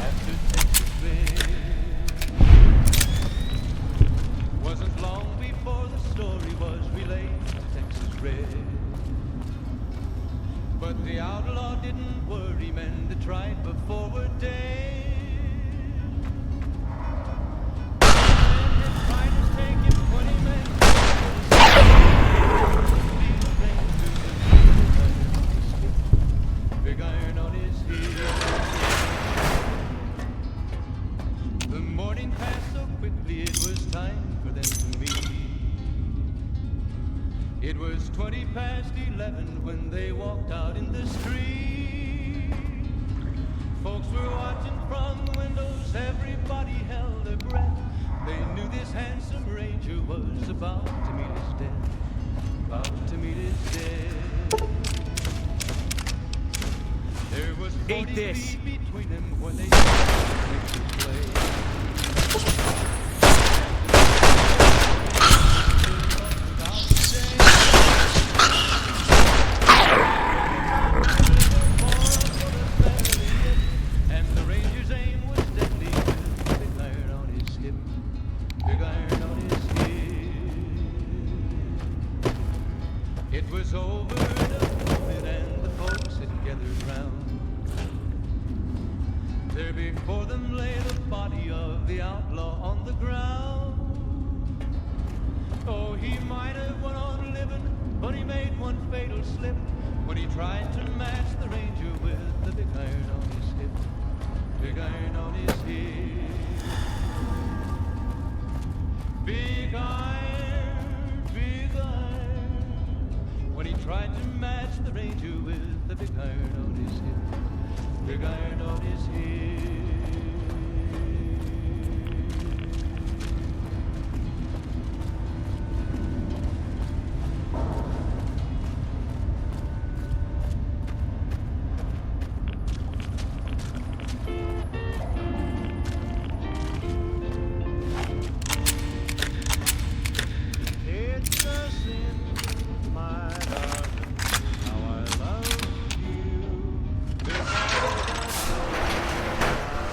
after Texas Red. Wasn't long before the story was relayed to Texas Red. But the outlaw didn't worry, men that tried before were dead. Men had tried to take him, 20 men. Big iron on his heel. The morning passed so quickly, it was time for them to meet. It was 20 past 11 when they walked out in the street. Folks were watching from the windows, everybody held their breath. They knew this handsome ranger was about to meet his death. About to meet his death. There was 40 feet between them when they started to play. And the ranger's aim was deadly with a big iron on his hip. Big iron on his hip. It was over in a moment and the folks had gathered round. There before them lay the body of the outlaw on the ground. Oh, he might have went on living, but he made one fatal slip when he tried to match the ranger with the big iron on his hip. Big iron on his hip. Big iron, big iron. When he tried to match the ranger with the big iron on his hip. Big iron on his hip. It's a sin, my darling, how I love you. Because I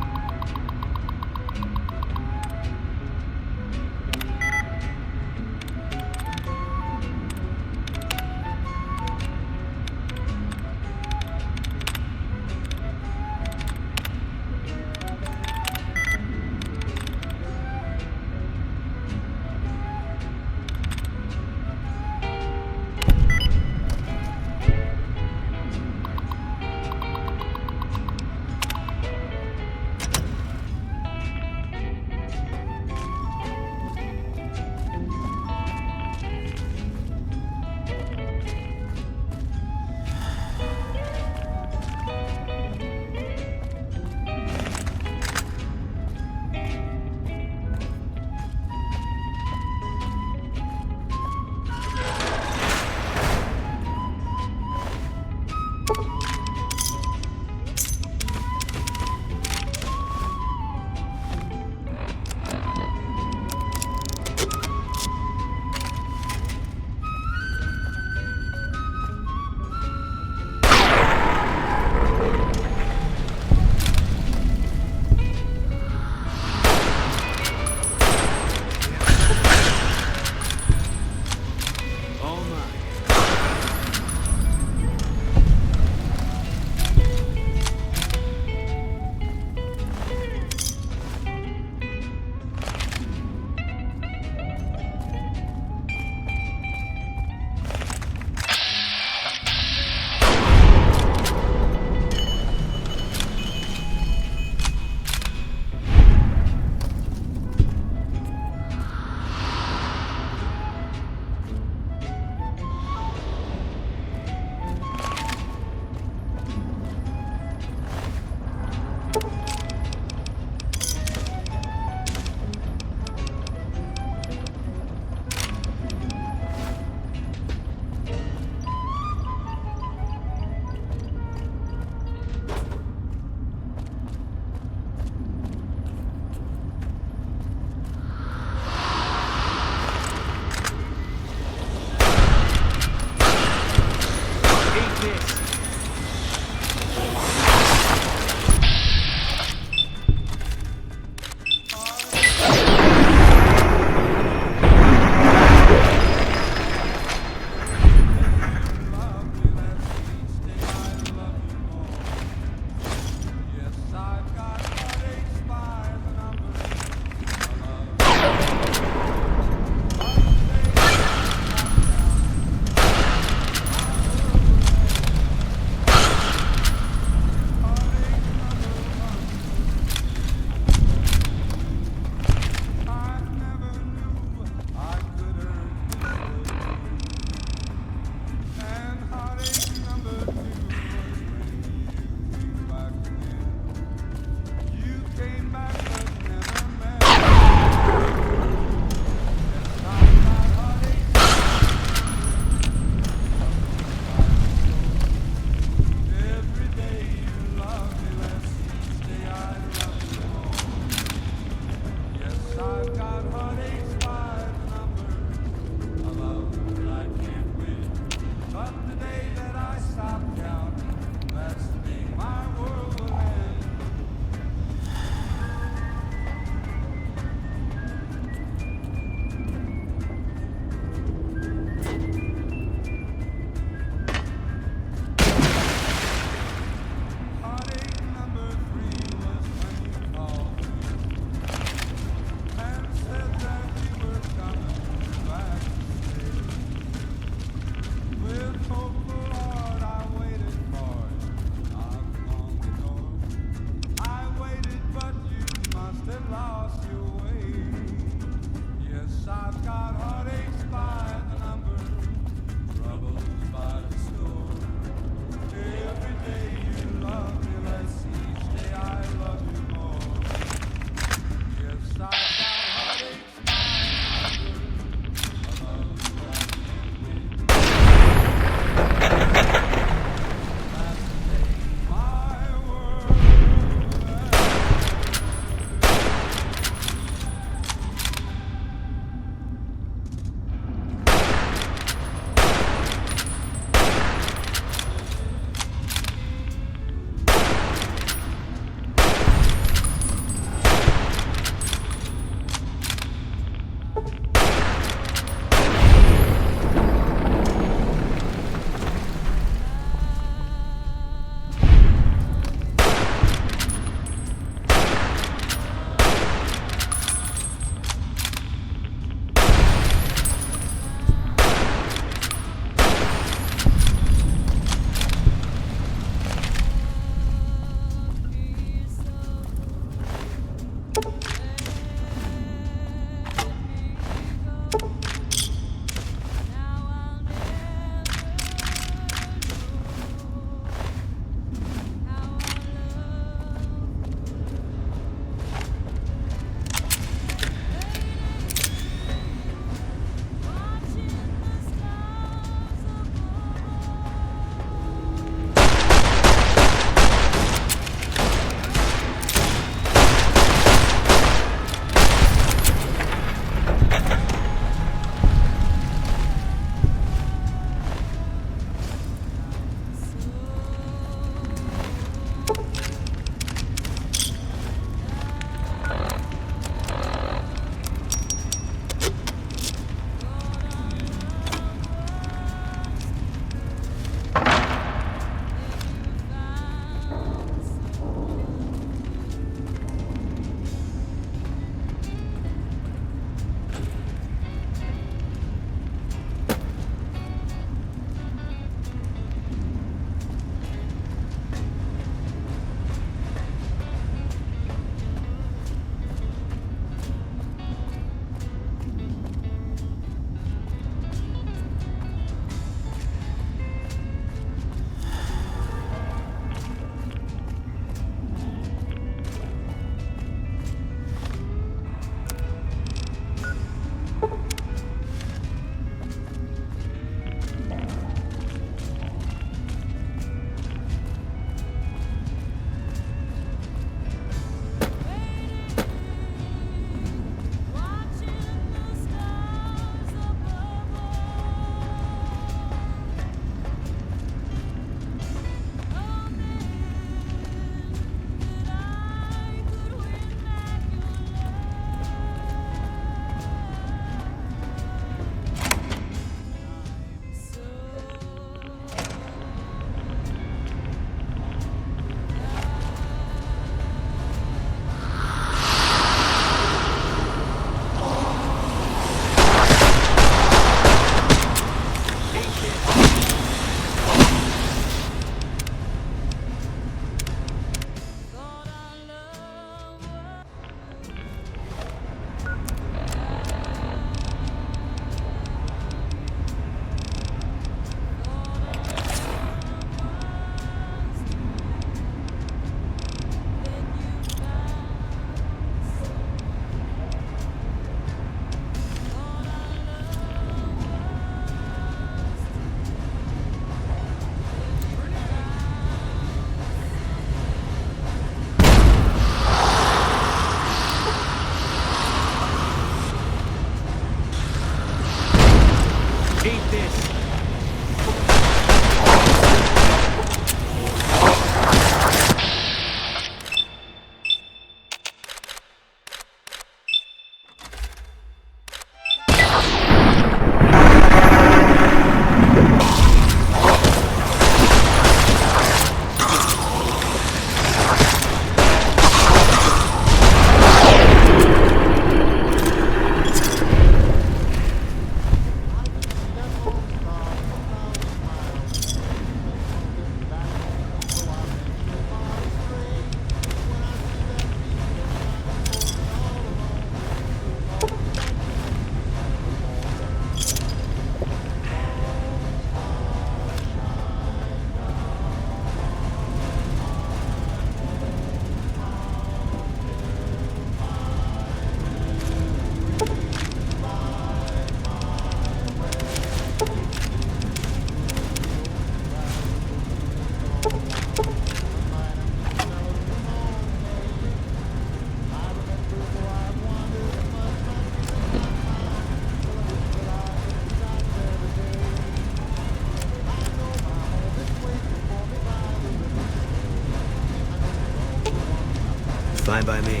Fine by me.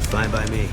Fine by me.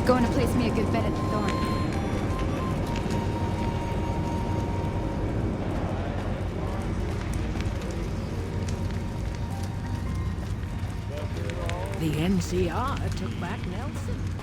Going to place me a good bet at the Thorn. The NCR took back Nelson.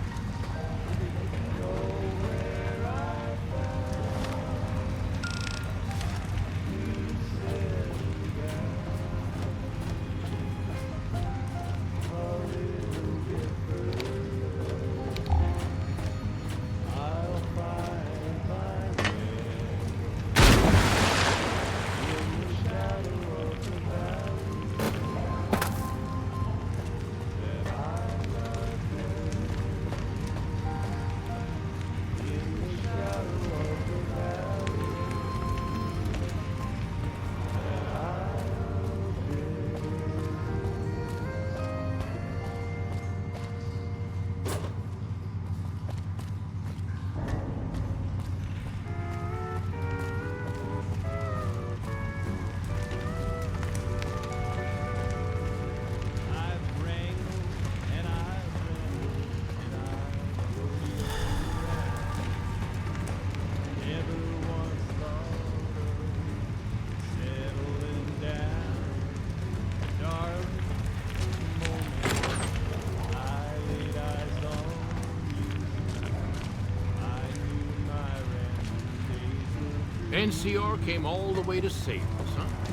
NCR came all the way to save us, huh?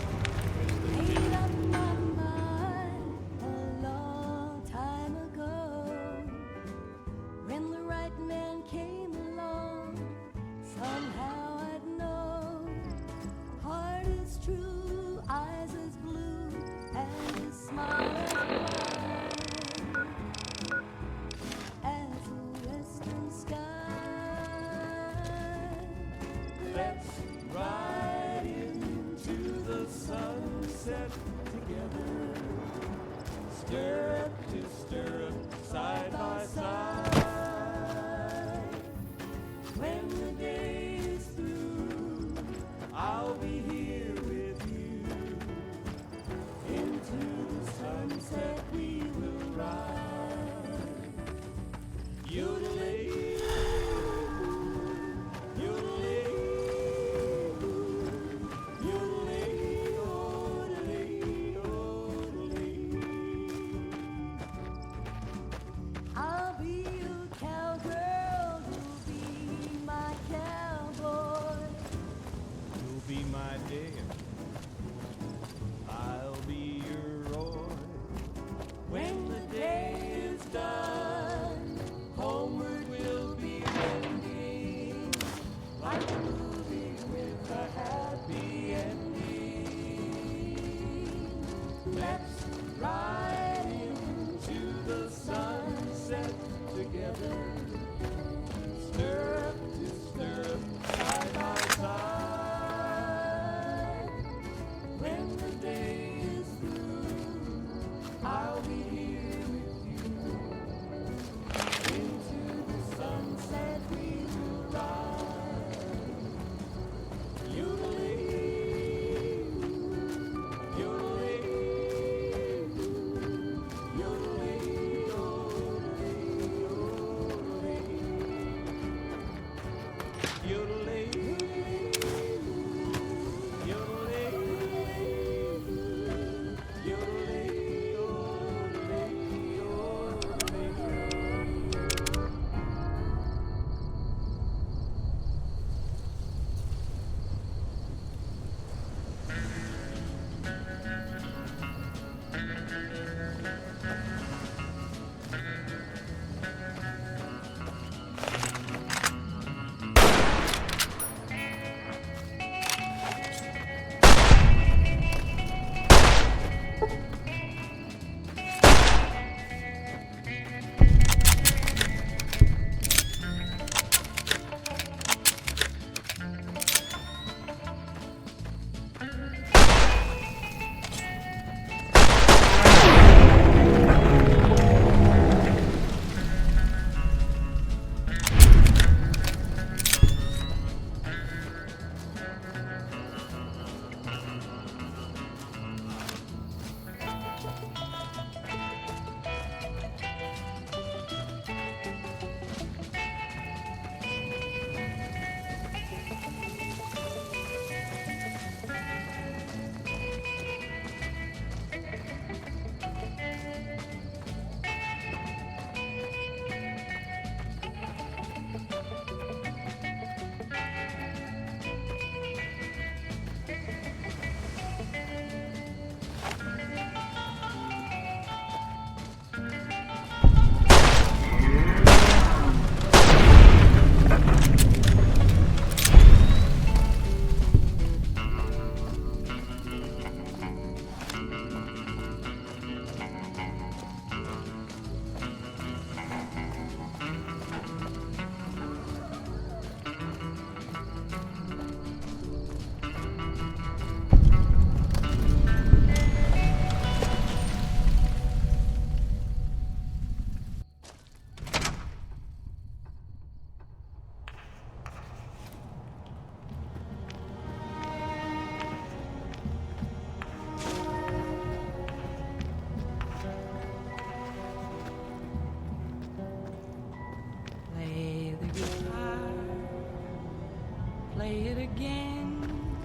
play it again.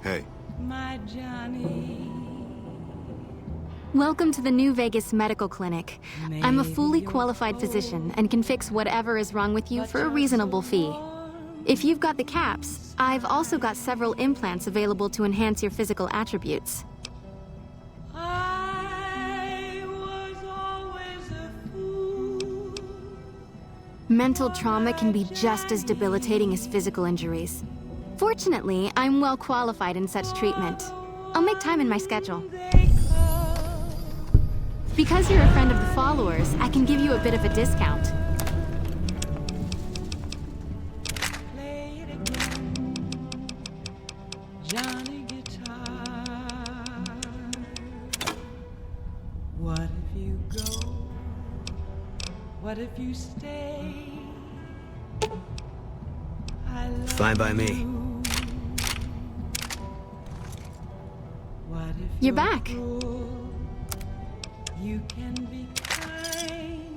Hey. My Johnny. Welcome to the New Vegas Medical Clinic. I'm a fully qualified physician and can fix whatever is wrong with you for a reasonable fee. If you've got the caps, I've also got several implants available to enhance your physical attributes. Mental trauma can be just as debilitating as physical injuries. Fortunately, I'm well qualified in such treatment. I'll make time in my schedule. Because you're a friend of the followers, I can give you a bit of a discount. Johnny Guitar. What if you go? What if you stay? I love Fine by me. What if You're back. you can be kind?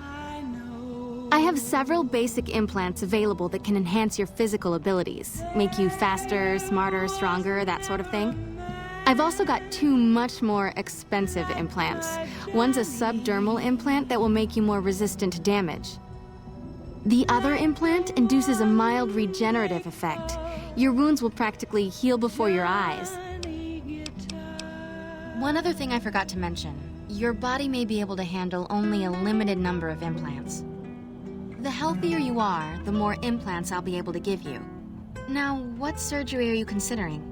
I know. I have several basic implants available that can enhance your physical abilities, make you faster, smarter, stronger, that sort of thing. I've also got 2 much more expensive implants. One's a subdermal implant that will make you more resistant to damage. The other implant induces a mild regenerative effect. Your wounds will practically heal before your eyes. One other thing I forgot to mention. Your body may be able to handle only a limited number of implants. The healthier you are, the more implants I'll be able to give you. Now, what surgery are you considering?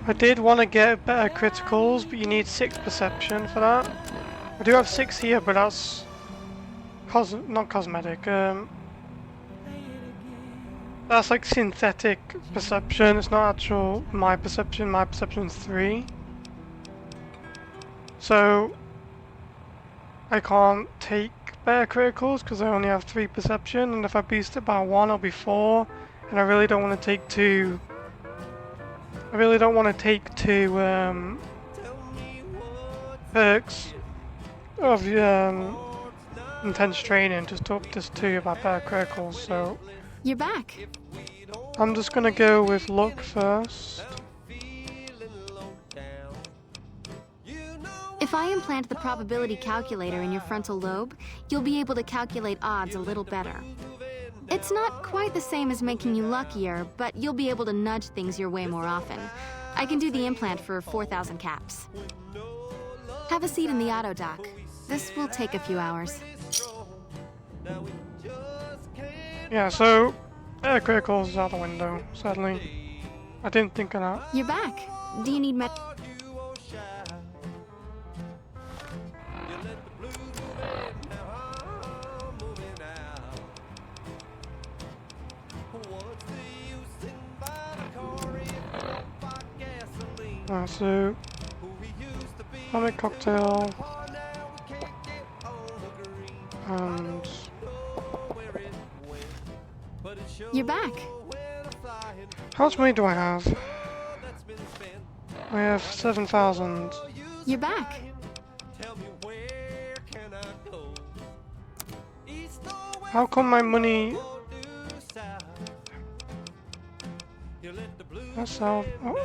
I did want to get better criticals, but you need 6 perception for that. I do have 6 here, but that's not cosmetic. That's like synthetic perception. It's not actual my perception. My perception's 3. So I can't take better criticals because I only have 3 perception, and if I boost it by 1, I'll be 4. And I really don't want to take 2. I really don't want to take 2 perks of intense training just to up this 2 about better criticals, so... You're back. I'm just gonna go with luck first. If I implant the probability calculator in your frontal lobe, you'll be able to calculate odds a little better. It's not quite the same as making you luckier, but you'll be able to nudge things your way more often. I can do the implant for 4,000 caps. Have a seat in the auto dock. This will take a few hours. Yeah, so criticals is out the window, sadly. I didn't think of that. You're back. Do you need med? So, atomic cocktail, and... You're back. How much money do I have? I have 7,000. You're back. How come my money... That's how... Oh.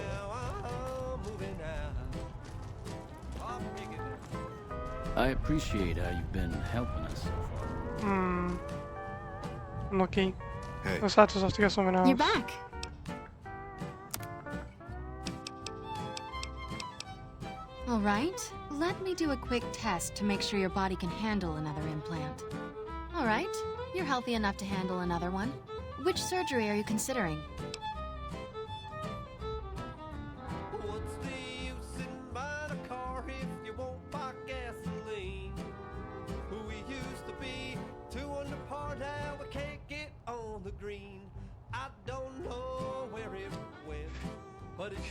I appreciate how you've been helping us so far. Lucky. Hey. Let's just have to get something else. You're back. All right. Let me do a quick test to make sure your body can handle another implant. All right. You're healthy enough to handle another one. Which surgery are you considering?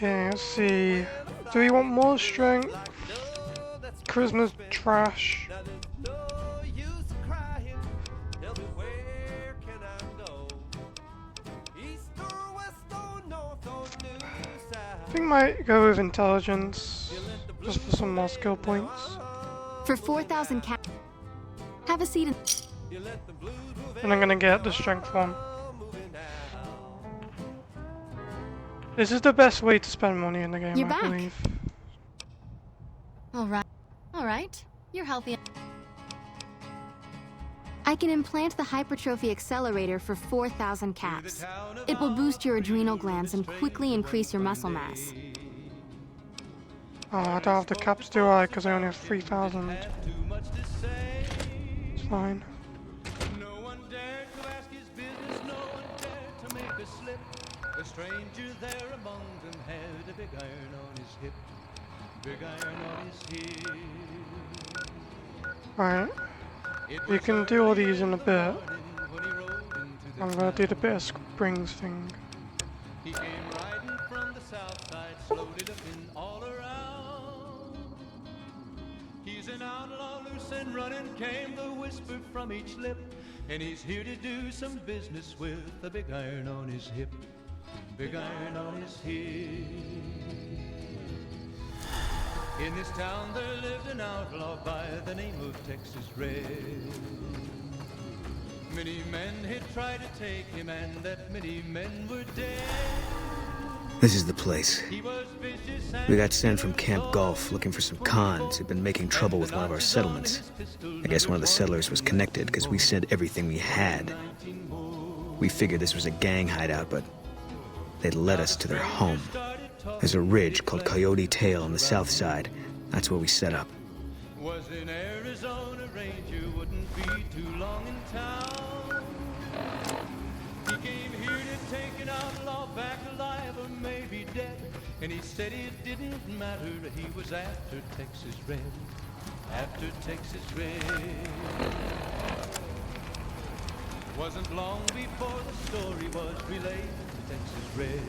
Okay, let's see. Do we want more strength? Charisma's trash. I think I might go with intelligence, just for some more skill points. For 4,000 have a seat in... And I'm gonna get the strength one. This is the best way to spend money in the game, You're I back. believe. Alright. You're healthy. I can implant the hypertrophy accelerator for 4,000 caps. It will boost your adrenal glands and quickly increase your muscle mass. Oh, I don't have the caps, do I? Because I only have 3,000. It's fine. A stranger there among them had a big iron on his hip, big iron on his hip. Alright. You can do all these in a bit. I'm gonna do the bit of springs thing. He came riding from the south side, slowly looking all around. He's an outlaw, loose and running, came the whisper from each lip. And he's here to do some business with a big iron on his hip, big iron on his hip. In this town there lived an outlaw by the name of Texas Red. Many men had tried to take him, and that many men were dead. This is the place. We got sent from Camp Gulf looking for some cons who'd been making trouble with one of our settlements. I guess one of the settlers was connected because we sent everything we had. We figured this was a gang hideout, but they'd led us to their home. There's a ridge called Coyote Tail on the south side. That's where we set up. Was in Arizona, Ranger wouldn't be too long in town. He came here to take an outlaw back alive or maybe dead. And he said it didn't matter, he was after Texas Red. After Texas Red. Wasn't long before the story was relayed to Texas Red.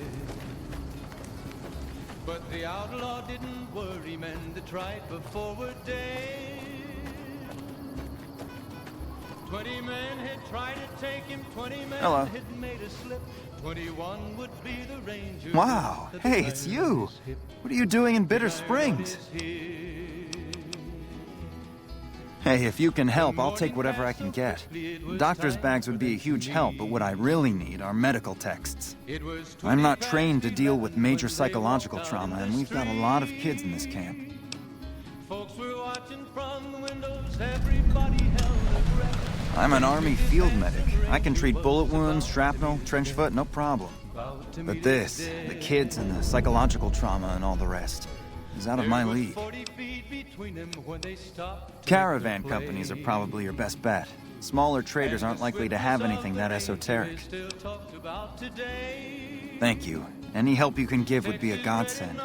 But the outlaw didn't worry men that tried before were dead. 20 men had tried to take him, 20 men Hello. had made a slip. 21 would be the ranger. Wow, hey, it's you. What are you doing in Bitter Springs? Hey, if you can help, I'll take whatever I can get. Doctor's bags would be a huge help, but what I really need are medical texts. I'm not trained to deal with major psychological trauma, and we've got a lot of kids in this camp. Folks were watching from the windows, everybody held their breath. I'm an Army field medic. I can treat bullet wounds, shrapnel, trench foot, no problem. But this, the kids and the psychological trauma and all the rest, is out of my league. Caravan companies are probably your best bet. Smaller traders aren't likely to have anything that esoteric. Thank you. Any help you can give would be a godsend.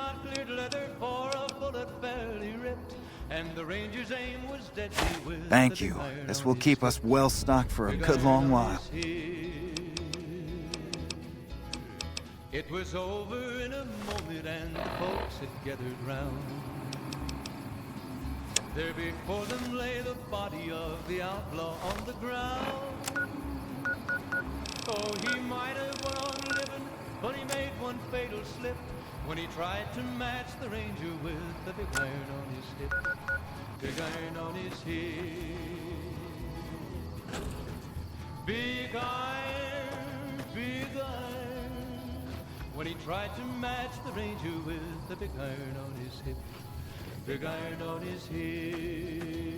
Thank you. This will keep us well stocked for a good long while. It was over in a moment and the folks had gathered round. There before them lay the body of the outlaw on the ground. Oh, he might have went on living, but he made one fatal slip when he tried to match the ranger with the big iron on his hip. Big iron on his hip. Big iron, big iron. When he tried to match the ranger with the big iron on his hip. Big iron on his hip.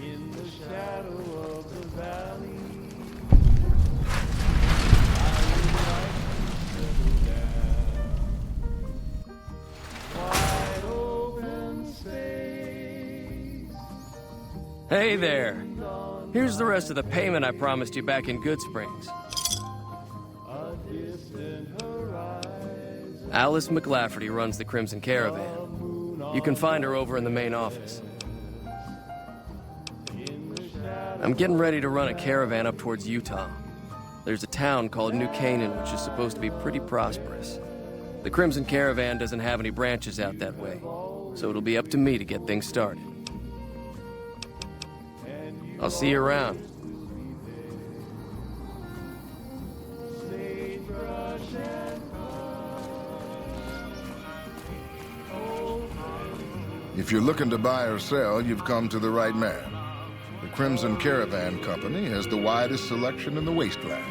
In the shadow of the valley, I would like to settle down. Wide open space. Hey there. Here's the rest of the payment I promised you back in Good Springs. A distant horizon. Alice McLafferty runs the Crimson Caravan. You can find her over in the main office. I'm getting ready to run a caravan up towards Utah. There's a town called New Canaan, which is supposed to be pretty prosperous. The Crimson Caravan doesn't have any branches out that way, so it'll be up to me to get things started. I'll see you around. If you're looking to buy or sell, you've come to the right man. The Crimson Caravan Company has the widest selection in the wasteland.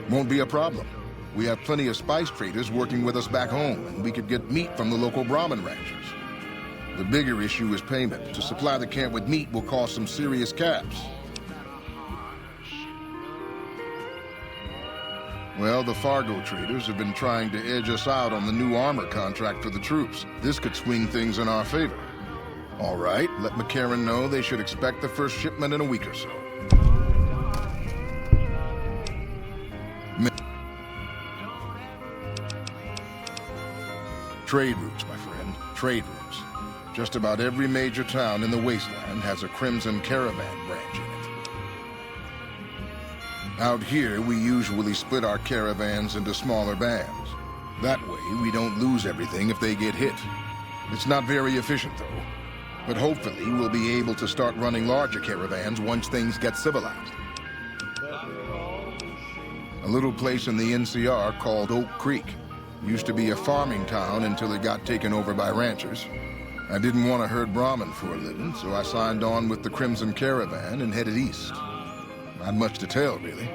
Won't be a problem. We have plenty of spice traders working with us back home, and we could get meat from the local Brahmin ranchers. The bigger issue is payment. To supply the camp with meat will cause some serious caps. Well, the Fargo traders have been trying to edge us out on the new armor contract for the troops. This could swing things in our favor. All right, let McCarran know they should expect the first shipment in a week or so. Trade routes, my friend. Trade routes. Just about every major town in the wasteland has a Crimson Caravan branch in it. Out here, we usually split our caravans into smaller bands. That way, we don't lose everything if they get hit. It's not very efficient, though. But hopefully, we'll be able to start running larger caravans once things get civilized. A little place in the NCR called Oak Creek. Used to be a farming town until it got taken over by ranchers. I didn't want to herd Brahmin for a living, so I signed on with the Crimson Caravan and headed east. Not much to tell, really.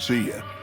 See ya.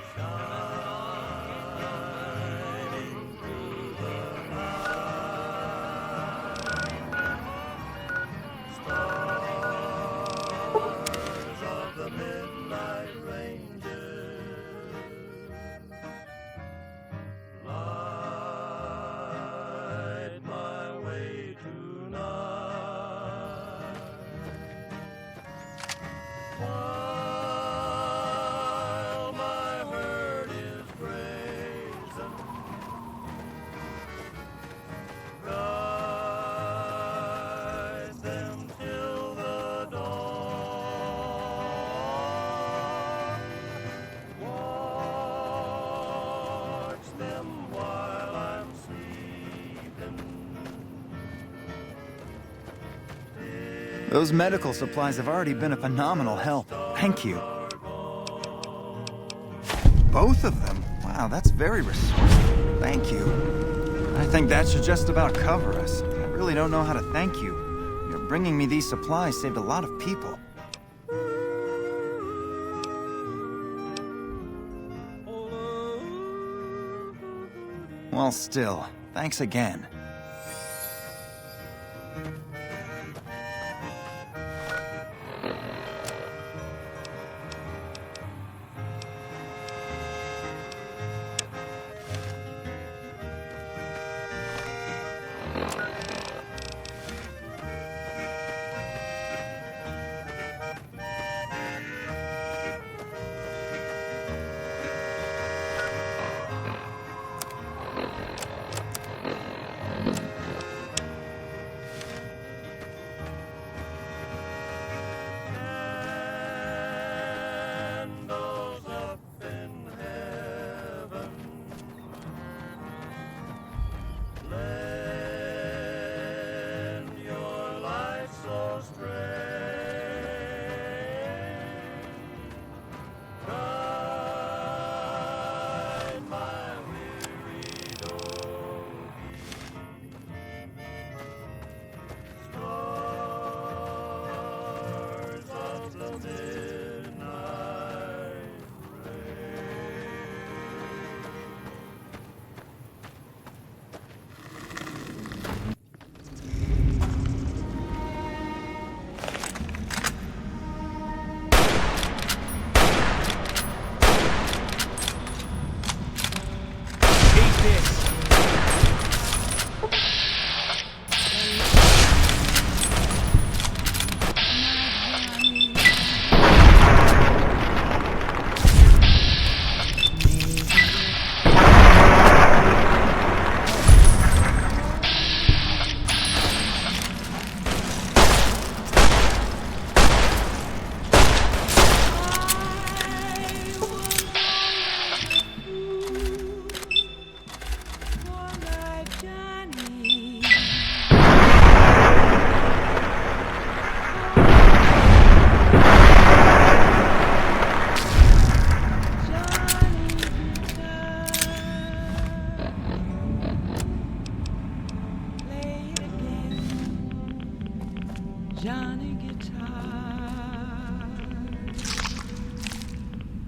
Those medical supplies have already been a phenomenal help. Thank you. Both of them? Wow, that's very resourceful. Thank you. I think that should just about cover us. I really don't know how to thank you. Your bringing me these supplies saved a lot of people. Well, still, thanks again. Johnny Guitar.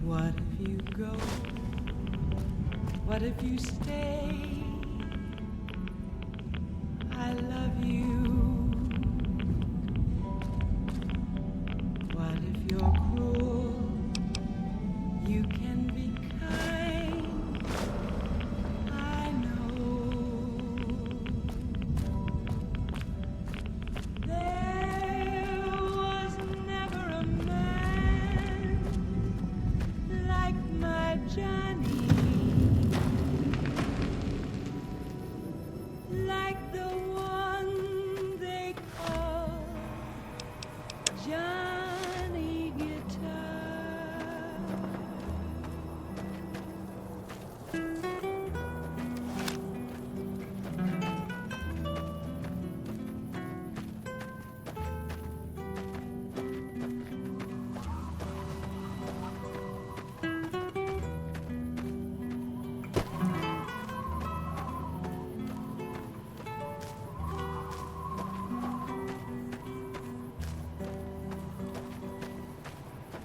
What if you go? What if you stay? I love you. What if you're cruel? You can be kind. I know. There was never a man like my Johnny, like the one they call Johnny Guitar.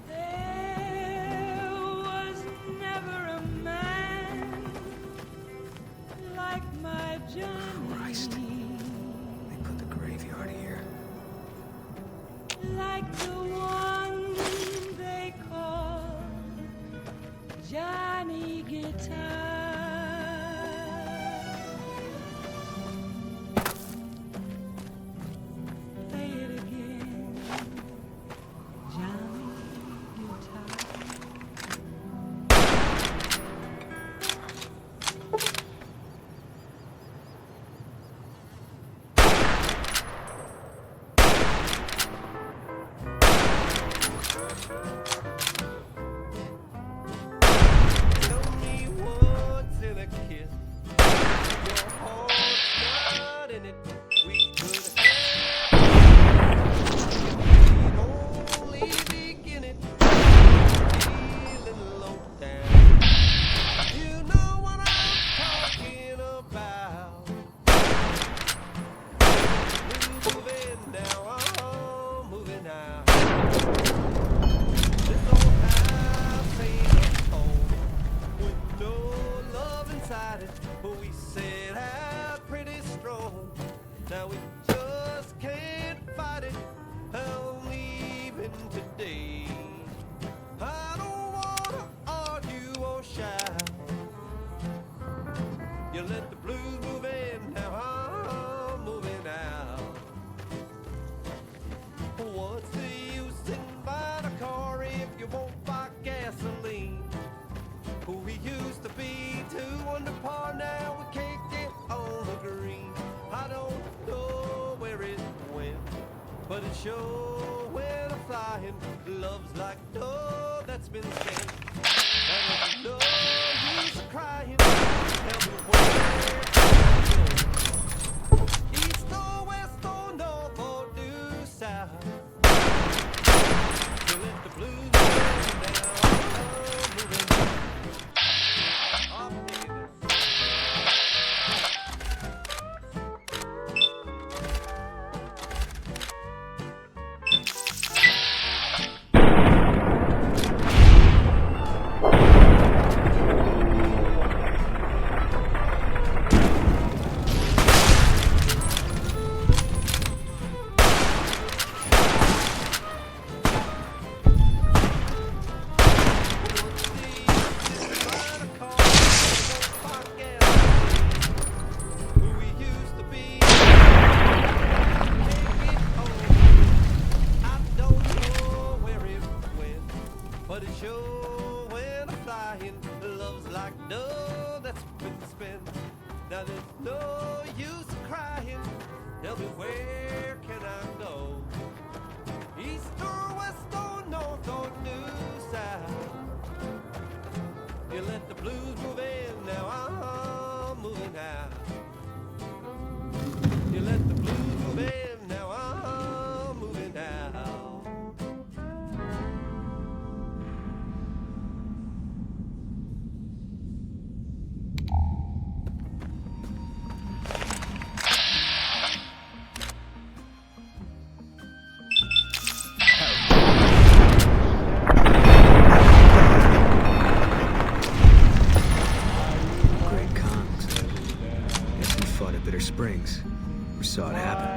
There was never a man like my Johnny. Christ. They put the graveyard here. Like the one they call Johnny Guitar. Play it again, Johnny Guitar. Tell me what's in a kiss. Your heart's not in it. We could have only begin it. Feeling low down. You know what I'm talking about. Moving now, oh, moving now. This old house ain't a home with no love inside it. But we set out pretty strong. Now we just can't fight it. I'm leaving today. I don't wanna argue or shout. You let the blues move in, now I'm moving out. What's the use in buying a car if you won't buy gasoline? We used to be two under par, now we can't get on the green. I don't know where it went, but it sure went a-flying. Love's like no that's been spent, and there's no use of crying. Tell me where can I go? East or west or north or due south? You let the blues move down, moving down. I'm digging this. But it sure went a-flying. Love's like no that's been spent. Now there's no use of crying. Tell me where can I go? East or west or north or due south? You let the blues move in, now I'm moving out. You let the blues move in, now I'm moving out. saw it happen.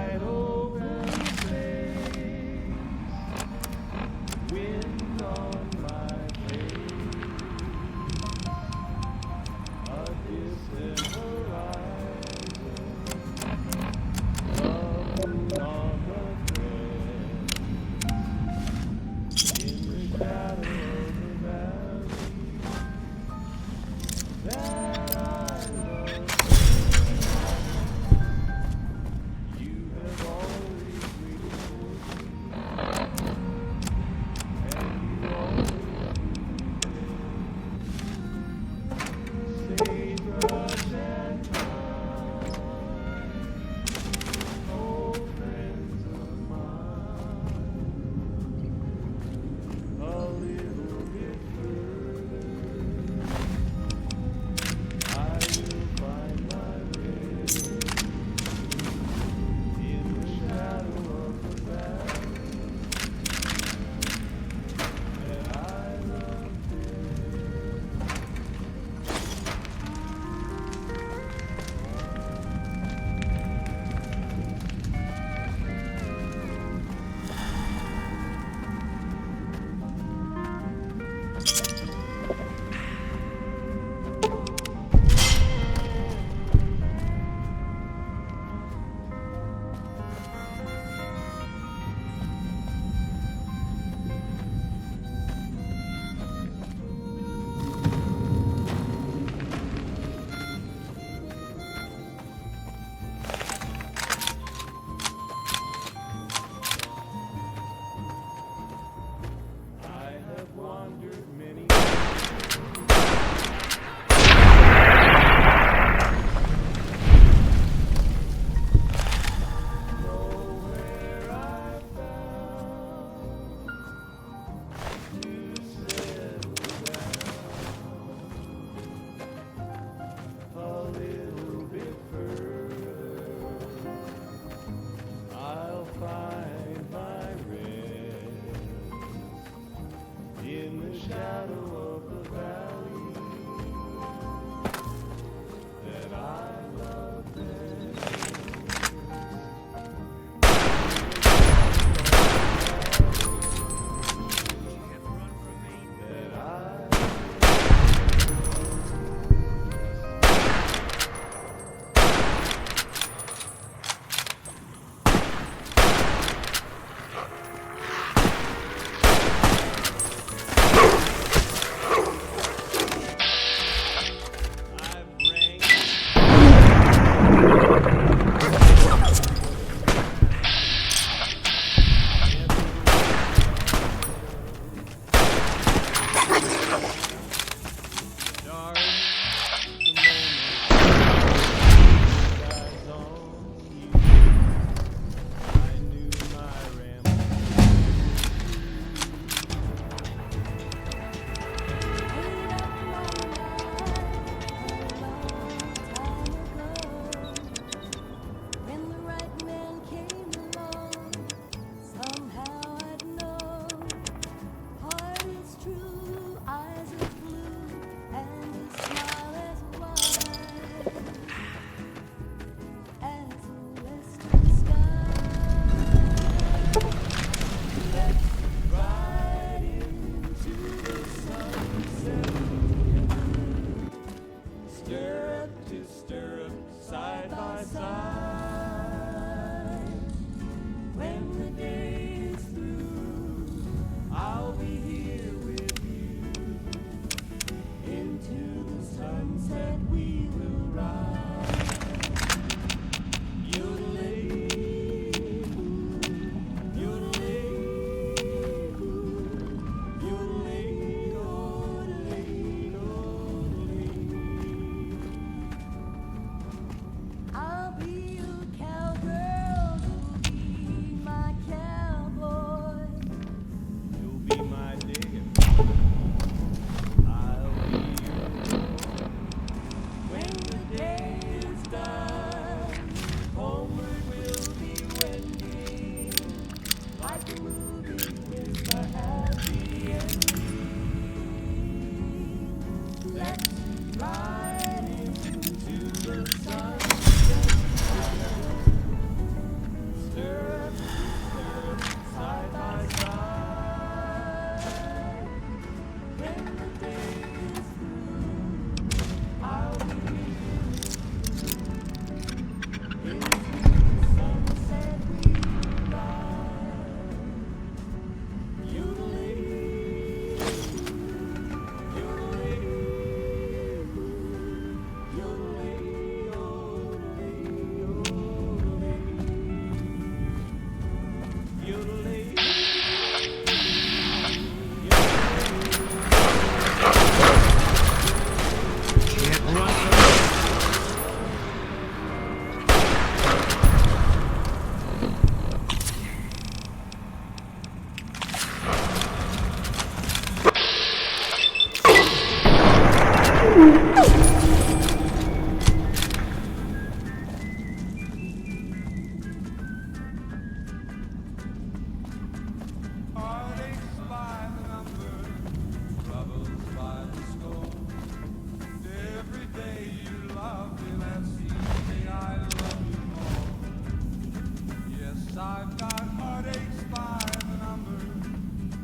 I've got heartaches by the number,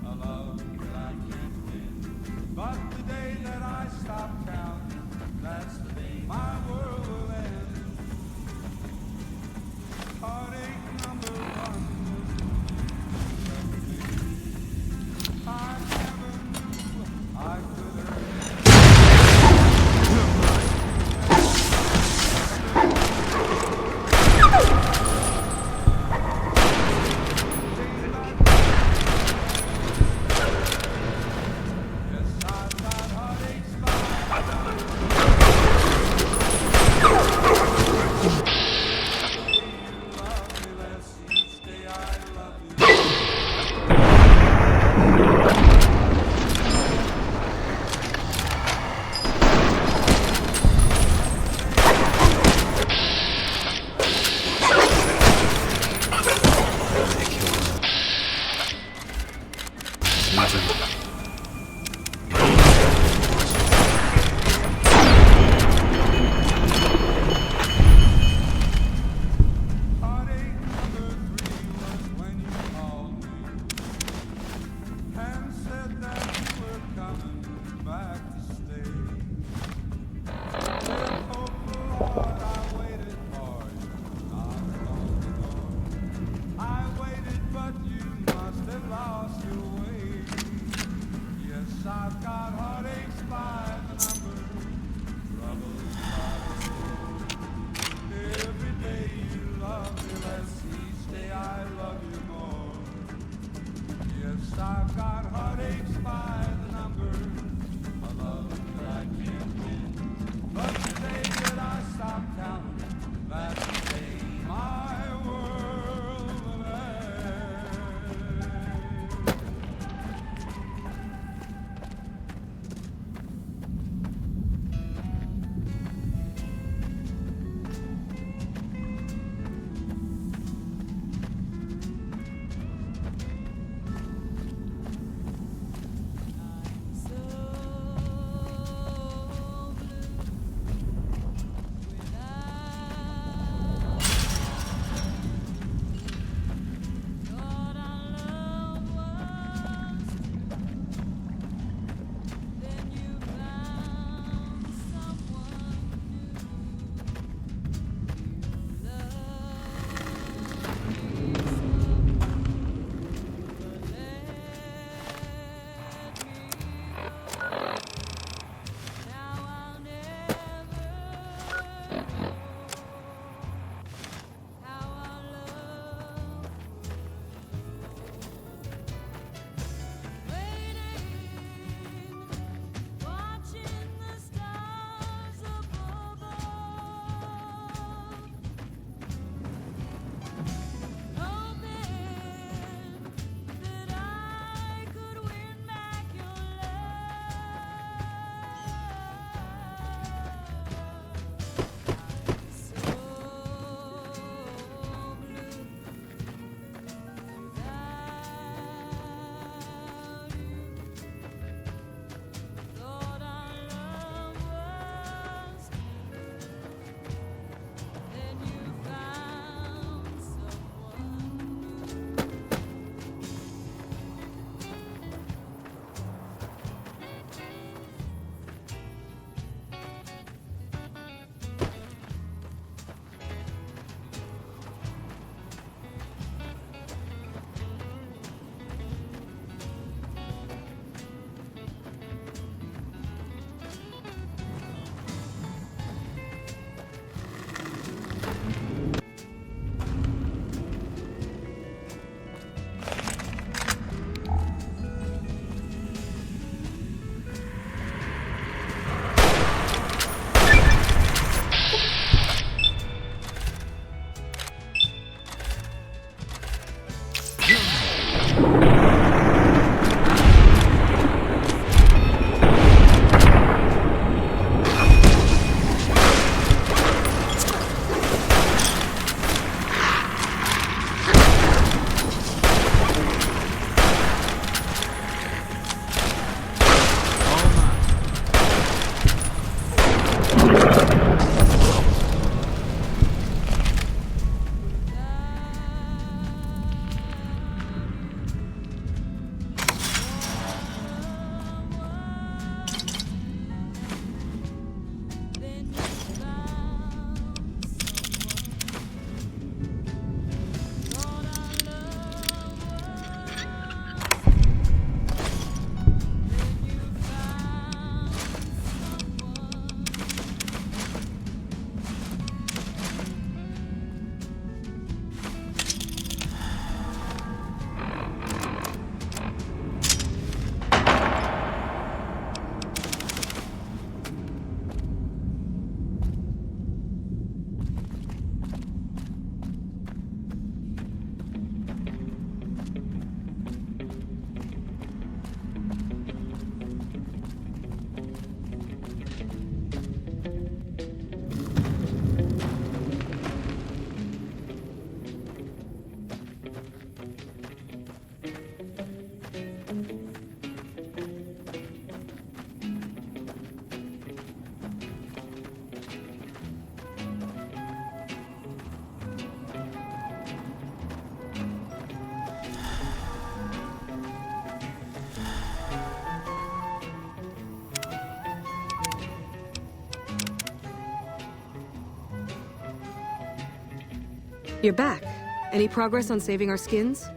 a love that I can't win. But the day that I stop counting, that's the day my world will end. Heartache number one. I never knew I could You're back. Any progress on saving our skins?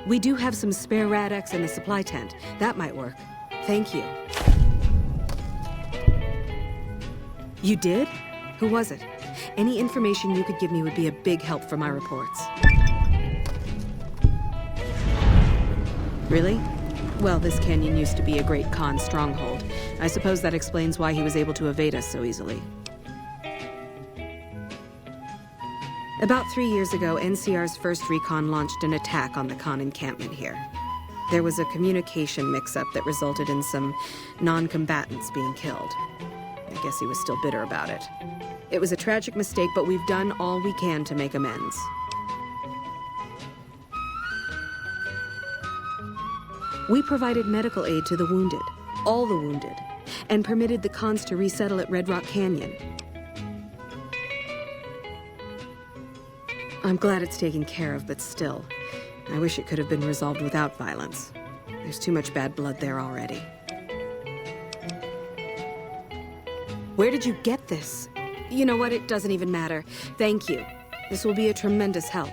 We do have some spare Rad-X in the supply tent. That might work. Thank you. You did? Who was it? Any information you could give me would be a big help for my reports. Really? Well, this canyon used to be a great Khan stronghold. I suppose that explains why he was able to evade us so easily. About 3 years ago, NCR's first recon launched an attack on the Khan encampment here. There was a communication mix-up that resulted in some non-combatants being killed. I guess he was still bitter about it. It was a tragic mistake, but we've done all we can to make amends. We provided medical aid to the wounded, all the wounded, and permitted the Khans to resettle at Red Rock Canyon. I'm glad it's taken care of, but still, I wish it could have been resolved without violence. There's too much bad blood there already. Where did you get this? You know what? It doesn't even matter. Thank you. This will be a tremendous help.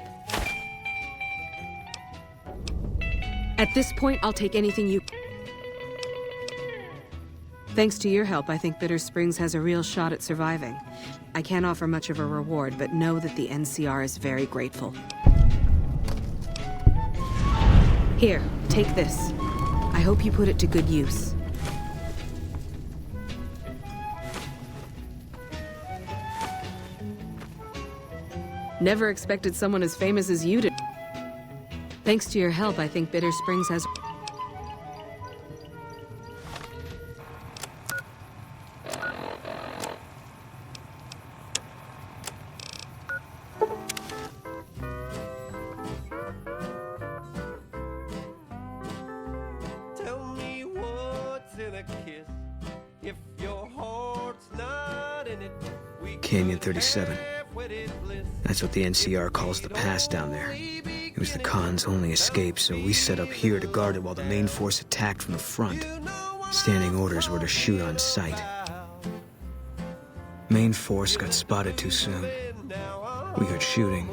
At this point, I'll take anything you... Thanks to your help, I think Bitter Springs has a real shot at surviving. I can't offer much of a reward, but know that the NCR is very grateful. Here, take this. I hope you put it to good use. Never expected someone as famous as you to... Thanks to your help, I think Bitter Springs has... Tell me what's in a kiss. If your heart's not in it, Canyon 37. That's what the NCR calls the pass down there. It was the Khan's only escape, so we set up here to guard it while the main force attacked from the front. Standing orders were to shoot on sight. Main force got spotted too soon. We heard shooting.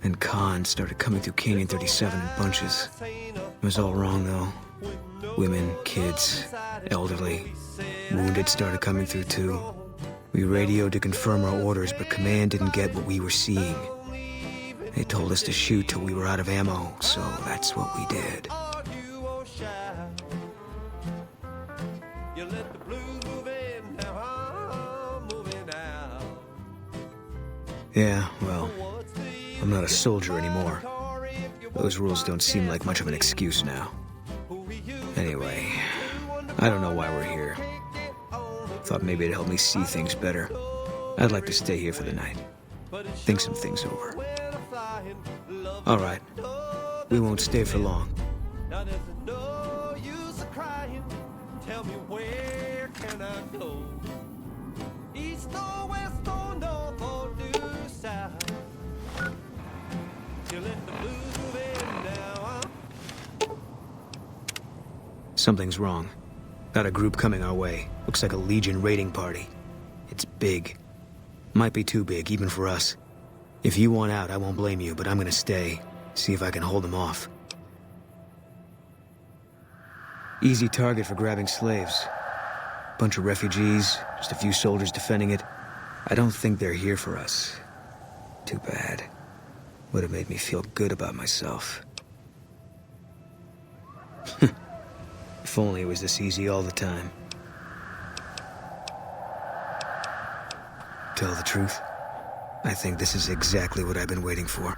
And Khan started coming through Canyon 37 in bunches. It was all wrong, though. Women, kids, elderly, wounded started coming through, too. We radioed to confirm our orders, but command didn't get what we were seeing. They told us to shoot till we were out of ammo, so that's what we did. Yeah, well, I'm not a soldier anymore. Those rules don't seem like much of an excuse now. Anyway, I don't know why we're here. Thought maybe it'd help me see things better. I'd like to stay here for the night. Think some things over. All right. We won't stay for long. now there's no use of crying. Tell me where can I go? East or west or north or due south. You let the blues move in now. Something's wrong. Got a group coming our way. Looks like a Legion raiding party. It's big. Might be too big, even for us. If you want out, I won't blame you, but I'm gonna stay. See if I can hold them off. Easy target for grabbing slaves. Bunch of refugees, just a few soldiers defending it. I don't think they're here for us. Too bad. Would have made me feel good about myself. If only it was this easy all the time. Tell the truth, I think this is exactly what I've been waiting for.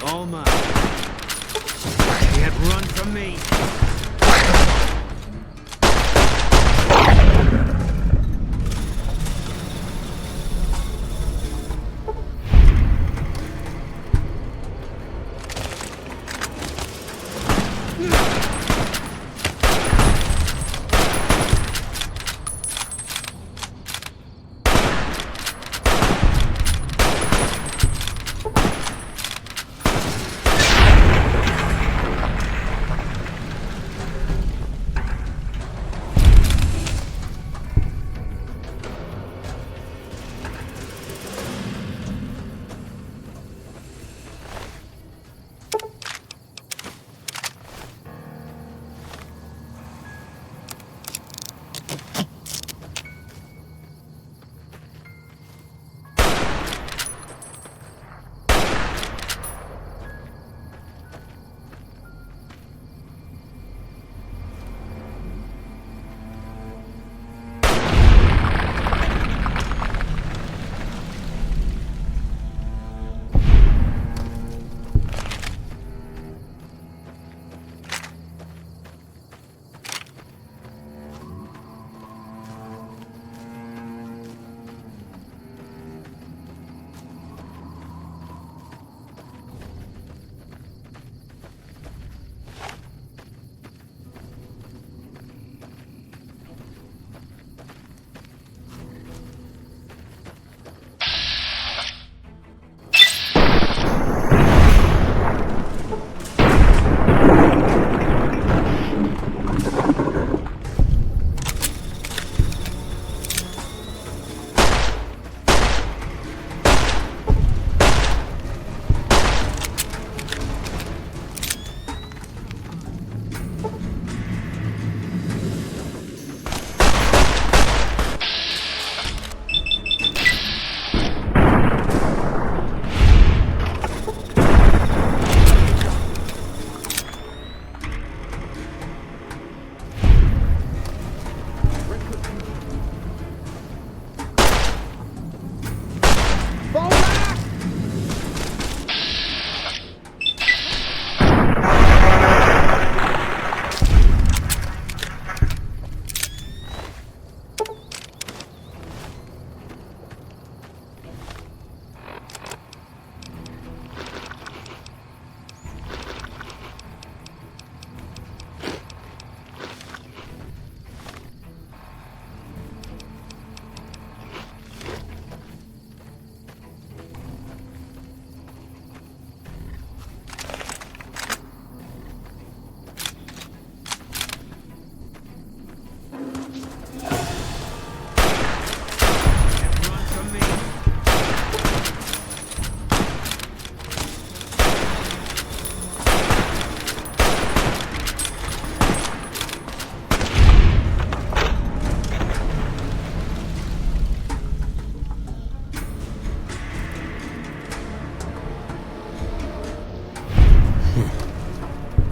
All mine. Can't run from me.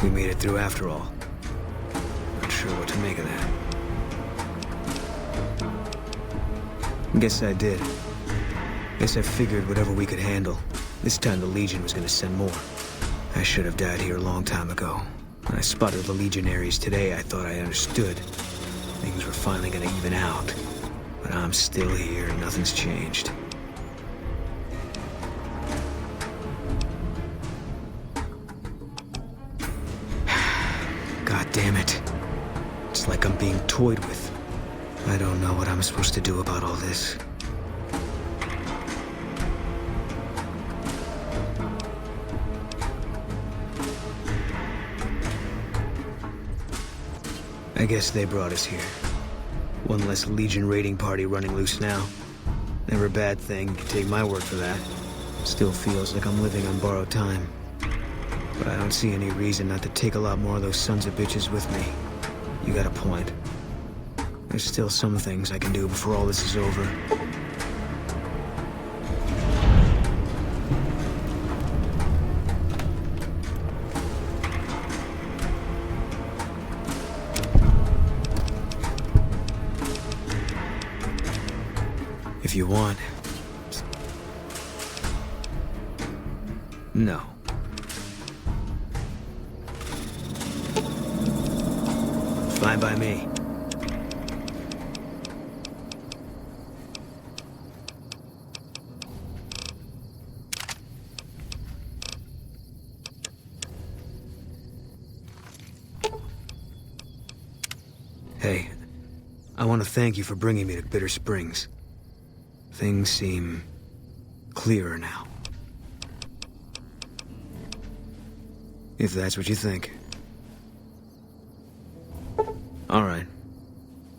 We made it through after all. Not sure what to make of that. Guess I did. Guess I figured whatever we could handle. This time the Legion was gonna send more. I should have died here a long time ago. When I spotted the Legionaries today, I thought I understood. Things were finally gonna even out. But I'm still here and nothing's changed. God damn it. It's like I'm being toyed with. I don't know what I'm supposed to do about all this. I guess they brought us here. One less Legion raiding party running loose now. Never a bad thing, you can take my word for that. Still feels like I'm living on borrowed time. But I don't see any reason not to take a lot more of those sons of bitches with me. You got a point. There's still some things I can do before all this is over. If you want. No. Fine by me. Hey, I want to thank you for bringing me to Bitter Springs. Things seem clearer now. If that's what you think. Alright.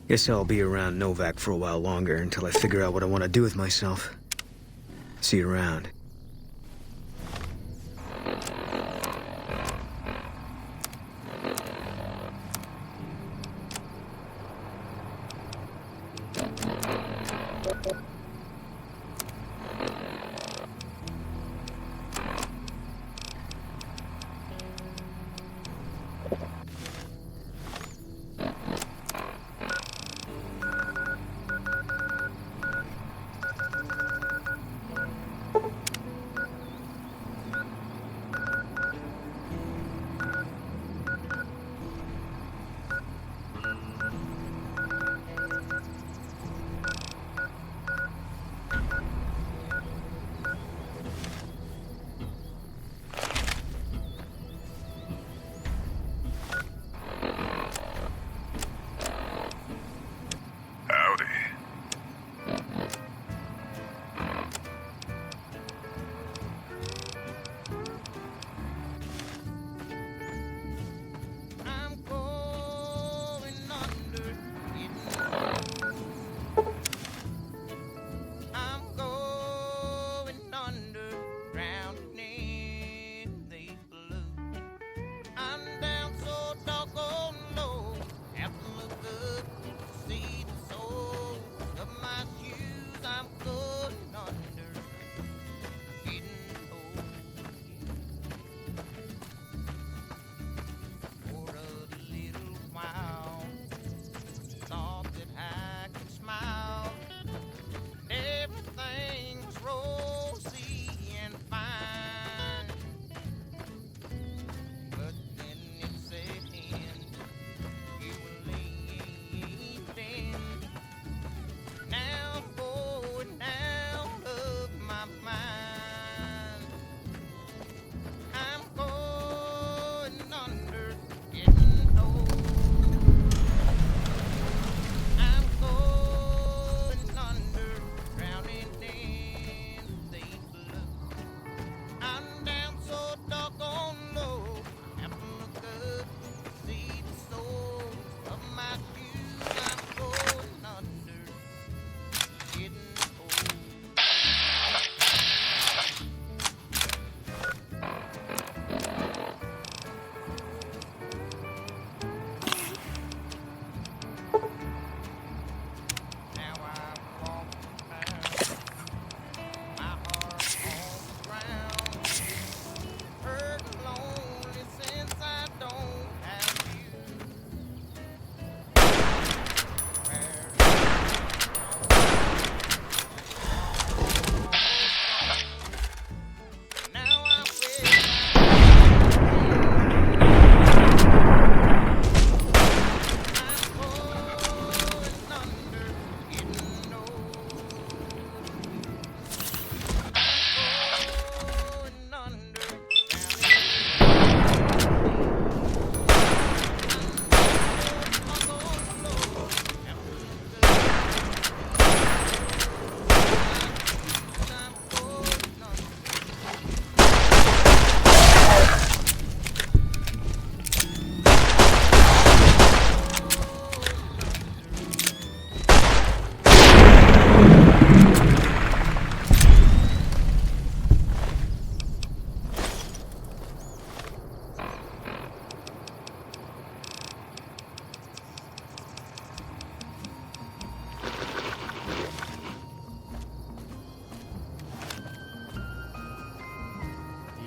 Guess I'll be around Novak for a while longer until I figure out what I want to do with myself. See you around.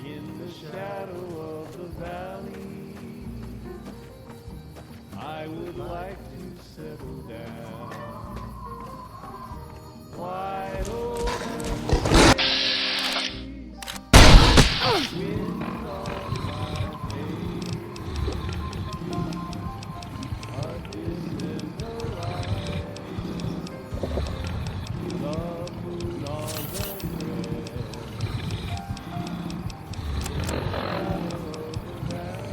In the shadow of the valley, I would like to settle down. Wide open space, wind on my face, a distant horizon, the moon on the crest.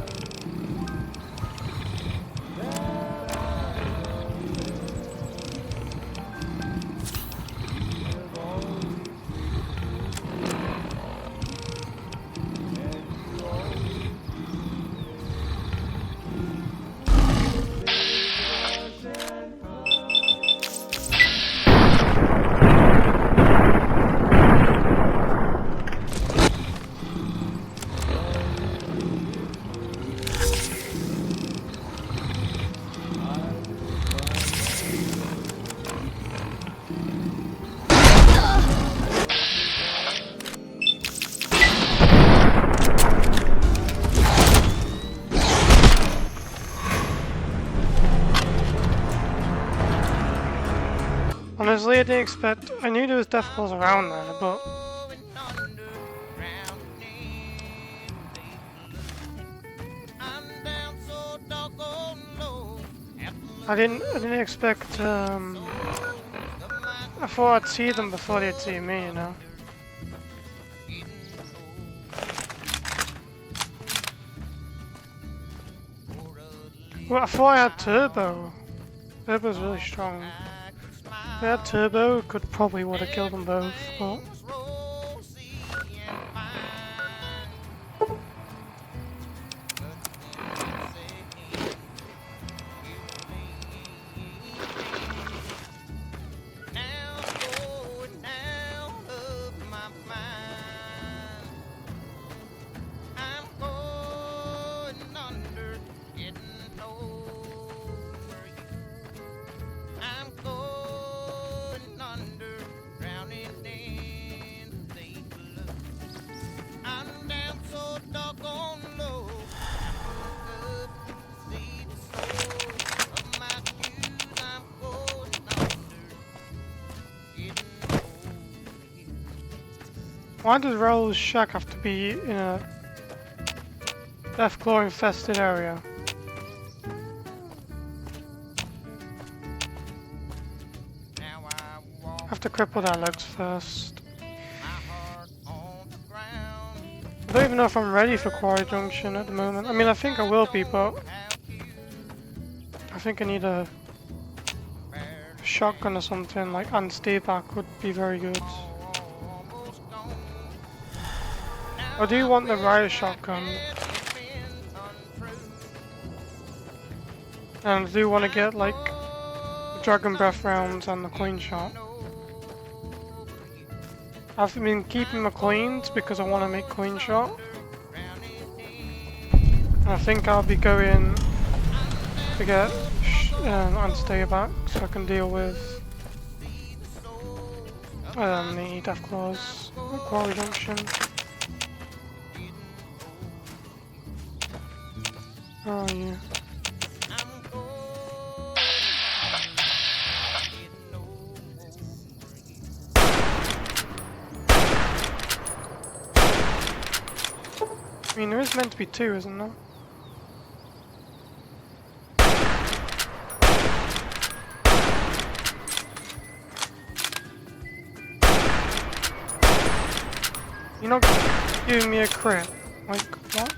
Honestly, I didn't expect. I knew there was death claws around there, but I didn't expect. I thought I'd see them before they'd see me, you know. Well, I thought I had turbo. Turbo's really strong. If I had turbo, could probably would have killed them both, but. Why does Raoul's shack have to be in a Deathclaw infested area? I have to cripple their legs first. I don't even know if I'm ready for Quarry Junction at the moment. I mean, I think I will be, but I think I need a shotgun or something, like Unstayback would be very good. I do want the riot shotgun. And I do want to get like Dragon Breath rounds and the Queen Shot. I've been keeping my coins because I want to make Queen Shot. And I think I'll be going to get Unstayback so I can deal with the Deathclaws at Quarry Junction. Where are you? I mean, there is meant to be two, isn't there? You're not giving me a crit. Like, what?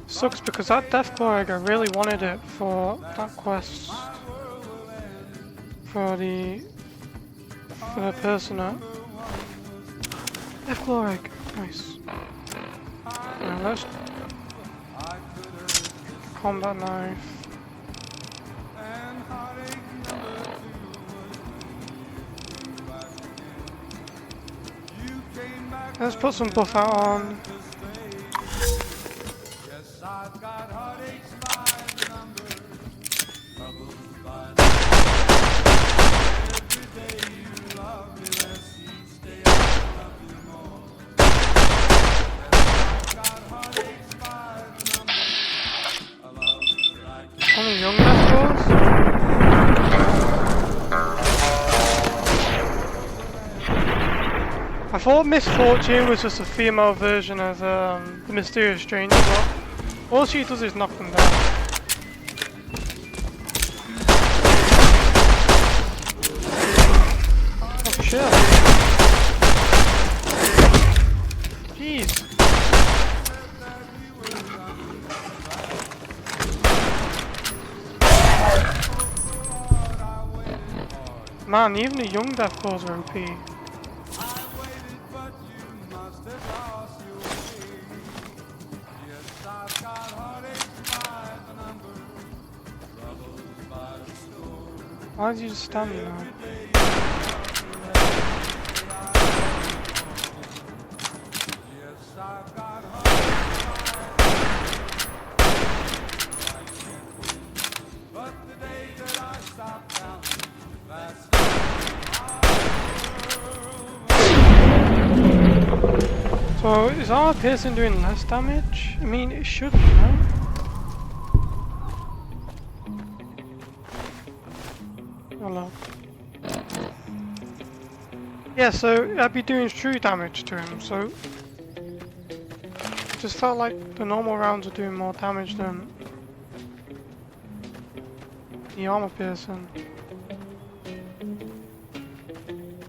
Sucks because that Deathclaw I really wanted it for that quest. For the persona. Deathclaw egg. Nice. Now let's combat knife. Let's put some buff out on. Only young left. I thought Miss Fortune was just a female version of the Mysterious Stranger, but all she does is knock them down. Oh shit. Jeez. Man, even the young death claws are OP. Why did you just stand there? So, is our piercing doing less damage? I mean, it shouldn't, right? Hello. Yeah, so I'd be doing true damage to him, so... It just felt like the normal rounds are doing more damage than... the armor piercing.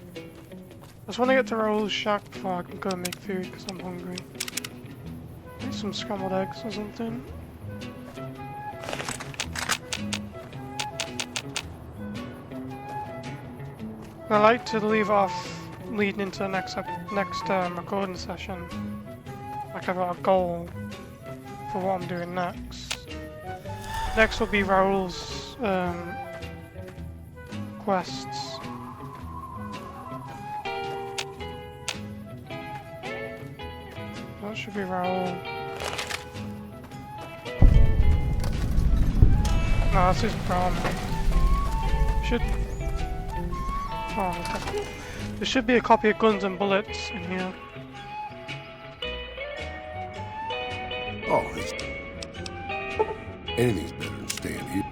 I just want to get to Raoul's shack before I can go make food because I'm hungry. Need some scrambled eggs or something. I like to leave off leading into the next recording session. Like I've got a goal for what I'm doing next. Next will be Raoul's quests. That should be Raoul. No, that's his brother. Should. Oh, okay. There should be a copy of Guns and Bullets in here. Oh, it's... anything's better than staying here.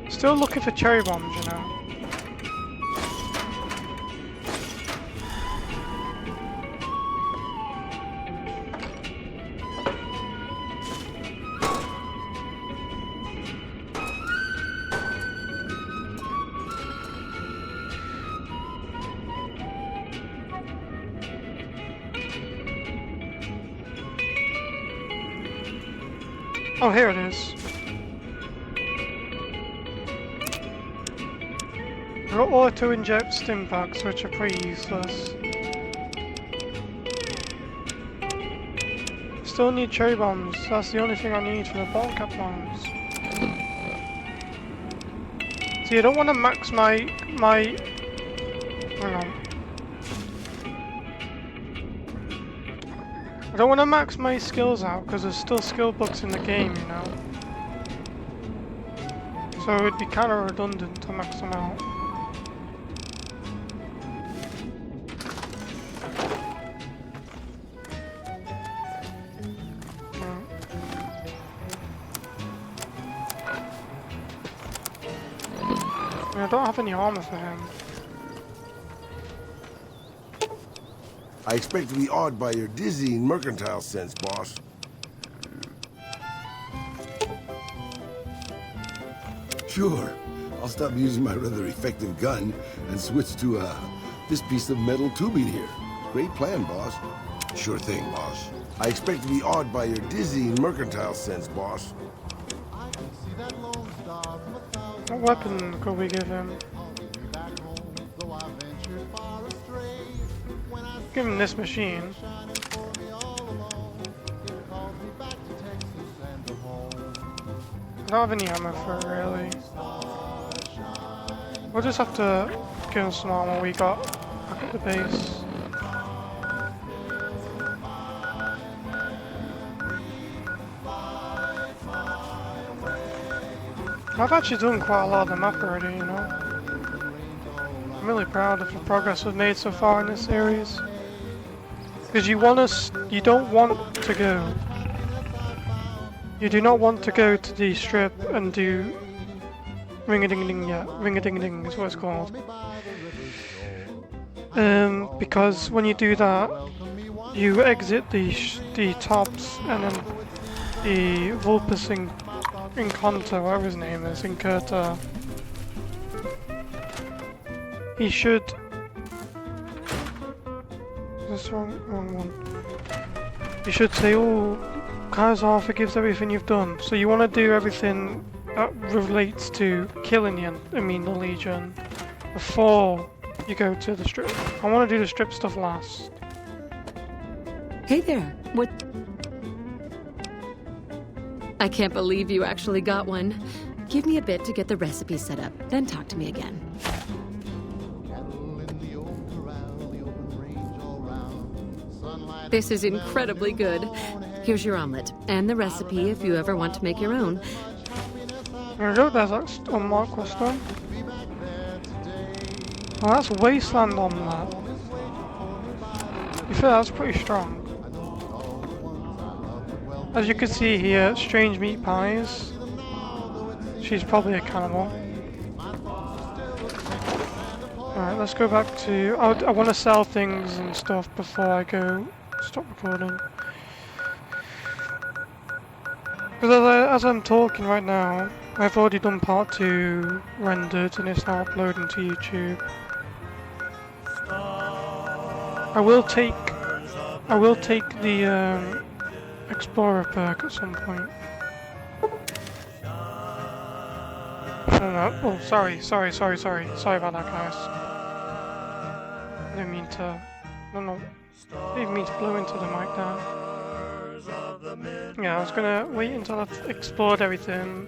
Still looking for cherry bombs, you know. Oh, here it is. There are auto-inject stim packs, which are pretty useless. Still need cherry bombs. That's the only thing I need for the bottle cap bombs. See, I don't want to max my... Hang on. I don't want to max my skills out because there's still skill books in the game, you know. So it'd be kind of redundant to max them out. I don't have any armor for him. I expect to be awed by your dizzying mercantile sense, boss. Sure. I'll stop using my rather effective gun and switch to, this piece of metal tubing here. Great plan, boss. Sure thing, boss. I expect to be awed by your dizzying mercantile sense, boss. What weapon could we give him? Give him this machine. I don't have any ammo for it, really. We'll just have to give him some armor we got back at the base. I've actually done quite a lot of the map already, you know. I'm really proud of the progress we've made so far in this series. Because you don't want to go. You do not want to go to the strip and do ring-a-ding-ding, yeah, ring-a-ding-ding is what it's called. Because when you do that, you exit the tops and then the Vulpus Inconta, whatever his name is, Incerta. He should... Is this wrong one? You should say, oh, Kazar forgives everything you've done. So you want to do everything that relates to killing the Legion before you go to the strip. I want to do the strip stuff last. Hey there, what? I can't believe you actually got one. Give me a bit to get the recipe set up, then talk to me again. This is incredibly good. Here's your omelet, and the recipe if you ever want to make your own. There we go, there's that unmarked quest done. Oh, that's Wasteland omelet. You feel that's pretty strong. As you can see here, strange meat pies. She's probably a cannibal. Alright, let's go back to... I want to sell things and stuff before I go stop recording. Because as I'm talking right now, I've already done part 2 rendered and it's now uploading to YouTube. I will take the Explorer perk at some point. No. Oh, sorry about that, guys. I didn't mean to... No. I didn't mean to blow into the mic there. Yeah, I was gonna wait until I've explored everything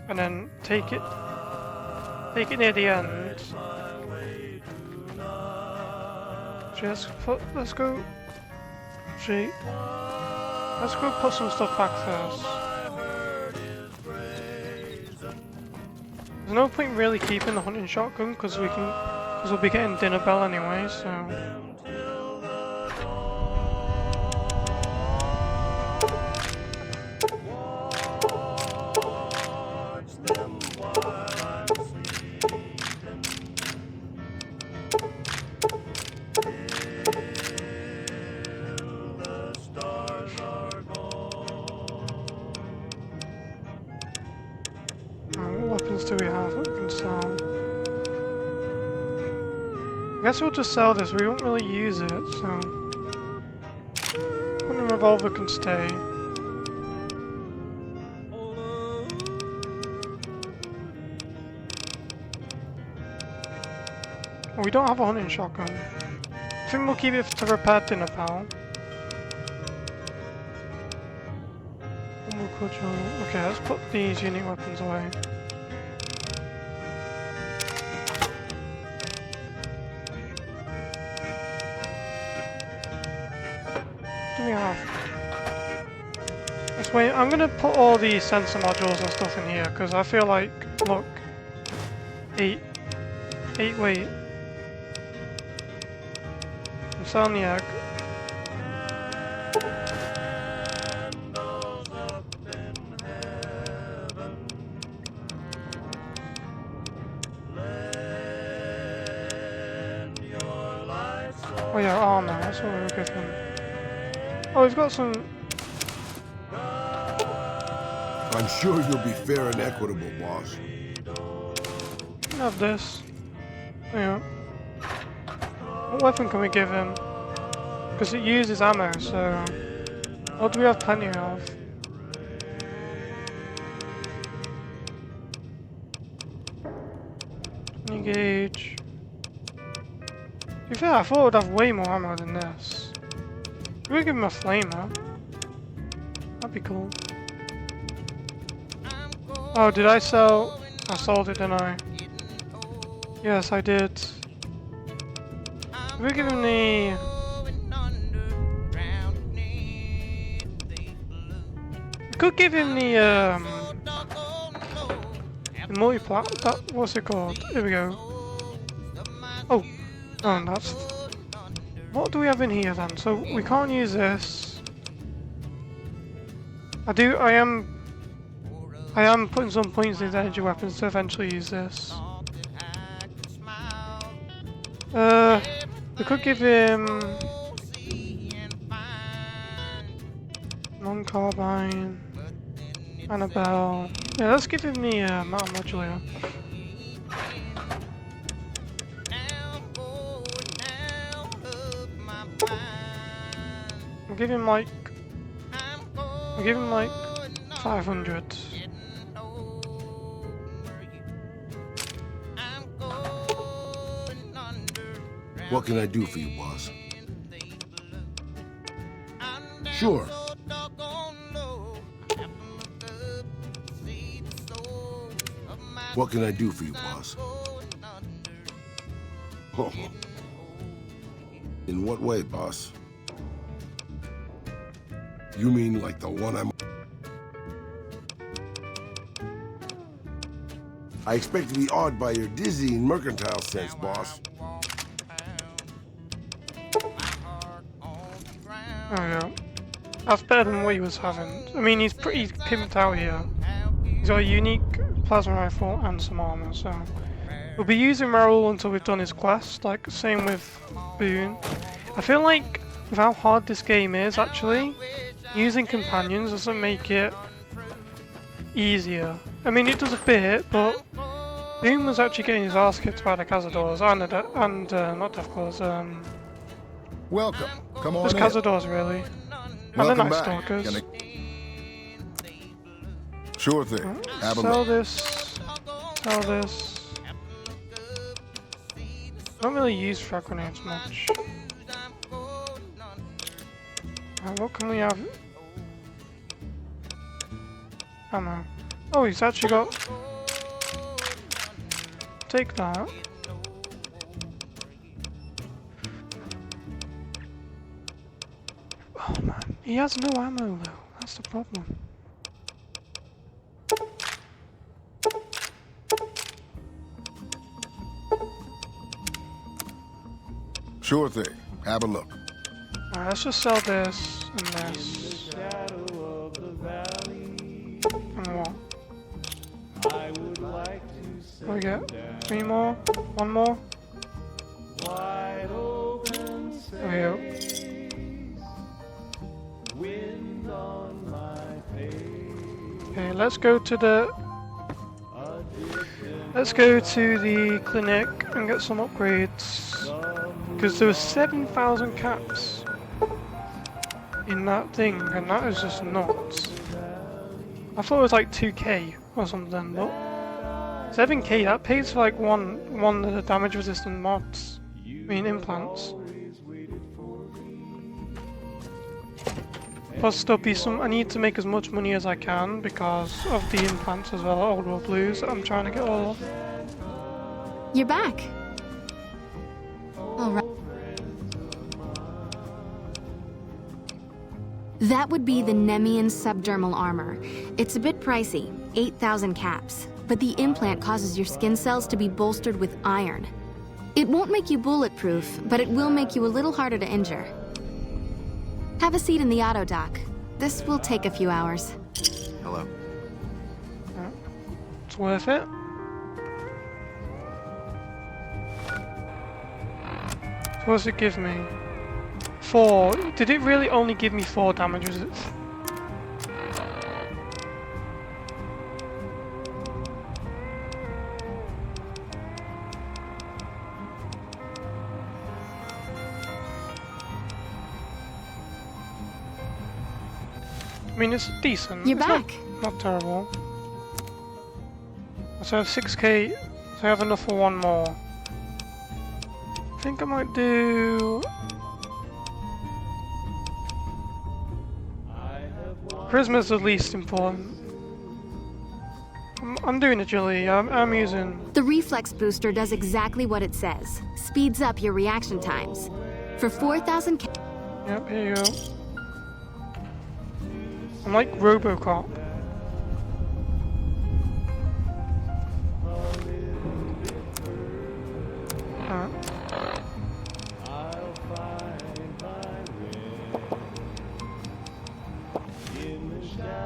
and then take it near the end. Let's go put some stuff back first. There's no point really keeping the hunting shotgun because we'll be getting dinner bell anyway, so. Do we have that we can sell? I guess we'll just sell this, we won't really use it, so... The revolver can stay. Oh, we don't have a hunting shotgun. I think we'll keep it to repair dinner pal. Okay, let's put these unique weapons away. Let's wait. I'm gonna put all the sensor modules and stuff in here because I feel like, look, 8 weight. I'm selling the egg. Oh yeah, armor. That's what we'll give him. Oh, we've got some... I'm sure you'll be fair and equitable, boss. Have this. Yeah. What weapon can we give him? Because it uses ammo, so... What do we have plenty of? Engage. To be fair, I thought it would have way more ammo than this. Should we give him a flamer? That'd be cool. Oh, did I sell? I sold it, didn't I? Yes, I did. We're giving the... We could give him the multi-plat... what's it called? Here we go. Oh, that's... What do we have in here then? So, we can't use this. I am putting some points into energy weapons to eventually use this. We could give him non-carbine, Annabelle. Yeah, let's give him the metal modulator. I'll give him like 500. What can I do for you, boss? Sure. What can I do for you, boss? Oh. In what way, boss? You mean like the one I'm... I expect to be awed by your dizzying mercantile sense, boss. Oh yeah. That's better than what he was having. I mean, he's pretty pimped out here. He's got a unique plasma rifle and some armor, so... We'll be using Merrill until we've done his quest, like, same with Boone. I feel like, with how hard this game is, actually, using companions doesn't make it easier. I mean, it does a bit, but Boone was actually getting his ass kicked by the Cazadors and not Deathclaws, Welcome. Come on just in. Cazadors, really. And the Welcome Night back. Stalkers. Sure thing. Have a Sell look. this. Sell this. Don't really use frag grenades much. What can we have? Ammo. Oh, he's actually got... Take that. Oh man, he has no ammo though, that's the problem. Sure thing. Have a look. Alright, let's just sell this and this. And what? What do we get? 3 more? 1 more? There we go. Okay, let's go to the clinic and get some upgrades. Because there was 7,000 caps in that thing, and that is just nuts. I thought it was like 2k or something, but 7k, that pays for like one of the damage resistant mods. I mean implants. Plus there'll be some, I need to make as much money as I can because of the implants as well, Old World Blues that I'm trying to get all of. You're back. All right. That would be the Nemean subdermal armor. It's a bit pricey, 8,000 caps, but the implant causes your skin cells to be bolstered with iron. It won't make you bulletproof, but it will make you a little harder to injure. Have a seat in the auto dock. This will take a few hours. Hello. It's worth it. So what does it give me? 4. Did it really only give me 4 damage? Was it? I mean, it's decent. You're it's back. Not terrible. So I have 6k, so I have enough for 1 more. I think I might do... Charisma's the least important. I'm doing agility. I'm using... The reflex booster does exactly what it says. Speeds up your reaction times. For 4,000... Yep, here you go. I'm like Robocop.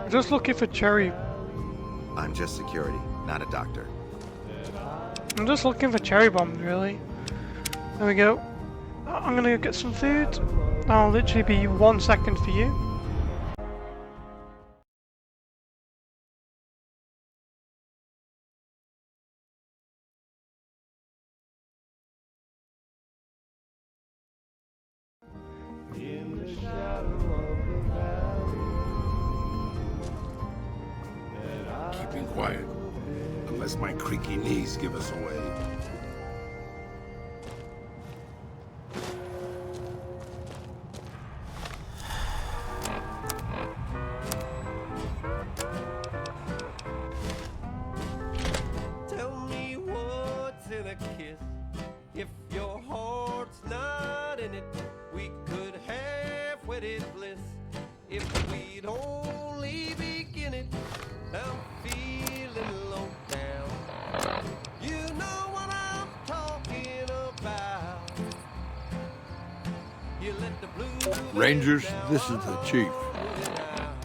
Just looking for cherry. I'm just security, not a doctor. I'm just looking for cherry bombs, really. There we go. I'm gonna go get some food. I'll literally be 1 second for you. Keeping quiet. Unless my creaky knees give us away. Tell me what's in a kiss. If your heart's not in it, we could have wedded bliss. If we'd only begin it, I'm feeling low down. You know what I'm talking about. You let the blues... Rangers, this is the chief.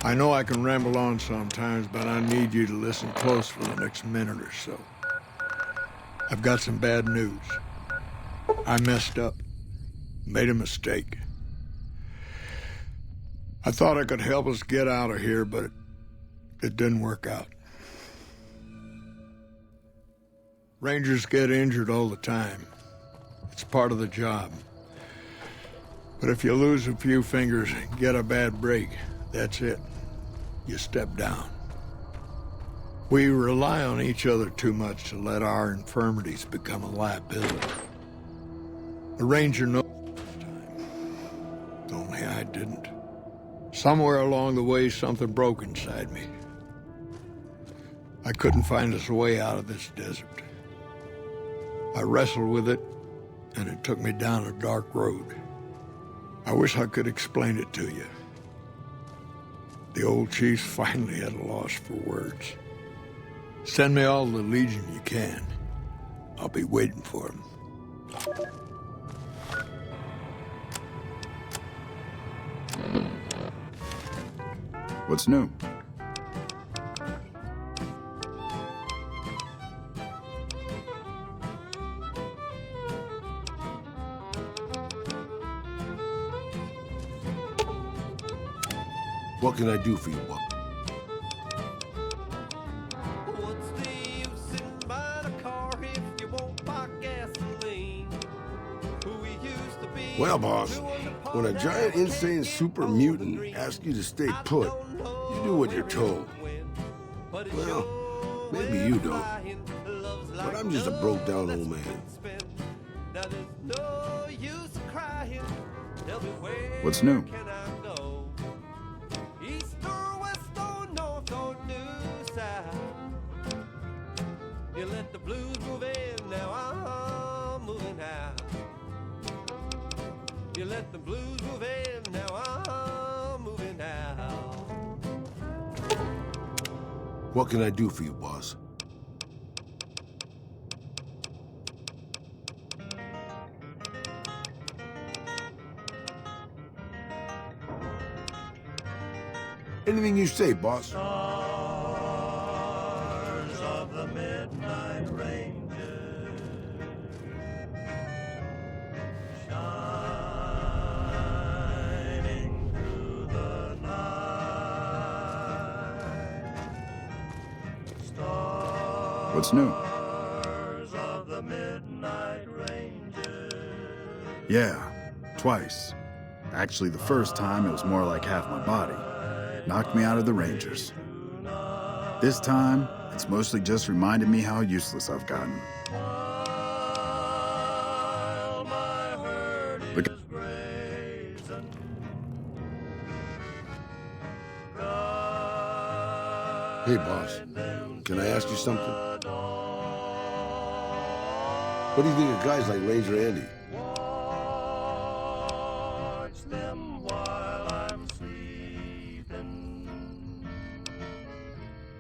I know I can ramble on sometimes, but I need you to listen close for the next minute or so. I've got some bad news. I messed up. Made a mistake. I thought I could help us get out of here, but it didn't work out. Rangers get injured all the time. It's part of the job. But if you lose a few fingers and get a bad break, that's it. You step down. We rely on each other too much to let our infirmities become a liability. The Ranger knows this time. Only I didn't. Somewhere along the way, something broke inside me. I couldn't find us a way out of this desert. I wrestled with it, and it took me down a dark road. I wish I could explain it to you. The old chief's finally at a loss for words. Send me all the Legion you can. I'll be waiting for him. What's new? What can I do for you, Buck? What's the use in buying a car if you won't buy gasoline? Who we used to be. Well, boss, when a giant, insane super mutant asks you to stay put, you do what you're told. Well, maybe you don't. But I'm just a broke-down old man. Now there's no use crying. Tell me where What's new? can I go? East or west or north or due south. You let the blues move in, now I'm moving out. You let the blues move in, now I'm moving out. What can I do for you, boss? Anything you say, boss. Stars of the midnight ranges, shining through the night. Stars What's new? of the midnight ranges. Yeah, twice. Actually, the first time it was more like half my body. Knocked me out of the Rangers. This time, it's mostly just reminded me how useless I've gotten. Look at Hey, boss. Can I ask you something? What do you think of guys like Ranger Andy?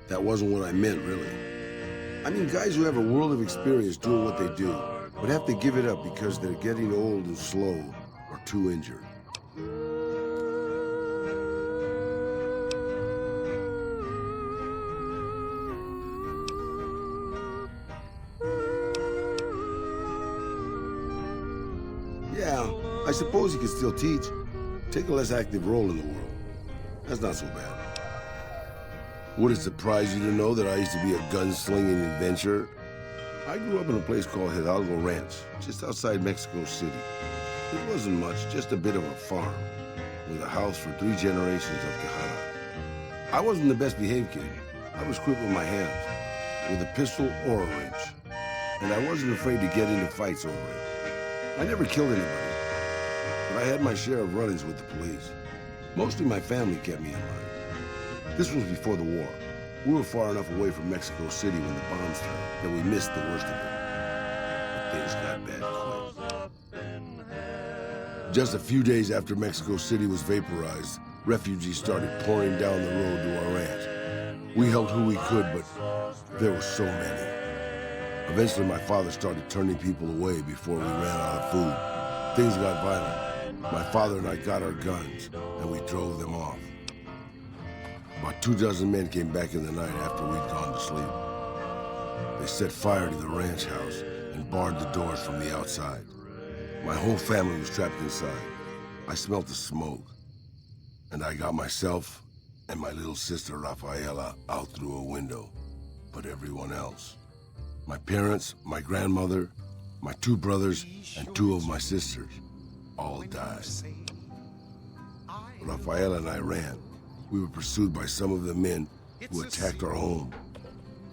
That wasn't what I meant, really. I mean guys who have a world of experience doing what they do, but have to give it up because they're getting old and slow or too injured. Yeah, I suppose you could still teach. Take a less active role in the world. That's not so bad. Would it surprise you to know that I used to be a gunslinging adventurer? I grew up in a place called Hidalgo Ranch, just outside Mexico City. It wasn't much, just a bit of a farm, with a house for 3 generations of Tejada. I wasn't the best behaved kid. I was quick with my hands, with a pistol or a wrench. And I wasn't afraid to get into fights over it. I never killed anybody, but I had my share of run-ins with the police. Mostly my family kept me in line. This was before the war. We were far enough away from Mexico City when the bombs fell that we missed the worst of it. But things got bad quick. Just a few days after Mexico City was vaporized, refugees started pouring down the road to our ranch. We helped who we could, but there were so many. Eventually, my father started turning people away before we ran out of food. Things got violent. My father and I got our guns, and we drove them off. About 24 men came back in the night after we'd gone to sleep. They set fire to the ranch house and barred the doors from the outside. My whole family was trapped inside. I smelt the smoke, and I got myself and my little sister Rafaela out through a window, but everyone else. My parents, my grandmother, my 2 brothers, and 2 of my sisters all died. Rafaela and I ran. We were pursued by some of the men who attacked our home,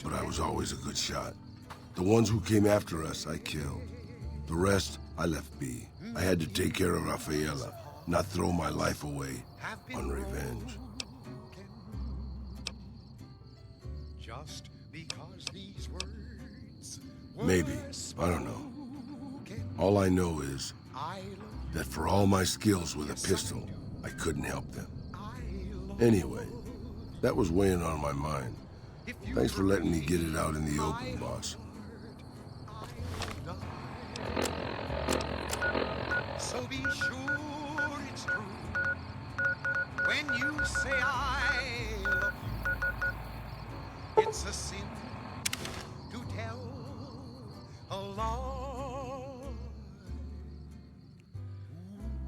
but I was always a good shot. The ones who came after us, I killed. The rest, I left be. I had to take care of Rafaela, not throw my life away on revenge. Just because these words Maybe. I don't know. All I know is that for all my skills with a pistol, I couldn't help them. Anyway, that was weighing on my mind. Thanks for letting me get it out in the open, boss. So be sure it's true when you say I love you. It's a sin to tell a lie.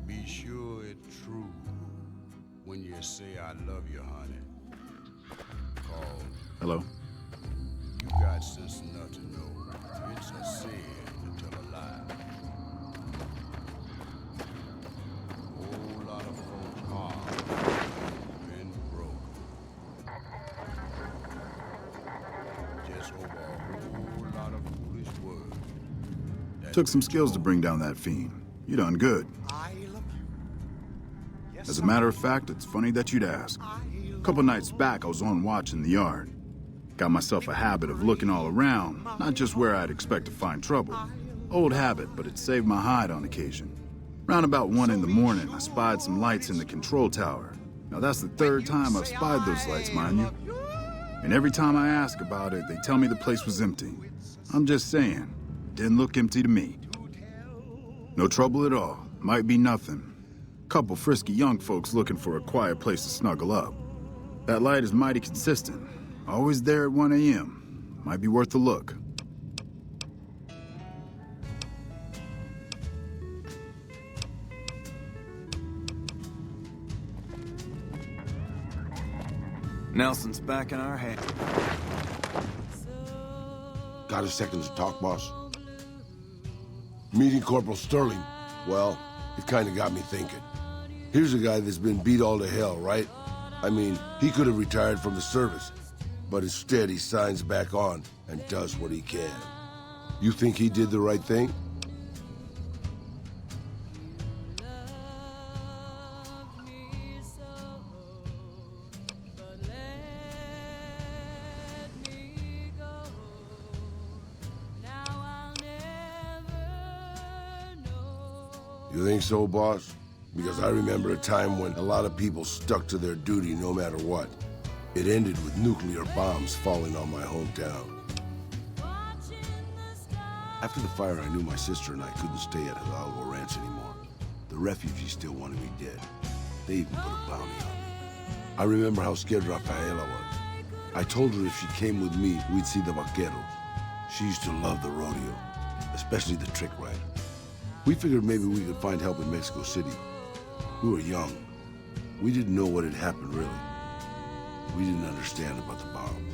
Be sure it's true when you say I love you, honey. Cause Hello? you got sense enough to know it's a sin to tell a lie. Whole lot of folks are been broke. Just over a whole lot of foolish words. Took some skills to bring down that fiend. You done good. As a matter of fact, it's funny that you'd ask. A couple nights back, I was on watch in the yard. Got myself a habit of looking all around, not just where I'd expect to find trouble. Old habit, but it saved my hide on occasion. Round about 1 in the morning, I spied some lights in the control tower. Now that's the 3rd time I've spied those lights, mind you. And every time I ask about it, they tell me the place was empty. I'm just saying, it didn't look empty to me. No trouble at all. Might be nothing. Couple frisky young folks looking for a quiet place to snuggle up. That light is mighty consistent. Always there at 1 a.m. Might be worth a look. Nelson's back in our hand. Got a second to talk, boss? Meeting Corporal Sterling, well, it kind of got me thinking. Here's a guy that's been beat all to hell, right? I mean, he could have retired from the service, but instead he signs back on and does what he can. You think he did the right thing? You think so, boss? Because I remember a time when a lot of people stuck to their duty no matter what. It ended with nuclear bombs falling on my hometown. After the fire, I knew my sister and I couldn't stay at Hidalgo Ranch anymore. The refugees still wanted me dead. They even put a bounty on me. I remember how scared Rafaela was. I told her if she came with me, we'd see the vaqueros. She used to love the rodeo, especially the trick rider. We figured maybe we could find help in Mexico City. We were young. We didn't know what had happened, really. We didn't understand about the bombs.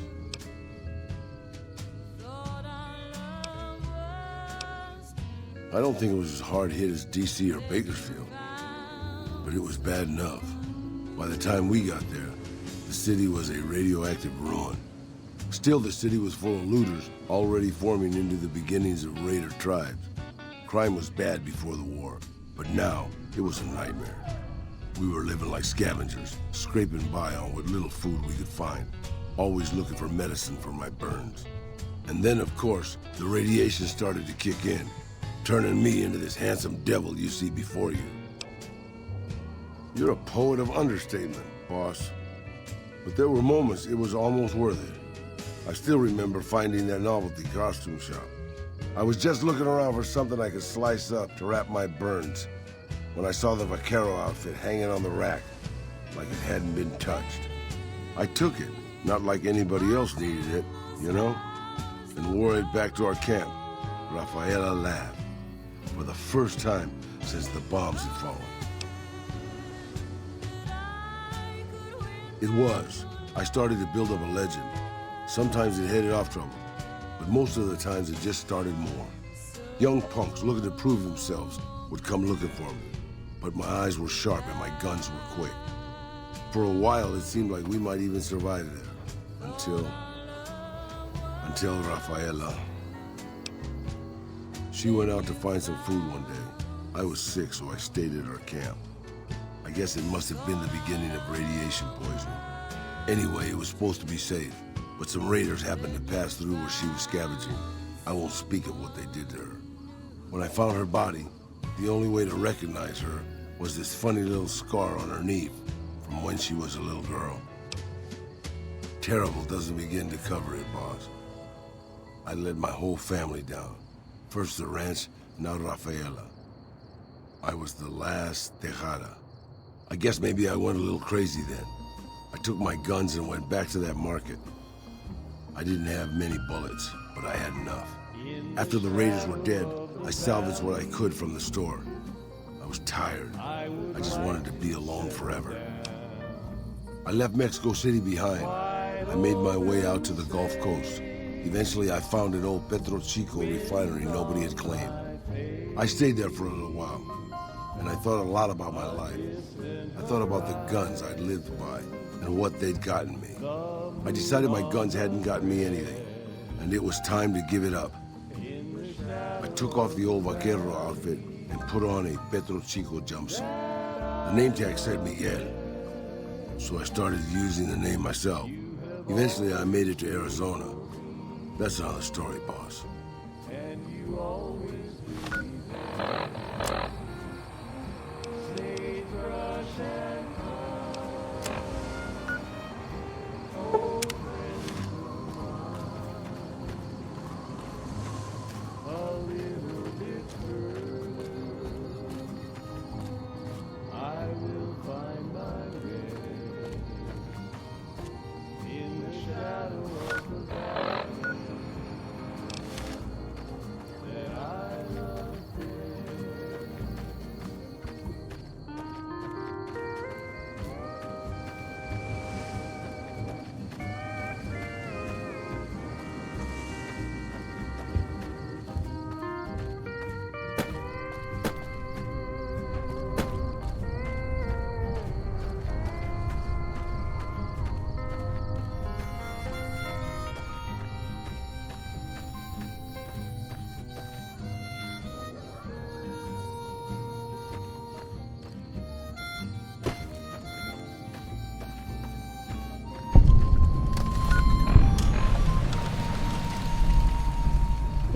I don't think it was as hard hit as D.C. or Bakersfield, but it was bad enough. By the time we got there, the city was a radioactive ruin. Still, the city was full of looters, already forming into the beginnings of raider tribes. Crime was bad before the war, but now it was a nightmare. We were living like scavengers, scraping by on what little food we could find, always looking for medicine for my burns. And then, of course, the radiation started to kick in, turning me into this handsome devil you see before you. You're a poet of understatement, boss. But there were moments it was almost worth it. I still remember finding that novelty costume shop. I was just looking around for something I could slice up to wrap my burns when I saw the vaquero outfit hanging on the rack like it hadn't been touched. I took it, not like anybody else needed it, you know, and wore it back to our camp. Rafaela laughed for the first time since the bombs had fallen. It was. I started to build up a legend. Sometimes it headed off trouble, but most of the times it just started more. Young punks looking to prove themselves would come looking for me, but my eyes were sharp and my guns were quick. For a while, it seemed like we might even survive there, until Rafaela. She went out to find some food one day. I was sick, so I stayed at our camp. I guess it must have been the beginning of radiation poisoning. Anyway, it was supposed to be safe, but some raiders happened to pass through where she was scavenging. I won't speak of what they did to her. When I found her body, the only way to recognize her was this funny little scar on her knee from when she was a little girl. Terrible doesn't begin to cover it, boss. I let my whole family down. First the ranch, now Rafaela. I was the last Tejada. I guess maybe I went a little crazy then. I took my guns and went back to that market. I didn't have many bullets, but I had enough. After the raiders were dead, I salvaged what I could from the store. I was tired. I just wanted to be alone forever. I left Mexico City behind. I made my way out to the Gulf Coast. Eventually, I found an old Petro Chico refinery nobody had claimed. I stayed there for a little while, and I thought a lot about my life. I thought about the guns I'd lived by and what they'd gotten me. I decided my guns hadn't gotten me anything, and it was time to give it up. I took off the old vaquero outfit and put on a Petro Chico jumpsuit. The name tag said Miguel, so I started using the name myself. Eventually, I made it to Arizona. That's another story, boss.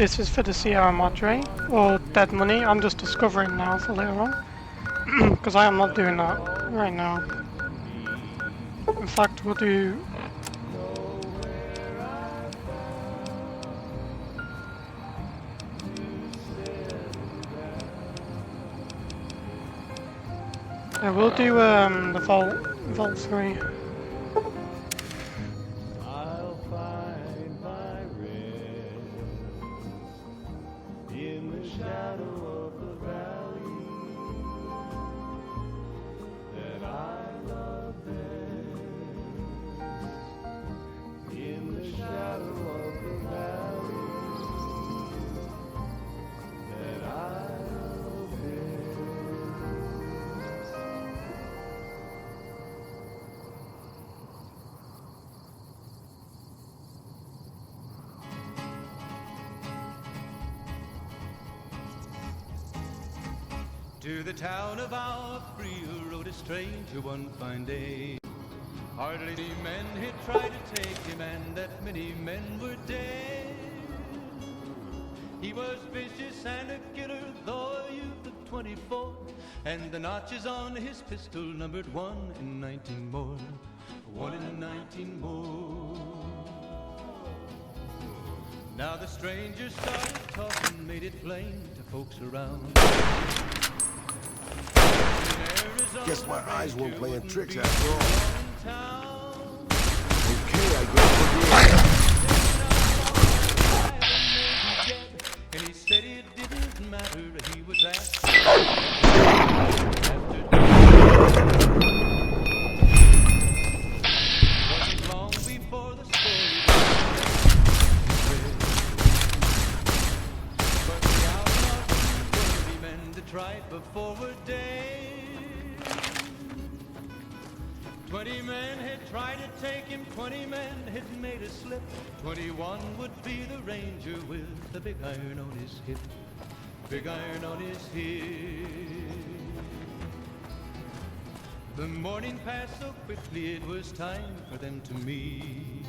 this is for the Sierra Madre, or dead money. I'm just discovering now for later on. Because I am not doing that right now. In fact, we'll do... Yeah, we'll do the Vault 3. I'll find my rest in the shadow of the valley that I love best. In the shadow of the valley that I love best. To the town of our free rode a stranger one fine day. Hardly any men had tried to take him, and that many men were dead. He was vicious and a killer, though a youth of 24, and the notches on his pistol numbered 1 in 19 more. 1 in 19 more. Now the stranger started talking, made it plain to folks around. Guess my eyes weren't playing tricks after all. Okay, I guess and he said it didn't matter, he was asked. Wasn't long before the story but the outlaws were the men that tried before were dead. 20 men had tried to take him, 20 men had made a slip. 21 would be the ranger with the big iron on his hip. Big iron on his hip. The morning passed so quickly, it was time for them to meet.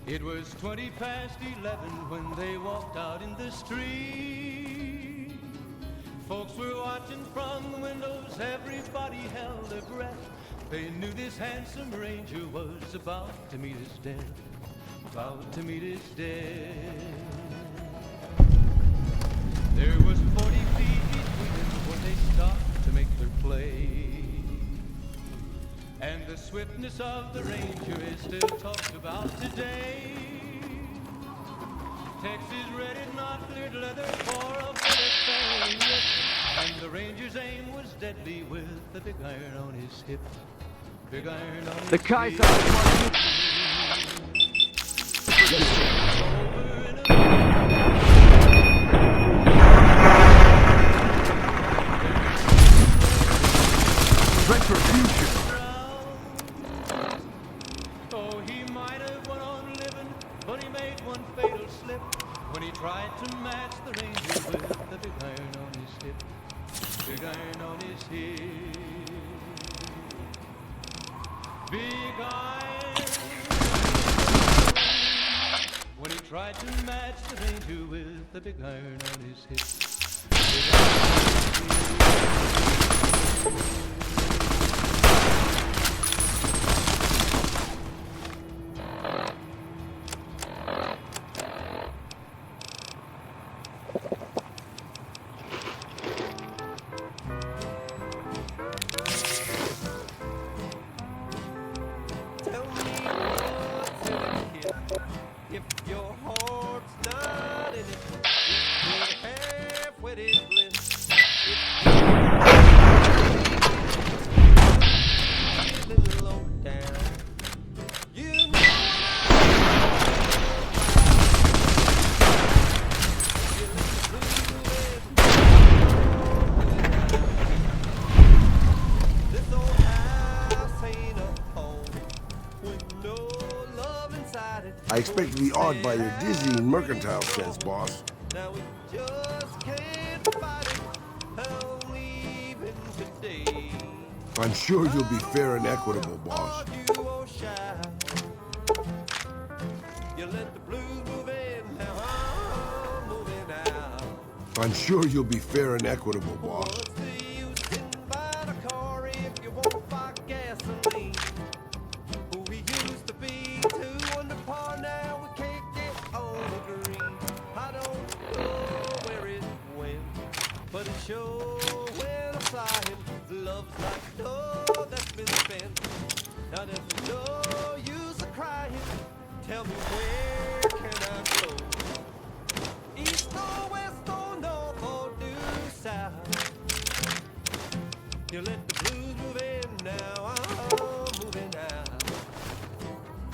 It was 20 past 11 when they walked out in the street. Folks were watching from the windows, everybody held their breath. They knew this handsome ranger was about to meet his death. About to meet his death. There was 40 feet between them when they stopped to make their play. And the swiftness of the ranger is still talked about today. Texas red, not cleared leather for a bullet fairly ripped. And the ranger's aim was deadly with the big iron on his hip. Big iron on his the Kaiser. Retribution. Oh, he might have went on living, but he made one fatal slip when he tried to match the ranger with the big iron on his hip. Big iron on his hip. Big iron. When he tried to match the ranger with the big iron on his hip. Big iron on his hip. I expect to be awed by your dizzying mercantile sense, boss. Now we just can't fight it, hell, even today. I'm sure you'll be fair and equitable, boss. You let the blues move in now, I'm sure you'll be fair and equitable, boss. But it's sure when I'm flying, love's like dough that's been spent. Now there's no use of crying. Tell me where can I go? East or west or north or due south? You let the blues move in now. I'm moving out.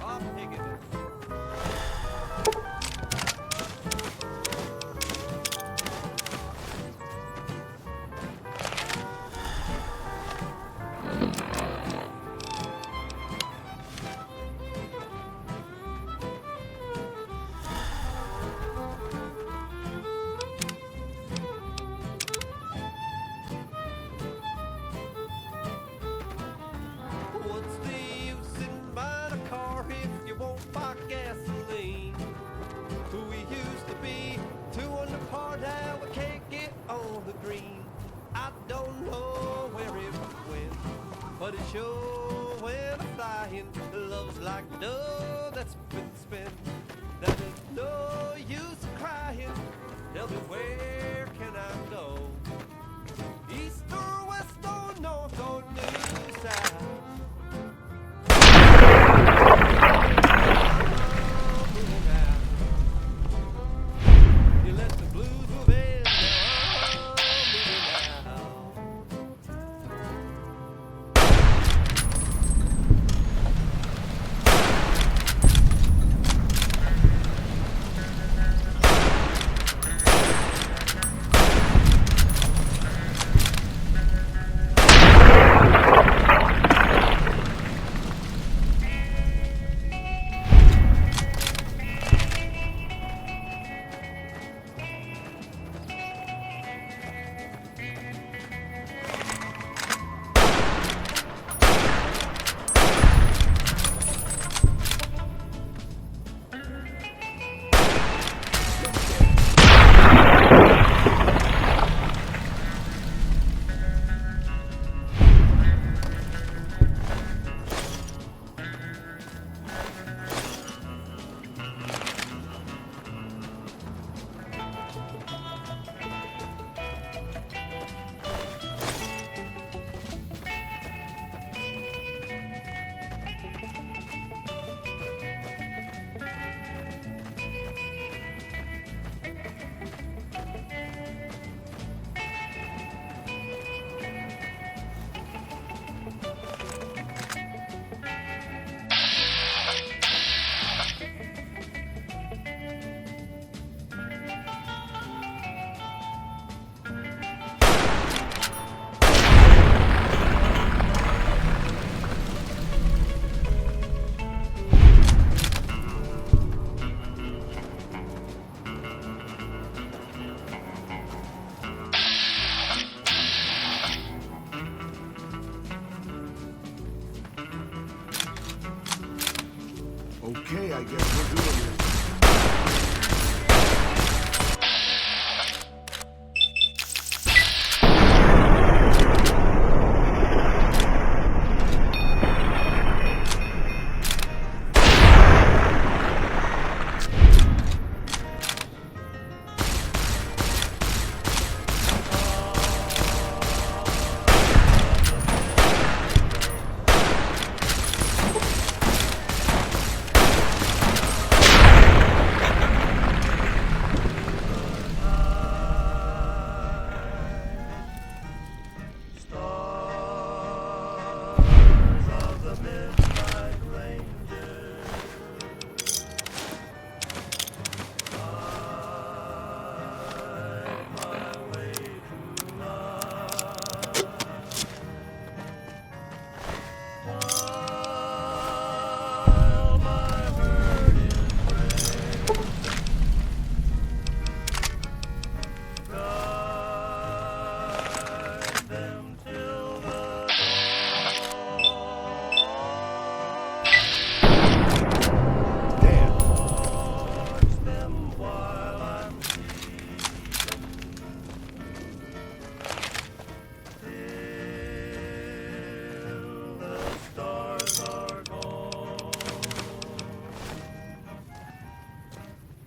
I'm taking it. But it sure when I'm flying, love's like dough that's been spent. Now there's no use of crying. Tell me where can I go? East or west or north or due south? You let the blues move in.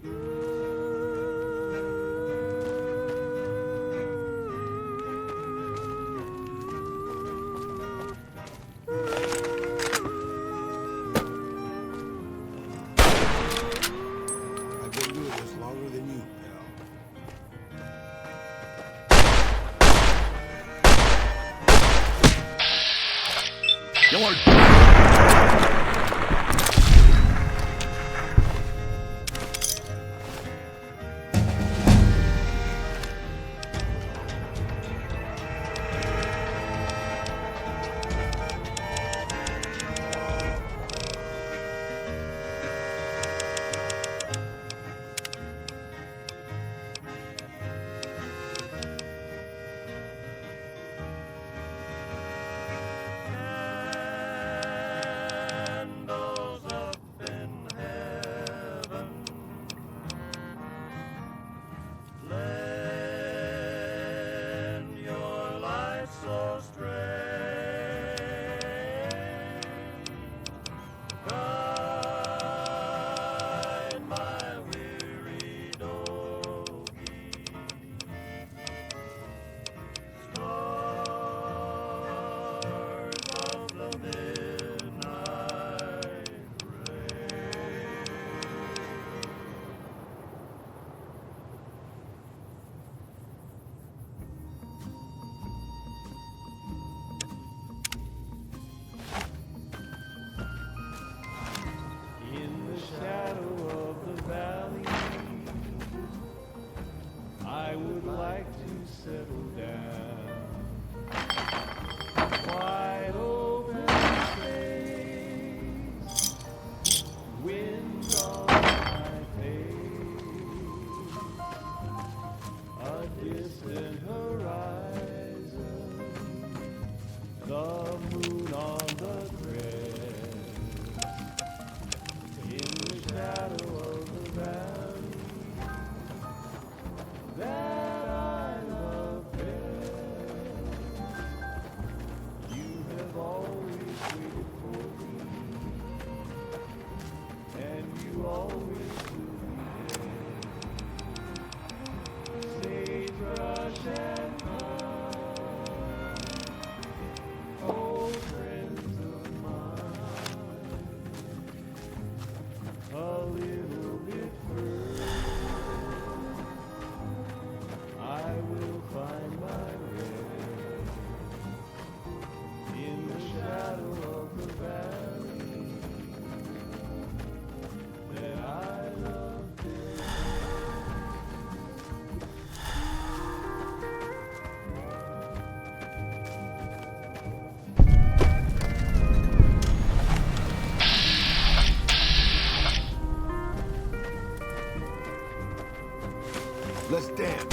I've been doing this longer than you, pal. You want... settle down. Wide open space, wind on my face, a distant horizon, the moon on the crest, in the shadow of the valley that I love best. You have always waited for me, and you always will be there. Sagebrush and pine, old friends of mine, a little bit further I will find my way in the shadow of the valley that I love best. Let's dance.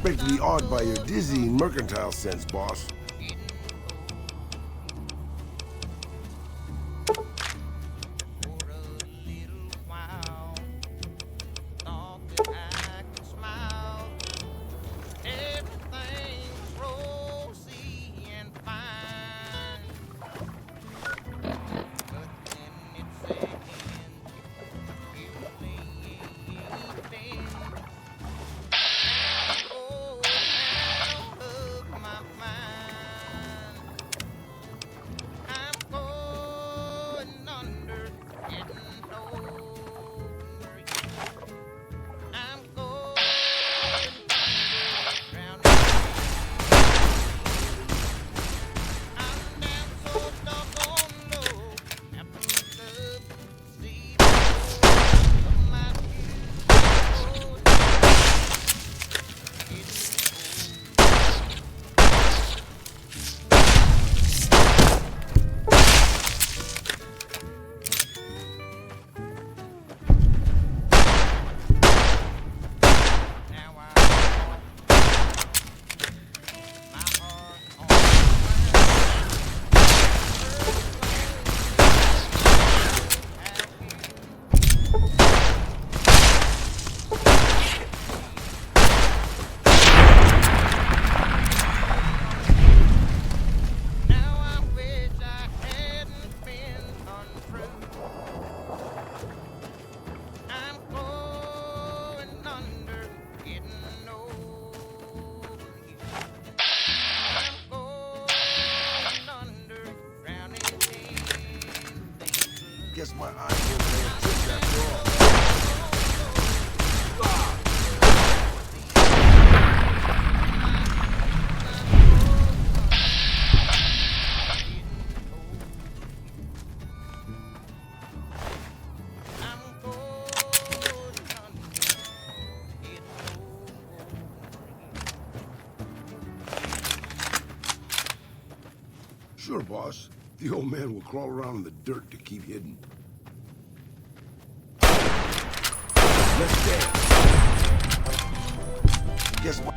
expect to be awed by your dizzying mercantile sense, boss. Guess my eyes won't pay a trick after all. Sure, boss. The old man will crawl around in the dirt to keep hidden. Let's dance. Guess what?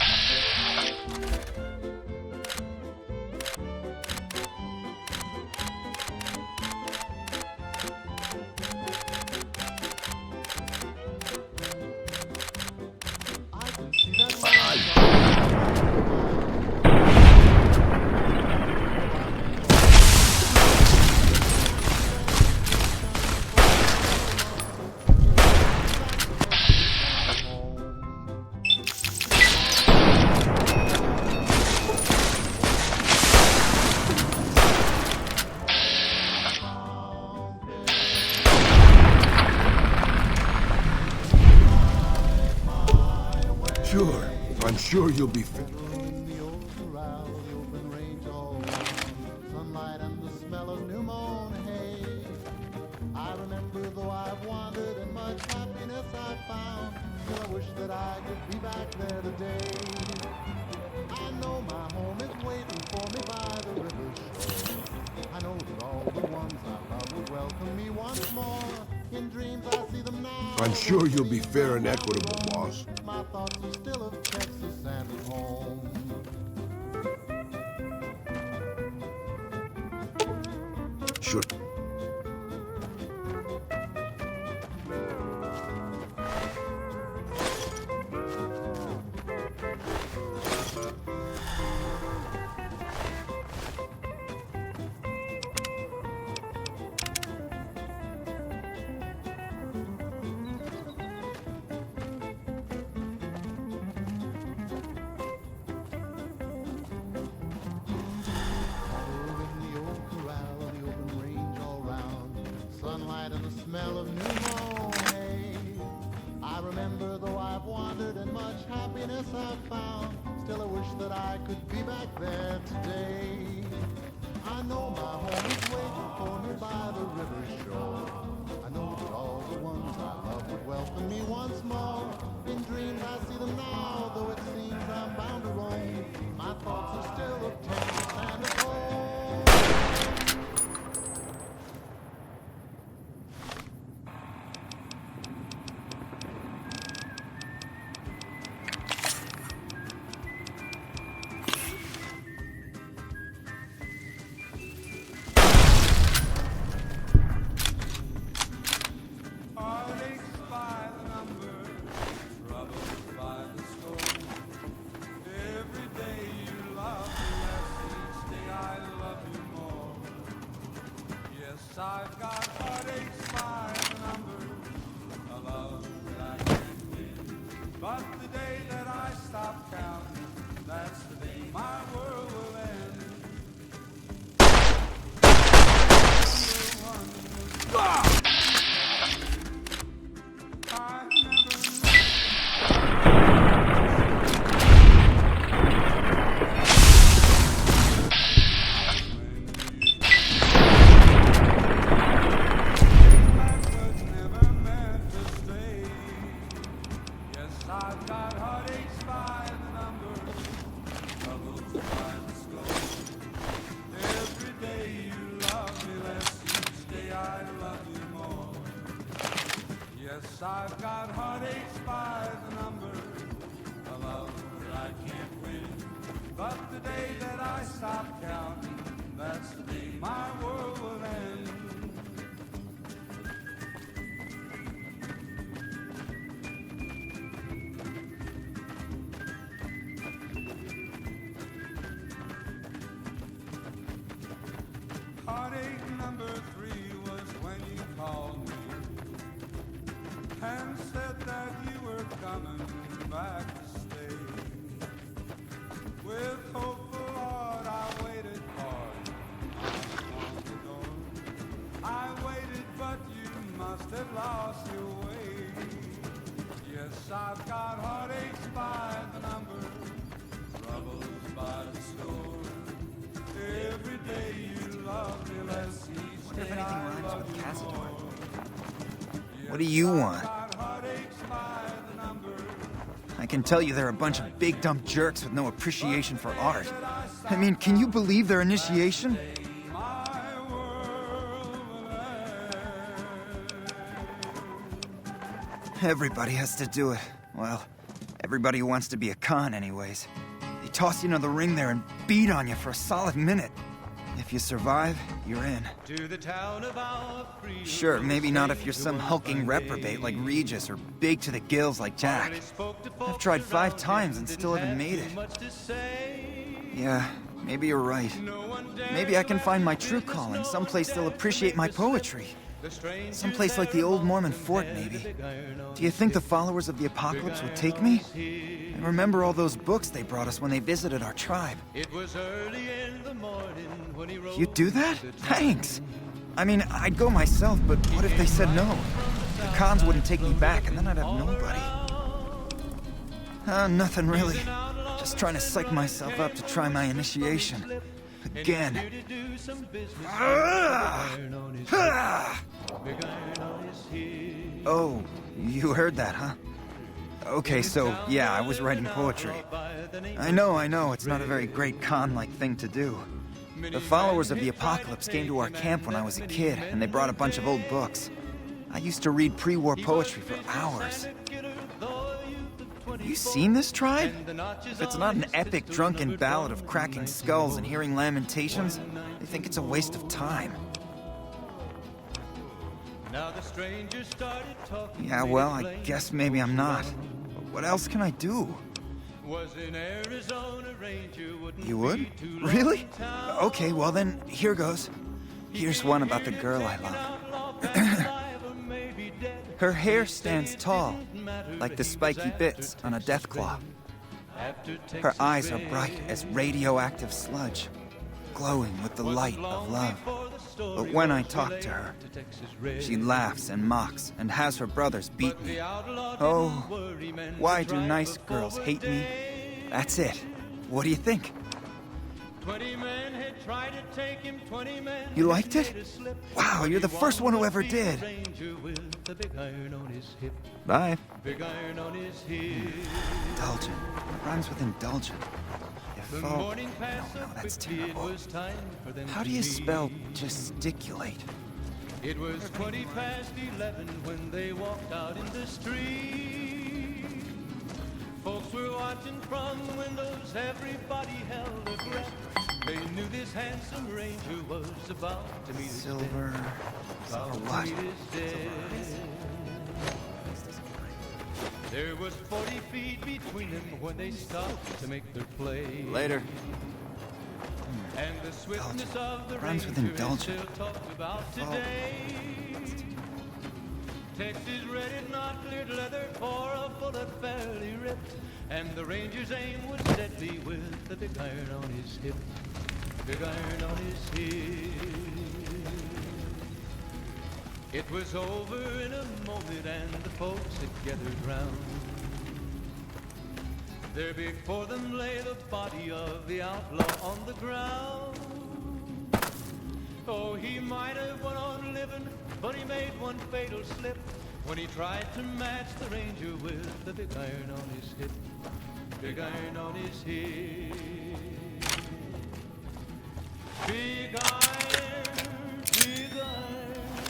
Sure. I'm sure you'll be fit. Sunlight and the smell of new mown hay. I remember though I've wandered and much happiness I've found. Still I wish that I could be back there today. I know my home is waiting for me by the river shore. I know that all the ones I love will welcome me once more. In dreams I see them now. I'm sure you'll be fair and equitable, boss. My thoughts are still of Texas and of home. Sure. And the smell of new mown hay. I remember though I've wandered and much happiness I've found. Still I wish that I could be back there today. I know my home is waiting for me by the river shore. I know that all the ones I love would welcome me once more. In dreams I see them now, though it seems I'm bound to roam. My thoughts are still of Texas and of home. I've got heartaches by the number, a love that I can't win. But the day that I stop counting, that's the day my world will end. I've got heartaches by the number, troubles by the score. Every day you love me less, each day I love you more. Yes, I've got heartaches by the number, a love that I can't win. But the day that I stop counting, that's the day my world will end. Heartache number 3 was when you called me and said that you were coming back to stay. With hopeful heart I waited hard on the door. I waited, but you must have lost your way. Yes, I've got heartaches by the number, troubles by the score. Every day you love me less, each day I love you more. What do you want? I can tell you they're a bunch of big dumb jerks with no appreciation for art. I mean, can you believe their initiation? Everybody has to do it. Well, everybody who wants to be a con anyways. They toss you into the ring there and beat on you for a solid minute. If you survive, you're in. Sure, maybe not if you're some hulking reprobate like Regis or big to the gills like Jack. I've tried 5 times and still haven't made it. Yeah, maybe you're right. Maybe I can find my true calling, someplace they'll appreciate my poetry. Someplace like the old Mormon fort, maybe. Do you think the followers of the apocalypse would take me? I remember all those books they brought us when they visited our tribe. You'd do that? Thanks! I mean, I'd go myself, but what if they said no? The cons wouldn't take me back, and then I'd have nobody. Nothing really. Just trying to psych myself up to try my initiation. Again. Oh, you heard that, huh? Okay, so, yeah, I was writing poetry. I know, it's not a very great con-like thing to do. The followers of the apocalypse came to our camp when I was a kid, and they brought a bunch of old books. I used to read pre-war poetry for hours. You seen this tribe? If it's not an epic drunken ballad of cracking skulls and hearing lamentations, they think it's a waste of time. Yeah, well, I guess maybe I'm not. But what else can I do? You would? Really? Okay, well then, here goes. Here's one about the girl I love. Her hair stands tall, like the spiky bits on a death claw. Her eyes are bright as radioactive sludge, glowing with the light of love. But when I talk to her, she laughs and mocks and has her brothers beat me. Oh, why do nice girls hate me? That's it. What do you think? 20 men had tried to take him, 20 men. You liked it? Wow, you're the first one who ever did. Bye. Indulgent. Rhymes with indulgent. No, that's terrible. How do you spell gesticulate? It was 20 past 11 when they walked out in the street. Folks were watching from the windows, everybody held their breath. They knew this handsome ranger was about to meet his death. Silver what? There was 40 feet between them when they stopped to make their play. Later. and the swiftness of the Rhymes with Ranger is indulgent. still talked about today. Texas ready, not cleared leather for a bullet fairly ripped, and the Ranger's aim was deadly with the big iron on his hip. Big iron on his hip. It was over in a moment and the folks had gathered round. There before them lay the body of the outlaw on the ground. Oh, he might have went on living, but he made one fatal slip when he tried to match the Ranger with the big iron on his hip. Big iron on his hip. Big iron, big iron.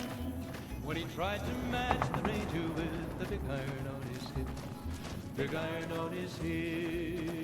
When he tried to match the Ranger with the big iron on his hip. Big iron on his hip.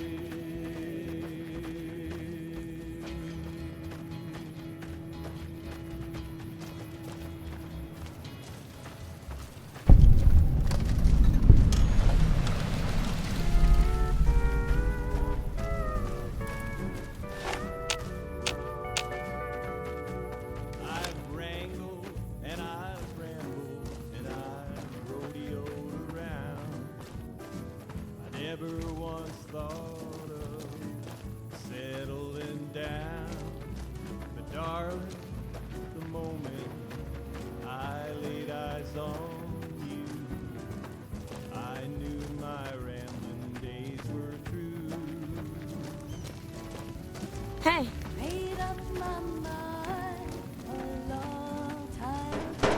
Hey. Made up my mind a long time ago.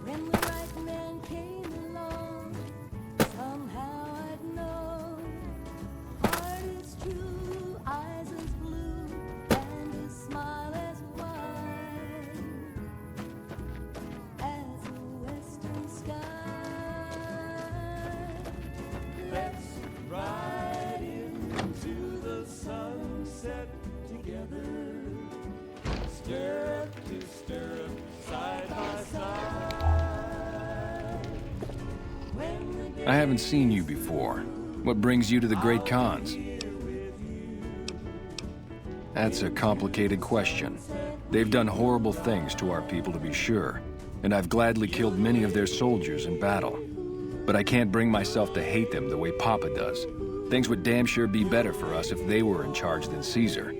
When the right man came along, somehow I'd know. Heart is true, eyes as blue, and his smile as wide as a western sky. Let's ride into the sunset together, stirrup to stirrup, side by side. When the I haven't seen you before. What brings you to the Great Khans? That's a complicated question. They've done horrible things to our people, to be sure, and I've gladly killed many of their soldiers in battle. But I can't bring myself to hate them the way Papa does. Things would damn sure be better for us if they were in charge than Caesar.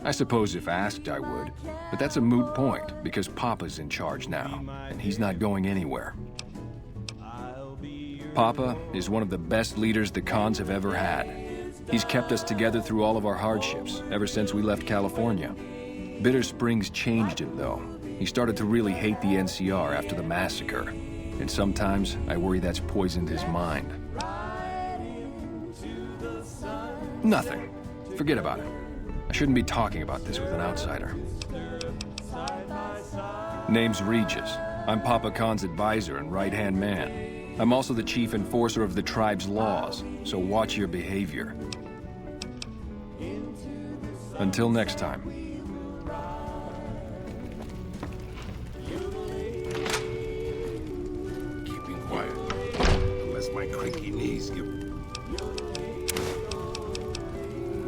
I suppose if asked, I would. But that's a moot point, because Papa's in charge now, and he's not going anywhere. Papa is one of the best leaders the Khans have ever had. He's kept us together through all of our hardships, ever since we left California. Bitter Springs changed him, though. He started to really hate the NCR after the massacre, and sometimes I worry that's poisoned his mind. Nothing. Forget about it. I shouldn't be talking about this with an outsider. Name's Regis. I'm Papa Khan's advisor and right-hand man. I'm also the chief enforcer of the tribe's laws, so watch your behavior. Until next time. Keeping quiet, unless my creaky knees give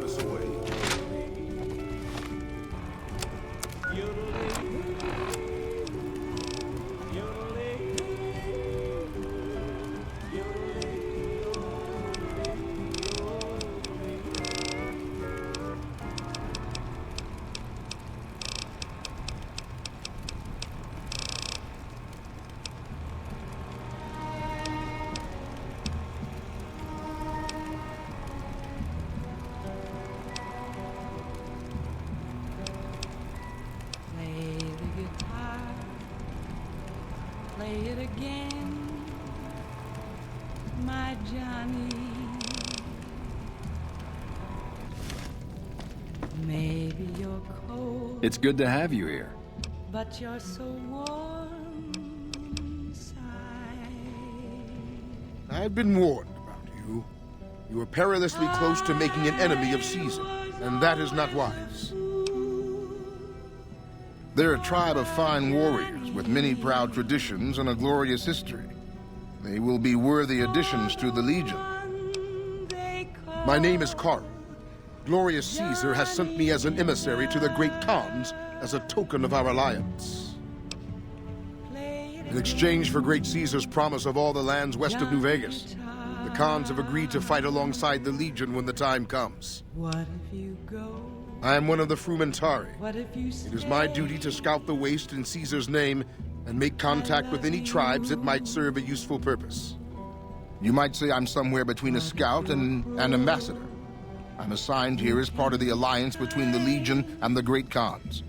us away. Play the guitar, play it again, my Johnny. Maybe you're cold, It's good to have you here. but you're so warm inside. I've been warned about you. You are perilously close to making an enemy of Caesar, and that is not wise. They're a tribe of fine warriors with many proud traditions and a glorious history. They will be worthy additions to the Legion. My name is Carl. Glorious Caesar has sent me as an emissary to the great Khans as a token of our alliance. In exchange for great Caesar's promise of all the lands west of New Vegas, the Khans have agreed to fight alongside the Legion when the time comes. What if you go? I am one of the Frumentari. What if you It is my duty to scout the waste in Caesar's name and make contact with any tribes that might serve a useful purpose. You might say I'm somewhere between a scout and an ambassador. I'm assigned here as part of the alliance between the Legion and the Great Khans.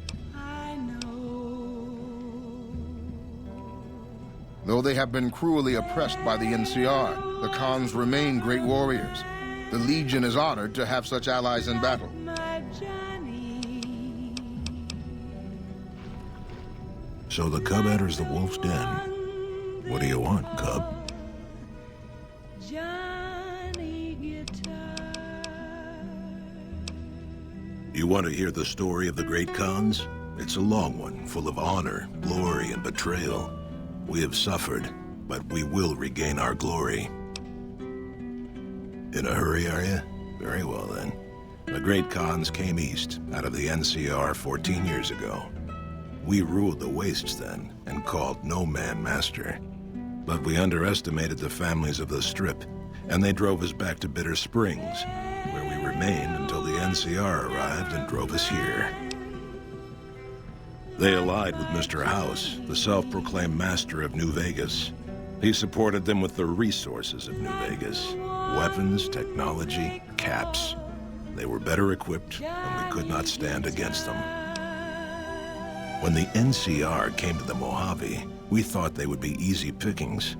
Though they have been cruelly oppressed by the NCR, the Khans remain great warriors. The Legion is honored to have such allies in battle. So the cub enters the wolf's den. What do you want, cub? You want to hear the story of the great Khans? It's a long one, full of honor, glory, and betrayal. We have suffered, but we will regain our glory. In a hurry, are you? Very well, then. The great Khans came east, out of the NCR 14 years ago. We ruled the wastes then, and called no man master. But we underestimated the families of the Strip, and they drove us back to Bitter Springs, where we remained until the NCR arrived and drove us here. They allied with Mr. House, the self-proclaimed master of New Vegas. He supported them with the resources of New Vegas. Weapons, technology, caps. They were better equipped, and we could not stand against them. When the NCR came to the Mojave, we thought they would be easy pickings.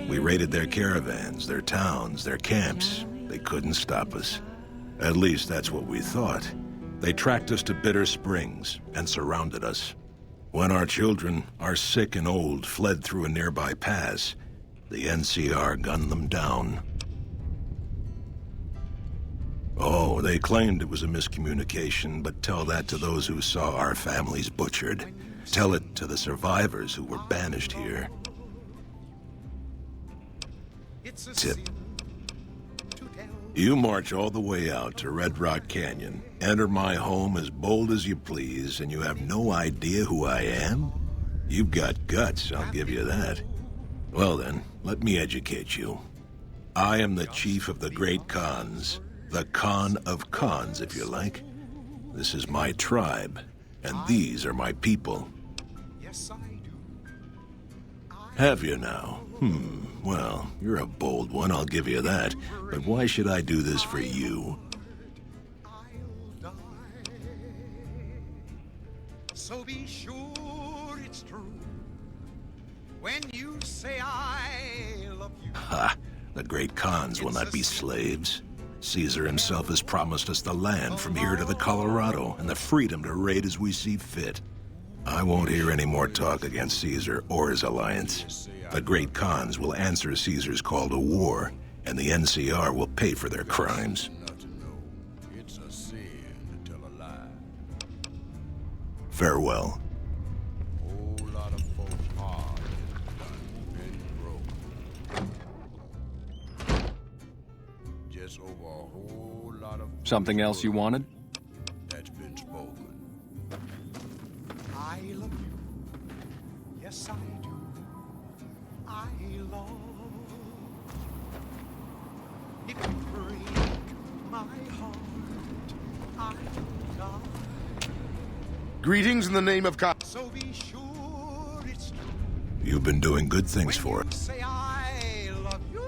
We raided their caravans, their towns, their camps. They couldn't stop us. At least that's what we thought. They tracked us to Bitter Springs and surrounded us. When our children, our sick and old, fled through a nearby pass, the NCR gunned them down. Oh, they claimed it was a miscommunication, but tell that to those who saw our families butchered. Tell it to the survivors who were banished here. Tip. You march all the way out to Red Rock Canyon, enter my home as bold as you please, and you have no idea who I am? You've got guts, I'll give you that. Well then, let me educate you. I am the chief of the great Khans. The Khan of Khans, if you like. This is my tribe, and these are my people. Have you now? Well, you're a bold one, I'll give you that. But why should I do this for you? So be sure it's true when you say I love you. Ha! The great Khans will not be slaves. Caesar himself has promised us the land from here to the Colorado and the freedom to raid as we see fit. I won't hear any more talk against Caesar or his alliance. The great Khans will answer Caesar's call to war, and the NCR will pay for their crimes. Farewell. Something else you wanted? That's been spoken. I love you. Yes, I do. I love. If you break my heart, I die. Greetings in the name of God. So be sure it's true. You've been doing good things for us. Say I love you.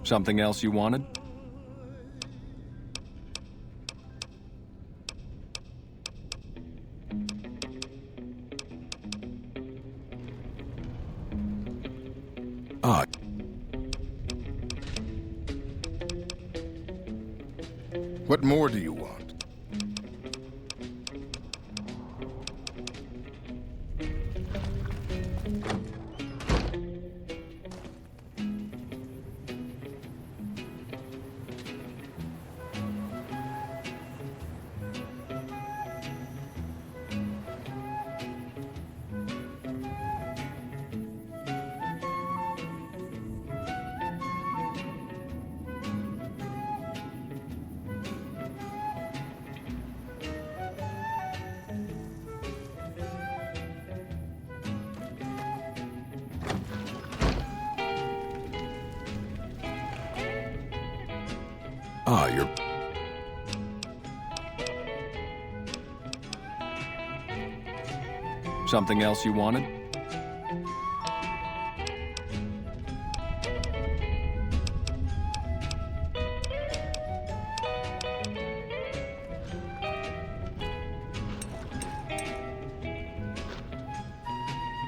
Something else you wanted? What more do you want? Ah, you're... Something else you wanted?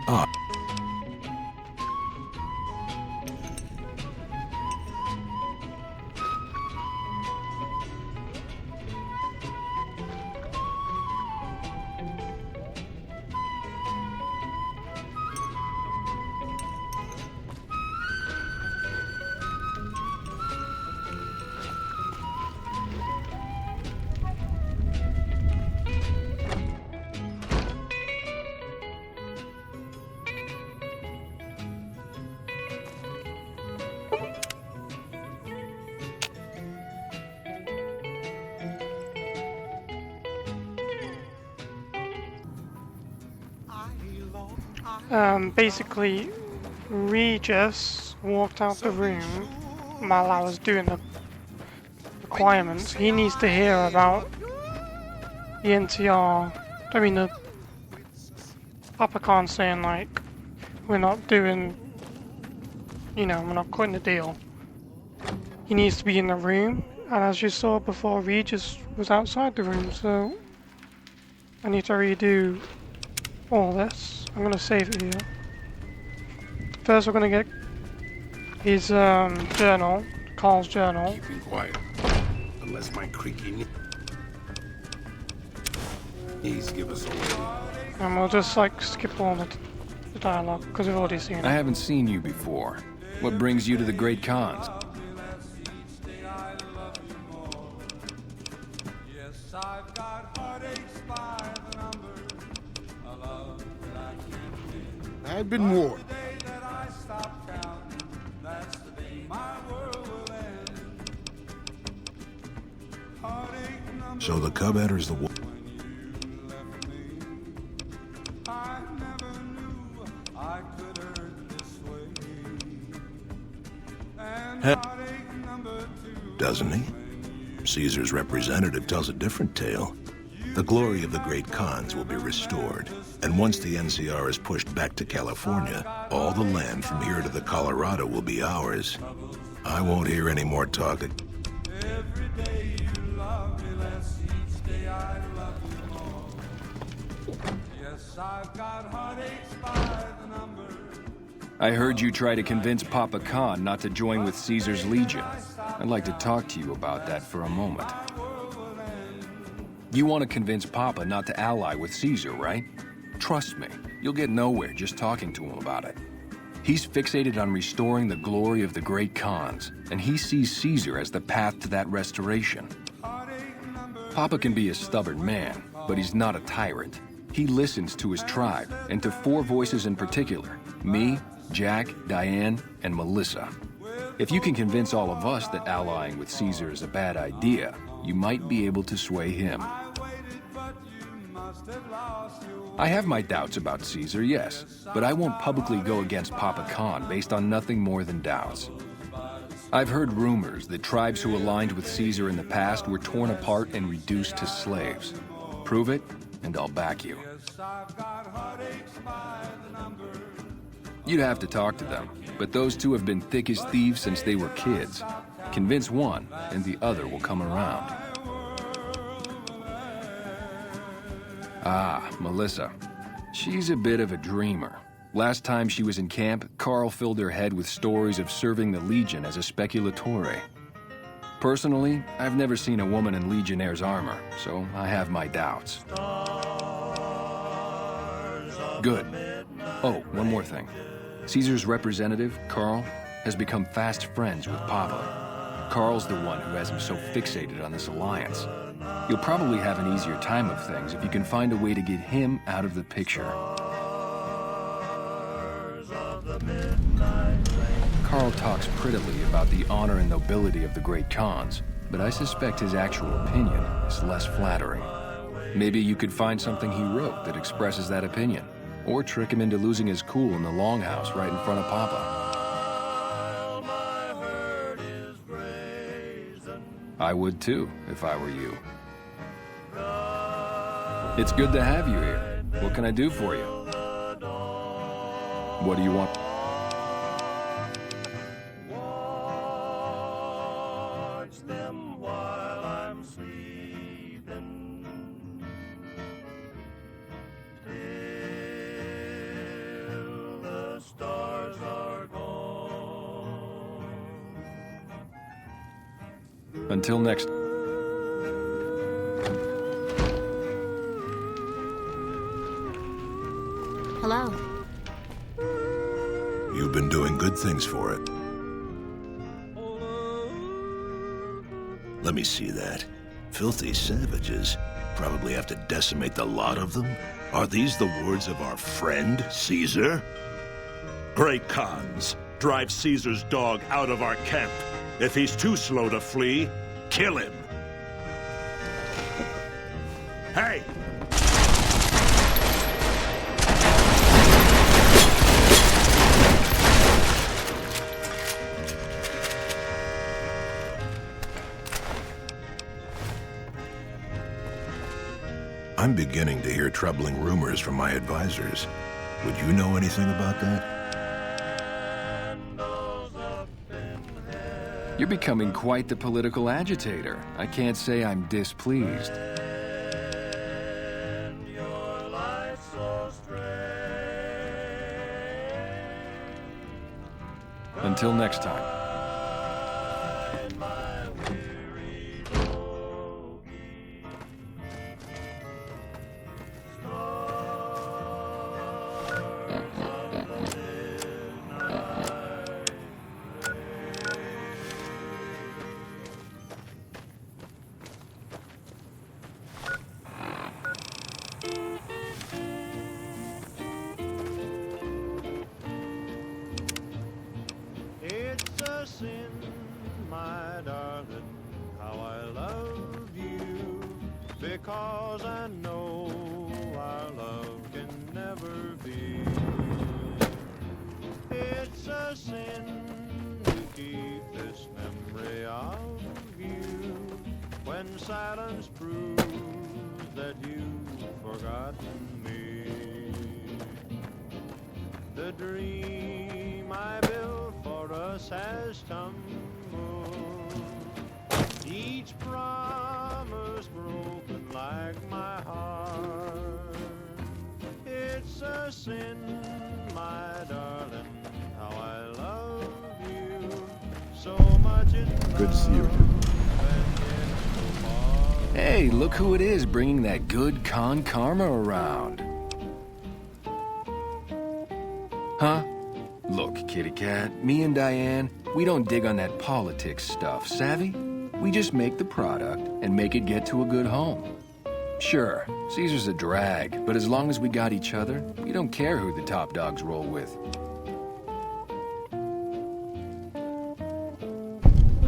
Ah. Basically, Regis walked out the room while I was doing the requirements. He needs to hear about the NCR, I mean the Papa Khan saying like, we're not doing, you know, we're not cutting the deal. He needs to be in the room, and as you saw before, Regis was outside the room, so I need to redo all this. I'm gonna save it here. First we're gonna get his journal, Carl's journal. Keeping quiet. Unless my creaky knees give us away. And we'll just like skip all the dialogue, because we've already seen it. I haven't seen you before. What brings you to the Great Khans? I've been warned. So the Cub enters the war. Doesn't he? Caesar's representative tells a different tale. The glory of the great Khans will be restored, and once the NCR is pushed back to California, all the land from here to the Colorado will be ours. I won't hear any more talk. I heard you try to convince Papa Khan not to join with Caesar's Legion. I'd like to talk to you about that for a moment. You want to convince Papa not to ally with Caesar, right? Trust me, you'll get nowhere just talking to him about it. He's fixated on restoring the glory of the great Khans, and he sees Caesar as the path to that restoration. Papa can be a stubborn man, but he's not a tyrant. He listens to his tribe, and to 4 voices in particular: me, Jack, Diane, and Melissa. If you can convince all of us that allying with Caesar is a bad idea, you might be able to sway him. I have my doubts about Caesar, yes, but I won't publicly go against Papa Khan based on nothing more than doubts. I've heard rumors that tribes who aligned with Caesar in the past were torn apart and reduced to slaves. Prove it, and I'll back you. You'd have to talk to them, but those 2 have been thick as thieves since they were kids. Convince one, and the other will come around. Ah, Melissa. She's a bit of a dreamer. Last time she was in camp, Carl filled her head with stories of serving the Legion as a speculatore. Personally, I've never seen a woman in Legionnaire's armor, so I have my doubts. Good. Oh, one more thing. Caesar's representative, Carl, has become fast friends with Papa. Carl's the one who has him so fixated on this alliance. You'll probably have an easier time of things if you can find a way to get him out of the picture. Carl talks prettily about the honor and nobility of the great Khans, but I suspect his actual opinion is less flattering. Maybe you could find something he wrote that expresses that opinion, or trick him into losing his cool in the longhouse right in front of Papa. I would too, if I were you. It's good to have you here. What can I do for you? What do you want? Watch them while I'm sleeping. Till the stars are gone. Until next. Hello. You've been doing good things for it. Let me see that. Filthy savages. Probably have to decimate the lot of them. Are these the words of our friend, Caesar? Great Khans, drive Caesar's dog out of our camp. If he's too slow to flee, kill him. Hey! I'm beginning to hear troubling rumors from my advisors. Would you know anything about that? You're becoming quite the political agitator. I can't say I'm displeased. Until next time. It's a sin, my darling, how I love you, because I know our love can never be. It's a sin to keep this memory of you, when silence proves that you've forgotten me. The dream I built for us has tumbled, each promise broken like my heart. It's a sin, my darling, how I love you so much in Good to see you. Hey, look who it is bringing that good con karma around. Huh? Look, kitty cat, me and Diane, we don't dig on that politics stuff, savvy? We just make the product and make it get to a good home. Sure, Caesar's a drag, but as long as we got each other, we don't care who the top dogs roll with.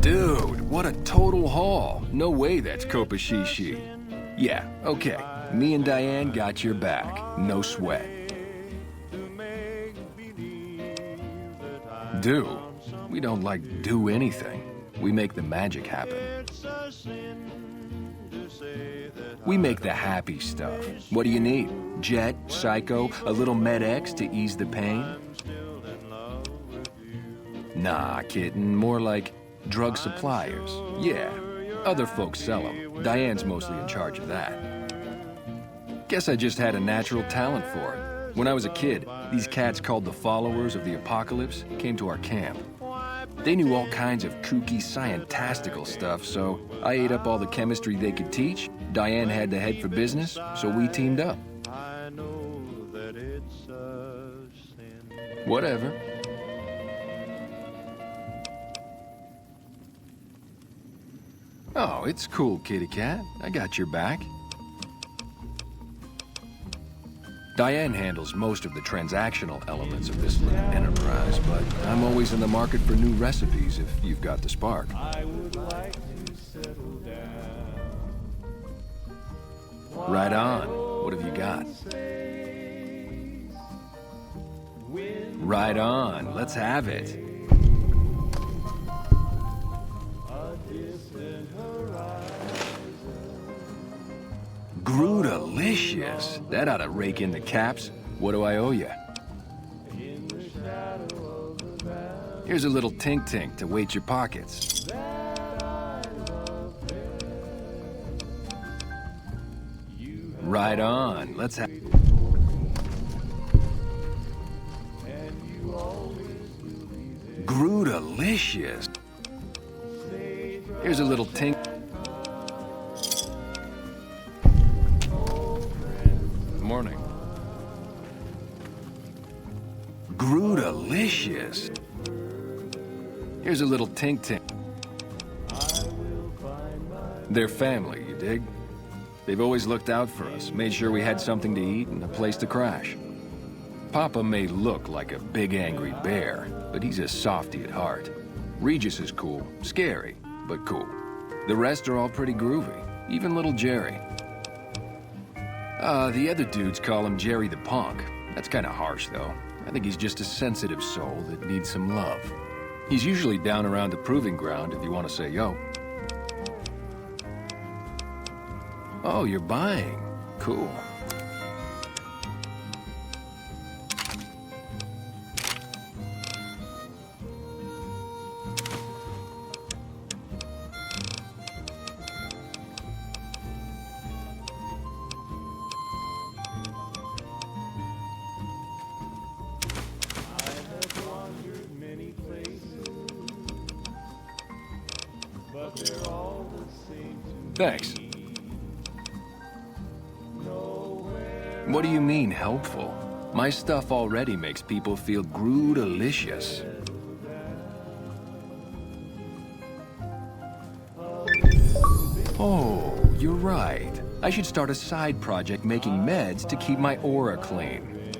Dude, what a total haul. No way that's Kopashishi. Yeah, okay. Me and Diane got your back. No sweat. Do? We don't, like, do anything. We make the magic happen. We make the happy stuff. What do you need? Jet, Psycho, a little Med-X to ease the pain? Nah, kitten. More like drug suppliers. Yeah. Other folks sell them. Diane's mostly in charge of that. Guess I just had a natural talent for it. When I was a kid, these cats called the Followers of the Apocalypse came to our camp. They knew all kinds of kooky, scientistical stuff, so I ate up all the chemistry they could teach. Diane had the head for business, so we teamed up. Whatever. Oh, it's cool, kitty cat. I got your back. Diane handles most of the transactional elements of this little enterprise, but I'm always in the market for new recipes if you've got the spark. I would like to settle down. Right on. What have you got? Right on. Let's have it. A distant horizon. Grootalicious. That ought to rake in the caps. What do I owe you? Here's a little tink-tink to weight your pockets. Right on. Let's have... Grootalicious. Here's a little tink... Morning. Grootalicious. Here's a little tink-tink. They're family, you dig? They've always looked out for us, made sure we had something to eat and a place to crash. Papa may look like a big angry bear, but he's a softy at heart. Regis is cool, scary, but cool. The rest are all pretty groovy, even little Jerry. The other dudes call him Jerry the Punk. That's kind of harsh, though. I think he's just a sensitive soul that needs some love. He's usually down around the proving ground if you want to say yo. Oh, you're buying. Cool. Thanks. What do you mean, helpful? My stuff already makes people feel grootalicious. Oh, you're right. I should start a side project making meds to keep my aura clean.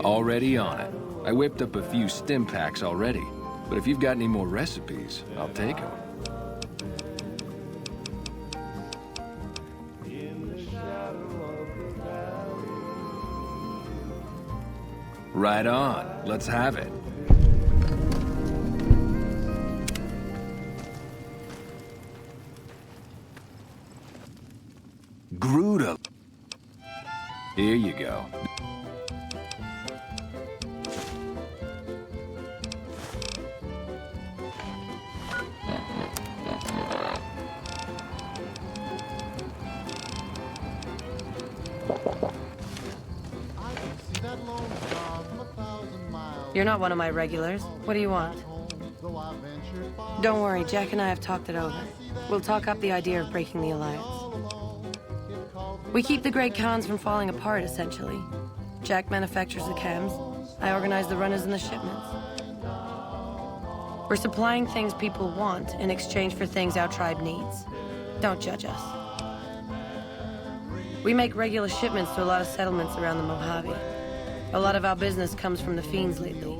Already on it. I whipped up a few stim packs already, but if you've got any more recipes, I'll take them. Right on. Let's have it. Gruda. Here you go. You're not one of my regulars. What do you want? Don't worry, Jack and I have talked it over. We'll talk up the idea of breaking the Alliance. We keep the Great Khans from falling apart, essentially. Jack manufactures the chems. I organize the runners and the shipments. We're supplying things people want in exchange for things our tribe needs. Don't judge us. We make regular shipments to a lot of settlements around the Mojave. A lot of our business comes from the Fiends lately.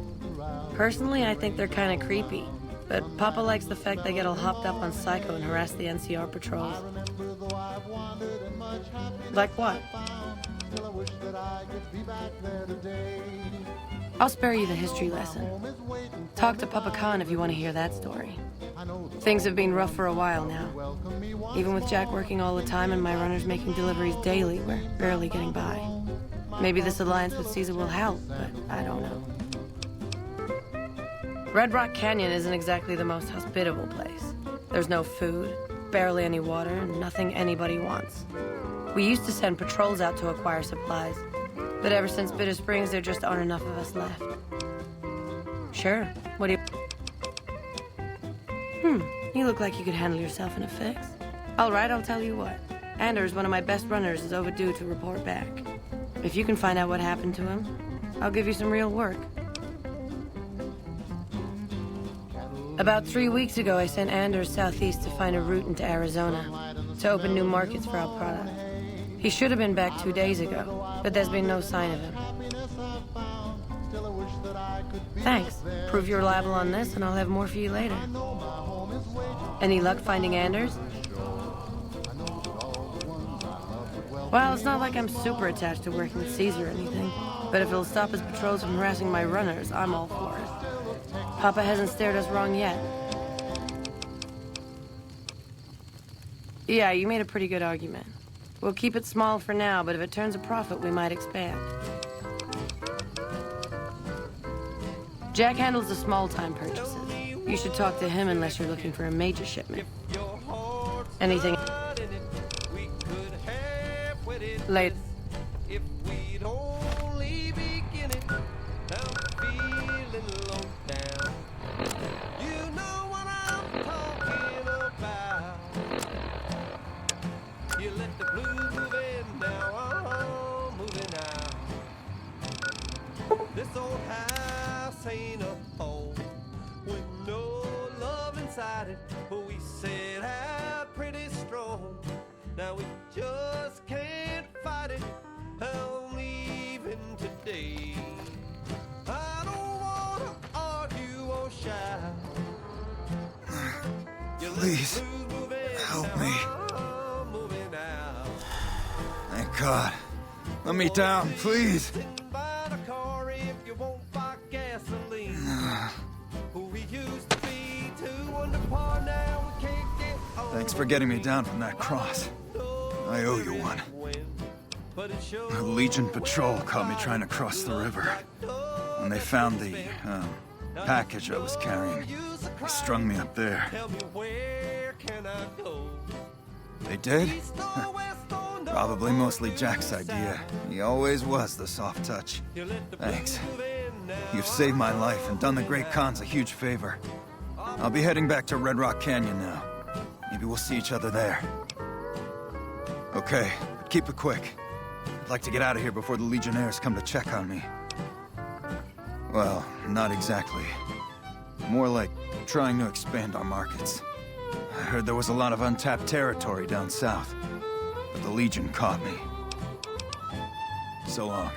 Personally, I think they're kind of creepy, but Papa likes the fact they get all hopped up on Psycho and harass the NCR patrols. Like what? I'll spare you the history lesson. Talk to Papa Khan if you want to hear that story. Things have been rough for a while now. Even with Jack working all the time and my runners making deliveries daily, we're barely getting by. Maybe this alliance with Caesar will help, but I don't know. Red Rock Canyon isn't exactly the most hospitable place. There's no food, barely any water, and nothing anybody wants. We used to send patrols out to acquire supplies, but ever since Bitter Springs, there just aren't enough of us left. Sure, what do you... You look like you could handle yourself in a fix. All right, I'll tell you what. Anders, one of my best runners, is overdue to report back. If you can find out what happened to him, I'll give you some real work. About 3 weeks ago, I sent Anders southeast to find a route into Arizona to open new markets for our product. He should have been back 2 days ago, but there's been no sign of him. Thanks. Prove you're reliable on this, and I'll have more for you later. Any luck finding Anders? Well, it's not like I'm super attached to working with Caesar or anything, but if it'll stop his patrols from harassing my runners, I'm all for it. Papa hasn't steered us wrong yet. Yeah, you made a pretty good argument. We'll keep it small for now, but if it turns a profit, we might expand. Jack handles the small-time purchases. You should talk to him unless you're looking for a major shipment. Anything... Later. If we'd only begin it, I'm feeling low down. You know what I'm talking about. You let the blues move in, now I'm moving out. This old house ain't a home with no love inside it. We set out pretty strong. Now we just can't fight it. I'm leaving today. I don't wanna argue or shout. Please, help me. Thank God. Let me down, please. Thanks for getting me down from that cross. I owe you one. The Legion patrol caught me trying to cross the river. When they found the, package I was carrying, they strung me up there. They did? Probably mostly Jack's idea. He always was the soft touch. Thanks. You've saved my life and done the Great Khans a huge favor. I'll be heading back to Red Rock Canyon now. Maybe we'll see each other there. Okay, but keep it quick. I'd like to get out of here before the Legionnaires come to check on me. Well, not exactly. More like trying to expand our markets. I heard there was a lot of untapped territory down south, but the Legion caught me. So long.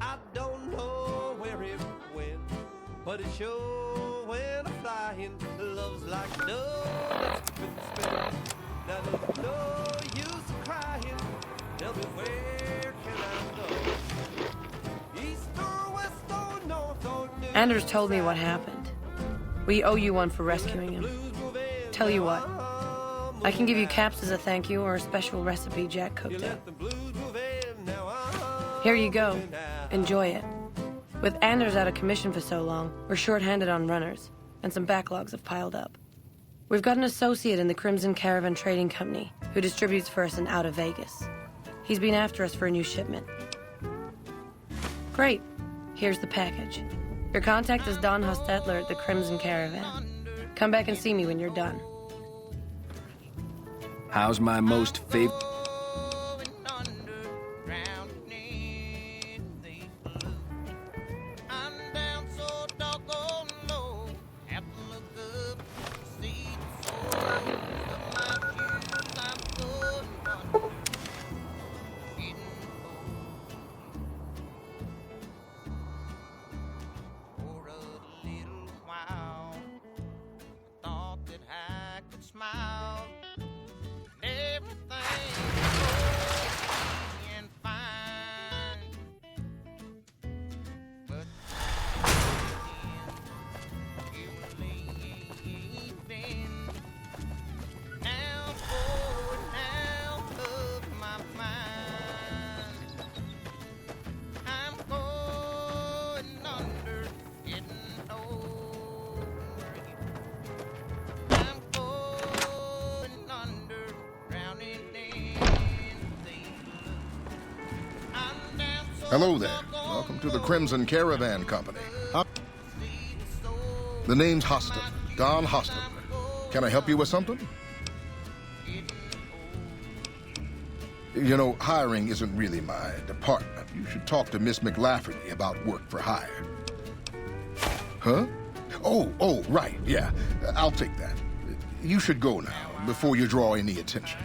I don't know where it went, but it sure went flying. Love's like donuts with the spin. Now there's no use of crying. Tell me where can I go? East or west or north or new. Anders told me what happened. We owe you one for rescuing him. Tell you what, I can give you caps as a thank you or a special recipe Jack cooked up. Here you go. Enjoy it. With Anders out of commission for so long, we're short-handed on runners, and some backlogs have piled up. We've got an associate in the Crimson Caravan Trading Company who distributes for us and out of Vegas. He's been after us for a new shipment. Great. Here's the package. Your contact is Don Hostetler at the Crimson Caravan. Come back and see me when you're done. How's my most favorite? Hello there. Welcome to the Crimson Caravan Company. The name's Hostetler, Don Hostetler. Can I help you with something? You know, hiring isn't really my department. You should talk to Miss McLafferty about work for hire. Huh? Oh, right, yeah. I'll take that. You should go now, before you draw any attention.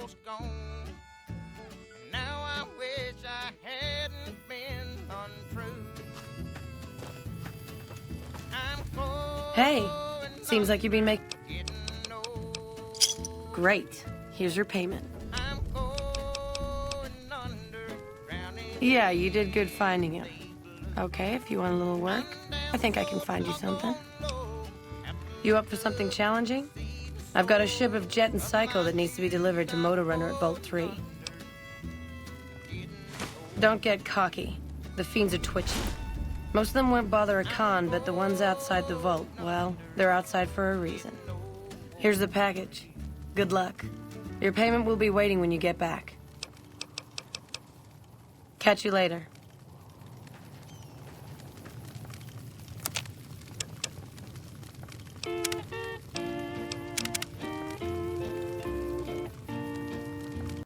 almost gone. And now I wish I hadn't been untrue. I'm close. Hey, seems like you've been making... Great. Here's your payment. Yeah, you did good finding him. Okay, if you want a little work, I think I can find you something. You up for something challenging? I've got a ship of jet and psycho that needs to be delivered to Motor Runner at Vault 3. Don't get cocky. The fiends are twitchy. Most of them won't bother a con, but the ones outside the vault, well, they're outside for a reason. Here's the package. Good luck. Your payment will be waiting when you get back. Catch you later.